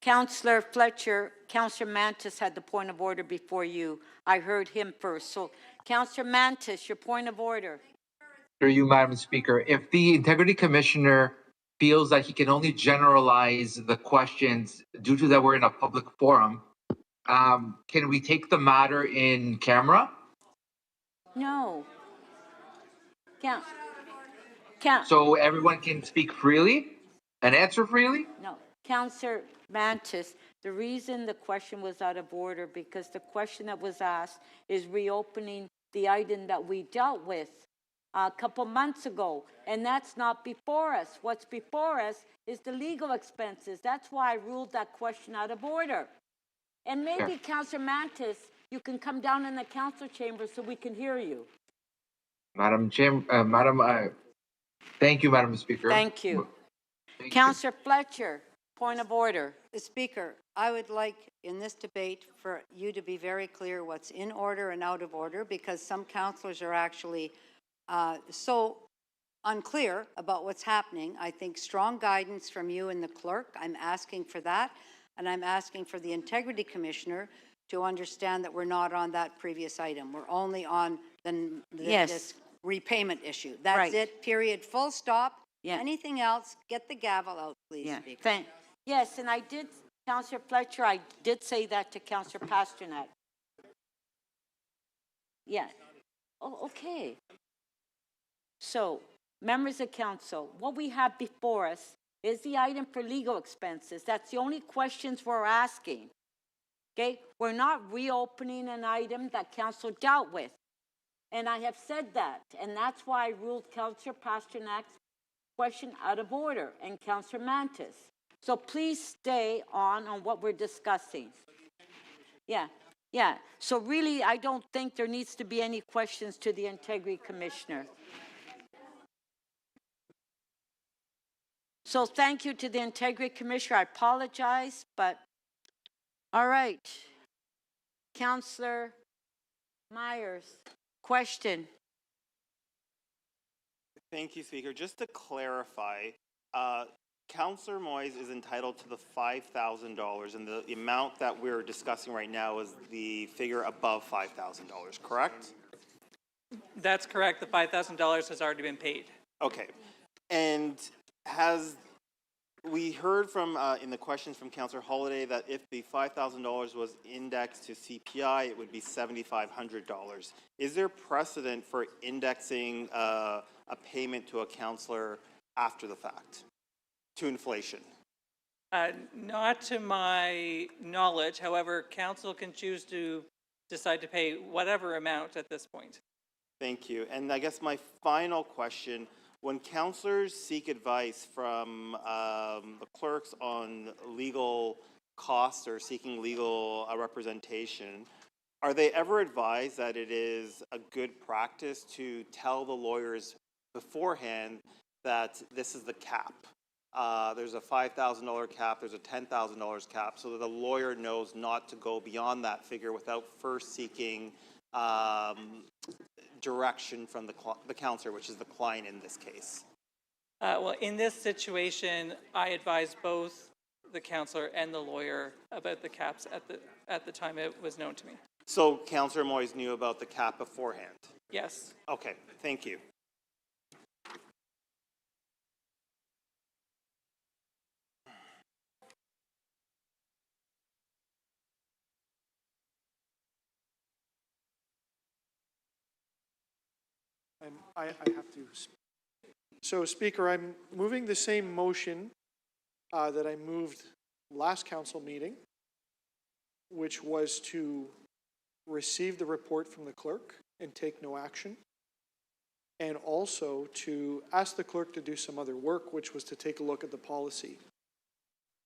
Councillor Fletcher, Councillor Mantis had the point of order before you. I heard him first. So, Councillor Mantis, your point of order. Through you, Madam Speaker, if the Integrity Commissioner feels that he can only generalize the questions due to that we're in a public forum, can we take the matter in camera? No. Count. So everyone can speak freely and answer freely? No. Councillor Mantis, the reason the question was out of order because the question that was asked is reopening the item that we dealt with a couple months ago, and that's not before us. What's before us is the legal expenses. That's why I ruled that question out of order. And maybe, Yeah. Councillor Mantis, you can come down in the council chamber so we can hear you. Thank you, Madam Speaker. Thank you. Councillor Fletcher, point of order. Speaker, I would like in this debate for you to be very clear what's in order and out of order, because some councillors are actually so unclear about what's happening. I think strong guidance from you and the clerk. I'm asking for that. And I'm asking for the Integrity Commissioner to understand that we're not on that previous item. We're only on this repayment issue. That's it, period, full stop. Yeah. Anything else, get the gavel out, please, Speaker. Yes, and I did, Councillor Fletcher, I did say that to Councillor Pasternak. Yeah. Oh, okay. So, members of council, what we have before us is the item for legal expenses. That's the only questions we're asking. Okay? We're not reopening an item that council dealt with. And I have said that. And that's why I ruled Councillor Pasternak's question out of order and Councillor Mantis. So please stay on what we're discussing. Yeah. Yeah. So really, I don't think there needs to be any questions to the Integrity Commissioner. So thank you to the Integrity Commissioner. I apologize, but all right. Councillor Myers, question. Thank you, Speaker. Just to clarify, Councillor Moyes is entitled to the $5,000, and the amount that we're discussing right now is the figure above $5,000, correct? That's correct. The $5,000 has already been paid. Okay. And we heard from, in the questions from Councillor Holiday, that if the $5,000 was indexed to CPI, it would be $7,500. Is there precedent for indexing a payment to a councillor after the fact, to inflation? Not to my knowledge. However, council can choose to decide to pay whatever amount at this point. Thank you. And I guess my final question, when councillors seek advice from the clerks on legal costs or seeking legal representation, are they ever advised that it is a good practice to tell the lawyers beforehand that this is the cap? There's a $5,000 cap, there's a $10,000 cap, so that the lawyer knows not to go beyond that figure without first seeking direction from the counselor, which is the client in this case. Well, in this situation, I advised both the counselor and the lawyer about the caps at the time it was known to me. So Councillor Moyes knew about the cap beforehand? Yes. Okay, thank you. I have to. So, Speaker, I'm moving the same motion that I moved last council meeting, which was to receive the report from the clerk and take no action, and also to ask the clerk to do some other work, which was to take a look at the policy.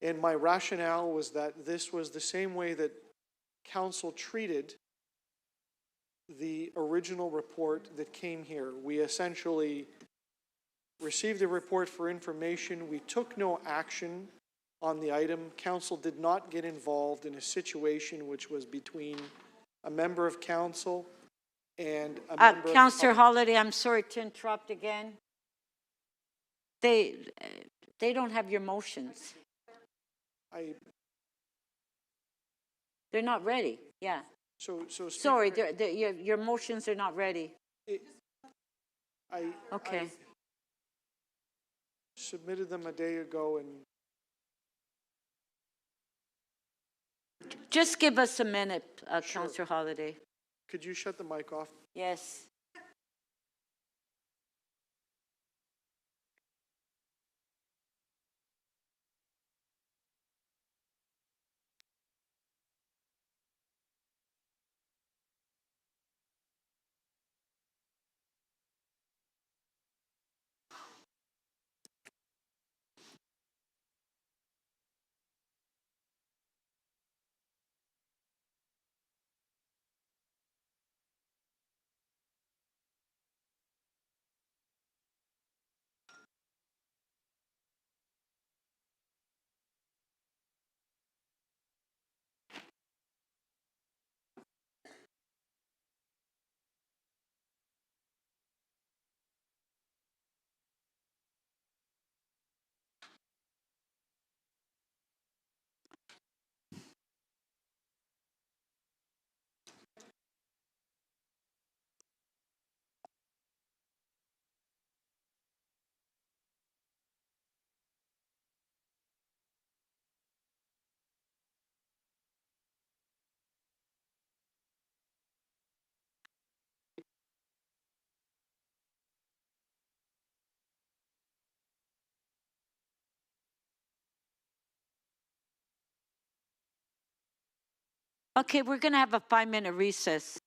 And my rationale was that this was the same way that council treated the original report that came here. We essentially received the report for information. We took no action on the item. Council did not get involved in a situation which was between a member of council and a member Councillor Holiday, I'm sorry to interrupt again. They, they don't have your motions. They're not ready, yeah. So Sorry, Speaker, your motions are not ready. Okay. I submitted them a day ago, and Just give us a minute, Councillor Holiday. could you shut the mic off? Yes. Okay, we're going to have a 5-minute recess.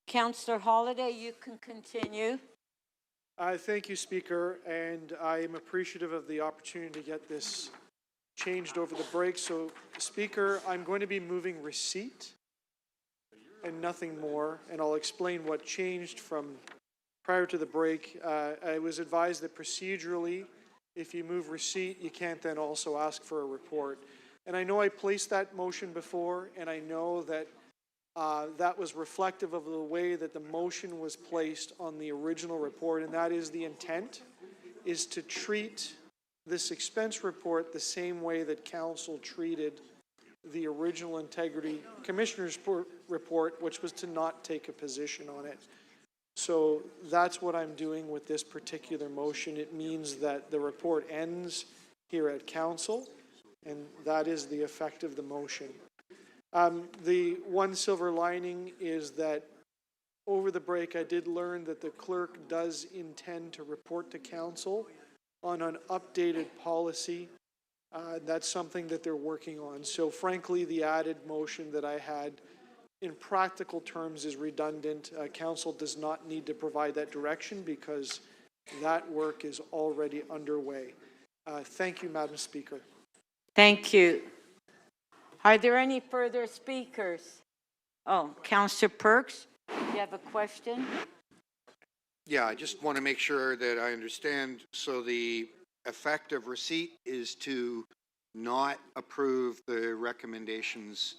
Councillor Holliday, you can continue. Thank you, Speaker, and I am appreciative of the opportunity to get this changed over the break. So, Speaker, I'm going to be moving receipt and nothing more, and I'll explain what changed from prior to the break. I was advised that procedurally, if you move receipt, you can't then also ask for a report. And I know I placed that motion before, and I know that that was reflective of the way that the motion was placed on the original report, and that is the intent, is to treat this expense report the same way that Council treated the original Integrity Commissioner's report, which was to not take a position on it. So that's what I'm doing with this particular motion. It means that the report ends here at Council, and that is the effect of the motion. The one silver lining is that over the break, I did learn that the clerk does intend to report to Council on an updated policy. That's something that they're working on. So frankly, the added motion that I had in practical terms is redundant. Council does not need to provide that direction because that work is already underway. Thank you, Madam Speaker. Thank you. Are there any further speakers? Oh, Councillor Perks, you have a question? Yeah, I just want to make sure that I understand. So the effect of receipt is to not approve the recommendations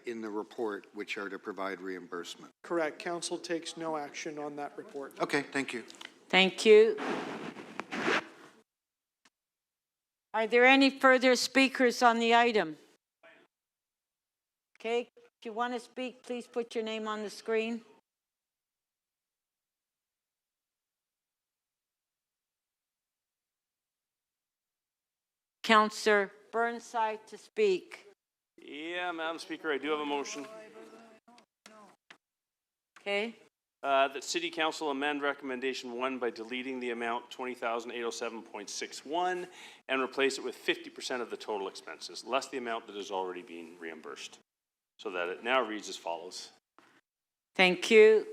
in the report, which are to provide reimbursement. Correct. Council takes no action on that report. Okay, thank you. Thank you. Are there any further speakers on the item? Okay, if you want to speak, please put your name on the screen. Councillor Burnside to speak. Yeah, Madam Speaker, I do have a motion. Okay. That City Council amend recommendation 1 by deleting the amount 20,807.61 and replace it with 50% of the total expenses, less the amount that is already being reimbursed. So that it now reads as follows. Thank you.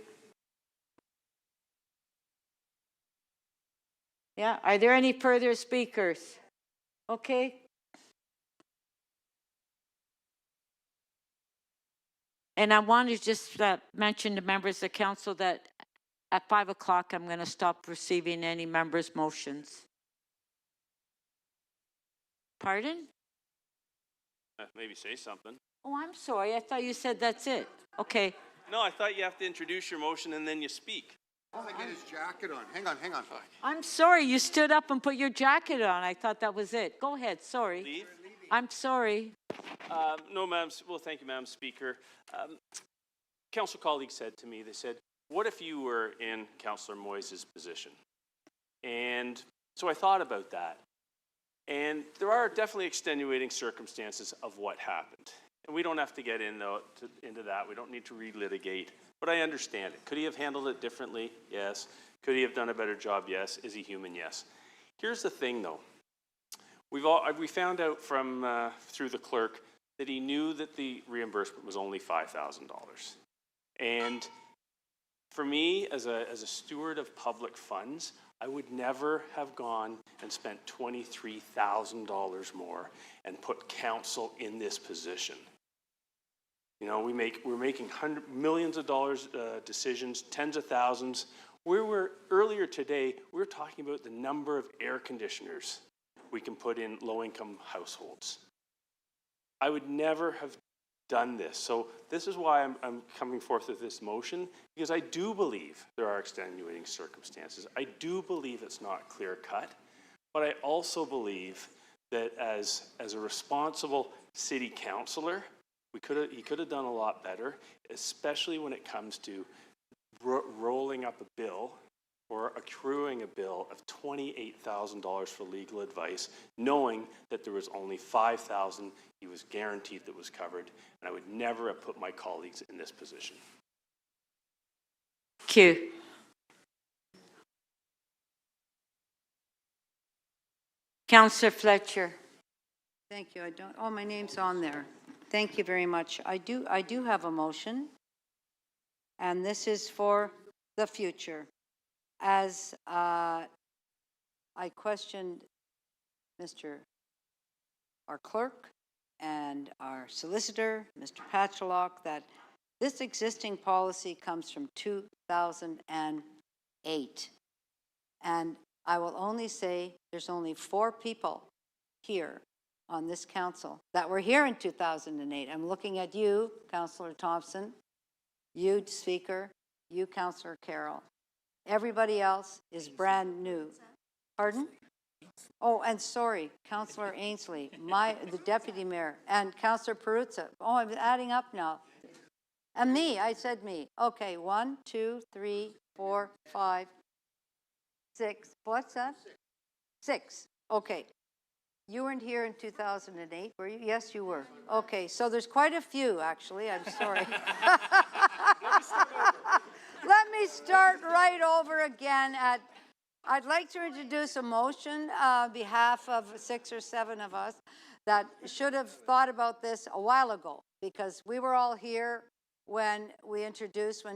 Yeah, are there any further speakers? Okay. And I want to just mention to members of council that at 5 o'clock, I'm going to stop receiving any members' motions. Pardon? Maybe say something. Oh, I'm sorry. I thought you said that's it. Okay. No, I thought you have to introduce your motion and then you speak. Oh, I get his jacket on. Hang on. I'm sorry. You stood up and put your jacket on. I thought that was it. Go ahead. Sorry. Leave? I'm sorry. No, Madam. Well, thank you, Madam Speaker. Council colleagues said to me, they said, what if you were in Councillor Moyes' position? And so I thought about that. And there are definitely extenuating circumstances of what happened. And we don't have to get into that. We don't need to relitigate. But I understand it. Could he have handled it differently? Yes. Could he have done a better job? Yes. Is he human? Yes. Here's the thing, though. We found out from through the clerk that he knew that the reimbursement was only $5,000. And for me, as a steward of public funds, I would never have gone and spent $23,000 more and put council in this position. You know, we're making millions of dollars decisions, tens of thousands. Earlier today, we were talking about the number of air conditioners we can put in low-income households. I would never have done this. So this is why I'm coming forth with this motion, because I do believe there are extenuating circumstances. I do believe it's not clear-cut, but I also believe that as a responsible city councillor, he could have done a lot better, especially when it comes to rolling up a bill or accruing a bill of $28,000 for legal advice, knowing that there was only $5,000 he was guaranteed that was covered, and I would never have put my colleagues in this position. Thank you. Councillor Fletcher. Thank you. My name's on there. Thank you very much. I do have a motion. and this is for the future. As I questioned our clerk and our solicitor, Mr. Patchlock, that this existing policy comes from 2008. And I will only say there's only 4 people here on this council that were here in 2008. I'm looking at you, Councillor Thompson, you, Speaker, you, Councillor Carroll. Everybody else is brand new. Pardon? Oh, and sorry, Councillor Ainsley, the Deputy Mayor, and Councillor Perruzza. Oh, I'm adding up now. And me, I said me. Okay, 1, 2, 3, 4, 5, 6. What's that? 6. Okay. You weren't here in 2008, were you? Yes, you were. Okay, so there's quite a few, actually. I'm sorry. Let me start right over again. I'd like to introduce a motion on behalf of 6 or 7 of us that should have thought about this a while ago, because we were all here when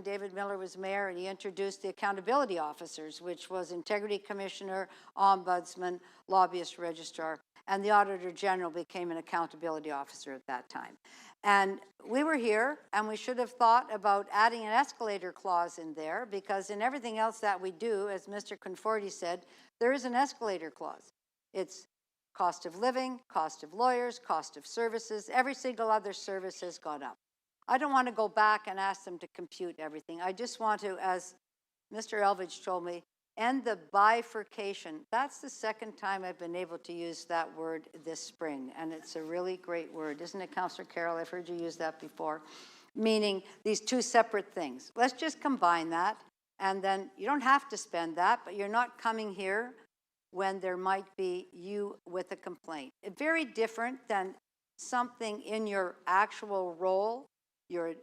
David Miller was mayor, and he introduced the accountability officers, which was Integrity Commissioner, Ombudsman, Lobbyist Registrar, and the Auditor General became an accountability officer at that time. And we were here, and we should have thought about adding an escalator clause in there, because in everything else that we do, as Mr. Conforti said, there is an escalator clause. It's cost of living, cost of lawyers, cost of services. Every single other service has gone up. I don't want to go back and ask them to compute everything. I just want to, as Mr. Elvidge told me, end the bifurcation. That's the second time I've been able to use that word this spring, and it's a really great word. Isn't it, Councillor Carroll? I've heard you use that before, meaning these 2 separate things. Let's just combine that, and then you don't have to spend that, but you're not coming here when there might be you with a complaint. It's very different than something in your actual role, your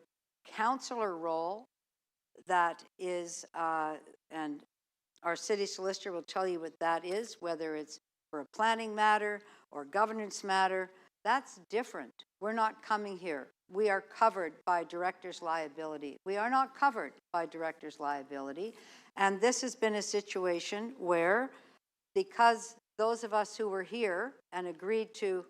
councillor role, that is, and our city solicitor will tell you what that is, whether it's for a planning matter or governance matter. That's different. We're not coming here. We are covered by director's liability. We are not covered by director's liability. And this has been a situation where, because those of us who were here and agreed to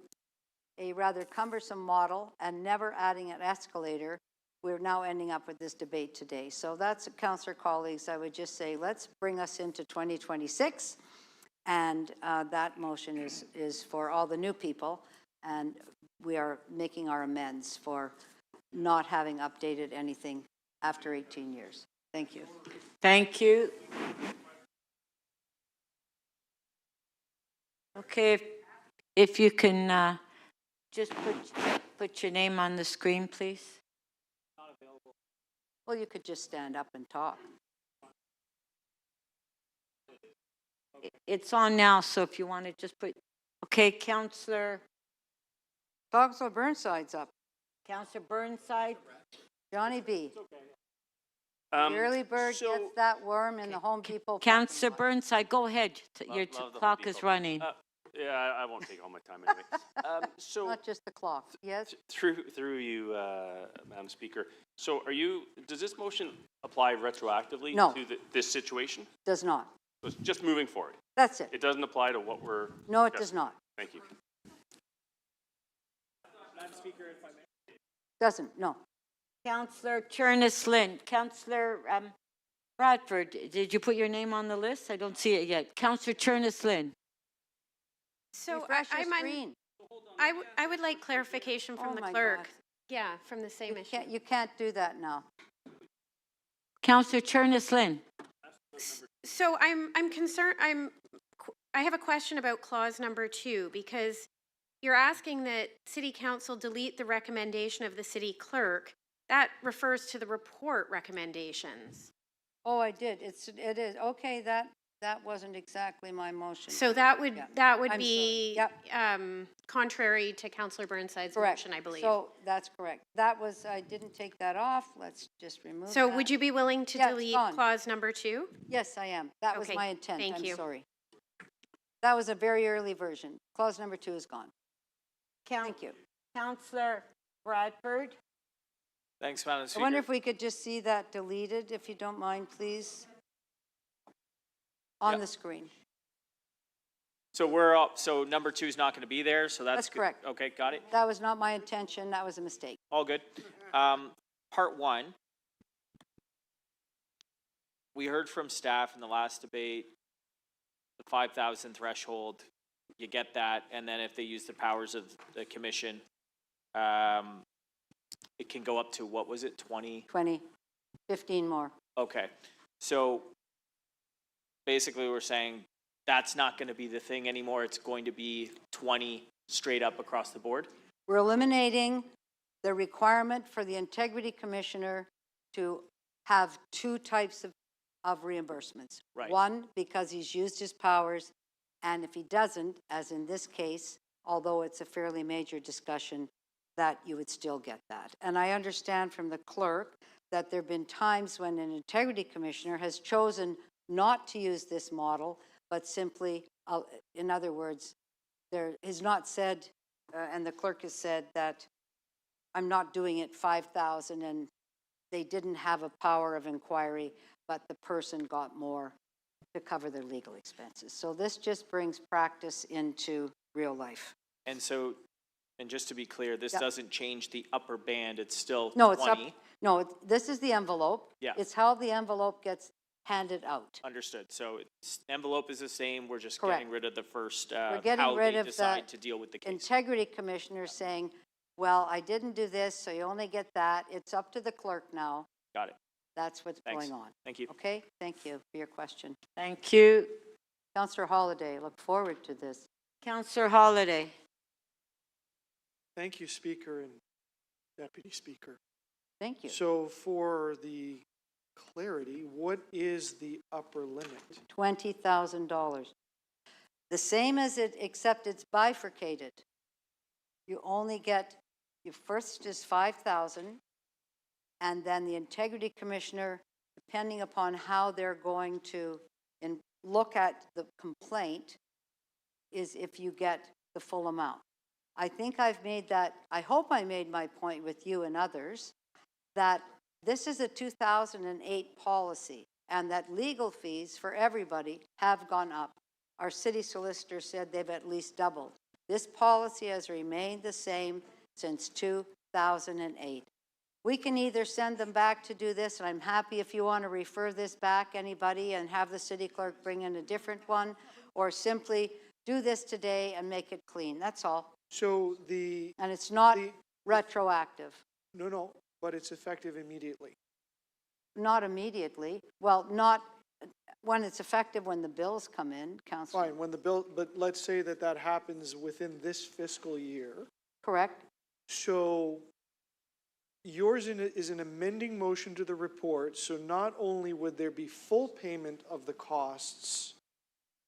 a rather cumbersome model and never adding an escalator, we're now ending up with this debate today. So that's, Councillor colleagues, I would just say, let's bring us into 2026. And that motion is for all the new people. And we are making our amends for not having updated anything after 18 years. Thank you. Thank you. Okay, if you can just put your name on the screen, please. Well, you could just stand up and talk. It's on now, so if you want to just put, okay, Councillor Burnside's up. Councillor Burnside. Johnny B. Um, The early bird so- gets that worm in the Home Depot. Councillor Burnside, go ahead. Your Love the clock Home is Depot. running. Yeah, I won't take all my time anyway. So Not just the clock. Yes. through you, Madam Speaker. So does this motion apply retroactively No. to this situation? Does not. So it's just moving forward. That's it. It doesn't apply to what we're. No, it discussing. does not. Thank you. Madam Speaker, if I may. Doesn't. No. Councillor Chernus Lynn. Councillor Bradford, did you put your name on the list? I don't see it yet. Councillor Chernus Lynn. So Refresh your I'm on, screen. I would like clarification from Oh the my clerk. God. Yeah, from the same issue. You can't do that now. Councillor Chernus Lynn. So I'm concerned, I have a question about clause number 2, because you're asking that City Council delete the recommendation of the city clerk. That refers to the report recommendations. Oh, I did. It is. Okay, that wasn't exactly my motion. So that would I'm be sorry. Yep. contrary to Councillor Burnside's Correct. motion, I believe. So that's correct. I didn't take that off. Let's just remove So that. would you be willing to Yeah, it's delete gone. clause number 2? Yes, I am. That was Okay, my intent. thank I'm you. sorry. That was a very early version. Clause number 2 is gone. Thank you. Councillor Bradford. Thanks, Madam I Speaker. wonder if we could just see that deleted, if you don't mind, please? On the screen. So we're up, so number 2 is not going to be there, so that's That's correct. Okay, got it. That was not my intention, that was a mistake. All good. Part 1, we heard from staff in the last debate, the 5,000 threshold, you get that, and then if they use the powers of the commission, it can go up to, what was it, 20? 20, 15 more. Okay, so basically we're saying that's not going to be the thing anymore. It's going to be 20 straight up across the board. We're eliminating the requirement for the integrity commissioner to have 2 types of reimbursements. Right. One, because he's used his powers, and if he doesn't, as in this case, although it's a fairly major discussion, that you would still get that. And I understand from the clerk that there have been times when an integrity commissioner has chosen not to use this model, but simply, in other words, there is not said, and the clerk has said that I'm not doing it 5,000 and they didn't have a power of inquiry, but the person got more to cover their legal expenses. So this just brings practice into real life. And so, and just to be clear, this Yep. doesn't change the upper band. It's still No, 20. it's up, no, this is the envelope. Yeah. It's how the envelope gets handed out. Understood. So envelope is the same. We're just Correct. getting rid of the first, We're getting how rid they of the decide to deal with the case. integrity commissioner saying, well, I didn't do this, so you only get that. It's up to the clerk now. Got it. That's what's Thanks. going on. Thank you. Okay, thank you for your question. Thank you. Councillor Holiday, look forward to this. Councillor Holiday. Thank you, Speaker and Deputy Speaker. Thank you. So for the clarity, what is the upper limit? $20,000. The same as it, except it's bifurcated. You only get, your first is 5,000, and then the integrity commissioner, depending upon how they're going to look at the complaint, is if you get the full amount. I think I've made that, I hope I made my point with you and others, that this is a 2008 policy, and that legal fees for everybody have gone up. Our city solicitor said they've at least doubled. This policy has remained the same since 2008. We can either send them back to do this, and I'm happy if you want to refer this back, anybody, and have the city clerk bring in a different one, or simply do this today and make it clean. That's all. So and it's not retroactive. No, but it's effective immediately. Not immediately. Well, not when it's effective when the bills come in, Councillor. Fine, when the bill, but let's say that happens within this fiscal year. Correct. So yours is an amending motion to the report, so not only would there be full payment of the costs,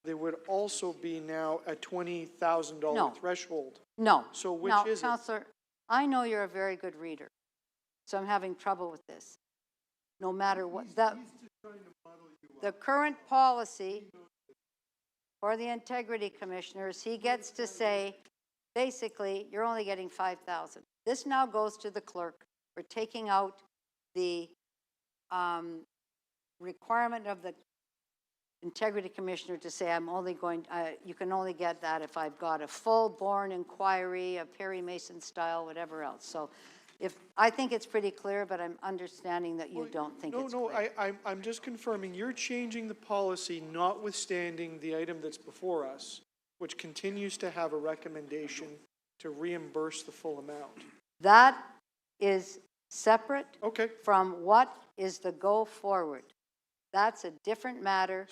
there would also be now a $20,000 threshold. No. So which now, is Councillor, I know you're a very good reader, so I'm having trouble with this. No matter what, the current policy for the integrity commissioners, he gets to say, basically, you're only getting 5,000. This now goes to the clerk. We're taking out the requirement of the integrity commissioner to say, I'm only going, you can only get that if I've got a full-born inquiry, a Perry Mason style, whatever else. So I think it's pretty clear, but I'm understanding that you don't think it's clear. I'm just confirming, you're changing the policy notwithstanding the item that's before us, which continues to have a recommendation to reimburse the full amount. That is separate from what is the go forward. That's a different matter.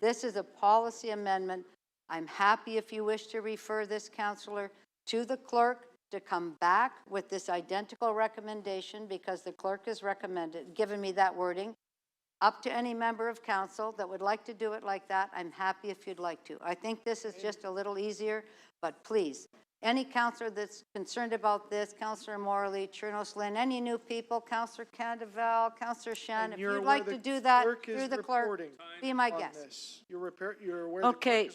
This is a policy amendment. I'm happy if you wish to refer this, Councillor, to the clerk to come back with this identical recommendation, because the clerk has given me that wording, up to any member of council that would like to do it like that. I'm happy if you'd like to. I think this is just a little easier, but please, any councillor that's concerned about this, Councillor Morley, Chernos Lynn, any new people, Councillor Candeval, Councillor Shen, if you'd like to do that through the clerk, be my guest. You're aware Okay,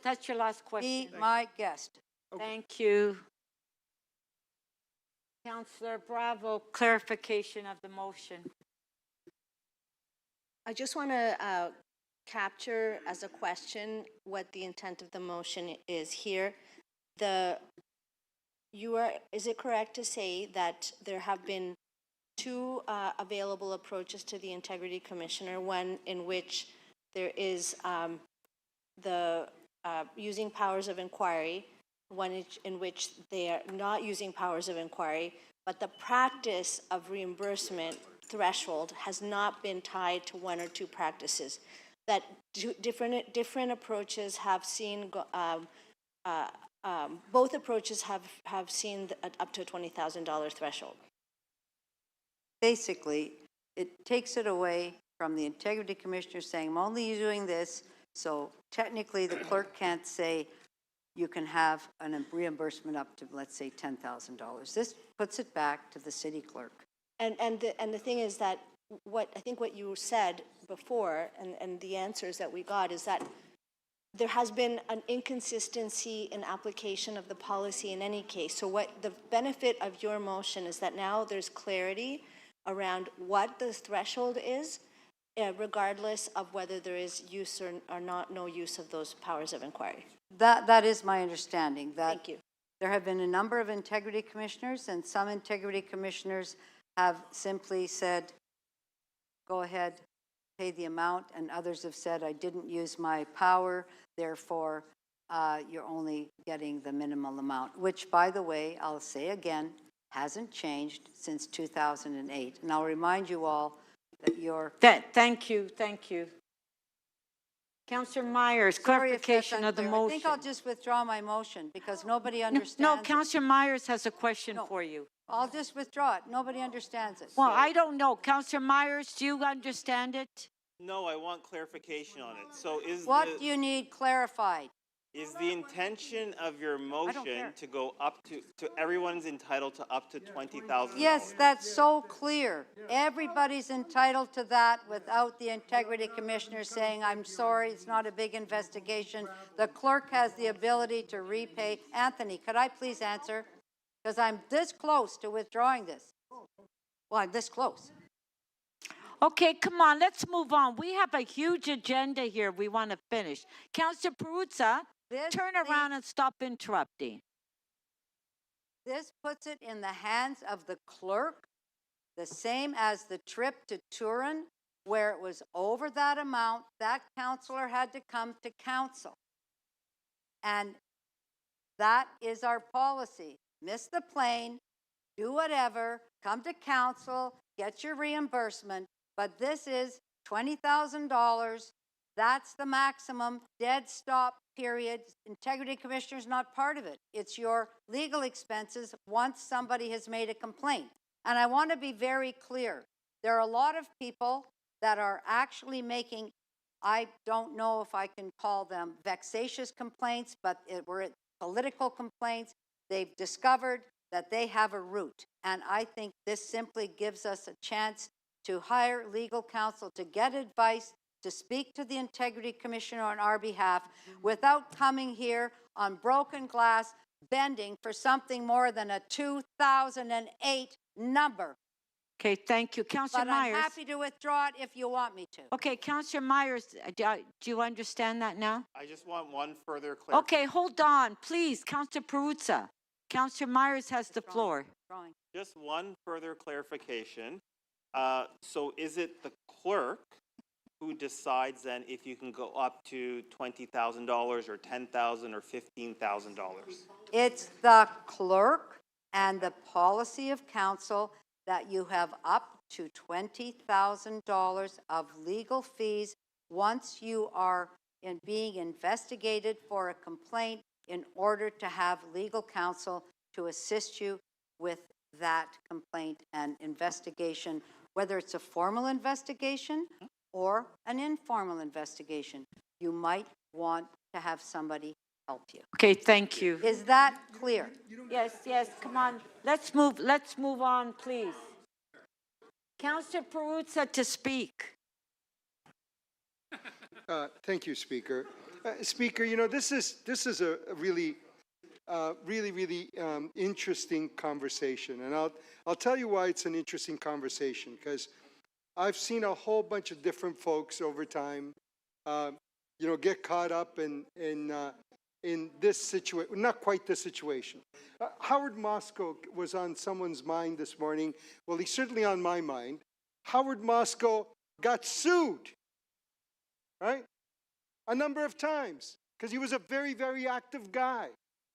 that's your last question. Be my guest. Thank you. Councillor Bravo, clarification of the motion. I just want to capture as a question what the intent of the motion is here. Is it correct to say that there have been two available approaches to the Integrity Commissioner, one in which there is the using powers of inquiry, one in which they are not using powers of inquiry, but the practice of reimbursement threshold has not been tied to one or two practices, that different approaches have seen, both approaches have seen up to a $20,000 threshold. Basically, it takes it away from the Integrity Commissioner saying, I'm only doing this, so technically the clerk can't say you can have a reimbursement up to, let's say, $10,000. This puts it back to the city clerk. And the thing is that I think what you said before and the answers that we got is that there has been an inconsistency in application of the policy in any case. So what the benefit of your motion is that now there's clarity around what the threshold is, regardless of whether there is use or no use of those powers of inquiry. That is my understanding. Thank you. There have been a number of integrity commissioners, and some integrity commissioners have simply said, go ahead, pay the amount, and others have said, I didn't use my power, therefore you're only getting the minimal amount, which, by the way, I'll say again, hasn't changed since 2008. And I'll remind you all that your... Thank you. Councillor Myers, clarification of the motion. I think I'll just withdraw my motion because nobody understands No, Councillor Myers has a question for you. I'll just withdraw it. Nobody understands it. Well, I don't know. Councillor Myers, do you understand it? No, I want clarification on it. So What do you need clarified? Is the intention of your motion to go up to everyone's entitled to up to $20,000? Yes, that's so clear. Everybody's entitled to that without the Integrity Commissioner saying, I'm sorry, it's not a big investigation. The clerk has the ability to repay. Anthony, could I please answer? Because I'm this close to withdrawing this. Well, I'm this close. Okay, come on, let's move on. We have a huge agenda here we want to finish. Councillor Peruzza, turn around and stop interrupting. This puts it in the hands of the clerk, the same as the trip to Turin, where it was over that amount, that councillor had to come to council. And that is our policy. Miss the plane, do whatever, come to council, get your reimbursement, but this is $20,000. That's the maximum, dead stop, period. Integrity Commissioner is not part of it. It's your legal expenses once somebody has made a complaint. And I want to be very clear. There are a lot of people that are actually making, I don't know if I can call them vexatious complaints, but were political complaints. They've discovered that they have a root. And I think this simply gives us a chance to hire legal counsel, to get advice, to speak to the Integrity Commissioner on our behalf without coming here on broken glass, bending for something more than a 2008 number. Okay, thank you. Councillor Myers. But I'm happy to withdraw it if you want me to. Okay, Councillor Myers, do you understand that now? I just want one further clarification. Okay, hold on, please. Councillor Peruzza. Councillor Myers has the floor. Just one further clarification. So is it the clerk who decides then if you can go up to $20,000 or $10,000 or $15,000? It's the clerk and the policy of council that you have up to $20,000 of legal fees once you are being investigated for a complaint in order to have legal counsel to assist you with that complaint and investigation, whether it's a formal investigation or an informal investigation. You might want to have somebody help you. Okay, thank you. Is that clear? Yes, come on. Let's move on, please. Councillor Peruzza to speak. Thank you, Speaker. Speaker, you know, this is a really really interesting conversation. And I'll tell you why it's an interesting conversation, because I've seen a whole bunch of different folks over time, get caught up in this situation, not quite this situation. Howard Moscow was on someone's mind this morning. Well, he's certainly on my mind. Howard Moscow got sued, right? A number of times, because he was a very active guy.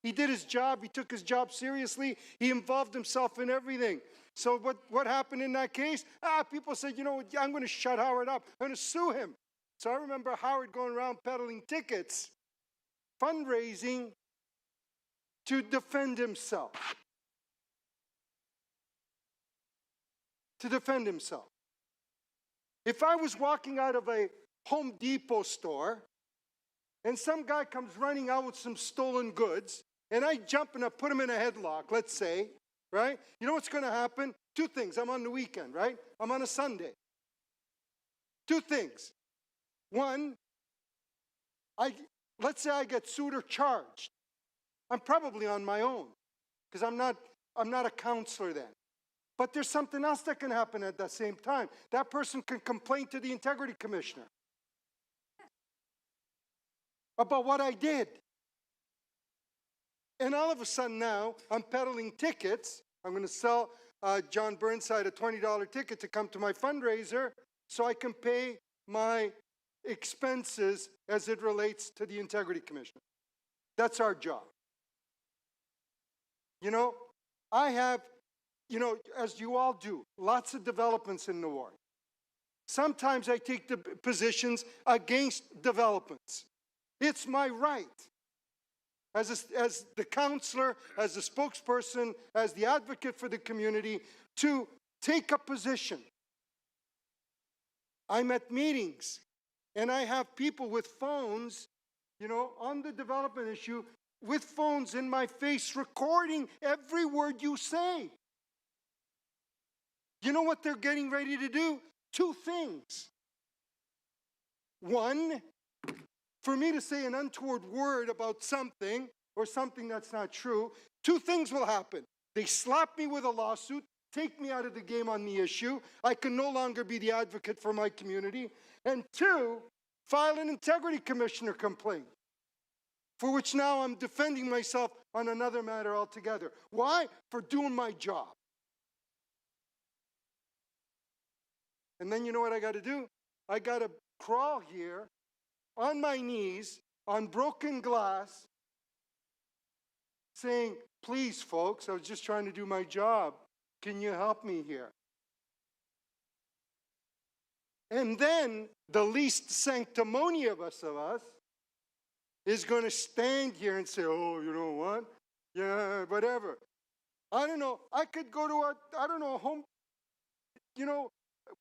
He did his job. He took his job seriously. He involved himself in everything. So what happened in that case? People said, I'm going to shut Howard up. I'm going to sue him. So I remember Howard going around peddling tickets, fundraising to defend himself. To defend himself. If I was walking out of a Home Depot store and some guy comes running out with some stolen goods, and I jump and I put him in a headlock, let's say, right? You know what's going to happen? Two things. I'm on the weekend, right? I'm on a Sunday. Two things. One, let's say I get sued or charged. I'm probably on my own, because I'm not a counselor then. But there's something else that can happen at the same time. That person can complain to the Integrity Commissioner about what I did. And all of a sudden now, I'm peddling tickets. I'm going to sell John Burnside a $20 ticket to come to my fundraiser so I can pay my expenses as it relates to the Integrity Commissioner. That's our job. I have, as you all do, lots of developments in the ward. Sometimes I take the positions against developments. It's my right as the counselor, as the spokesperson, as the advocate for the community to take a position. I'm at meetings and I have people with phones, on the development issue, with phones in my face recording every word you say. You know what they're getting ready to do? Two things. One, for me to say an untoward word about something or something that's not true, two things will happen. They slap me with a lawsuit, take me out of the game on the issue. I can no longer be the advocate for my community. And two, file an Integrity Commissioner complaint, for which now I'm defending myself on another matter altogether. Why? For doing my job. And then you know what I got to do? I got to crawl here on my knees on broken glass saying, please, folks, I was just trying to do my job. Can you help me here? And then the least sanctimonious of us is going to stand here and say, oh, you know what? Yeah, whatever. I don't know. I could go to a home,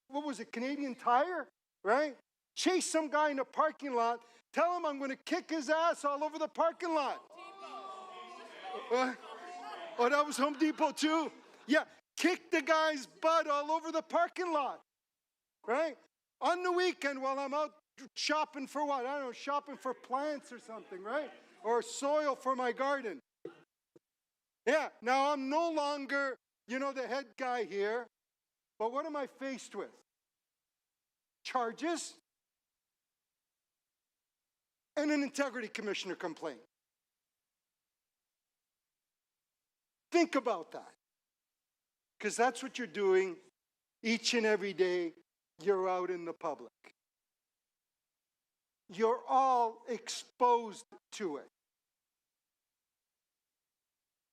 what was it, Canadian Tire, right? Chase some guy in a parking lot, tell him I'm going to kick his ass all over the parking lot. Oh, that was Home Depot too? Yeah, kick the guy's butt all over the parking lot, right? On the weekend while I'm out shopping for what? I don't know, shopping for plants or something, right? Or soil for my garden. Yeah, now I'm no longer, the head guy here, but what am I faced with? Charges and an Integrity Commissioner complaint. Think about that, because that's what you're doing each and every day you're out in the public. You're all exposed to it.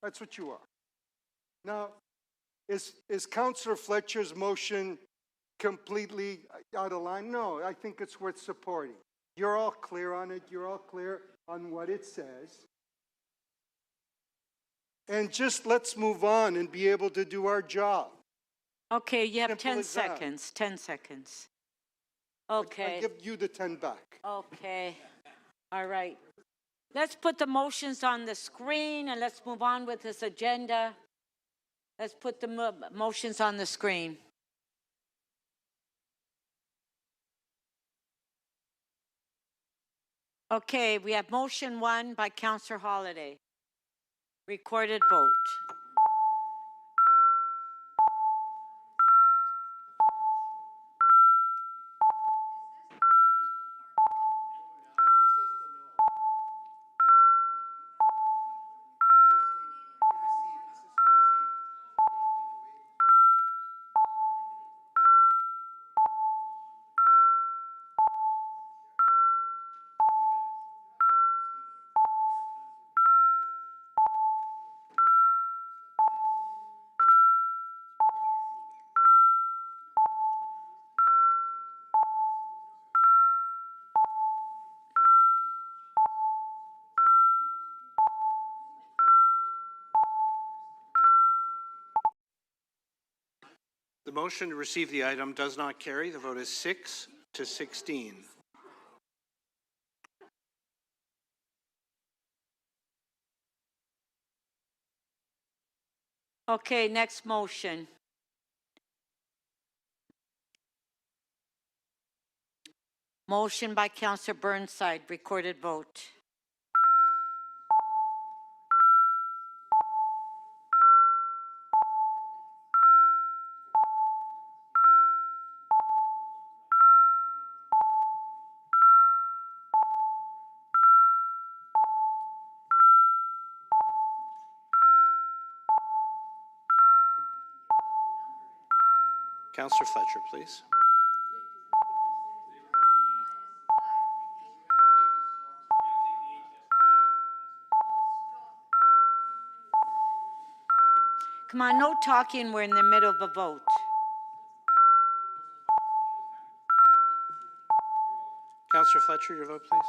That's what you are. Now, is Councillor Fletcher's motion completely out of line? No, I think it's worth supporting. You're all clear on it. You're all clear on what it says. And just let's move on and be able to do our job. Okay, you have Simple 10 as that. seconds. 10 seconds. Okay. I give you the 10 back. Okay. All right. Let's put the motions on the screen and let's move on with this agenda. Let's put the motions on the screen. Okay, we have motion 1 by Councillor Holyday. Recorded vote. The motion to receive the item does not carry. The vote is 6 to 16. Okay, next motion. Motion by Councillor Burnside, recorded vote. Councillor Fletcher, please. Come on, no talking, we're in the middle of a vote. Councillor Fletcher, your vote, please.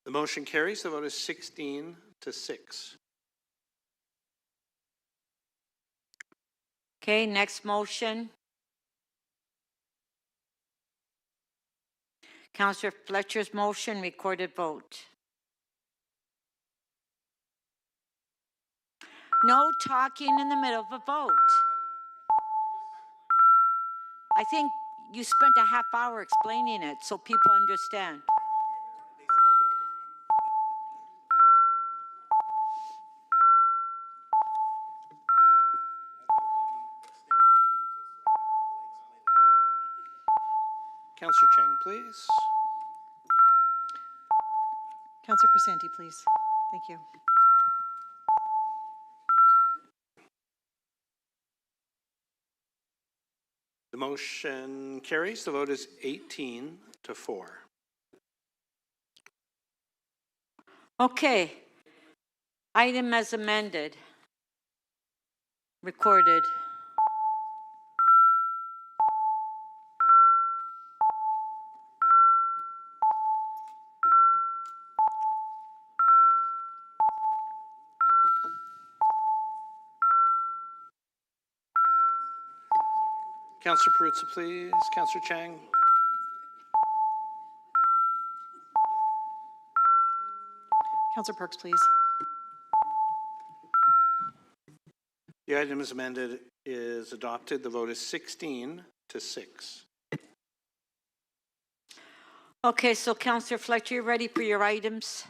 The motion carries. The vote is 16 to 6. Okay, next motion. Councillor Fletcher's motion, recorded vote. No talking in the middle of a vote. I think you spent a half hour explaining it so people understand. Councillor Cheng, please. Councillor Crescenti, please. Thank you. The motion carries. The vote is 18 to 4. Okay. Item as amended. Recorded. Councillor Perruzza, please. Councillor Chang. Councillor Perks, please. The item as amended is adopted. The vote is 16 to 6. Okay, so Councillor Fletcher, you ready for your items?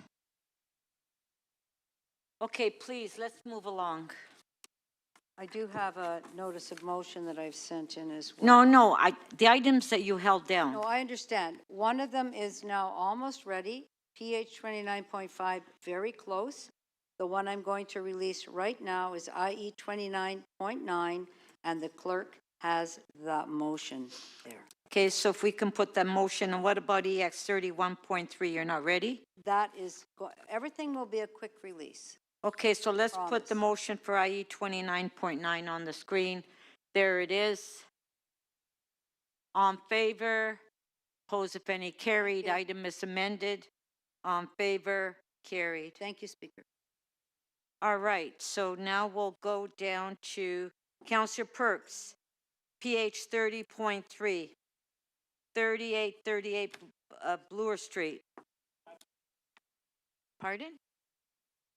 Okay, please, let's move along. I do have a notice of motion that I've sent in as well. No, the items that you held down. No, I understand. One of them is now almost ready, PH 29.5, very close. The one I'm going to release right now is IE 29.9, and the clerk has the motion there. Okay, so if we can put the motion, and what about EX 31.3? You're not ready? That is, everything will be a quick release. Okay, so let's put Promise. the motion for IE 29.9 on the screen. There it is. On favor, opposed if any, carried. Item is amended. On favor, carried. Thank you, Speaker. All right, so now we'll go down to Councillor Perks, PH 30.3, 3838 Bloor Street. Pardon?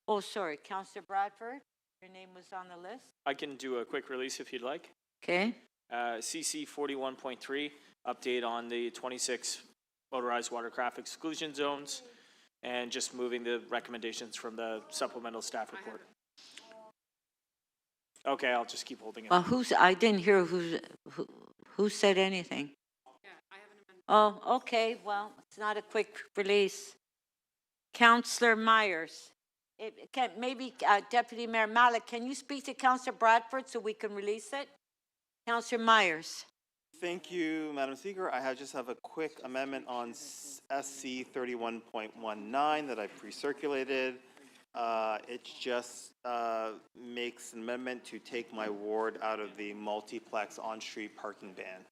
Oh, sorry, Councillor Bradford, your name was on the list. I can do a quick release if you'd like. Okay. CC 41.3, update on the 26 motorized watercraft exclusion zones, and just moving the recommendations from the supplemental staff report. Okay, I'll just keep holding it. I didn't hear who said anything. Oh, okay, well, it's not a quick release. Councillor Myers. Maybe Deputy Mayor Malik, can you speak to Councillor Bradford so we can release it? Councillor Myers. Thank you, Madam Speaker. I just have a quick amendment on SC 31.19 that I pre-circulated. It just makes an amendment to take my ward out of the multiplex on-street parking ban.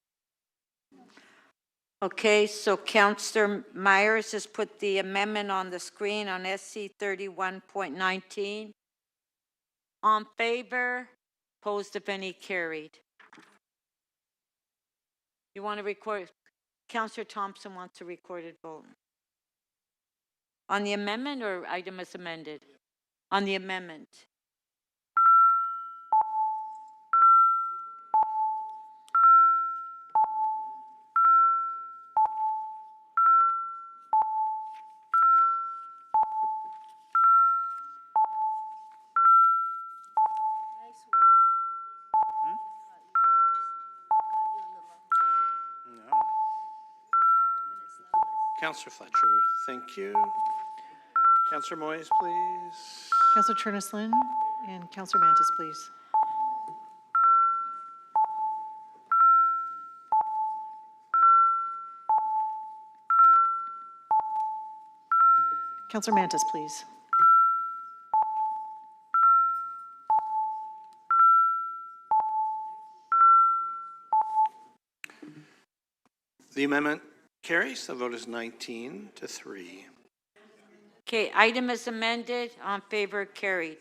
Okay, so Councillor Myers has put the amendment on the screen on SC 31.19. On favor, opposed if any, carried. You want to record? Councillor Thompson wants a recorded vote. On the amendment or item as amended? On the amendment. No. Councillor Fletcher, thank you. Councillor Moyes, please. Councillor Cherneslin and Councillor Mantis, please. Councillor Mantis, please. The amendment carries. The vote is 19-3. Okay, item is amended, on favor, carried.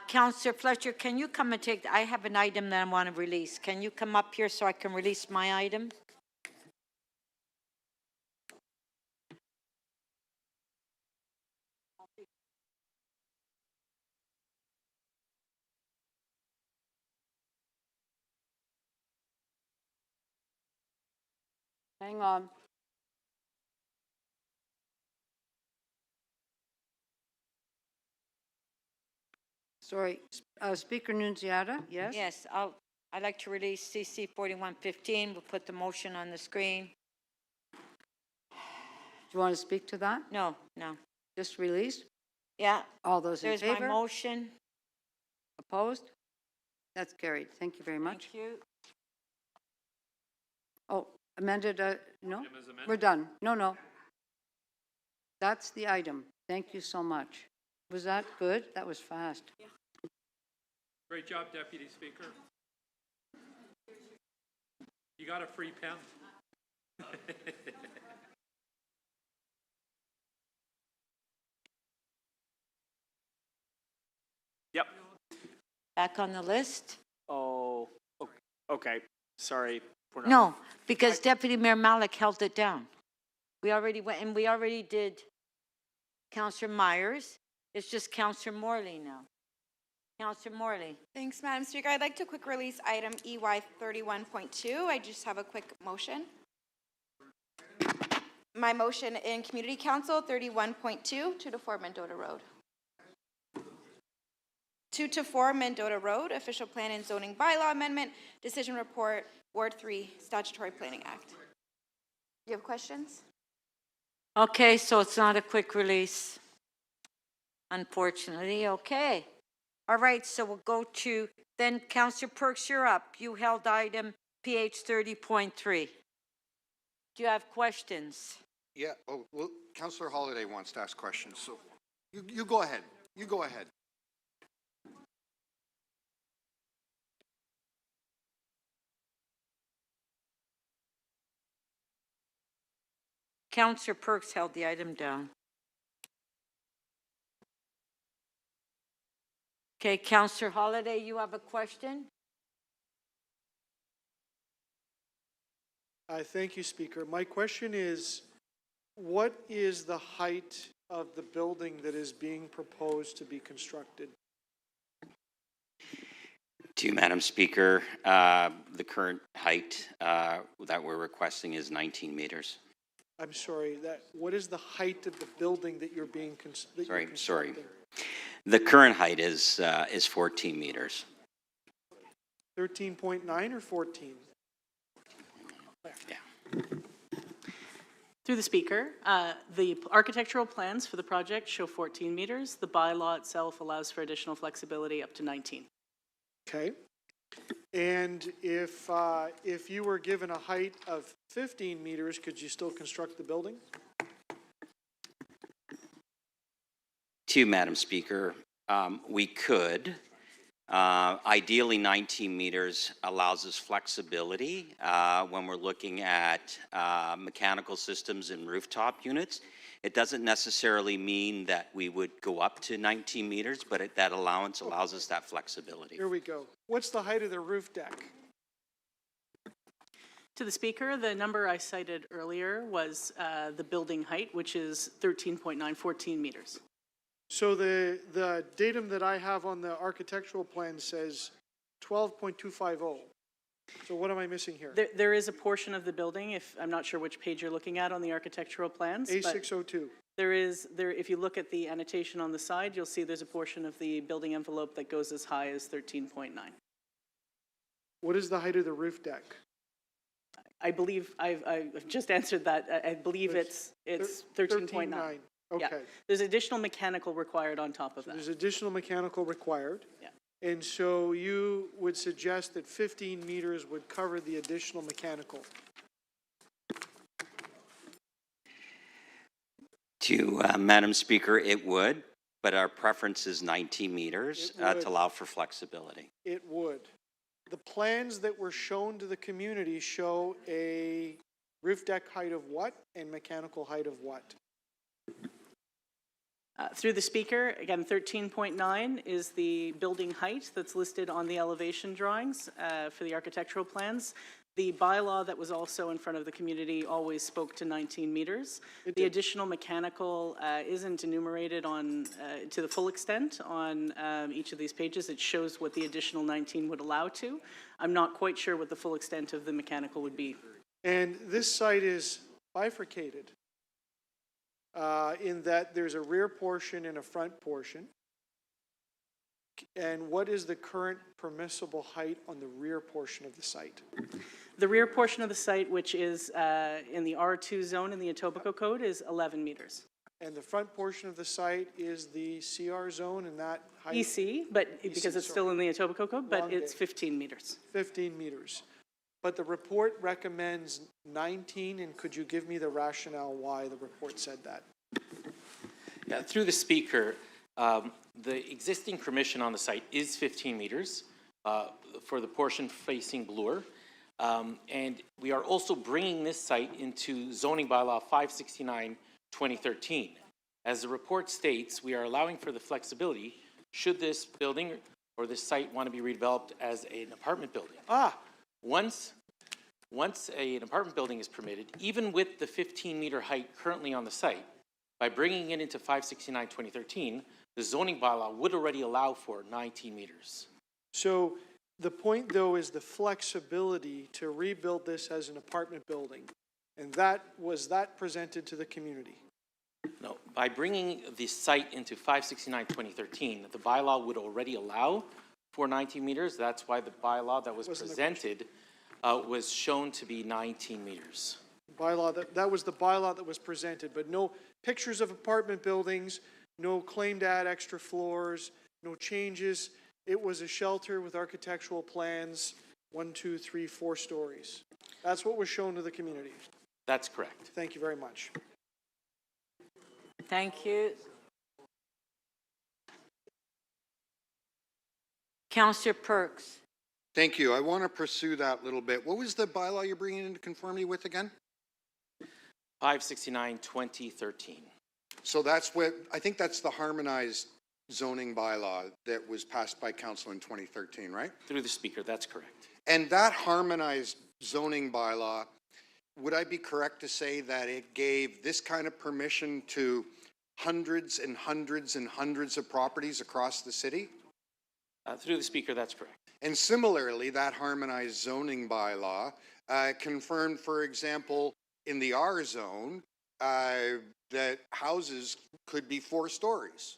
Councillor Fletcher, can you come and take, I have an item that I want to release. Can you come up here so I can release my item? Hang on. Sorry, Speaker Nunziata, yes? Yes, I'd like to release CC 4115. We'll put the motion on the screen. Do you want to speak to that? No. Just released? Yeah. All those in There's favor? my motion. Opposed? That's carried. Thank you very much. Thank you. Oh, amended, no? Item is amended. We're done. No. That's the item. Thank you so much. Was that good? That was fast. Yeah. Great job, Deputy Speaker. You got a free pen. Yep. Back on the list? Oh, okay. Sorry. No, because Deputy Mayor Malik held it down. We already went, and we already did Councillor Myers. It's just Councillor Morley now. Councillor Morley. Thanks, Madam Speaker. I'd like to quick release item EY 31.2. I just have a quick motion. My motion in Community Council 31.2, 2 to 4 Mendota Road. 2 to 4 Mendota Road, Official Plan and Zoning Bylaw Amendment, Decision Report, Ward 3, Statutory Planning Act. Do you have questions? Okay, so it's not a quick release. Unfortunately, okay. All right, so we'll go to, then Councillor Perks, you're up. You held item PH 30.3. Do you have questions? Yeah, well, Councillor Holiday wants to ask questions, so you go ahead. You go ahead. Councillor Perks held the item down. Okay, Councillor Holiday, you have a question? Thank you, Speaker. My question is, what is the height of the building that is being proposed to be constructed? To you, Madam Speaker, the current height that we're requesting is 19 meters. I'm sorry, what is the height of the building that you're being, Sorry. The current height is 14 meters. 13.9 or 14? Yeah. Through the Speaker, the architectural plans for the project show 14 meters. The bylaw itself allows for additional flexibility up to 19. Okay. And if you were given a height of 15 meters, could you still construct the building? To you, Madam Speaker, we could. Ideally, 19 meters allows us flexibility when we're looking at mechanical systems and rooftop units. It doesn't necessarily mean that we would go up to 19 meters, but that allowance allows us that flexibility. Here we go. What's the height of the roof deck? To the Speaker, the number I cited earlier was the building height, which is 13.914 meters. So the datum that I have on the architectural plan says 12.250. So what am I missing here? There is a portion of the building, I'm not sure which page you're looking at on the architectural plans. A602. If you look at the annotation on the side, you'll see there's a portion of the building envelope that goes as high as 13.9. What is the height of the roof deck? I believe I've just answered that. I believe it's 13.9. Okay. Yeah. There's additional mechanical required on top of that. There's additional mechanical required. Yeah. And so you would suggest that 15 meters would cover the additional mechanical? To Madam Speaker, it would, but our preference is 19 meters to allow for flexibility. It would. The plans that were shown to the community show a roof deck height of what and mechanical height of what? Through the Speaker, again, 13.9 is the building height that's listed on the elevation drawings for the architectural plans. The bylaw that was also in front of the community always spoke to 19 meters. The additional mechanical isn't enumerated on to the full extent on each of these pages. It shows what the additional 19 would allow to. I'm not quite sure what the full extent of the mechanical would be. And this site is bifurcated in that there's a rear portion and a front portion. And what is the current permissible height on the rear portion of the site? The rear portion of the site, which is in the R2 zone in the Etobicoke Code, is 11 meters. And the front portion of the site is the CR zone, and that height? EC, but because it's still in the Etobicoke Code, but it's 15 meters. 15 meters. But the report recommends 19, and could you give me the rationale why the report said that? Yeah, through the Speaker, the existing permission on the site is 15 meters for the portion facing Bloor. And we are also bringing this site into zoning bylaw 569-2013. As the report states, we are allowing for the flexibility should this building or this site want to be redeveloped as an apartment building. Once an apartment building is permitted, even with the 15-meter height currently on the site, by bringing it into 569-2013, the zoning bylaw would already allow for 19 meters. So the point, though, is the flexibility to rebuild this as an apartment building. And was that presented to the community? No, by bringing the site into 569-2013, the bylaw would already allow for 19 meters. That's why the bylaw that was presented was shown to be 19 meters. That was the bylaw that was presented, but no pictures of apartment buildings, no claim to add extra floors, no changes. It was a shelter with architectural plans, 1, 2, 3, 4 stories. That's what was shown to the community. That's correct. Thank you very much. Thank you. Councillor Perks. Thank you. I want to pursue that a little bit. What was the bylaw you're bringing into conformity with again? 569-2013. So I think that's the harmonized zoning bylaw that was passed by council in 2013, right? Through the Speaker, that's correct. And that harmonized zoning bylaw, would I be correct to say that it gave this kind of permission to hundreds and hundreds and hundreds of properties across the city? Through the Speaker, that's correct. And similarly, that harmonized zoning bylaw confirmed, for example, in the R zone, that houses could be 4 stories.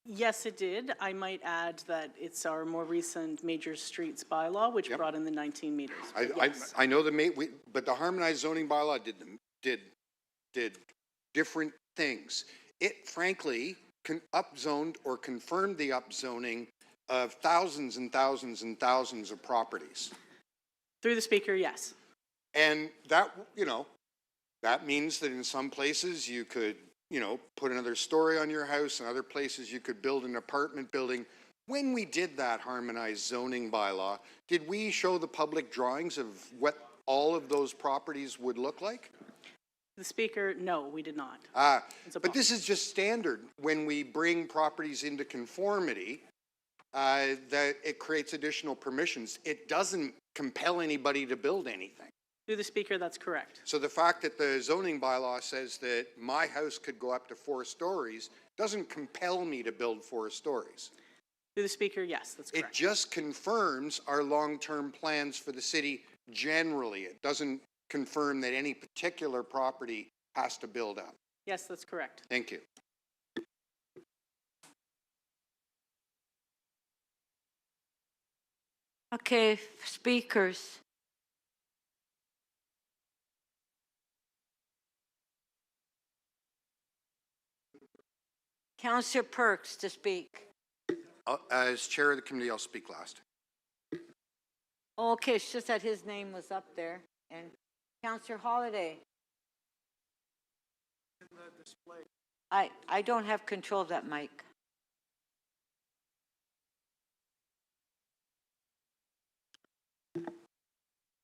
Yes, it did. I might add that it's our more recent major streets bylaw, which Yep. brought in the 19 meters. But yes. I know but the harmonized zoning bylaw did different things. It frankly upzoned or confirmed the upzoning of thousands and thousands and thousands of properties. Through the speaker, yes. And that, that means that in some places you could, put another story on your house, and other places you could build an apartment building. When we did that harmonized zoning bylaw, did we show the public drawings of what all of those properties would look like? The speaker, no, we did not. But this is just standard when we bring properties into conformity, that it creates additional permissions. It doesn't compel anybody to build anything. Through the speaker, that's correct. So the fact that the zoning bylaw says that my house could go up to 4 stories doesn't compel me to build 4 stories. Through the speaker, yes, that's correct. It just confirms our long-term plans for the city generally. It doesn't confirm that any particular property has to build up. Yes, that's correct. Thank you. Okay, speakers. Councillor Perks to speak. As chair of the committee, I'll speak last. Okay, it's just that his name was up there. And Councillor Holiday. I don't have control of that mic.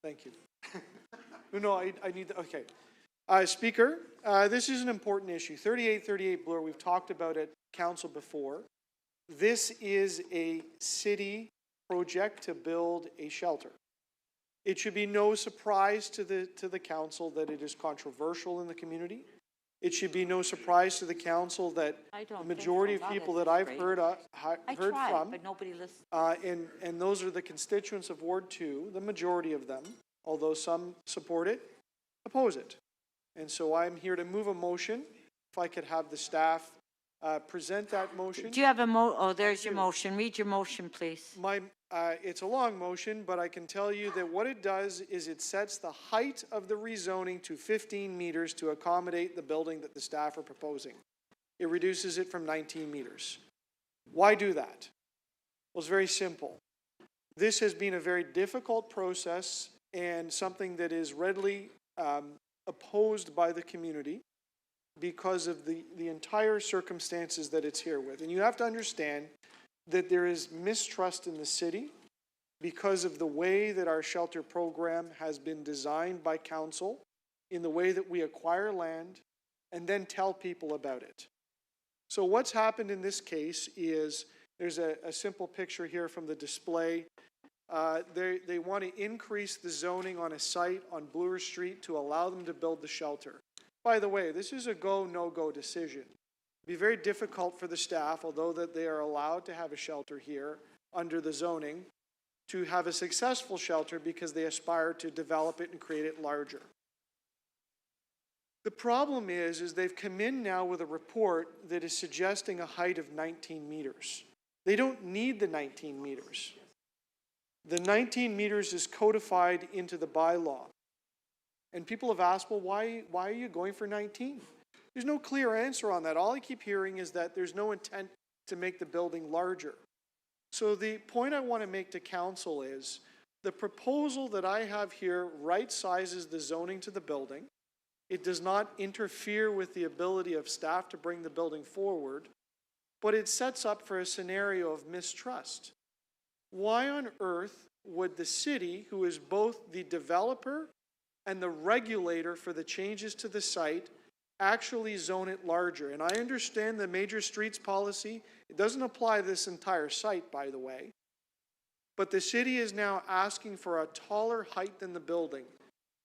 Thank you. No, I need, okay. Speaker, this is an important issue. 3838 Bloor, we've talked about it council before. This is a city project to build a shelter. It should be no surprise to the council that it is controversial in the community. It should be no surprise to the council that the majority of people that I've heard from, but nobody listens. and those are the constituents of Ward 2, the majority of them, although some support it, oppose it. And so I'm here to move a motion. If I could have the staff present that motion. Do you have a oh, there's your motion. Read your motion, please. It's a long motion, but I can tell you that what it does is it sets the height of the rezoning to 15 meters to accommodate the building that the staff are proposing. It reduces it from 19 meters. Why do that? Well, it's very simple. This has been a very difficult process and something that is readily opposed by the community because of the entire circumstances that it's here with. And you have to understand that there is mistrust in the city because of the way that our shelter program has been designed by council, in the way that we acquire land and then tell people about it. So what's happened in this case is there's a simple picture here from the display. They want to increase the zoning on a site on Bloor Street to allow them to build the shelter. By the way, this is a go, no-go decision. It'd be very difficult for the staff, although that they are allowed to have a shelter here under the zoning, to have a successful shelter because they aspire to develop it and create it larger. The problem is they've come in now with a report that is suggesting a height of 19 meters. They don't need the 19 meters. The 19 meters is codified into the bylaw. And people have asked, well, why are you going for 19? There's no clear answer on that. All I keep hearing is that there's no intent to make the building larger. So the point I want to make to council is the proposal that I have here right sizes the zoning to the building. It does not interfere with the ability of staff to bring the building forward, but it sets up for a scenario of mistrust. Why on earth would the city, who is both the developer and the regulator for the changes to the site, actually zone it larger? And I understand the major streets policy. It doesn't apply to this entire site, by the way. But the city is now asking for a taller height than the building.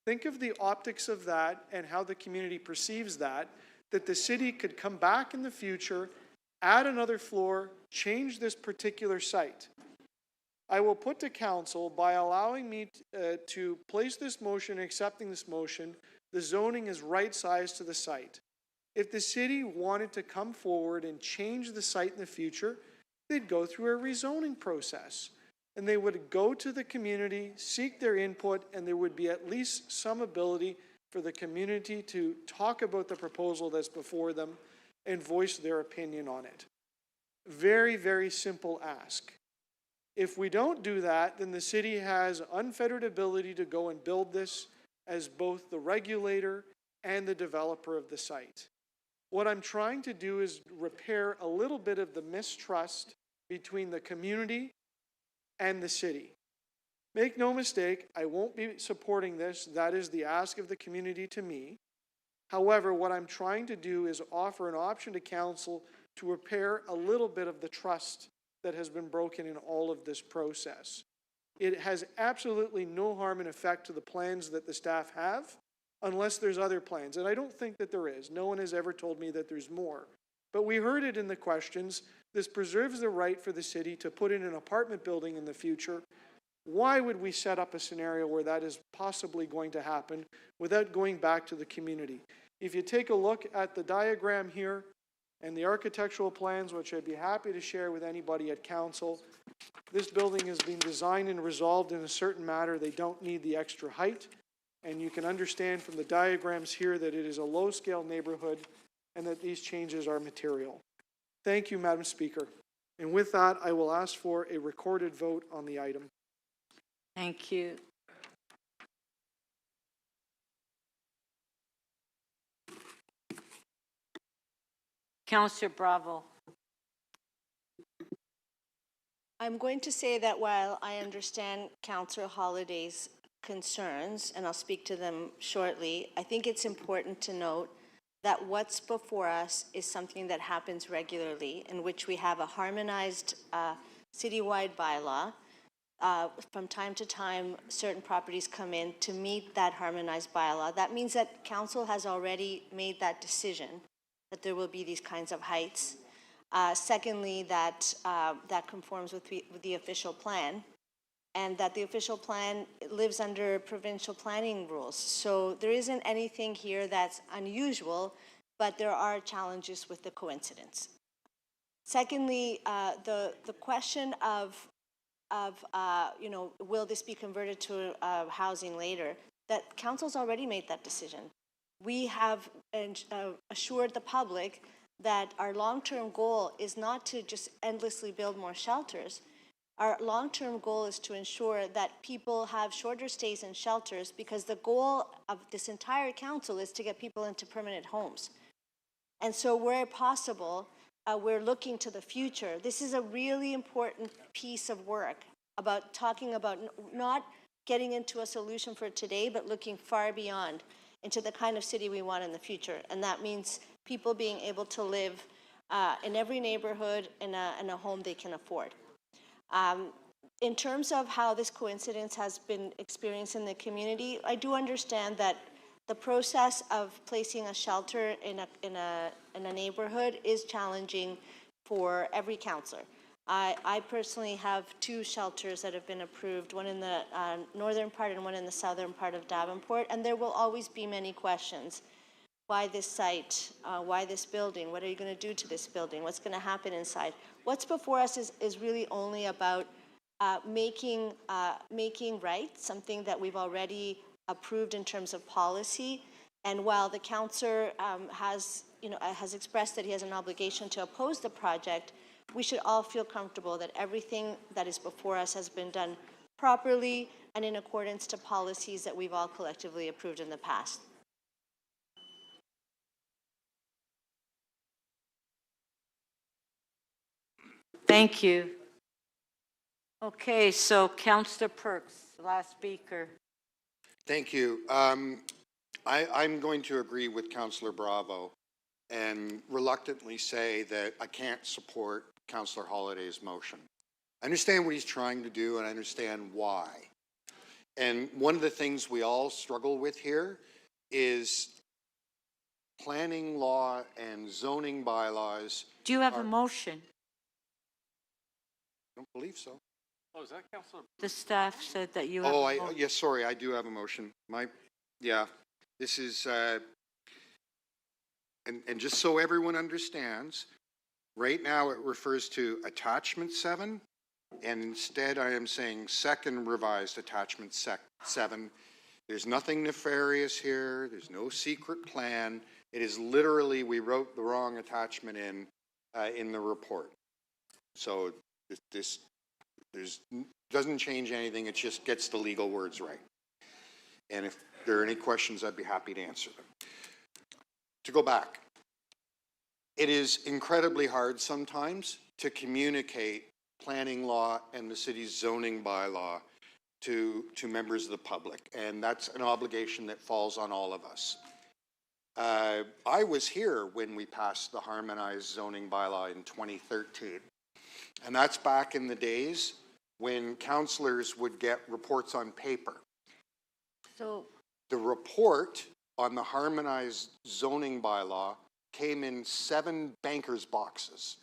Think of the optics of that and how the community perceives that the city could come back in the future, add another floor, change this particular site. I will put to council, by allowing me to place this motion, accepting this motion, the zoning is right-sized to the site. If the city wanted to come forward and change the site in the future, they'd go through a rezoning process. And they would go to the community, seek their input, and there would be at least some ability for the community to talk about the proposal that's before them and voice their opinion on it. Very, very simple ask. If we don't do that, then the city has unfettered ability to go and build this as both the regulator and the developer of the site. What I'm trying to do is repair a little bit of the mistrust between the community and the city. Make no mistake, I won't be supporting this. That is the ask of the community to me. However, what I'm trying to do is offer an option to council to repair a little bit of the trust that has been broken in all of this process. It has absolutely no harm and effect to the plans that the staff have, unless there's other plans. And I don't think that there is. No one has ever told me that there's more. But we heard it in the questions. This preserves the right for the city to put in an apartment building in the future. Why would we set up a scenario where that is possibly going to happen without going back to the community? If you take a look at the diagram here and the architectural plans, which I'd be happy to share with anybody at council, this building has been designed and resolved in a certain manner. They don't need the extra height. And you can understand from the diagrams here that it is a low-scale neighborhood and that these changes are material. Thank you, Madam Speaker. And with that, I will ask for a recorded vote on the item. Thank you. Councillor Bravo. I'm going to say that while I understand Councillor Holliday's concerns, and I'll speak to them shortly, I think it's important to note that what's before us is something that happens regularly, in which we have a harmonized citywide bylaw. From time to time, certain properties come in to meet that harmonized bylaw. That means that council has already made that decision that there will be these kinds of heights. Secondly, that conforms with the official plan, and that the official plan lives under provincial planning rules. So there isn't anything here that's unusual, but there are challenges with the coincidence. Secondly, the question of will this be converted to housing later, that council's already made that decision. We have assured the public that our long-term goal is not to just endlessly build more shelters. Our long-term goal is to ensure that people have shorter stays in shelters, because the goal of this entire council is to get people into permanent homes. And so where possible, we're looking to the future. This is a really important piece of work about talking about not getting into a solution for today, but looking far beyond into the kind of city we want in the future. And that means people being able to live in every neighborhood in a home they can afford. In terms of how this coincidence has been experienced in the community, I do understand that the process of placing a shelter in a neighborhood is challenging for every councillor. I personally have 2 shelters that have been approved, one in the northern part and one in the southern part of Davenport, and there will always be many questions. Why this site? Why this building? What are you going to do to this building? What's going to happen inside? What's before us is really only about making right something that we've already approved in terms of policy. And while the councillor has expressed that he has an obligation to oppose the project, we should all feel comfortable that everything that is before us has been done properly and in accordance to policies that we've all collectively approved in the past. Thank you. Okay, so Councillor Perks, last speaker. Thank you. I'm going to agree with Councillor Bravo and reluctantly say that I can't support Councillor Holliday's motion. I understand what he's trying to do, and I understand why. And one of the things we all struggle with here is planning law and zoning bylaws. Do you have a are- motion? I don't believe so. Oh, is that Councillor? The staff said that you have Oh, a motion. yes, sorry, I do have a motion. This is, and just so everyone understands, right now it refers to attachment 7, and instead I am saying second revised attachment 7. There's nothing nefarious here. There's no secret plan. It is literally, we wrote the wrong attachment in the report. So this doesn't change anything. It just gets the legal words right. And if there are any questions, I'd be happy to answer them. To go back, it is incredibly hard sometimes to communicate planning law and the city's zoning bylaw to members of the public, and that's an obligation that falls on all of us. I was here when we passed the harmonized zoning bylaw in 2013, and that's back in the days when councillors would get reports on paper. So The report on the harmonized zoning bylaw came in 7 banker's boxes.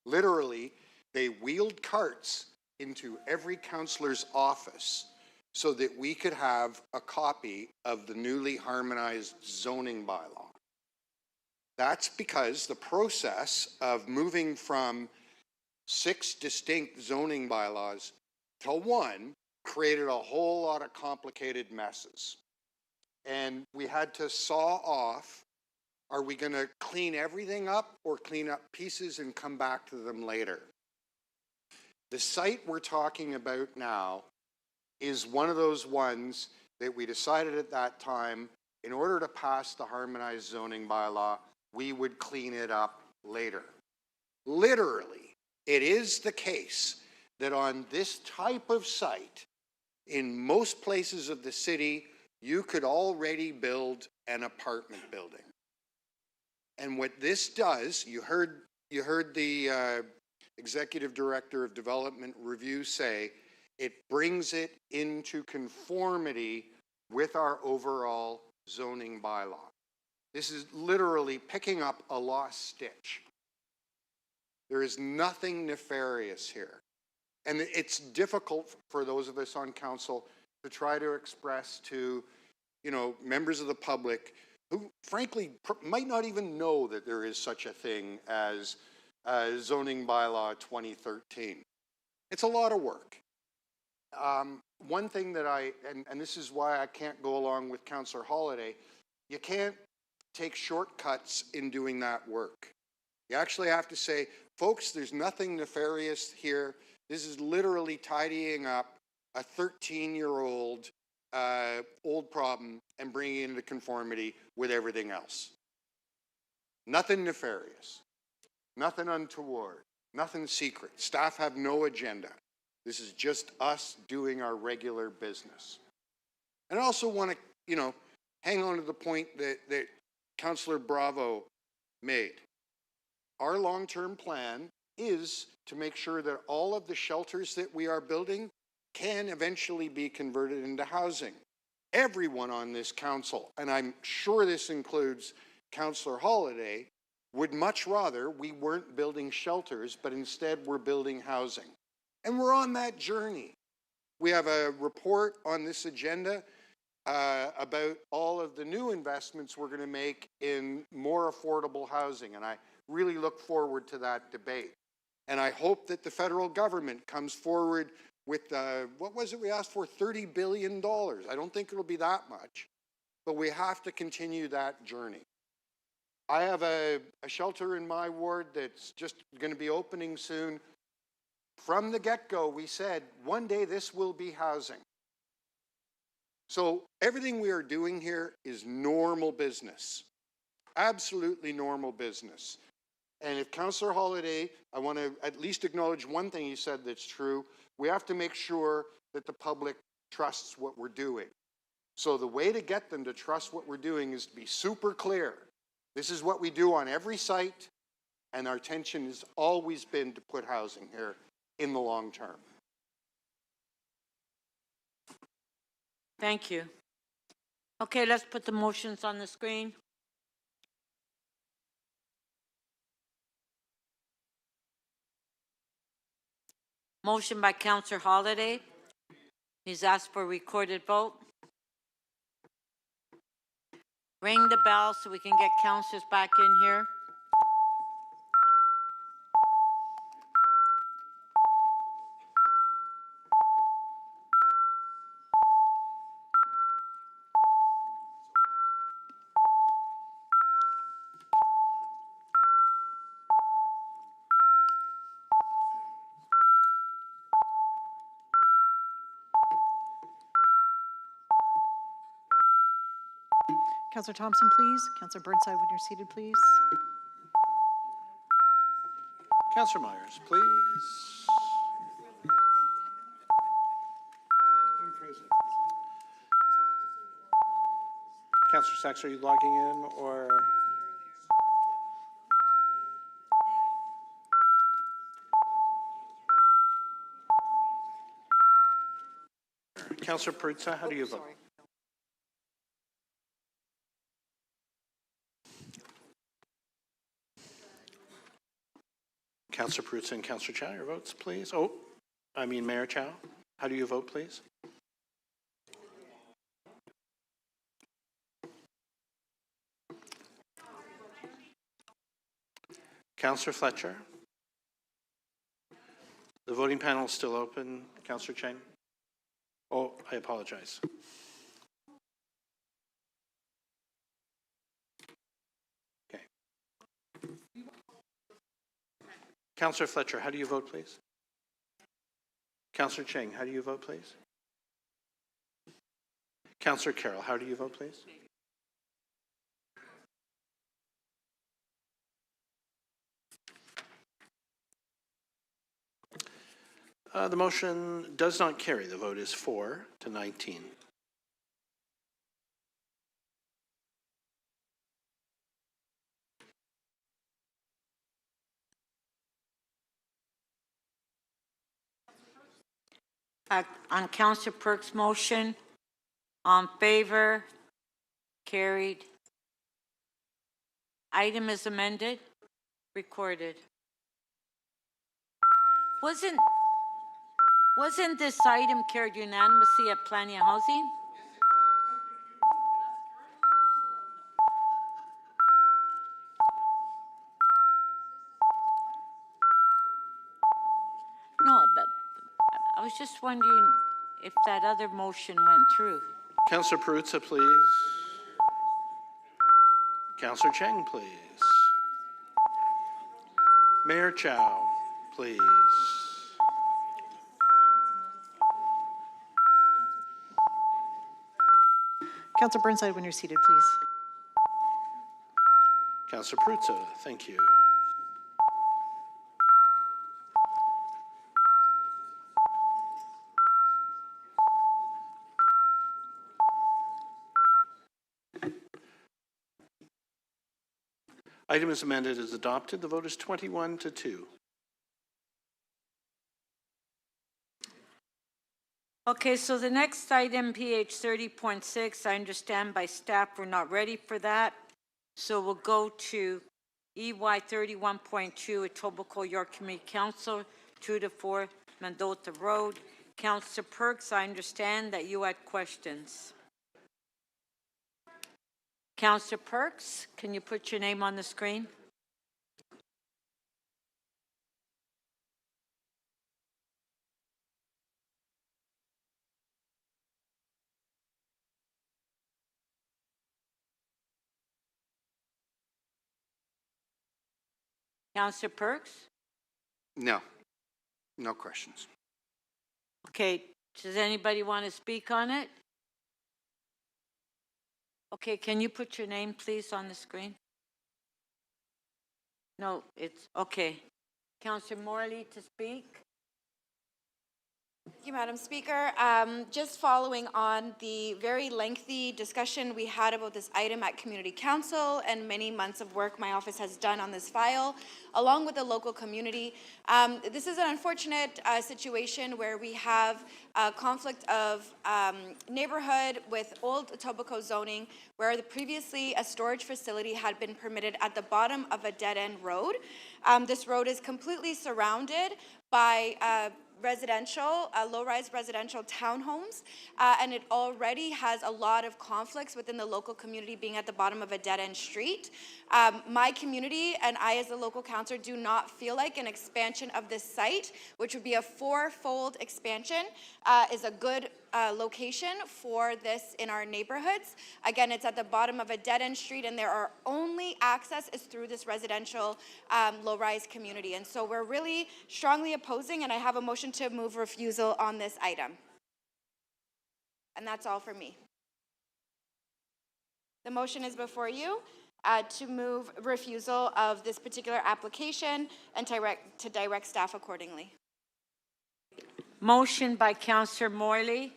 Literally, they wheeled carts into every councillor's office so that we could have a copy of the newly harmonized zoning bylaw. That's because the process of moving from 6 distinct zoning bylaws to 1 created a whole lot of complicated messes. And we had to saw off, are we going to clean everything up or clean up pieces and come back to them later? The site we're talking about now is one of those ones that we decided at that time, in order to pass the harmonized zoning bylaw, we would clean it up later. Literally, it is the case that on this type of site, in most places of the city, you could already build an apartment building. And what this does, you heard the Executive Director of Development Review say, it brings it into conformity with our overall zoning bylaw. This is literally picking up a lost stitch. There is nothing nefarious here. And it's difficult for those of us on council to try to express to, members of the public who frankly might not even know that there is such a thing as zoning bylaw 2013. It's a lot of work. One thing that and this is why I can't go along with Councillor Holyday, you can't take shortcuts in doing that work. You actually have to say, folks, there's nothing nefarious here. This is literally tidying up a 13-year-old old problem and bringing it into conformity with everything else. Nothing nefarious, nothing untoward, nothing secret. Staff have no agenda. This is just us doing our regular business. And I also want to, hang on to the point that Councillor Bravo made. Our long-term plan is to make sure that all of the shelters that we are building can eventually be converted into housing. Everyone on this council, and I'm sure this includes Councillor Holyday, would much rather we weren't building shelters, but instead we're building housing. And we're on that journey. We have a report on this agenda about all of the new investments we're going to make in more affordable housing, and I really look forward to that debate. And I hope that the federal government comes forward with, what was it we asked for, $30 billion. I don't think it'll be that much, but we have to continue that journey. I have a shelter in my ward that's just going to be opening soon. From the get-go, we said, one day this will be housing. So everything we are doing here is normal business, absolutely normal business. And if Councillor Holyday, I want to at least acknowledge one thing he said that's true. We have to make sure that the public trusts what we're doing. So the way to get them to trust what we're doing is to be super clear. This is what we do on every site, and our intention has always been to put housing here in the long term. Thank you. Okay, let's put the motions on the screen. Motion by Councillor Holliday. He's asked for a recorded vote. Ring the bell so we can get councillors back in here. Councillor Thompson, please. Councillor Burnside, when you're seated, please. Councillor Myers, please. I'm present. Councillor Sachs, are you logging in or? Councillor Perruzza, how do you vote? Councillor Perruzza and Councillor Chow, your votes, please. Mayor Chow, how do you vote, please? Councillor Fletcher? The voting panel is still open. Councillor Cheng? Oh, I apologize. Okay. Councillor Fletcher, how do you vote, please? Councillor Cheng, how do you vote, please? Councillor Carroll, how do you vote, please? The motion does not carry. The vote is 4-19. On Councillor Perks' motion, on favor, carried. Item is amended, recorded. Wasn't this item carried unanimously at Planning and Housing? No, but I was just wondering if that other motion went through. Councillor Perruzza, please. Councillor Cheng, please. Mayor Chow, please. Councillor Burnside, when you're seated, please. Councillor Perruzza, thank you. Item is amended as adopted. The vote is 21-2. Okay, so the next item, PH 30.6, I understand by staff we're not ready for that. So we'll go to EY 31.2, Etobicoke York Community Council, 2-4 Mendota Road. Councillor Perks, I understand that you had questions. Councillor Perks, can you put your name on the screen? Councillor Perks? No. No questions. Okay, does anybody want to speak on it? Okay, can you put your name, please, on the screen? No, it's, okay. Councillor Morley to speak. Thank you, Madam Speaker. Just following on the very lengthy discussion we had about this item at Community Council and many months of work my office has done on this file, along with the local community. This is an unfortunate situation where we have a conflict of neighborhood with old Etobicoke zoning, where previously a storage facility had been permitted at the bottom of a dead-end road. This road is completely surrounded by residential, low-rise residential townhomes, and it already has a lot of conflicts within the local community being at the bottom of a dead-end street. My community and I as a local councillor do not feel like an expansion of this site, which would be a four-fold expansion, is a good location for this in our neighborhoods. Again, it's at the bottom of a dead-end street, and there are only access is through this residential low-rise community. And so we're really strongly opposing, and I have a motion to move refusal on this item. And that's all for me. The motion is before you to move refusal of this particular application and to direct staff accordingly. Motion by Councillor Morley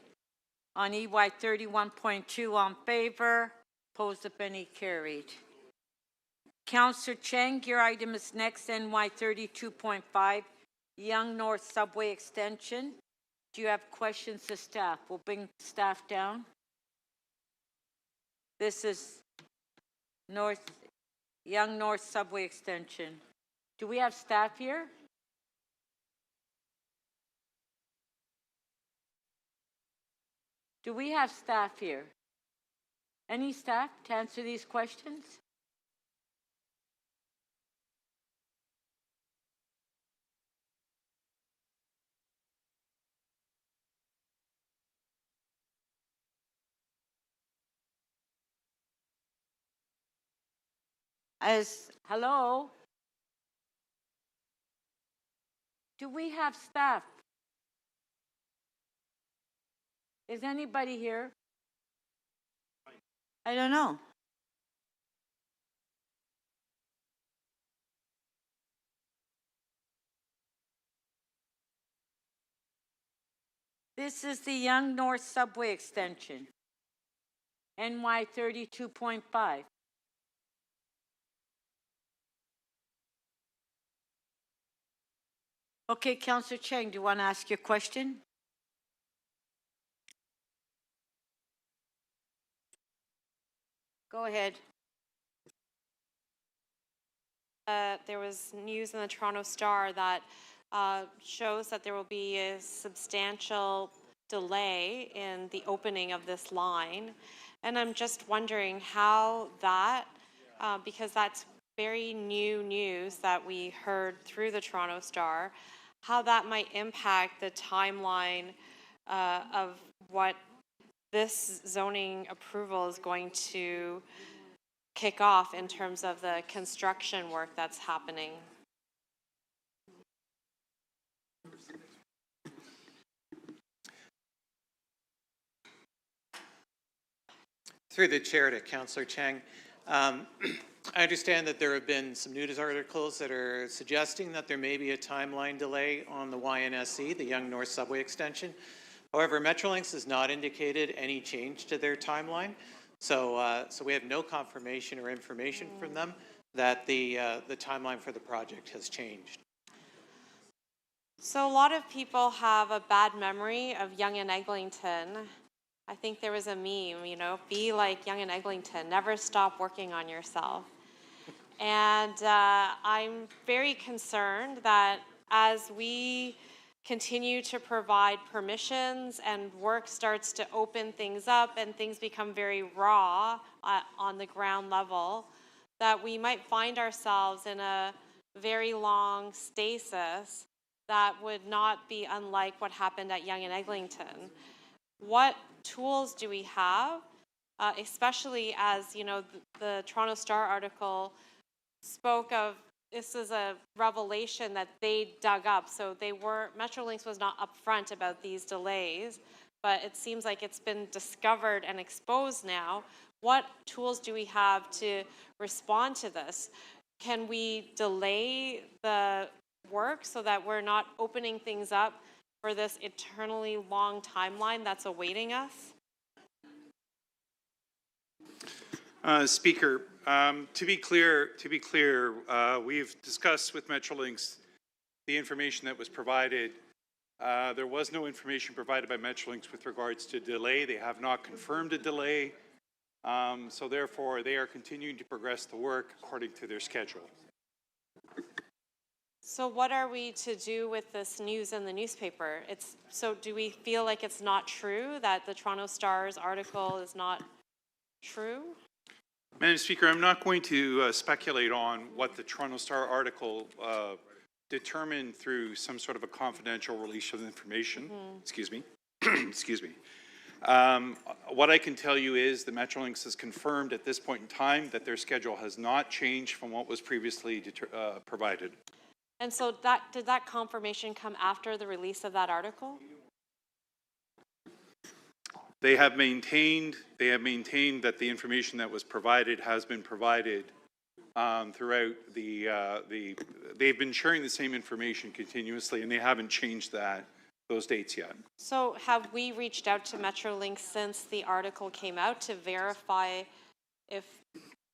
on EY 31.2 on favor. Opposed, if any, carried. Councillor Cheng, your item is next, NY 32.5, Yonge North Subway Extension. Do you have questions to staff? We'll bring staff down. This is Yonge North Subway Extension. Do we have staff here? Do we have staff here? Any staff to answer these questions? Hello? Do we have staff? Is anybody here? I don't know. This is the Yonge North Subway Extension, NY 32.5. Okay, Councillor Cheng, do you want to ask your question? Go ahead. There was news in the Toronto Star that shows that there will be a substantial delay in the opening of this line. And I'm just wondering how that, because that's very new news that we heard through the Toronto Star, how that might impact the timeline of what this zoning approval is going to kick off in terms of the construction work that's happening. Through the chair to Councillor Cheng. I understand that there have been some news articles that are suggesting that there may be a timeline delay on the YNSE, the Yonge North Subway Extension. However, Metrolinx has not indicated any change to their timeline. So we have no confirmation or information from them that the timeline for the project has changed. So a lot of people have a bad memory of Yonge and Eglinton. I think there was a meme, you know, be like Yonge and Eglinton, never stop working on yourself. And I'm very concerned that as we continue to provide permissions and work starts to open things up and things become very raw on the ground level, that we might find ourselves in a very long stasis that would not be unlike what happened at Yonge and Eglinton. What tools do we have, especially as, you know, the Toronto Star article spoke of, this is a revelation that they dug up. So Metrolinx was not upfront about these delays, but it seems like it's been discovered and exposed now. What tools do we have to respond to this? Can we delay the work so that we're not opening things up for this eternally long timeline that's awaiting us? Speaker, to be clear, we've discussed with Metrolinx the information that was provided. There was no information provided by Metrolinx with regards to delay. They have not confirmed a delay. So therefore, they are continuing to progress the work according to their schedule. So what are we to do with this news in the newspaper? So do we feel like it's not true, that the Toronto Star's article is not true? Madam Speaker, I'm not going to speculate on what the Toronto Star article determined through some sort of a confidential release of information. Excuse me. Excuse me. What I can tell you is the Metrolinx has confirmed at this point in time that their schedule has not changed from what was previously provided. And so did that confirmation come after the release of that article? They have maintained that the information that was provided has been provided throughout they've been sharing the same information continuously, and they haven't changed those dates yet. So have we reached out to Metrolinx since the article came out to verify if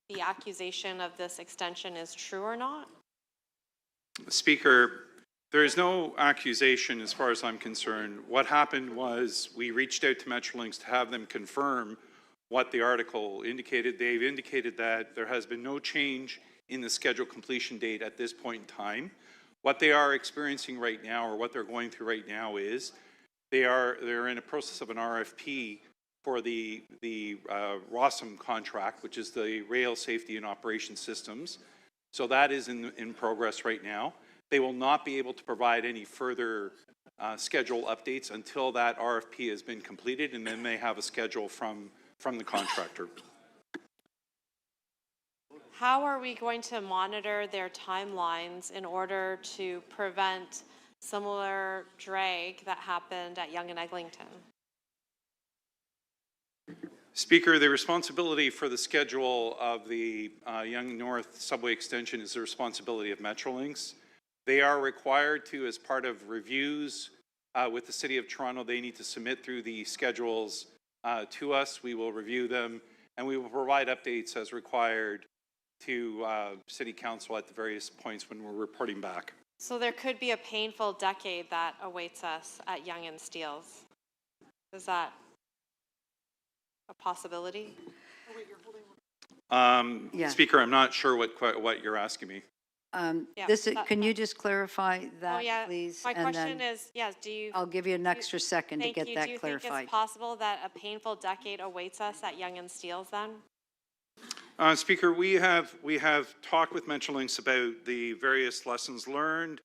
the accusation of this extension is true or not? Speaker, there is no accusation as far as I'm concerned. What happened was we reached out to Metrolinx to have them confirm what the article indicated. They've indicated that there has been no change in the scheduled completion date at this point in time. What they are experiencing right now, or what they're going through right now, is they're in a process of an RFP for the ROSM contract, which is the Rail Safety and Operations Systems. So that is in progress right now. They will not be able to provide any further schedule updates until that RFP has been completed, and then they have a schedule from the contractor. How are we going to monitor their timelines in order to prevent similar drag that happened at Yonge and Eglinton? Speaker, the responsibility for the schedule of the Yonge North subway extension is the responsibility of Metrolinx. They are required to, as part of reviews with the City of Toronto, they need to submit through the schedules to us. We will review them, and we will provide updates as required to City Council at the various points when we're reporting back. So there could be a painful decade that awaits us at Yonge and Steeles. Is that a possibility? Yeah. Speaker, I'm not sure what you're asking me. Can you just clarify that, please? My And question then is, I'll give you an extra second to get that Do you clarified. think it's possible that a painful decade awaits us at Yonge and Steeles then? Speaker, we have talked with Metrolinx about the various lessons learned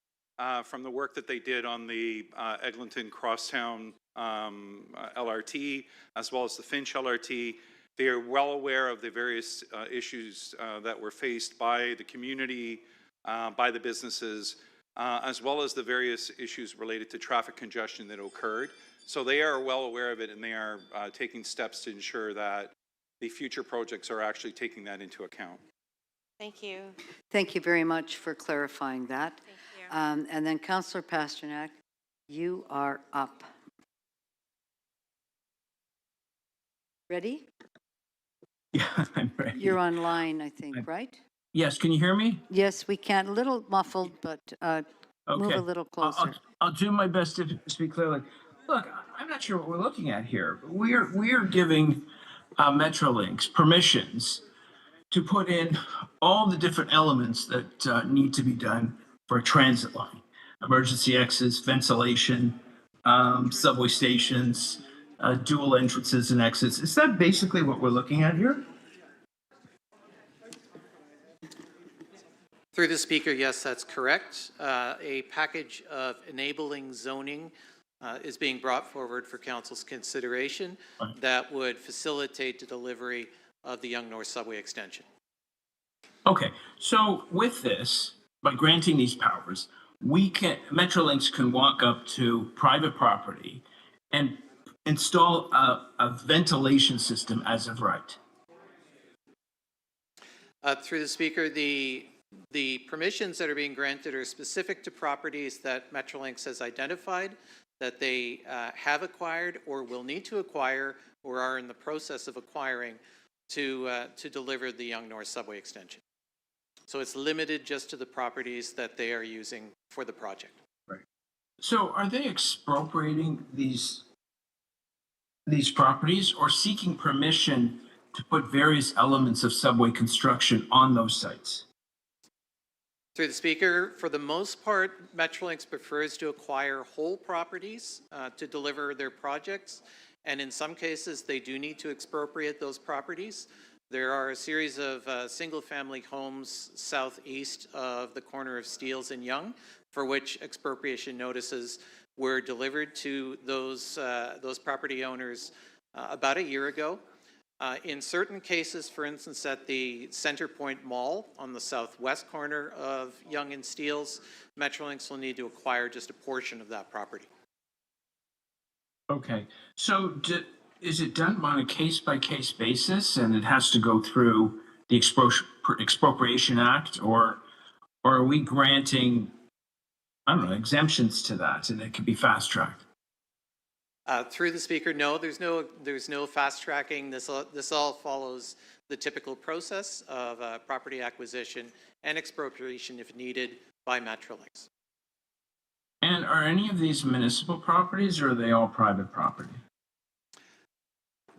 from the work that they did on the Eglinton Crosstown LRT, as well as the Finch LRT. They are well aware of the various issues that were faced by the community, by the businesses, as well as the various issues related to traffic congestion that occurred. So they are well aware of it, and they are taking steps to ensure that the future projects are actually taking that into account. Thank you. Thank you very much for clarifying that. Thank you. And then Councillor Pasternak, you are up. Ready? Yeah, I'm ready. You're online, I think, right? Yes, can you hear me? Yes, we can. A little muffled, but move Okay. a little closer. I'll do my best to speak clearly. Look, I'm not sure what we're looking at here. We're giving Metrolinx permissions to put in all the different elements that need to be done for a transit line. Emergency exits, ventilation, subway stations, dual entrances and exits. Is that basically what we're looking at here? Through the Speaker, yes, that's correct. A package of enabling zoning is being brought forward for Council's consideration that would facilitate the delivery of the Yonge North Subway extension. Okay, so with this, by granting these powers, Metrolinx can walk up to private property and install a ventilation system as of right. Through the Speaker, the permissions that are being granted are specific to properties that Metrolinx has identified that they have acquired or will need to acquire or are in the process of acquiring to deliver the Yonge North Subway extension. So it's limited just to the properties that they are using for the project. Right. So are they expropriating these properties or seeking permission to put various elements of subway construction on those sites? Through the Speaker, for the most part, Metrolinx prefers to acquire whole properties to deliver their projects, and in some cases, they do need to expropriate those properties. There are a series of single-family homes southeast of the corner of Steeles and Yonge, for which expropriation notices were delivered to those property owners about a year ago. In certain cases, for instance, at the Centre Point Mall on the southwest corner of Yonge and Steeles, Metrolinx will need to acquire just a portion of that property. Okay, so is it done on a case-by-case basis, and it has to go through the Expropriation Act, or are we granting, I don't know, exemptions to that, and it can be fast-tracked? Through the Speaker, no, there's no fast tracking. This all follows the typical process of property acquisition and expropriation, if needed, by Metrolinx. And are any of these municipal properties, or are they all private property?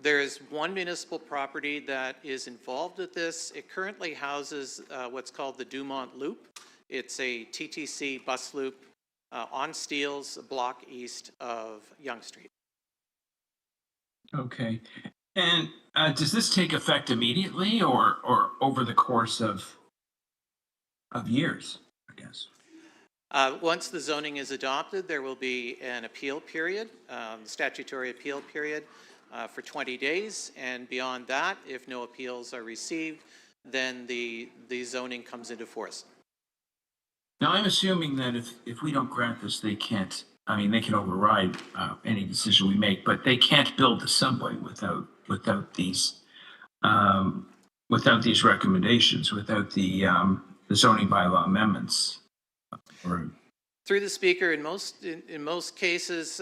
There is one municipal property that is involved with this. It currently houses what's called the Dumont Loop. It's a TTC bus loop on Steeles, a block east of Yonge Street. Okay, and does this take effect immediately, or over the course of years, I guess? Once the zoning is adopted, there will be an appeal period, statutory appeal period for 20 days. And beyond that, if no appeals are received, then the zoning comes into force. Now, I'm assuming that if we don't grant this, they can't, I mean, they can override any decision we make, but they can't build the subway without these recommendations, without the zoning bylaw amendments. Through the Speaker, in most cases,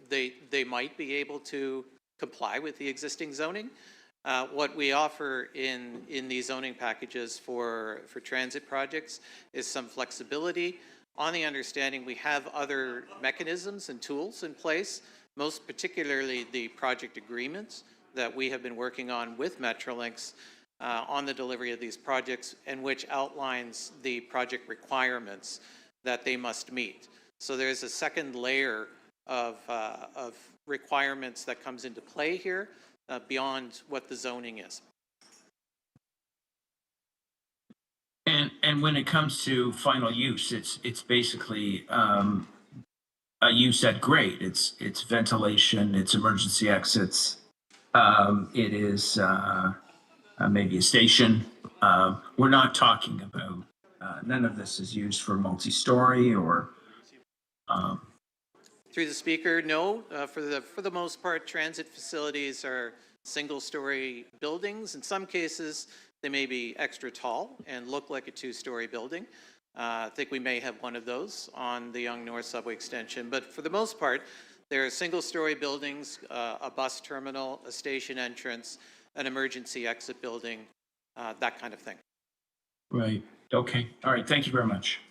they might be able to comply with the existing zoning. What we offer in these zoning packages for transit projects is some flexibility, on the understanding we have other mechanisms and tools in place, most particularly the project agreements that we have been working on with Metrolinx on the delivery of these projects, and which outlines the project requirements that they must meet. So there's a second layer of requirements that comes into play here beyond what the zoning is. And when it comes to final use, it's basically a use at grade. It's ventilation, it's emergency exits, it is maybe a station. We're not talking about none of this is used for multi-story or. Through the Speaker, no. For the most part, transit facilities are single-story buildings. In some cases, they may be extra tall and look like a two-story building. I think we may have one of those on the Yonge North Subway extension. But for the most part, there are single-story buildings, a bus terminal, a station entrance, an emergency exit building, that kind of thing. Right. Okay. All right. Thank you very much.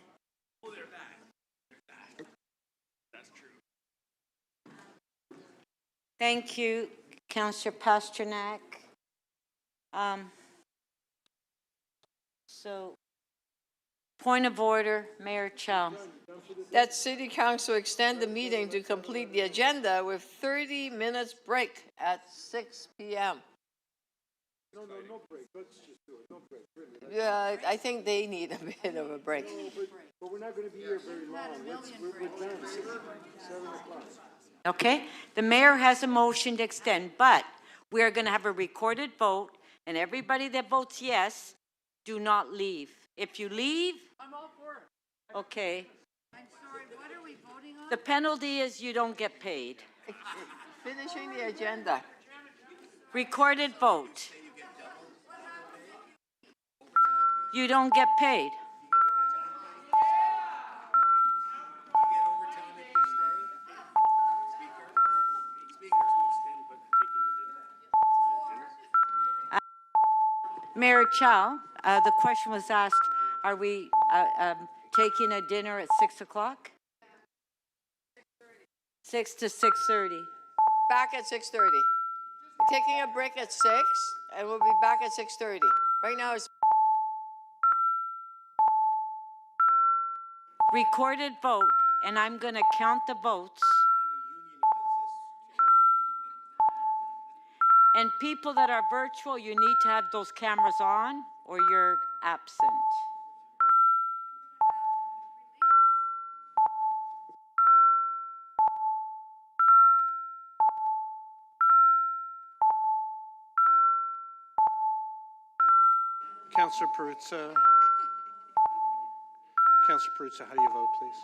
Thank you, Councillor Pasternak. So, point of order, Mayor Chow. That City Council extend the meeting to complete the agenda with 30 minutes break at 6 p.m. No break. Let's just do it. No break. Really. Yeah, I think they need a bit of a break. No, but we're not going to be here very long. We're done. 7 o'clock. Okay, the mayor has a motion to extend, but we are going to have a recorded vote, and everybody that votes yes, do not leave. If you leave, I'm all for it. okay. I'm sorry, what are we voting on? The penalty is you don't get paid. Finishing the agenda. Recorded vote. You don't get paid. Mayor Chow, the question was asked, are we taking a dinner at 6 o'clock? 6 to 6:30. Back at 6:30. Taking a break at 6, and we'll be back at 6:30. Right now it's recorded vote, and I'm going to count the votes. And people that are virtual, you need to have those cameras on or you're absent. Councillor Perruzza. Councillor Perruzza, how do you vote, please?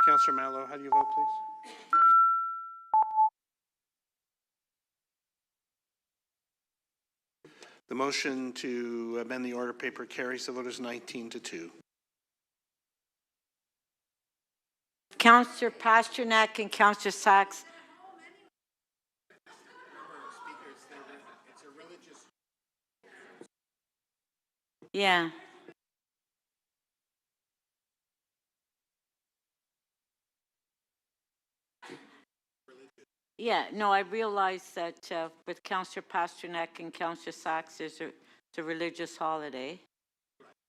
Councillor Mallow, how do you vote, please? The motion to amend the order paper carries. The vote is 19-2. Councillor Pasternak and Councillor Sachs. Yeah. Yeah, no, I realize that with Councillor Pasternak and Councillor Sachs, it's a religious holiday.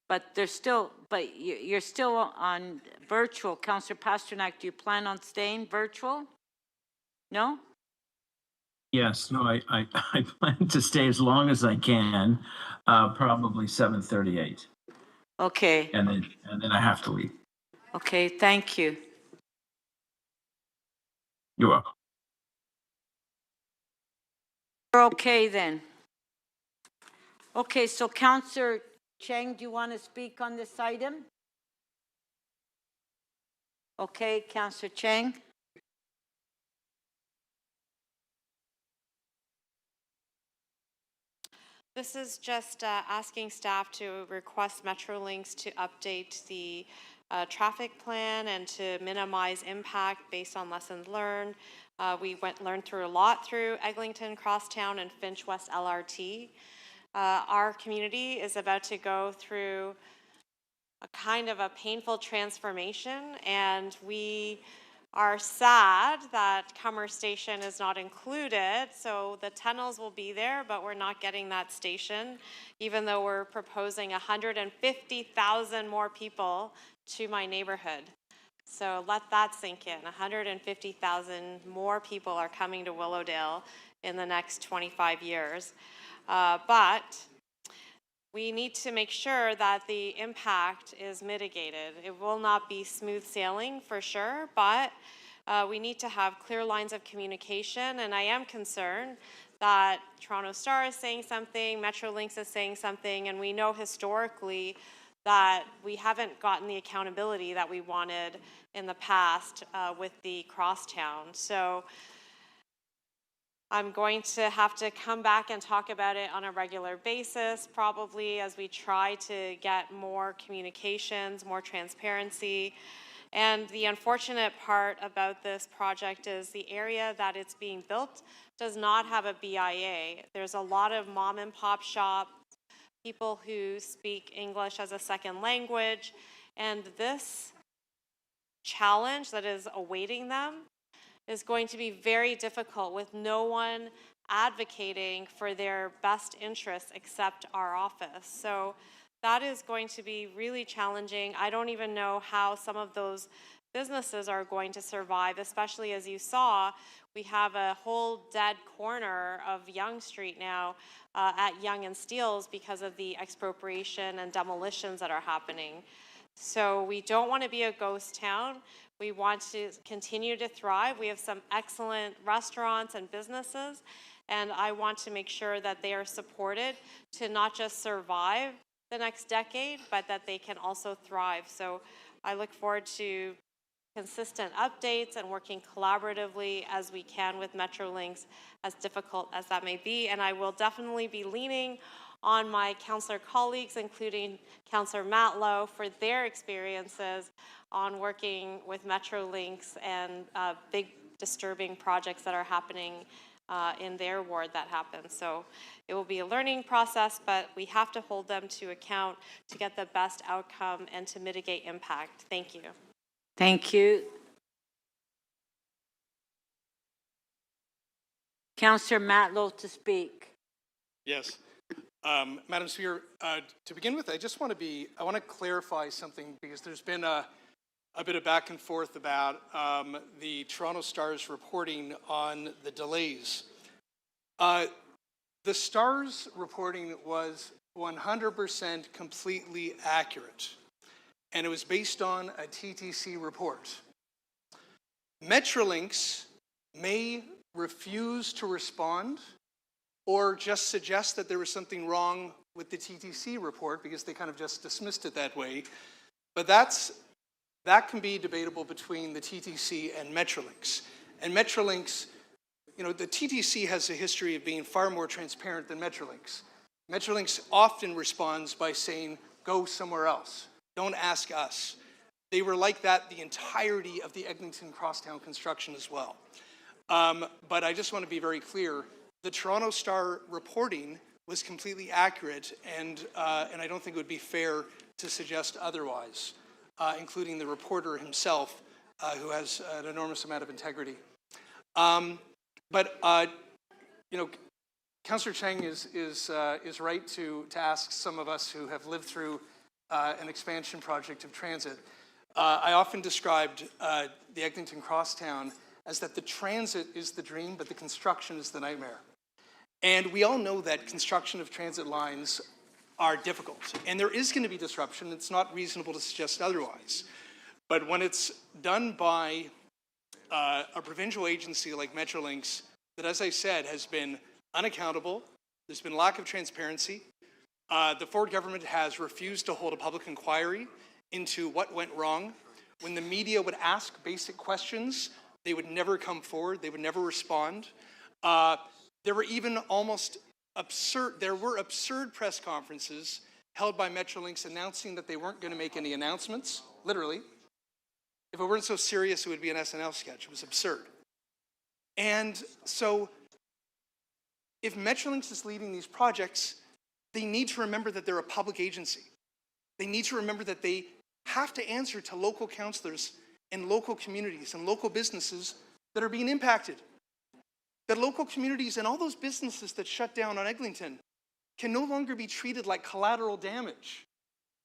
But there's still, but you're still on virtual. Councillor Pasternak, do you plan on staying virtual? No? Yes, no, I plan to stay as long as I can, probably 7:38, Okay, and then I have to leave. okay, thank you. You're welcome. We're okay then. Okay, so Councillor Cheng, do you want to speak on this item? Okay, Councillor Cheng. This is just asking staff to request Metrolinx to update the traffic plan and to minimize impact based on lessons learned. We learned through a lot through Eglinton, Crosstown, and Finch West LRT. Our community is about to go through a kind of a painful transformation, and we are sad that Cummer Station is not included. So the tunnels will be there, but we're not getting that station, even though we're proposing 150,000 more people to my neighborhood. So let that sink in. 150,000 more people are coming to Willowdale in the next 25 years. But we need to make sure that the impact is mitigated. It will not be smooth sailing for sure, but we need to have clear lines of communication. And I am concerned that Toronto Star is saying something, Metrolinx is saying something, and we know historically that we haven't gotten the accountability that we wanted in the past with the crosstown. So I'm going to have to come back and talk about it on a regular basis, probably as we try to get more communications, more transparency. And the unfortunate part about this project is the area that it's being built does not have a BIA. There's a lot of mom and pop shops, people who speak English as a second language, and this challenge that is awaiting them is going to be very difficult with no one advocating for their best interests except our office. So that is going to be really challenging. I don't even know how some of those businesses are going to survive, especially as you saw, we have a whole dead corner of Yonge Street now at Yonge and Steeles because of the expropriation and demolitions that are happening. So we don't want to be a ghost town. We want to continue to thrive. We have some excellent restaurants and businesses, and I want to make sure that they are supported to not just survive the next decade, but that they can also thrive. So I look forward to consistent updates and working collaboratively as we can with Metrolinx, as difficult as that may be. And I will definitely be leaning on my councillor colleagues, including Councillor Matlow, for their experiences on working with Metrolinx and big disturbing projects that are happening in their ward that happen. So it will be a learning process, but we have to hold them to account to get the best outcome and to mitigate impact. Thank you. Thank you. Councillor Matlow to speak. Yes. Madam Speaker, to begin with, I want to clarify something because there's been a bit of back and forth about the Toronto Star's reporting on the delays. The Star's reporting was 100% completely accurate, and it was based on a TTC report. Metrolinx may refuse to respond or just suggest that there was something wrong with the TTC report because they kind of just dismissed it that way. But that can be debatable between the TTC and Metrolinx. And Metrolinx, you know, the TTC has a history of being far more transparent than Metrolinx. Metrolinx often responds by saying, go somewhere else. Don't ask us. They were like that the entirety of the Eglinton Crosstown construction as well. But I just want to be very clear. The Toronto Star reporting was completely accurate, and I don't think it would be fair to suggest otherwise, including the reporter himself, who has an enormous amount of integrity. You know, Councillor Cheng is right to ask some of us who have lived through an expansion project of transit. I often described the Eglinton Crosstown as that the transit is the dream, but the construction is the nightmare. And we all know that construction of transit lines are difficult. And there is going to be disruption. It's not reasonable to suggest otherwise. But when it's done by a provincial agency like Metrolinx, that, as I said, has been unaccountable, there's been lack of transparency. The Ford government has refused to hold a public inquiry into what went wrong. When the media would ask basic questions, they would never come forward. They would never respond. There were even absurd press conferences held by Metrolinx announcing that they weren't going to make any announcements, literally. If it weren't so serious, it would be an SNL sketch. It was absurd. And so if Metrolinx is leading these projects, they need to remember that they're a public agency. They need to remember that they have to answer to local councillors and local communities and local businesses that are being impacted. That local communities and all those businesses that shut down on Eglinton can no longer be treated like collateral damage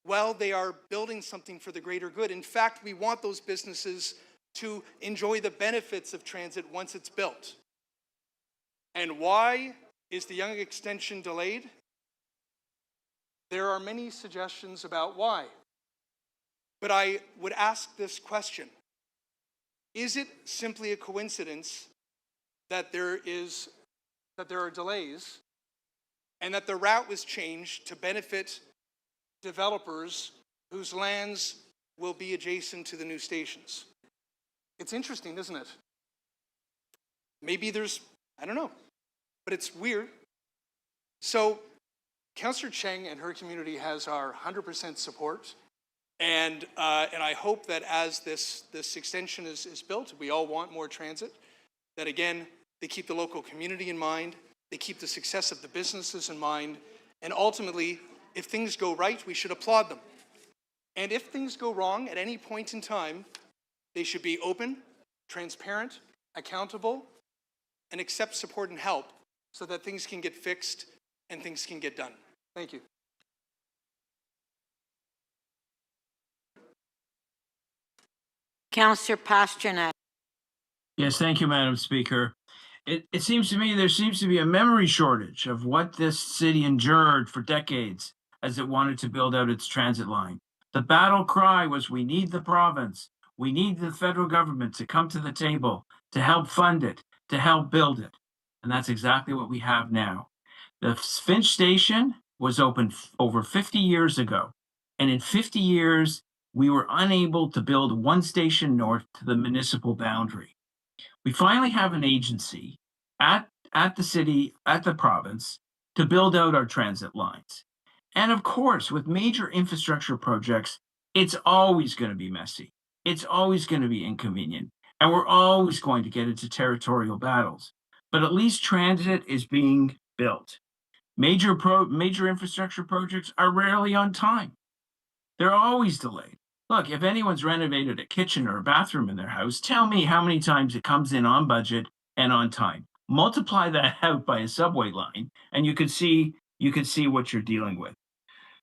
while they are building something for the greater good. In fact, we want those businesses to enjoy the benefits of transit once it's built. And why is the Yonge extension delayed? There are many suggestions about why. But I would ask this question. Is it simply a coincidence that there are delays and that the route was changed to benefit developers whose lands will be adjacent to the new stations? It's interesting, isn't it? Maybe I don't know, but it's weird. So Councillor Cheng and her community has our 100% support. And I hope that as this extension is built, we all want more transit, that again, they keep the local community in mind, they keep the success of the businesses in mind, and ultimately, if things go right, we should applaud them. And if things go wrong at any point in time, they should be open, transparent, accountable, and accept support and help so that things can get fixed and things can get done. Thank you. Councillor Pasternak. Yes, thank you, Madam Speaker. It seems to me there seems to be a memory shortage of what this city endured for decades as it wanted to build out its transit line. The battle cry was, we need the province. We need the federal government to come to the table, to help fund it, to help build it. And that's exactly what we have now. The Finch Station was opened over 50 years ago. And in 50 years, we were unable to build one station north to the municipal boundary. We finally have an agency at the city, at the province, to build out our transit lines. And of course, with major infrastructure projects, it's always going to be messy. It's always going to be inconvenient. And we're always going to get into territorial battles. But at least transit is being built. Major infrastructure projects are rarely on time. They're always delayed. Look, if anyone's renovated a kitchen or a bathroom in their house, tell me how many times it comes in on budget and on time. Multiply that out by a subway line, and you could see you can see what you're dealing with.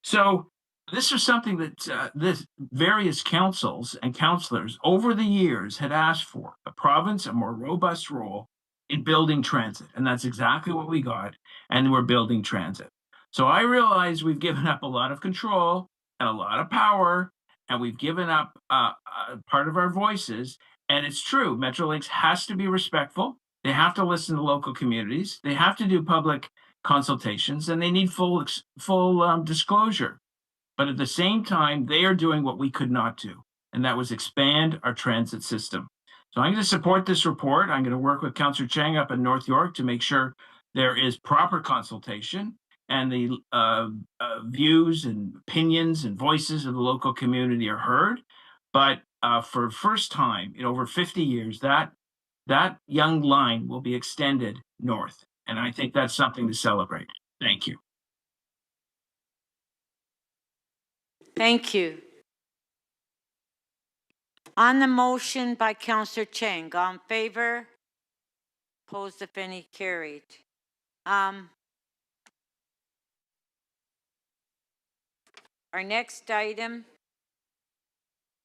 So this is something that this various councils and councillors over the years had asked for, a province, a more robust role in building transit. And that's exactly what we got. And we're building transit. So I realize we've given up a lot of control and a lot of power, and we've given up part of our voices. And it's true, Metrolinx has to be respectful. They have to listen to local communities. They have to do public consultations, and they need full disclosure. But at the same time, they are doing what we could not do, and that was expand our transit system. So I'm going to support this report. I'm going to work with Councillor Chang up in North York to make sure there is proper consultation and the views and opinions and voices of the local community are heard. But for the first time in over 50 years, that young line will be extended north. And I think that's something to celebrate. Thank you. Thank you. On the motion by Councillor Chang, all in favor? Opposed, if any, carried. Our next item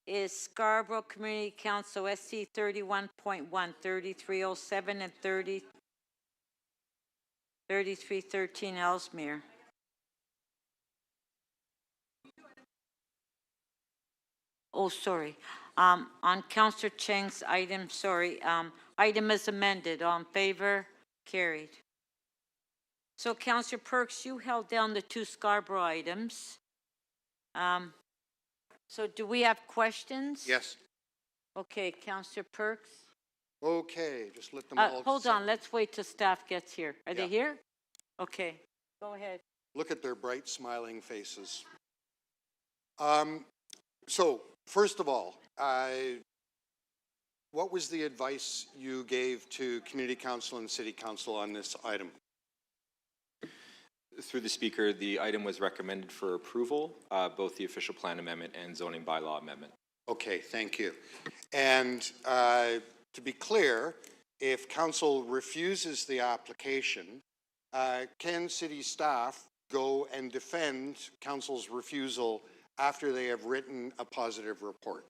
is Scarborough Community Council SC 31.1, 3307 and 3313 Ellesmere. Oh, sorry. On Councillor Chang's item, sorry, item is amended. All in favor? Carried. So Councillor Perks, you held down the two Scarborough items. So do we have questions? Yes. Okay, Councillor Perks. Okay, just let them all. Hold on, let's wait till staff gets here. Are they Yeah. here? Okay, go ahead. Look at their bright smiling faces. So first of all, what was the advice you gave to Community Council and City Council on this item? Through the Speaker, the item was recommended for approval, both the official plan amendment and zoning bylaw amendment. Okay, thank you. And to be clear, if Council refuses the application, can City staff go and defend Council's refusal after they have written a positive report?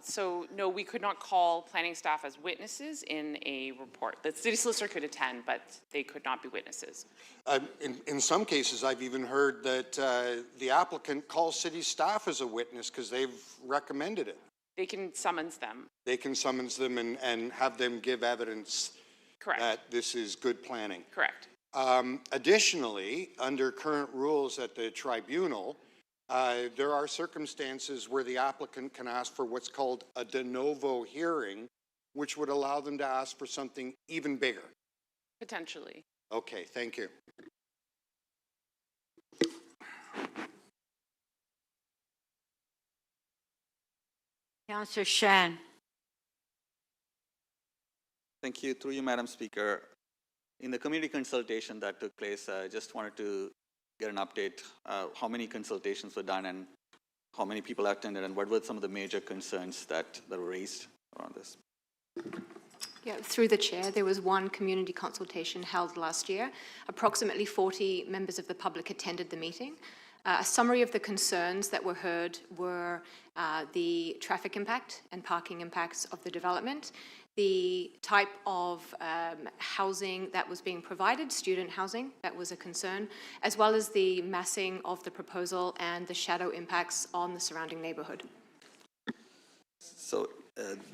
So no, we could not call planning staff as witnesses in a report. The city solicitor could attend, but they could not be witnesses. In some cases, I've even heard that the applicant calls city staff as a witness because they've recommended it. They can summons them. They can summons them and have them give evidence. Correct. That this is good planning. Correct. Additionally, under current rules at the tribunal, there are circumstances where the applicant can ask for what's called a de novo hearing, which would allow them to ask for something even bigger. Potentially. Okay, thank you. Councillor Shan. Thank you. Through you, Madam Speaker. In the community consultation that took place, I just wanted to get an update, how many consultations were done and how many people attended, and what were some of the major concerns that were raised around this? Yeah, through the chair, there was one community consultation held last year. Approximately 40 members of the public attended the meeting. A summary of the concerns that were heard were the traffic impact and parking impacts of the development, the type of housing that was being provided, student housing, that was a concern, as well as the massing of the proposal and the shadow impacts on the surrounding neighborhood. So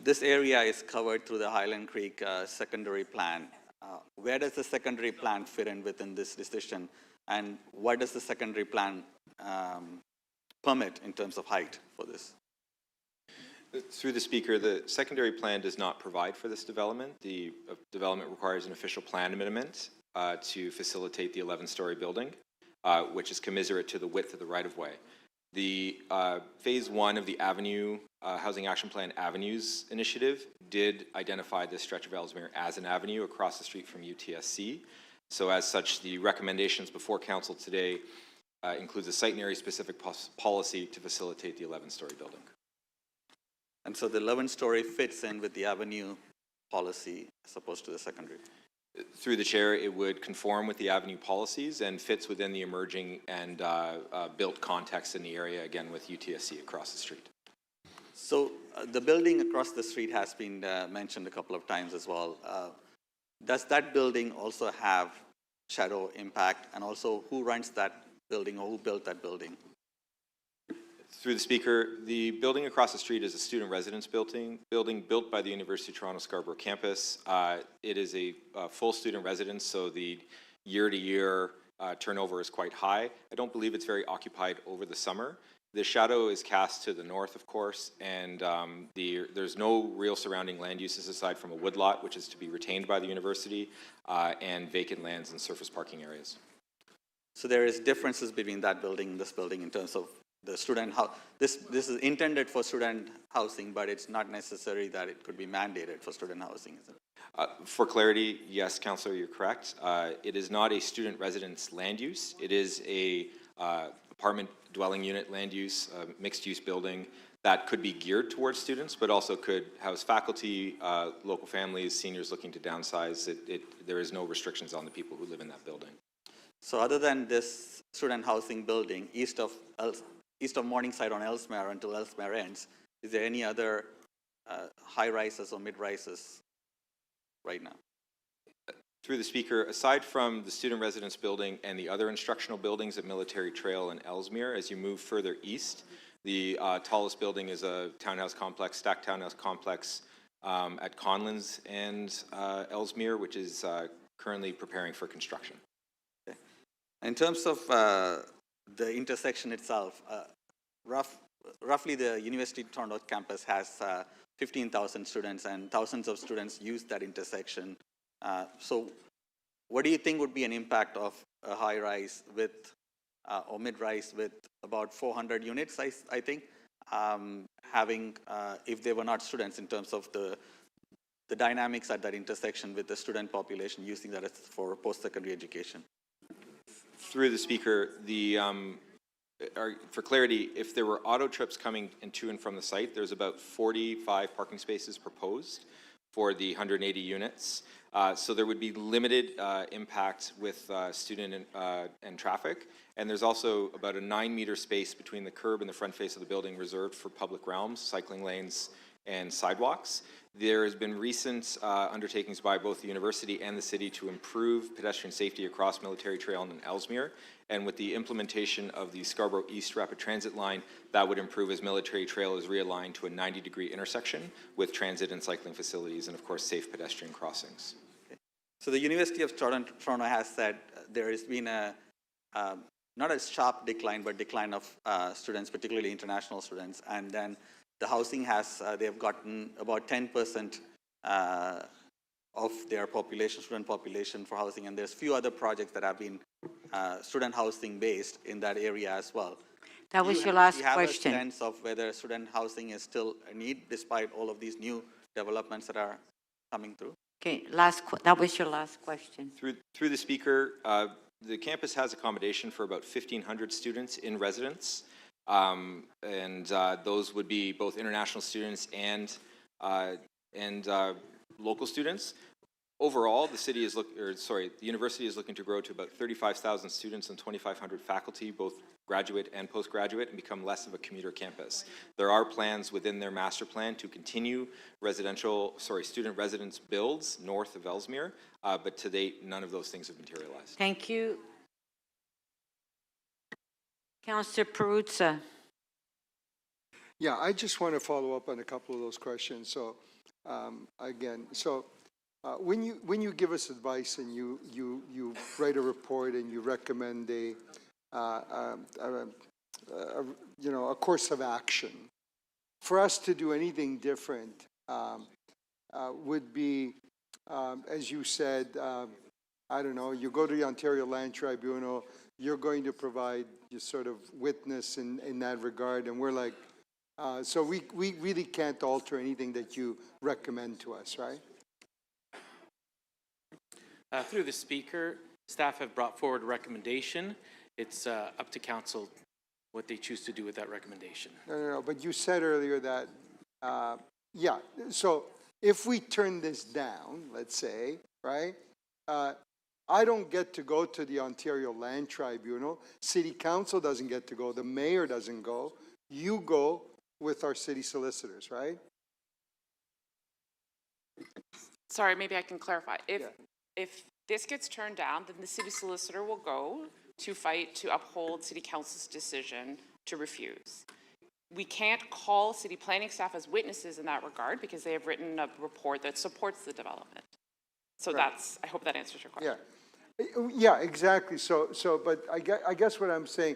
this area is covered through the Highland Creek secondary plan. Where does the secondary plan fit in within this decision? And what does the secondary plan permit in terms of height for this? Through the Speaker, the secondary plan does not provide for this development. The development requires an official plan amendment to facilitate the 11-story building, which is commensurate to the width of the right-of-way. The phase 1 of the Avenue Housing Action Plan Avenues initiative did identify this stretch of Ellesmere as an avenue across the street from UTSC. So as such, the recommendations before Council today includes a site and area specific policy to facilitate the 11-story building. And so the 11-story fits in with the avenue policy as opposed to the secondary? Through the chair, it would conform with the avenue policies and fits within the emerging and built context in the area, again, with UTSC across the street. So the building across the street has been mentioned a couple of times as well. Does that building also have shadow impact? And also, who runs that building or who built that building? Through the speaker, the building across the street is a student residence building built by the University of Toronto Scarborough campus. It is a full student residence, so the year-to-year turnover is quite high. I don't believe it's very occupied over the summer. The shadow is cast to the north, of course, and there's no real surrounding land uses aside from a woodlot, which is to be retained by the university, and vacant lands and surface parking areas. So there is differences between that building and this building in terms of the student house. This is intended for student housing, but it's not necessary that it could be mandated for student housing, is it? For clarity, yes, Councillor, you're correct. It is not a student residence land use. It is a apartment dwelling unit land use, mixed use building that could be geared towards students, but also could house faculty, local families, seniors looking to downsize. There is no restrictions on the people who live in that building. So other than this student housing building, east of Morningside on Ellesmere until Ellesmere ends, is there any other high-rises or mid-rises right now? Through the speaker, aside from the student residence building and the other instructional buildings at Military Trail and Ellesmere, as you move further east, the tallest building is a townhouse complex, stacked townhouse complex at Conlins and Ellesmere, which is currently preparing for construction. Okay. In terms of the intersection itself, roughly the University of Toronto campus has 15,000 students, and thousands of students use that intersection. So what do you think would be an impact of a high-rise with or mid-rise with about 400 units, I think, having, if they were not students, in terms of the dynamics at that intersection with the student population using that for post-secondary education? Through the speaker, for clarity, if there were auto trips coming to and from the site, there's about 45 parking spaces proposed for the 180 units. So there would be limited impact with student and traffic. And there's also about a 9-meter space between the curb and the front face of the building reserved for public realms, cycling lanes, and sidewalks. There has been recent undertakings by both the university and the city to improve pedestrian safety across Military Trail and Ellesmere. And with the implementation of the Scarborough East Rapid Transit line, that would improve as Military Trail is realigned to a 90-degree intersection with transit and cycling facilities and, of course, safe pedestrian crossings. Okay. So the University of Toronto has said there has been a, not a sharp decline, but decline of students, particularly international students. And then the housing has, they have gotten about 10% of their population, student population for housing. And there's few other projects that have been student housing based in that area as well. That was your last question. Do you have a sense of whether student housing is still a need despite all of these new developments that are coming through? Okay, that was your last question. Through the speaker, the campus has accommodation for about 1,500 students in residence. And those would be both international students and local students. Overall, the university is looking to grow to about 35,000 students and 2,500 faculty, both graduate and postgraduate, and become less of a commuter campus. There are plans within their master plan to continue student residence builds north of Ellesmere, but to date, none of those things have materialized. Thank you. Councillor Perruzza. Yeah, I just want to follow up on a couple of those questions. So, when you give us advice and you write a report and you recommend a course of action, for us to do anything different would be, as you said, I don't know, you go to the Ontario Land Tribunal, you're going to provide your sort of witness in that regard, and we're like, so we really can't alter anything that you recommend to us, right? Through the speaker, staff have brought forward a recommendation. It's up to council what they choose to do with that recommendation. No, but you said earlier that, so if we turn this down, let's say, right, I don't get to go to the Ontario Land Tribunal. City Council doesn't get to go. The mayor doesn't go. You go with our city solicitors, right? Sorry, maybe I can clarify. If this gets turned down, then the city solicitor will go to fight to uphold city council's decision to refuse. We can't call city planning staff as witnesses in that regard because they have written a report that supports the development. So that's, I hope that answers your question. Yeah. Yeah, exactly. So, but I guess what I'm saying,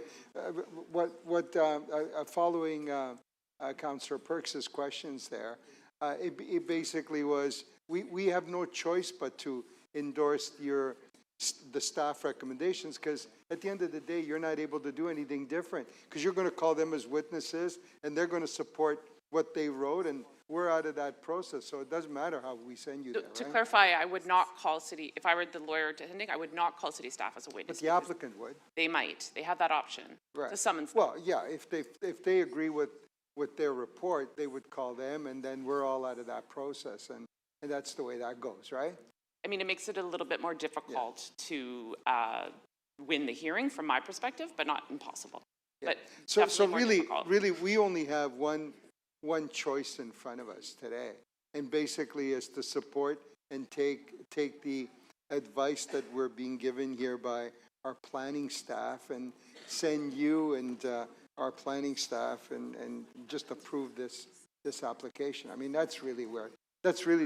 following Councillor Perks's questions there, it basically was, we have no choice but to endorse the staff recommendations, because at the end of the day, you're not able to do anything different, because you're going to call them as witnesses, and they're going to support what they wrote, and we're out of that process, so it doesn't matter how we send you there, To right? clarify, I would not call city, if I were the lawyer attending, I would not call city staff as a witness. But the applicant would. They might. They have that option Right. to summons them. Well, yeah, if they agree with their report, they would call them, and then we're all out of that process, and that's the way that goes, right? I mean, it makes it a little bit more difficult to win the hearing from my perspective, but not impossible. Yeah. But So definitely more difficult. really, we only have one choice in front of us today, and basically is to support and take the advice that we're being given here by our planning staff, and send you and our planning staff and just approve this application. I mean, that's really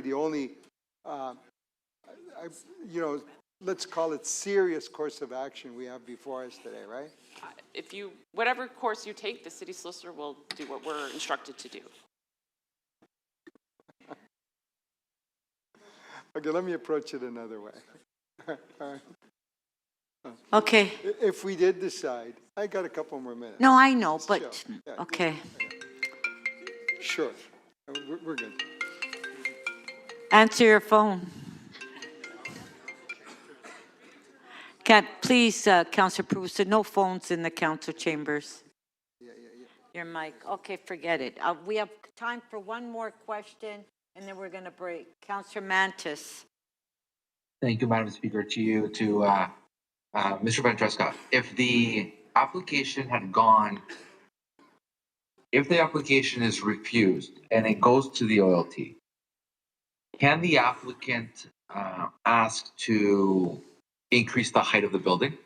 the only, let's call it serious course of action we have before us today, right? If you, whatever course you take, the city solicitor will do what we're instructed to do. Okay, let me approach it another way. Okay. If we did decide, I got a couple more minutes. No, I know, but, Sure. Yeah, okay. Sure, we're good. Answer your phone. Please, Councillor Prusa, no phones in the council chambers. Your mic. Okay, forget it. We have time for one more question, and then we're going to break. Councillor Mantis. Thank you, Madam Speaker. To you, to Mr. Ventresca. If the application is refused and it goes to the OLT, can the applicant ask to increase the height of the building?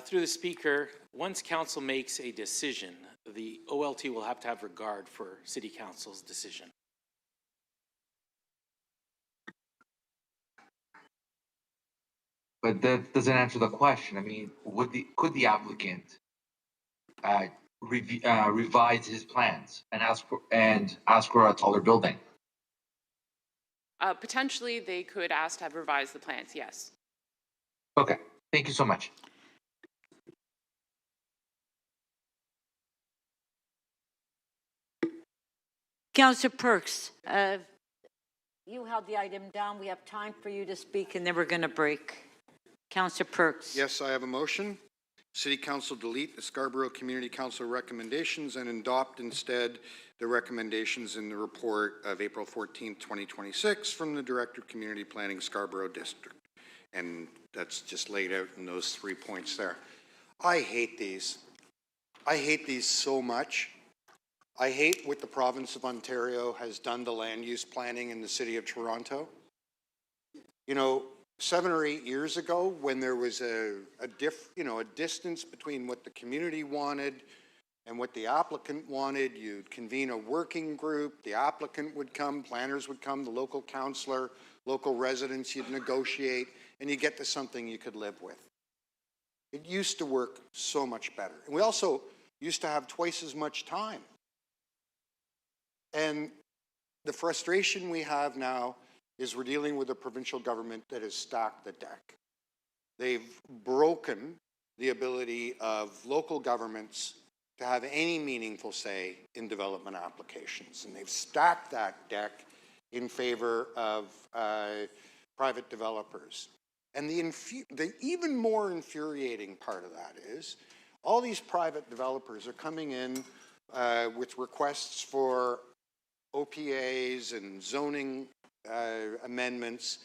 Through the speaker, once council makes a decision, the OLT will have to have regard for city council's decision. But that doesn't answer the question. I mean, could the applicant revise his plans and ask for a taller building? Potentially, they could ask to have revised the plans, yes. Okay, thank you so much. Councillor Perks, you held the item down. We have time for you to speak, and then we're going to break. Councillor Perks. Yes, I have a motion. City Council delete the Scarborough Community Council recommendations and adopt instead the recommendations in the report of April 14th, 2026 from the Director of Community Planning Scarborough District. And that's just laid out in those 3 points there. I hate these. I hate these so much. I hate what the province of Ontario has done to land use planning in the city of Toronto. You know, 7 or 8 years ago, when there was a distance between what the community wanted and what the applicant wanted, you'd convene a working group, the applicant would come, planners would come, the local councillor, local residents, you'd negotiate, and you get to something you could live with. It used to work so much better. And we also used to have twice as much time. And the frustration we have now is we're dealing with a provincial government that has stacked the deck. They've broken the ability of local governments to have any meaningful say in development applications. And they've stacked that deck in favor of private developers. And the even more infuriating part of that is all these private developers are coming in with requests for OPAs and zoning amendments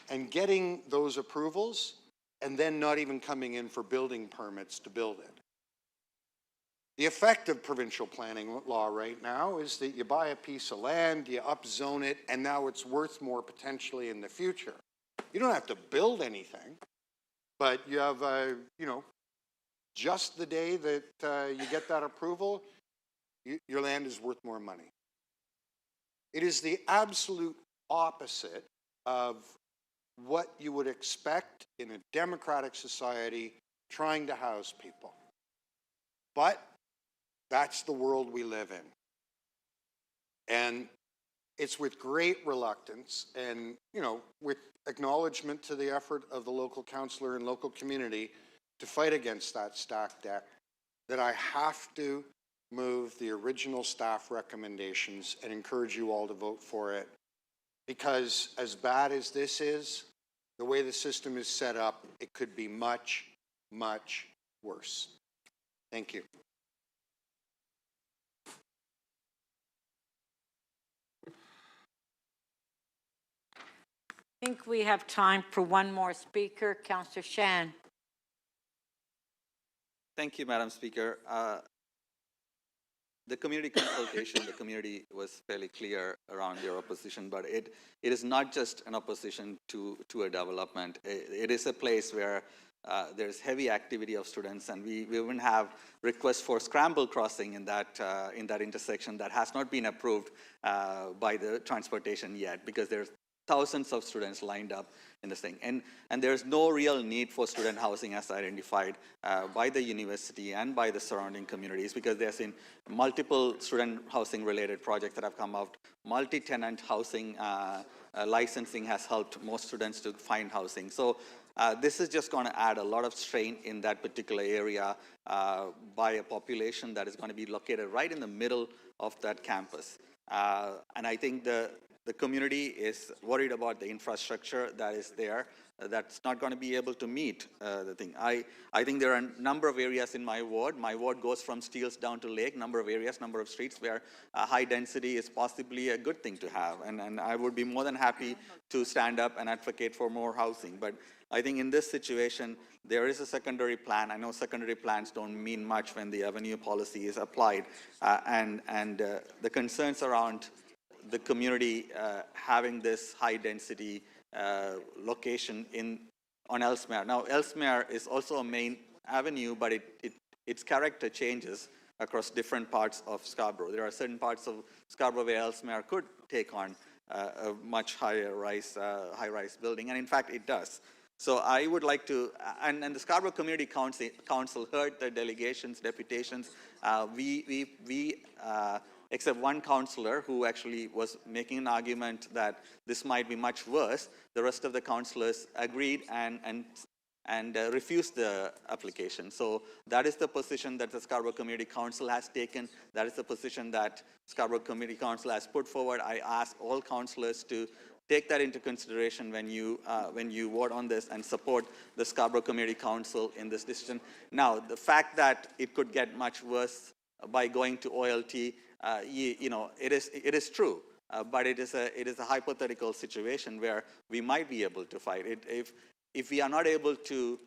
and getting those approvals and then not even coming in for building permits to build it. The effect of provincial planning law right now is that you buy a piece of land, you upzone it, and now it's worth more potentially in the future. You don't have to build anything, but you have, you know, just the day that you get that approval, your land is worth more money. It is the absolute opposite of what you would expect in a democratic society trying to house people. But that's the world we live in. And it's with great reluctance and, you know, with acknowledgement to the effort of the local councillor and local community to fight against that stacked deck that I have to move the original staff recommendations and encourage you all to vote for it. Because as bad as this is, the way the system is set up, it could be much, much worse. Thank you. I think we have time for one more speaker, Councillor Shan. Thank you, Madam Speaker. The community consultation, the community was fairly clear around their opposition, but it is not just an opposition to a development. It is a place where there's heavy activity of students, and we even have requests for scramble crossing in that intersection that has not been approved by the transportation yet, because there's thousands of students lined up in this thing. And there's no real need for student housing as identified by the university and by the surrounding communities, because there's been multiple student housing related projects that have come out. Multi-tenant housing licensing has helped most students to find housing. So this is just going to add a lot of strain in that particular area by a population that is going to be located right in the middle of that campus. And I think the community is worried about the infrastructure that is there that's not going to be able to meet the thing. I think there are a number of areas in my ward. My ward goes from Steeles down to Lake, number of areas, number of streets where high density is possibly a good thing to have. And I would be more than happy to stand up and advocate for more housing. But I think in this situation, there is a secondary plan. I know secondary plans don't mean much when the avenue policy is applied. And the concerns around the community having this high density location on Ellesmere. Now, Ellesmere is also a main avenue, but its character changes across different parts of Scarborough. There are certain parts of Scarborough where Ellesmere could take on a much higher high-rise building, and in fact, it does. So I would like to, and the Scarborough Community Council heard the delegations, deputations. Except one councillor who actually was making an argument that this might be much worse. The rest of the councillors agreed and refused the application. So that is the position that the Scarborough Community Council has taken. That is the position that Scarborough Community Council has put forward. I ask all councillors to take that into consideration when you vote on this and support the Scarborough Community Council in this decision. Now, the fact that it could get much worse by going to OLT, you know, it is true, but it is a hypothetical situation where we might be able to fight it. If we are not able to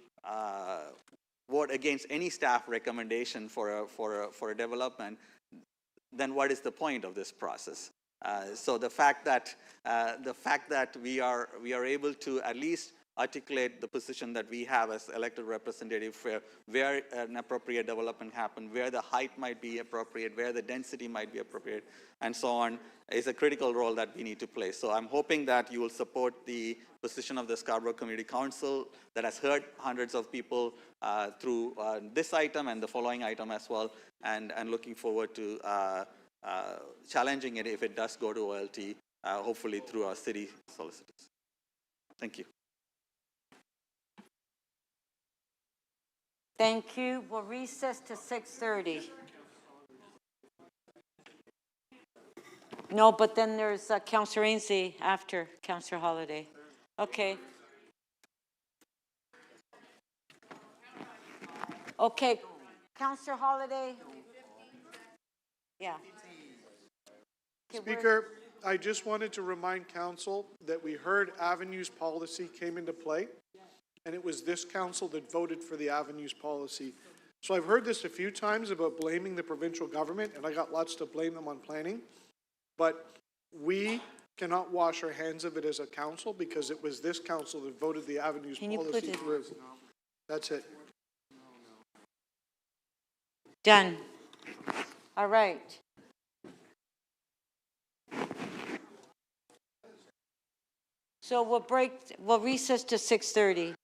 vote against any staff recommendation for a development, then what is the point of this process? So the fact that we are able to at least articulate the position that we have as elected representative where an appropriate development happened, where the height might be appropriate, where the density might be appropriate, and so on, is a critical role that we need to play. So I'm hoping that you will support the position of the Scarborough Community Council that has heard hundreds of people through this item and the following item as well, and looking forward to challenging it if it does go to OLT, hopefully through our city solicitors. Thank you. Thank you. We'll recess to 6:30. No, but then there's Councillor Ainsley after Councillor Holiday. Okay. Okay. Councillor Holiday. Yeah. Speaker, I just wanted to remind council that we heard avenues policy came into play, and it was this council that voted for the avenues policy. So I've heard this a few times about blaming the provincial government, and I got lots to blame them on planning, but we cannot wash our hands of it as a council because it was this council that voted the avenues policy through. That's it. Done. All right. So we'll recess to 6:30.